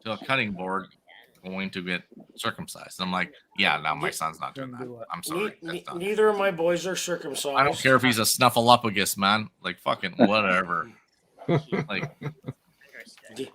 to a cutting board going to get circumcised. And I'm like, yeah, no, my son's not doing that. I'm sorry. Neither of my boys are circumcised. I don't care if he's a snuffleupagus, man. Like fucking whatever. Like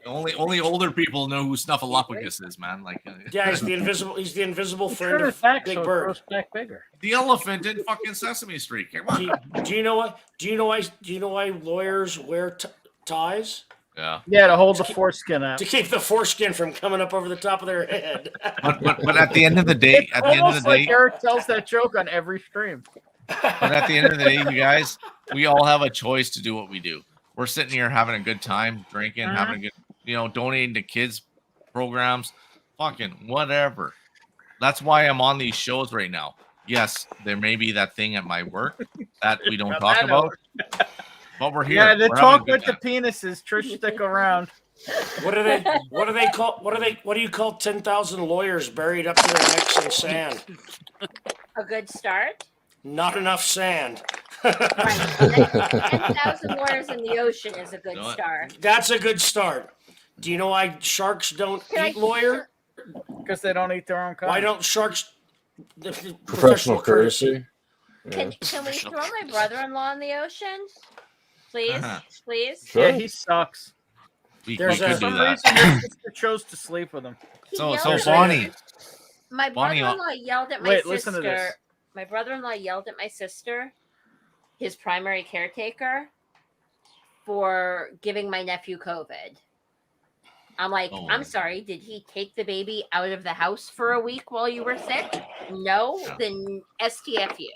only older people know who snuffleupagus is, man. Like Yeah, he's the invisible friend Turn of it back Big so it Bird. grows back bigger. the elephant in fucking Sesame Street. Come on. Do you know what? Do you know why lawyers wear ties? Yeah. Yeah, to hold the foreskin out. To keep the foreskin from coming up over the top of their head. But at the end of the day, Almost like Eric tells that joke on every stream. But at the end of the day, you guys, we all have a choice to do what we do. We're sitting here having a good time, drinking, having a good, donating to kids programs, fucking whatever. That's why I'm on these shows right now. Yes, there may be that thing at my work that we don't talk about, but we're here. Yeah, the We're talk having a good with the penises. Trish, stick around. What do they call? What do you call 10,000 lawyers buried up to their necks in sand? A good start. Not enough sand. 10,000 lawyers in the ocean is a good start. That's a good start. Do you know why sharks don't eat lawyer? Because they don't eat their own kind. Why don't sharks? Professional courtesy. Can we throw my brother-in-law in the ocean? Please, please. Yeah, he sucks. We There's could do some that. reason your sister chose to sleep with him. So Bonnie, My Bonnie, brother-in-law yelled at my Wait, listen to sister. this. My brother-in-law yelled at my sister, his primary caretaker, for giving my nephew COVID. I'm like, Oh. I'm sorry, did he take the baby out of the house for a week while you were sick? No, then STFU.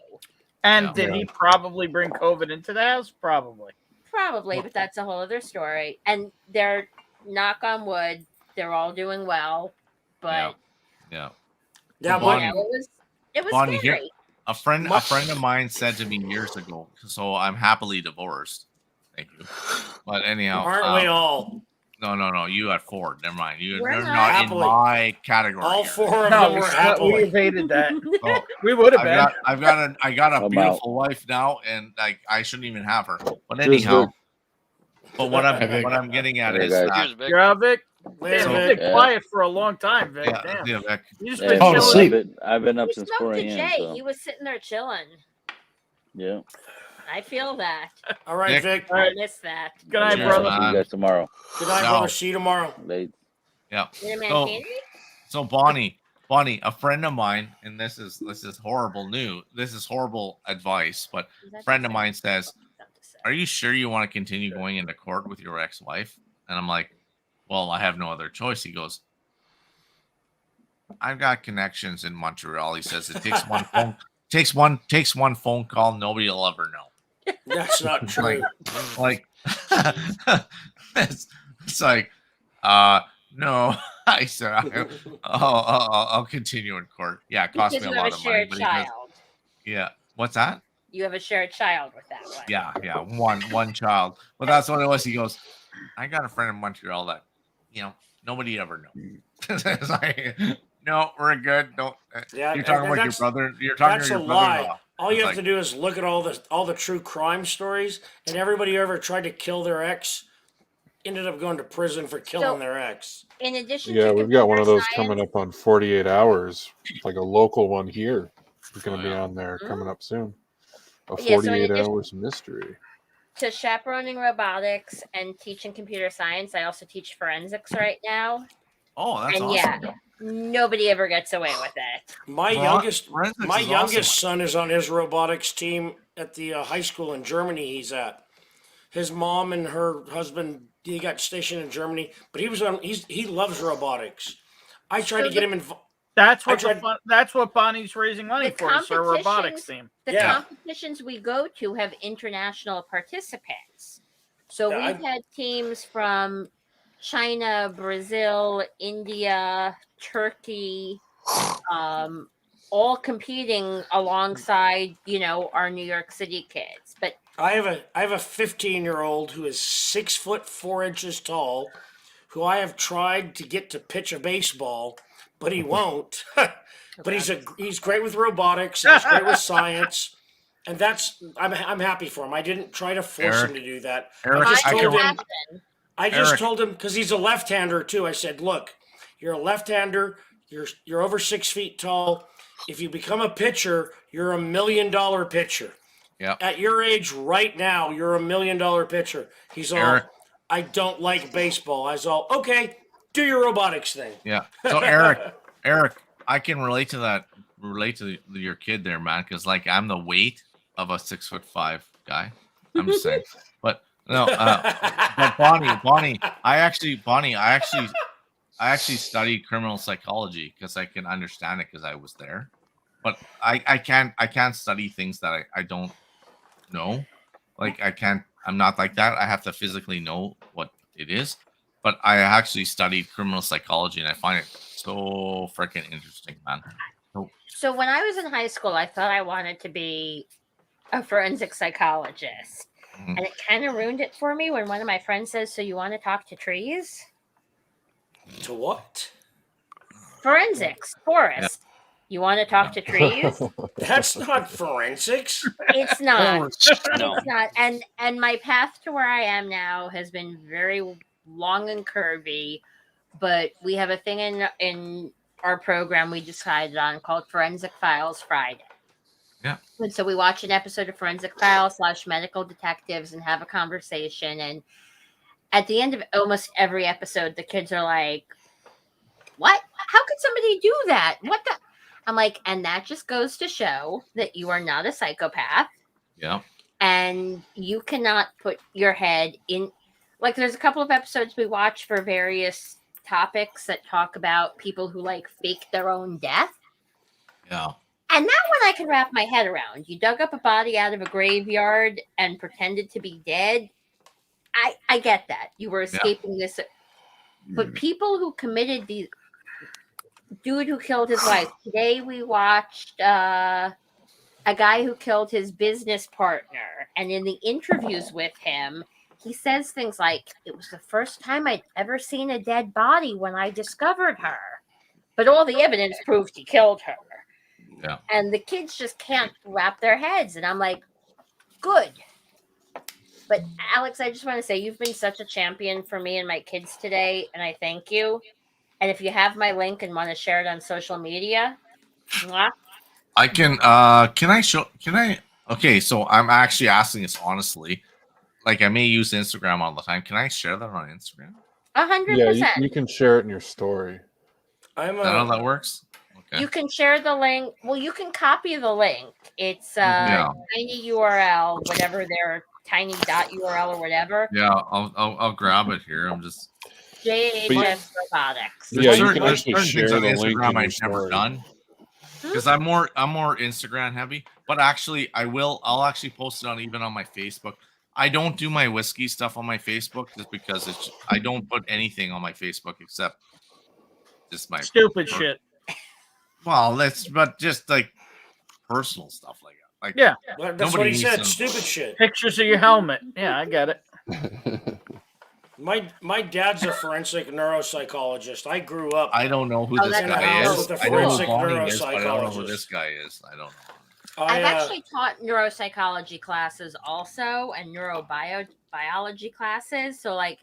And did he probably bring COVID into the house? Probably. Probably, but that's a whole other story. And they're knock on wood, they're all doing well. But Yeah. Yeah, Bonnie, it was Bonnie, scary. here, a friend of mine said to me years ago. So I'm happily divorced. Thank you. But anyhow, aren't we all? No. You had 4. Never mind. You're We're not not. in Happily. my category. All here. 4 of No, them we, were we happily. evaded that. Oh, We would have been. I got a I'm beautiful wife now, and like I shouldn't even have her. But Cheers, anyhow, Vic. but what I'm getting at Hey, is guys. that Cheers, Vic. You're out, Vic. Later, Damn, Vic. you've been Yeah. quiet for a long time, Vic. yeah, Damn. yeah, Vic. You just Yeah, been Oh, to chilling. sleep. I've been up He since smoked 4 a a.m. J. So He was sitting there chilling. yeah. I feel that. All right, Vic. Vic. I miss that. Good night, Cheers, brother. See you man. guys tomorrow. Good night, No. brother. See you tomorrow. Late. Yeah. You're a So, Mancini? so Bonnie, a friend of mine, and this is horrible news. This is horrible advice, but Is that a friend of just mine says, something to say? "Are you sure you want to continue going into court with your ex-wife?" And I'm like, "Well, I have no other choice." He goes, "I've got connections in Montreal." He says it takes one phone call. Nobody will ever know. That's not true. Like it's like no. I said I'll continue in court. Yeah, it cost Because me a you have lot a of money, shared but he goes, child. yeah. What's that? You have a shared child with that one. Yeah, one child. But that's what it was. He goes, I got a friend in Montreal that, nobody ever knows. It's like, no, we're good. Don't. Yeah, You're talking and about your that's- brother. You're talking That's to a your lie. brother-in-law. All you It's have to like, do is look at all the true crime stories, and everybody who ever tried to kill their ex ended up going to prison for killing their ex. In addition Yeah, to we've got one of computer those science, coming up on 48 hours, like a local one here. It's going to be yeah. on there coming up soon. A Yeah, so in 48 addition- hours mystery. to chaperoning robotics and teaching computer science, I also teach forensics right now. oh, that's And awesome. yeah, nobody ever gets away with it. My Forensics youngest is son is on his robotics team at the high school in Germany he's at. His mom and her husband, he got stationed in Germany, but he loves robotics. I tried to get him involved. That's I what tried- that's what Bonnie's raising money The for. Is her robotics competitions- team. The Yeah. competitions we go to have international participants. So Yeah, we've had teams from China, Brazil, India, Turkey, all competing alongside, our New York City kids. But I have a 15-year-old who is 6'4" tall, who I have tried to get to pitch a baseball, but he won't. But he's great with robotics, and he's great with science, and I'm happy for him. I didn't try to force him to do that. Eric, I just I told can- him. I just Eric. told him because he's a left-hander too. I said, "Look, you're a left-hander. You're over 6 feet tall. If you become a pitcher, you're $1 million pitcher. Yeah. At your age right now, you're $1 million pitcher." He's all, Eric. "I don't like baseball." I was all, "Okay, do your robotics thing." Yeah. So Eric, I can relate to your kid there, man, because like I'm the weight of a 6'5" guy. I'm just saying, but no, but Bonnie, I actually studied criminal psychology because I can understand it because I was there, but I can't study things that I don't know. Like I'm not like that. I have to physically know what it is. But I actually studied criminal psychology, and I find it so freaking interesting, man. so when I was in high school, I thought I wanted to be a forensic psychologist. Mhm. And it kind of ruined it for me when one of my friends says, "So you want to talk to trees?" To what? Forensics, forest. You want to talk to trees? That's not forensics. It's not. No. It's not. And my path to where I am now has been very long and curvy, but we have a thing in our program we decided on called Forensic Files Friday. Yeah. And so we watch an episode of Forensic Files / Medical Detectives and have a conversation. And at the end of almost every episode, the kids are like, "What? How could somebody do that? What the?" I'm like, and that just goes to show that you are not a psychopath. Yeah. And you cannot put your head in. Like, there's a couple of episodes we watch for various topics that talk about people who like fake their own death. Yeah. And that one I can wrap my head around. You dug up a body out of a graveyard and pretended to be dead. I get that. You were escaping this. But people who committed the dude who killed his wife. Today we watched a guy who killed his business partner, and in the interviews with him, he says things like, "It was the first time I'd ever seen a dead body when I discovered her, but all the evidence proved he killed her." Yeah. And the kids just can't wrap their heads, and I'm like, good. But Alex, I just want to say you've been such a champion for me and my kids today, and I thank you. And if you have my link and want to share it on social media, mwah. I can okay, so I'm actually asking this honestly. Like I may use Instagram all the time. Can I share that on Instagram? 100%. Yeah, you can share it in your story. I don't know how that works. Okay. You can share the link. Well, you can copy the link. It's Yeah. tiny URL, whatever their tiny dot URL or whatever. Yeah, I'll grab it here. I'm just JHS Robotics. Yeah, you can there's actually certain share things on the link Instagram in your I've never story. done. Because I'm more Instagram heavy. But actually I'll actually post it even on my Facebook. I don't do my whiskey stuff on my Facebook just because I don't put anything on my Facebook except just my Stupid shit. Well, but just like personal stuff like that. Like Yeah. That's nobody what he needs said. to- Stupid shit. Pictures of your helmet. Yeah, I get it. My dad's a forensic neuropsychologist. I grew up. I don't know who Oh, this that's guy awesome. is. With a I know who forensic Bonnie is, but I don't know who neuropsychologist. this guy is. I don't know. I've actually taught neuropsychology classes also and neurobiology classes. So, like,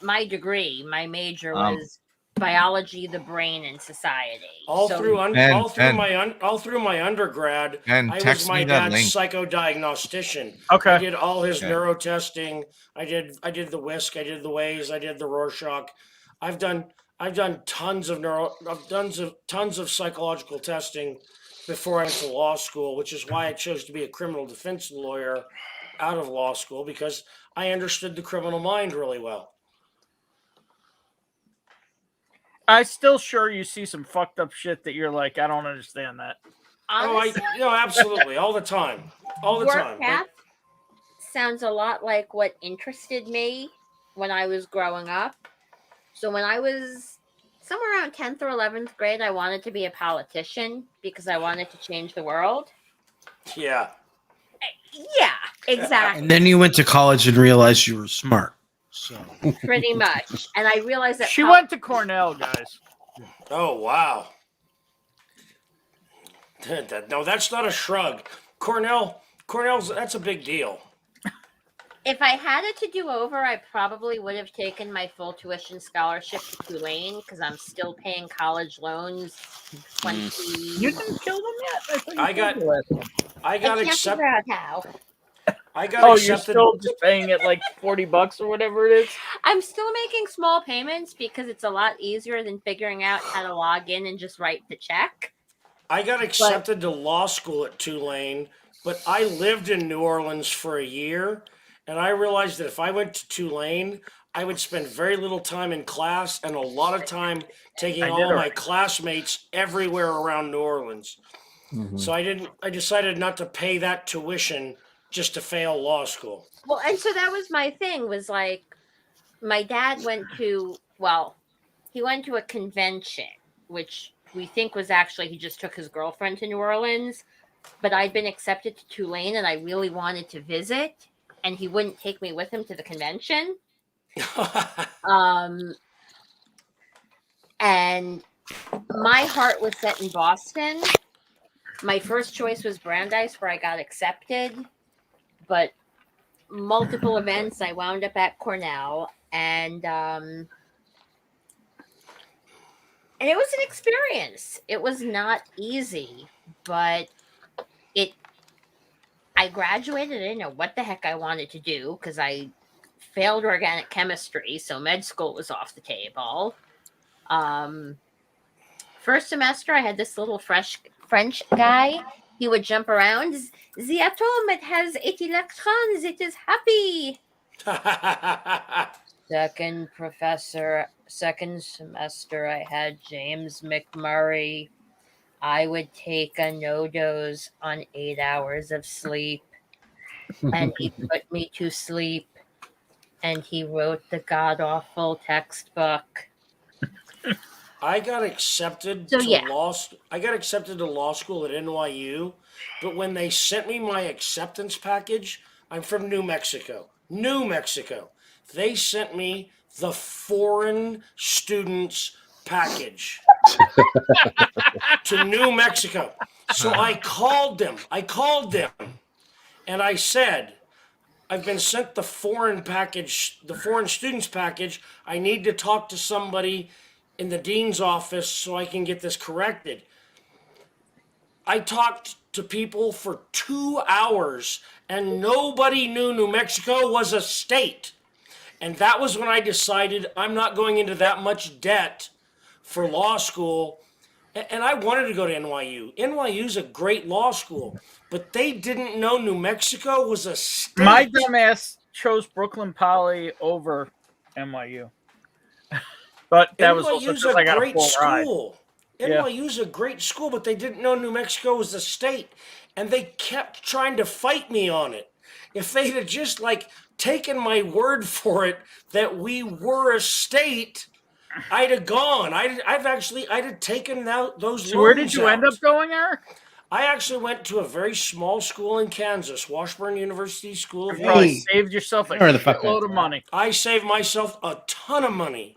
my degree, my major was biology, the brain, and society. All So- through my undergrad, And I was text my me that dad's link. psychodiagnostician. Okay. I did all his Okay. neuro testing. I did the whisk. I did the Waze. I did the Rorschach. I've done tons of psychological testing before I went to law school, which is why I chose to be a criminal defense lawyer out of law school, because I understood the criminal mind really well. I still sure you see some fucked up shit that you're like, I don't understand that. Honestly, Absolutely, all the time, all the your time. But- path sounds a lot like what interested me when I was growing up. So when I was somewhere around 10th or 11th grade, I wanted to be a politician because I wanted to change the world. Yeah. Yeah, exactly. And then you went to college and realized you were smart. So Pretty much. And I realized that She went to Cornell, guys. Oh wow. No, that's not a shrug. Cornell's that's a big deal. if I had it to do over, I probably would have taken my full tuition scholarship to Tulane because I'm still paying college loans. 20. You didn't kill them yet? I thought you I got- killed the last one. I got can't accepted. figure out how. I got Oh, you're accepted. still just paying it like $40 or whatever it is? I'm still making small payments because it's a lot easier than figuring out how to log in and just write the check. I got accepted to law school at Tulane, but I lived in New Orleans for a year, and I realized that if I went to Tulane, I would spend very little time in class and a lot of time taking I did all my already. classmates everywhere around New Orleans. So I decided not to pay that tuition just to fail law school. Well, and so that was my thing, was like my dad went to, well, he went to a convention, which we think was actually he just took his girlfriend to New Orleans, but I'd been accepted to Tulane and I really wanted to visit, and he wouldn't take me with him to the convention. And my heart was set in Boston. My first choice was Brandeis, where I got accepted, but multiple events, I wound up at Cornell, and it was an experience. It was not easy, but I graduated. I didn't know what the heck I wanted to do because I failed organic chemistry, so med school was off the table. First semester, I had this little French guy. He would jump around. The atom, it has 8 electrons. It is happy. Second semester, I had James McMurray. I would take a no-dose on 8 hours of sleep, and he put me to sleep. and he wrote the god awful textbook. I got accepted So, to yeah. I got accepted to law school at NYU, but when they sent me my acceptance package, I'm from New Mexico. New Mexico. They sent me the foreign students package to New Mexico. So I called them. And I said, I've been sent the foreign package, the foreign students package. I need to talk to somebody in the dean's office so I can get this corrected. I talked to people for 2 hours and nobody knew New Mexico was a state. And that was when I decided I'm not going into that much debt for law school. And I wanted to go to NYU. NYU's a great law school, but they didn't know New Mexico was a state. My dumbass chose Brooklyn Poly over NYU. But that was also NYU's because I a got a great full ride. school. Yeah. NYU's a great school, but they didn't know New Mexico was a state, and they kept trying to fight me on it. If they'd have just taken my word for it that we were a state, I'd have gone. I'd have taken those. So where did loans you end out. up going, Eric? I actually went to a very small school in Kansas, Washburn University School of You Law. probably saved yourself a Where the fuck shitload that's of money. I saved myself a ton of money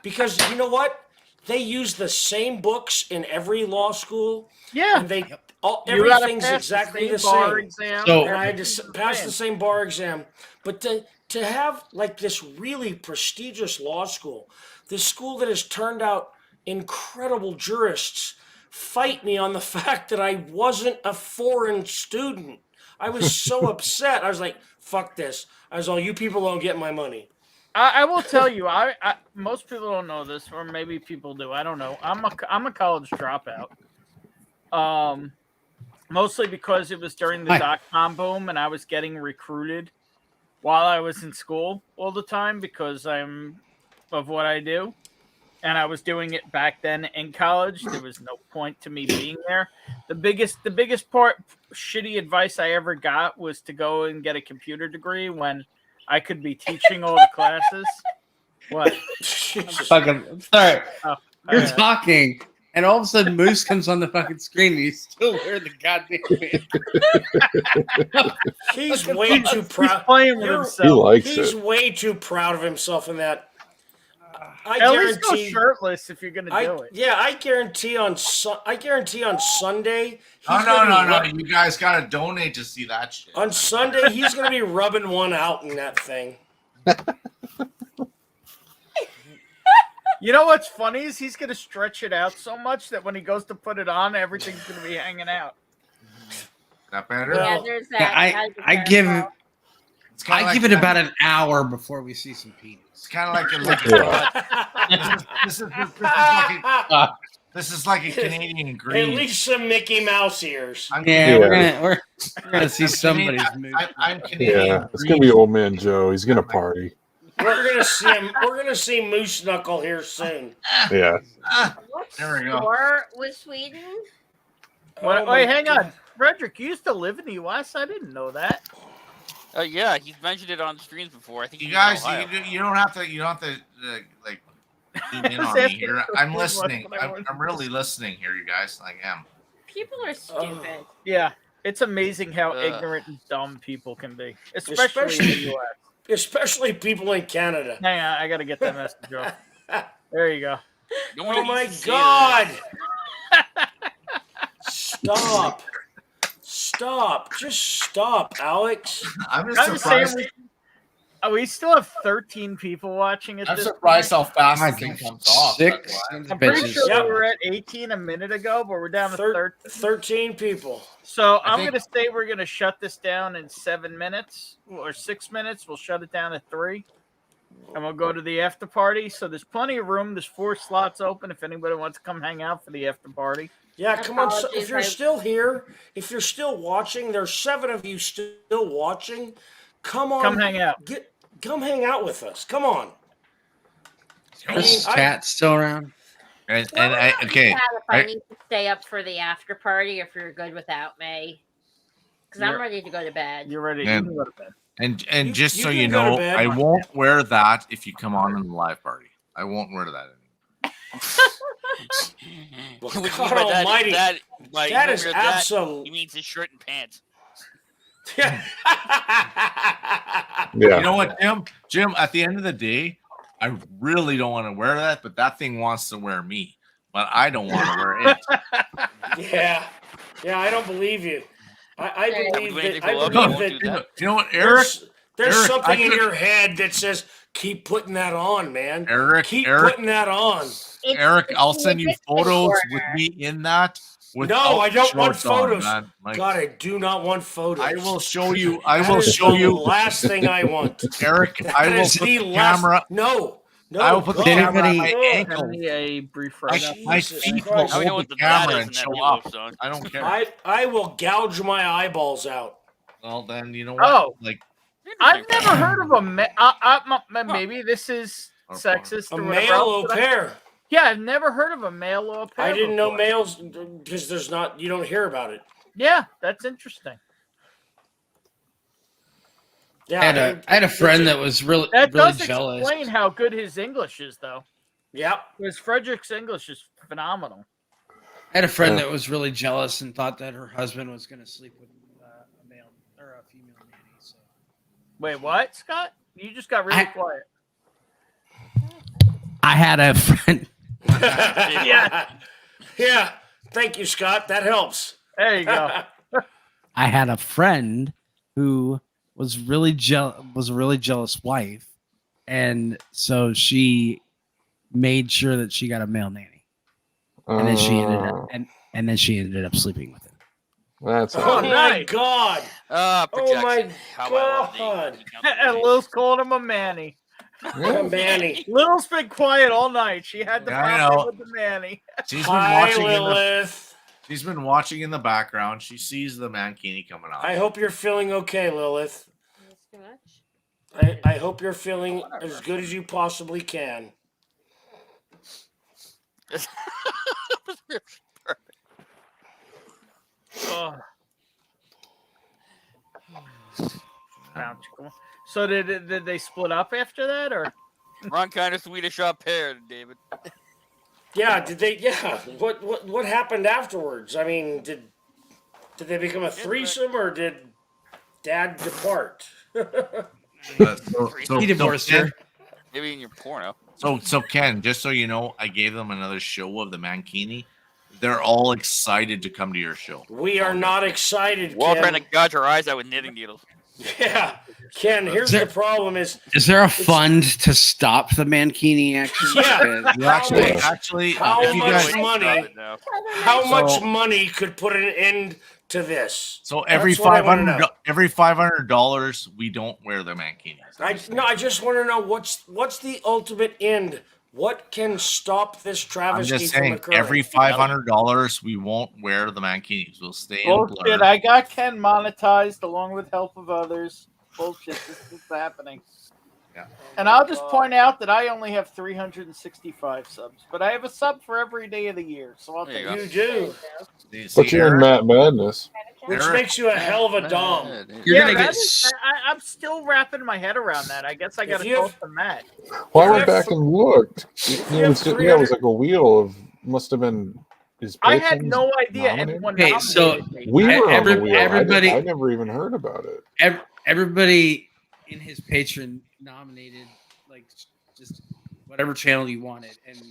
because you know what? They use the same books in every law school. Yeah. And You gotta everything's pass exactly the the same bar same. exam. So- And I had to Everything's the pass same. the same bar exam. But to have this really prestigious law school, this school that has turned out incredible jurists, fight me on the fact that I wasn't a foreign student. I was so upset. I was like, fuck this. I was all, you people don't get my money. I will tell you, I most people don't know this, or maybe people do. I don't know. I'm a college dropout. Mostly because it was during the .com boom, and I was getting recruited while I was in school all the time because I'm of what I do, and I was doing it back then in college. There was no point to me being there. The biggest shitty advice I ever got was to go and get a computer degree when I could be teaching all the classes. What? Fucking, I'm sorry. Oh, You're alright. talking, and all of a sudden Moose comes on the fucking screen, and he's still wearing the goddamn man. He's way too proud. He's playing with himself. He likes He's it. way too proud of himself in that. I At least go guarantee. shirtless if you're gonna do it. Yeah, I guarantee on Sunday. Oh, he's no, gonna no, be no. rub- You guys got to donate to see that shit. On Sunday, he's gonna be rubbing one out in that thing. You know what's funny is he's gonna stretch it out so much that when he goes to put it on, everything's gonna be hanging out. That better? Yeah, Well, there's Yeah, that. I give Well, It's kinda I give like it that- about an hour before we see some penis. It's kind of like a this is like a Canadian At green. least some Mickey Mouse ears. I'm Yeah, Canadian. we're gonna see somebody's I'm move. I'm Canadian. Yeah, it's gonna be old man Joe. He's gonna party. We're gonna see him. We're gonna see Moose Knuckle here soon. Yeah. what There we go. store was Sweden? What, Oh wait, my hang God. on, Frederick. You used to live in the U.S. I didn't know that. Yeah, he's mentioned it on streams before. I think You he's in guys, Ohio. you don't have to like zoom in was on me asking here. for I'm food listening. when I was- I'm really listening here, you guys. I am. People are stupid. Yeah, it's amazing how Ugh. ignorant and dumb people can be, especially in the Especially- U.S. Especially people in Canada. Hang on, I gotta get that message off. There you go. No one Oh needs my to see God! Stop! Stop! Just stop, Alex. I'm just I'm just saying, surprised. we still have 13 people watching at I'm this surprised point. how fast My the thing God, comes off. six That's why. sons of I'm pretty bitches. sure Yep. we were at 18 a minute ago, but we're down to 13. 13 people. So I I'm think- going to say we're going to shut this down in 7 minutes or 6 minutes. We'll shut it down at 3. And we'll go to the after party. So there's plenty of room. There's 4 slots open if anybody wants to come hang out for the after party. Yeah, come on. So Apologies, if you're I- still here, if you're still watching, there's 7 of you still watching. Come on. Come hang out. Come hang out with us. Come on. Chris I- Chat's still around. And Well, I, I'm okay, sad if I right? need to stay up for the after party if you're good without me. Because I'm You're- ready to go to bed. You're ready. Man. You can go to bed. And You- just you so can you go to know, bed. I won't wear that if you come on in the live party. I won't wear that anymore. Well, What you mean God by that? almighty. By That you is wear absolute. He means his shirt and pants. Yeah. You know what, Jim? Jim, at the end of the day, I really don't want to wear that, but that thing wants to wear me. But I don't want to wear it. Yeah, I don't believe you. I believe that. I No, believe you that. know what, Eric? There's Eric, something I in could- your head that says, "Keep putting that on, man. Eric, Keep Eric, putting that on." Eric, it's I'll the send you addiction photos corner. with me in that. No, without I don't want shorts on, photos. man. Like, God, I do not want photos. I will show you. I That will is show the you. last thing I want. Eric, I That will is put the the last. camera. No, I will put the God. camera on my Ugh. ankle. Send me a brief My, write-up. my Jesus feet will Christ. I know hold what the the dad camera is and in that show Yellow up. Zone. I don't care. I will gouge my eyeballs out. Well, then you know what? Oh. Like, I've never heard of a maybe this is sexist A or male whatever. au pair. Yeah, I've never heard of a male au pair. I didn't know before. males because there's not. You don't hear about it. Yeah, that's interesting. Yeah, I had a friend that was really That really does jealous. explain how good his English is, though. Yeah, because Frederick's English is phenomenal. I had a friend that was really jealous and thought that her husband was going to sleep with a male or a female nanny. So. Wait, what, Scott? You just got really quiet. I had a friend. Yeah. Thank you, Scott. That helps. There you go. I had a friend who was really was a really jealous wife, and so she made sure that she got a male nanny, and then she ended up and then she ended up sleeping with him. That's Oh my God! Oh my God! And Lil's calling him a Manny. A Manny. Lil's been quiet all night. She had to Yeah, I pop know. in with the Manny. she's been Hi, watching. Lilith. She's been watching in the background. She sees the mankini coming out. I hope you're feeling okay, Lilith. Too much. I hope you're feeling as good as you possibly can. Oh. So did they split up after that, or? Wrong kind of Swedish au pair, David. Yeah, did they? Yeah, what happened afterwards? I mean, did they become a threesome or did Dad depart? He divorced her. Maybe in your porno. So Ken, just so you know, I gave them another show of the mankini. They're all excited to come to your show. We are not excited, We're all Ken. trying to gouge our eyes out with knitting needles. Yeah, Ken. Here's the problem: is there a fund to stop the mankini action? Yeah. You actually, how if you much guys- money? No. How much So- money could put an end to this? So every That's what I wanna $500, know. every $500, we don't wear the mankinis. I just want to know what's the ultimate end. What can stop this I'm travesty just from saying, occurring? every $500, we won't wear the mankinis. We'll stay in Bullshit! blur. I got Ken monetized along with help of others. Bullshit! This is happening. Yeah. And I'll just point out that I only have 365 subs, but I have a sub for every day of the year. So I'll take There You do, But you're in Matt Madness. which Eric- makes you a hell of a dom. You're Yeah, gonna that get is- I'm still wrapping my head around that. I guess I got to you talk have- to Matt. Well, I You went have back and looked. you have It was like a wheel of must have been his. I had patrons no idea nominated? anyone Okay, so nominated me. We were on the Every- wheel. everybody- I never even heard about it. everybody in his patron nominated like just whatever channel you wanted, and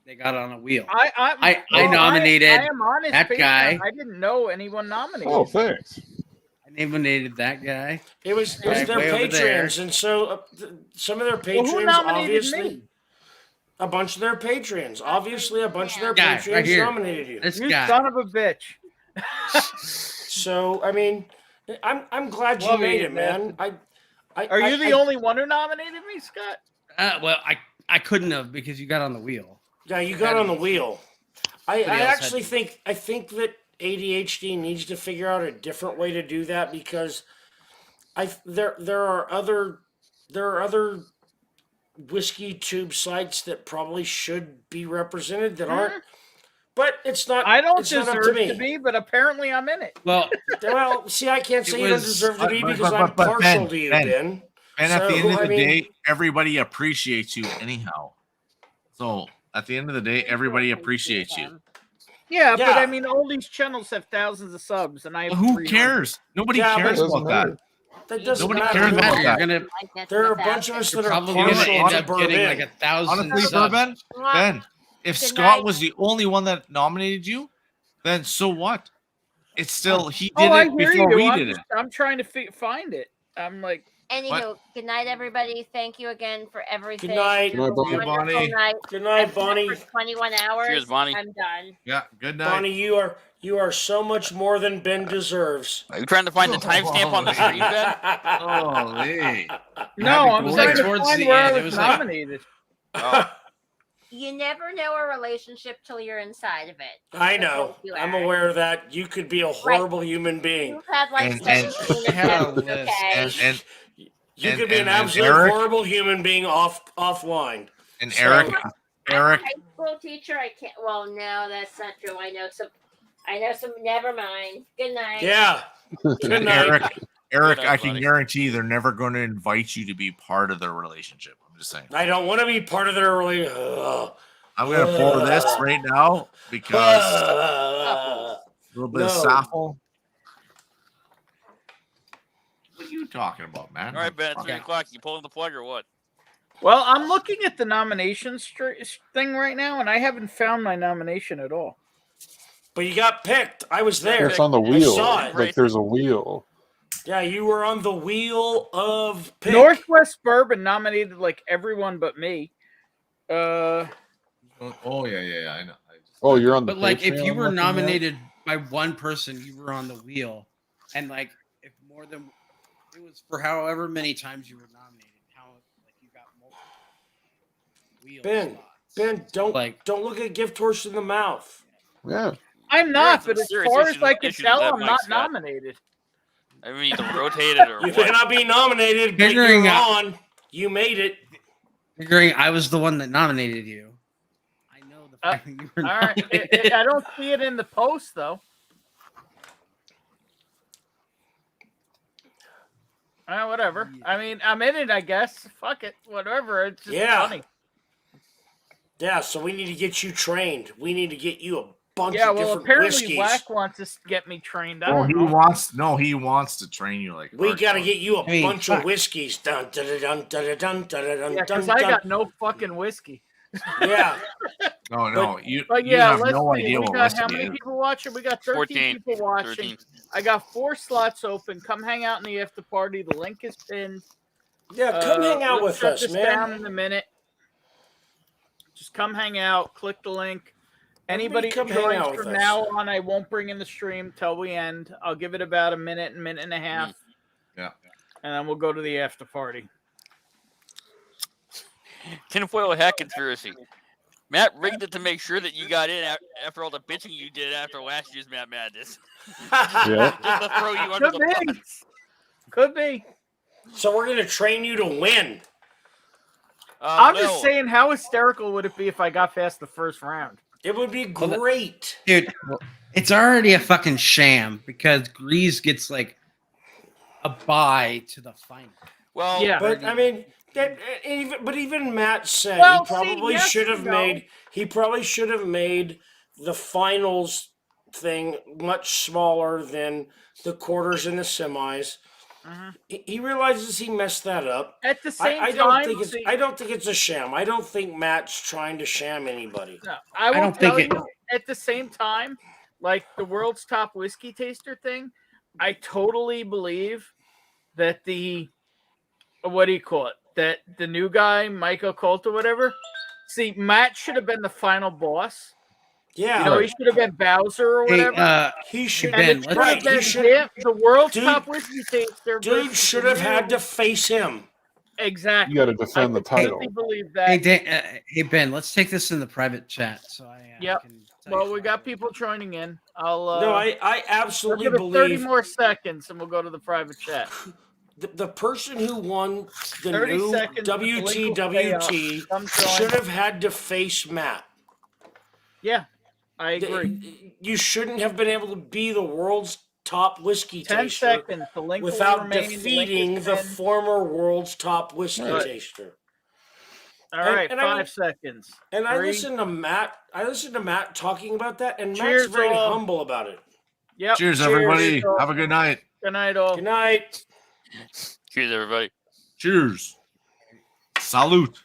they got on a wheel. I nominated I am on his that Patreon. guy. I didn't know anyone nominated. Oh, me. thanks. I nominated that guy. It was Right, their way over there. patrons, and so some of their Well, patrons who nominated obviously. me? A bunch of their patrons. Obviously, a bunch of their Guy, patrons right here. nominated you. This You guy. son of a bitch. So I mean, I'm glad you Love made you, it, man. Are you the only one who nominated me, Scott? Well, I couldn't have because you got on the wheel. Yeah, you got on the wheel. I Somebody else actually had- think that ADHD needs to figure out a different way to do that because there are other whiskey tube sites that probably should be represented that aren't But it's not. I don't it's not deserve up to me. to be, but apparently I'm in it. Well, see, I can't say you don't deserve to be but- because but- I'm but partial Ben, to you, Ben, Ben. And at the end of I the mean- day, everybody appreciates you anyhow. So at the end of the day, everybody appreciates you. Yeah, but Yeah. I mean, all these channels have thousands of subs, and I have Who 300. cares? Nobody Yeah, but cares it about that. That doesn't Nobody matter. cares Who- about that. You're gonna There are a bunch of us that are probably gonna partial end to up getting Bourbon. like 1,000 Honestly, subs. Ben, if Good Scott night. was the only one that nominated you, then so what? It's still he did I it hear before you. we I'm did it. just- I'm trying to find it. I'm like, Anywho, good night, everybody. Thank you again for everything. Good night. Good night, Bonnie. Wonderful Bonnie. night. Good night, I've been up Bonnie. For 21 hours. Cheers, Bonnie. I'm done. Yeah, good night. Bonnie, you are so much more than Ben deserves. Are you trying to find the timestamp on the stream, Ben? Holy. no, I'm Happy trying to towards find the where end, I it was was like- nominated. You never know a relationship till you're inside of it. I know. Thank you, I'm Aaron. aware of that. You could be a horrible human being. You've had like And- 17 Yeah, attempts, Liz. okay? And You And- could be an and absolute Eric? horrible human being offline. and So- Eric, I'm Eric, a high school teacher. I can't. Well, no, that's not true. I know some. Never mind. Good night. Yeah. Good and night. Eric, Good night, I can buddy. guarantee they're never going to invite you to be part of their relationship. I'm just saying. I don't want to be part of their relationship. I'm going to pour this right now because a little bit of No. Saffel. What are you talking about, man? All right, Ben, it's 3 o'clock. You pulling the plug or what? Well, I'm looking at the nomination thing right now, and I haven't found my nomination at all. But you got picked. I was there. It's on the I wheel. saw it. Like there's a wheel. Yeah, you were on the wheel of pick. Northwest Bourbon nominated like everyone but me. Oh yeah, I know. Oh, you're on the. But like, if Patreon you were looking at? nominated by one person, you were on the wheel, and like, if more than it was for however many times you were nominated, how like you got multiple wheel Ben, slots. don't look a gift horse in the mouth. Yeah. I'm not, some but as serious far as issues- I can issues tell, with that I'm mic, not Scott. nominated. I mean, either rotate it or You may what? not be nominated, but Figuring you're out- on. You made it. Figuring I was the one that nominated you. I know the fact that you were All right, nominated. I don't see it in the post though. Whatever. I mean, I'm in it, I guess. Fuck it, whatever. It's just Yeah. funny. Yeah, so we need to get you trained. We need to get you a bunch Yeah, of well, different apparently whiskeys. Whack wants to get me trained. I Oh, don't he know. wants to train you like. We got to hardcore. get you a I mean, bunch of fuck. whiskeys. Dun, dun, dun, dun, dun, dun, dun, Yeah, dun, because I dun. got no fucking whiskey. Yeah, No, you But you yeah, have let's no see. idea We what got how whiskey many is. people watching? We got 13 people watching. 13. I got 4 slots open. Come hang out in the after party. The link is pinned. yeah. Come hang out Let's with shut us, this man. down in a minute. Just come hang out. Click the link. Anybody come who hang joins out with from us. now on, I won't bring in the stream till we end. I'll give it about a minute and a half. Yeah. And then we'll go to the after party. Tinfoil hat conspiracy. Matt rigged it to make sure that you got in after all the bitching you did after last year's Matt Madness. Yeah. Just to throw you under Could the be. bus. Could be. So we're gonna train you to win. I'm no. just saying, how hysterical would it be if I got past the first round? It would be great. Dude, it's already a fucking sham because Grease gets like a bye to the final. Well, Yeah. But I mean, even Matt said Well, he probably see, yes should have and no. made. He probably should have made the finals thing much smaller than the quarters and the semis. He realizes he messed that up. At the same I time, don't think it's. see- I don't think it's a sham. I don't think Matt's trying to sham anybody. No, I will don't tell think you, at the same time, like the world's top whiskey taster thing, I totally believe that what do you call it? That the new guy, Michael Colt or whatever. See, Matt should have been the final boss. Yeah, You know, he should have been Bowser or Hey, whatever. he should. And Ben, it let's- should have Right, he been should- him, the world's Dude- top whiskey taster. Dude versus should the have had real- to face him. Exactly. You got to defend the I title. totally believe that. Hey, hey Ben, let's take this in the private chat. So I Yep. can tell Well, you we got people joining in. I'll No, I I'll absolutely give it 30 believe more seconds and we'll go to the private chat. the person who won the 30 new seconds, the link will stay up. WTWT Come join. should have had to face Matt. Yeah. I agree. You shouldn't have been able to be the world's top whiskey 10 taster seconds. The link will without remain. defeating link is the 10. former world's top whiskey Right. taster. All right, and 5 seconds. And I 3. listened to Matt talking about that, and Cheers, Matt's very all. humble about it. Yep. Cheers, everybody. all. Have a good night. Good night, all. Good night. Cheers, everybody. Cheers. Salute.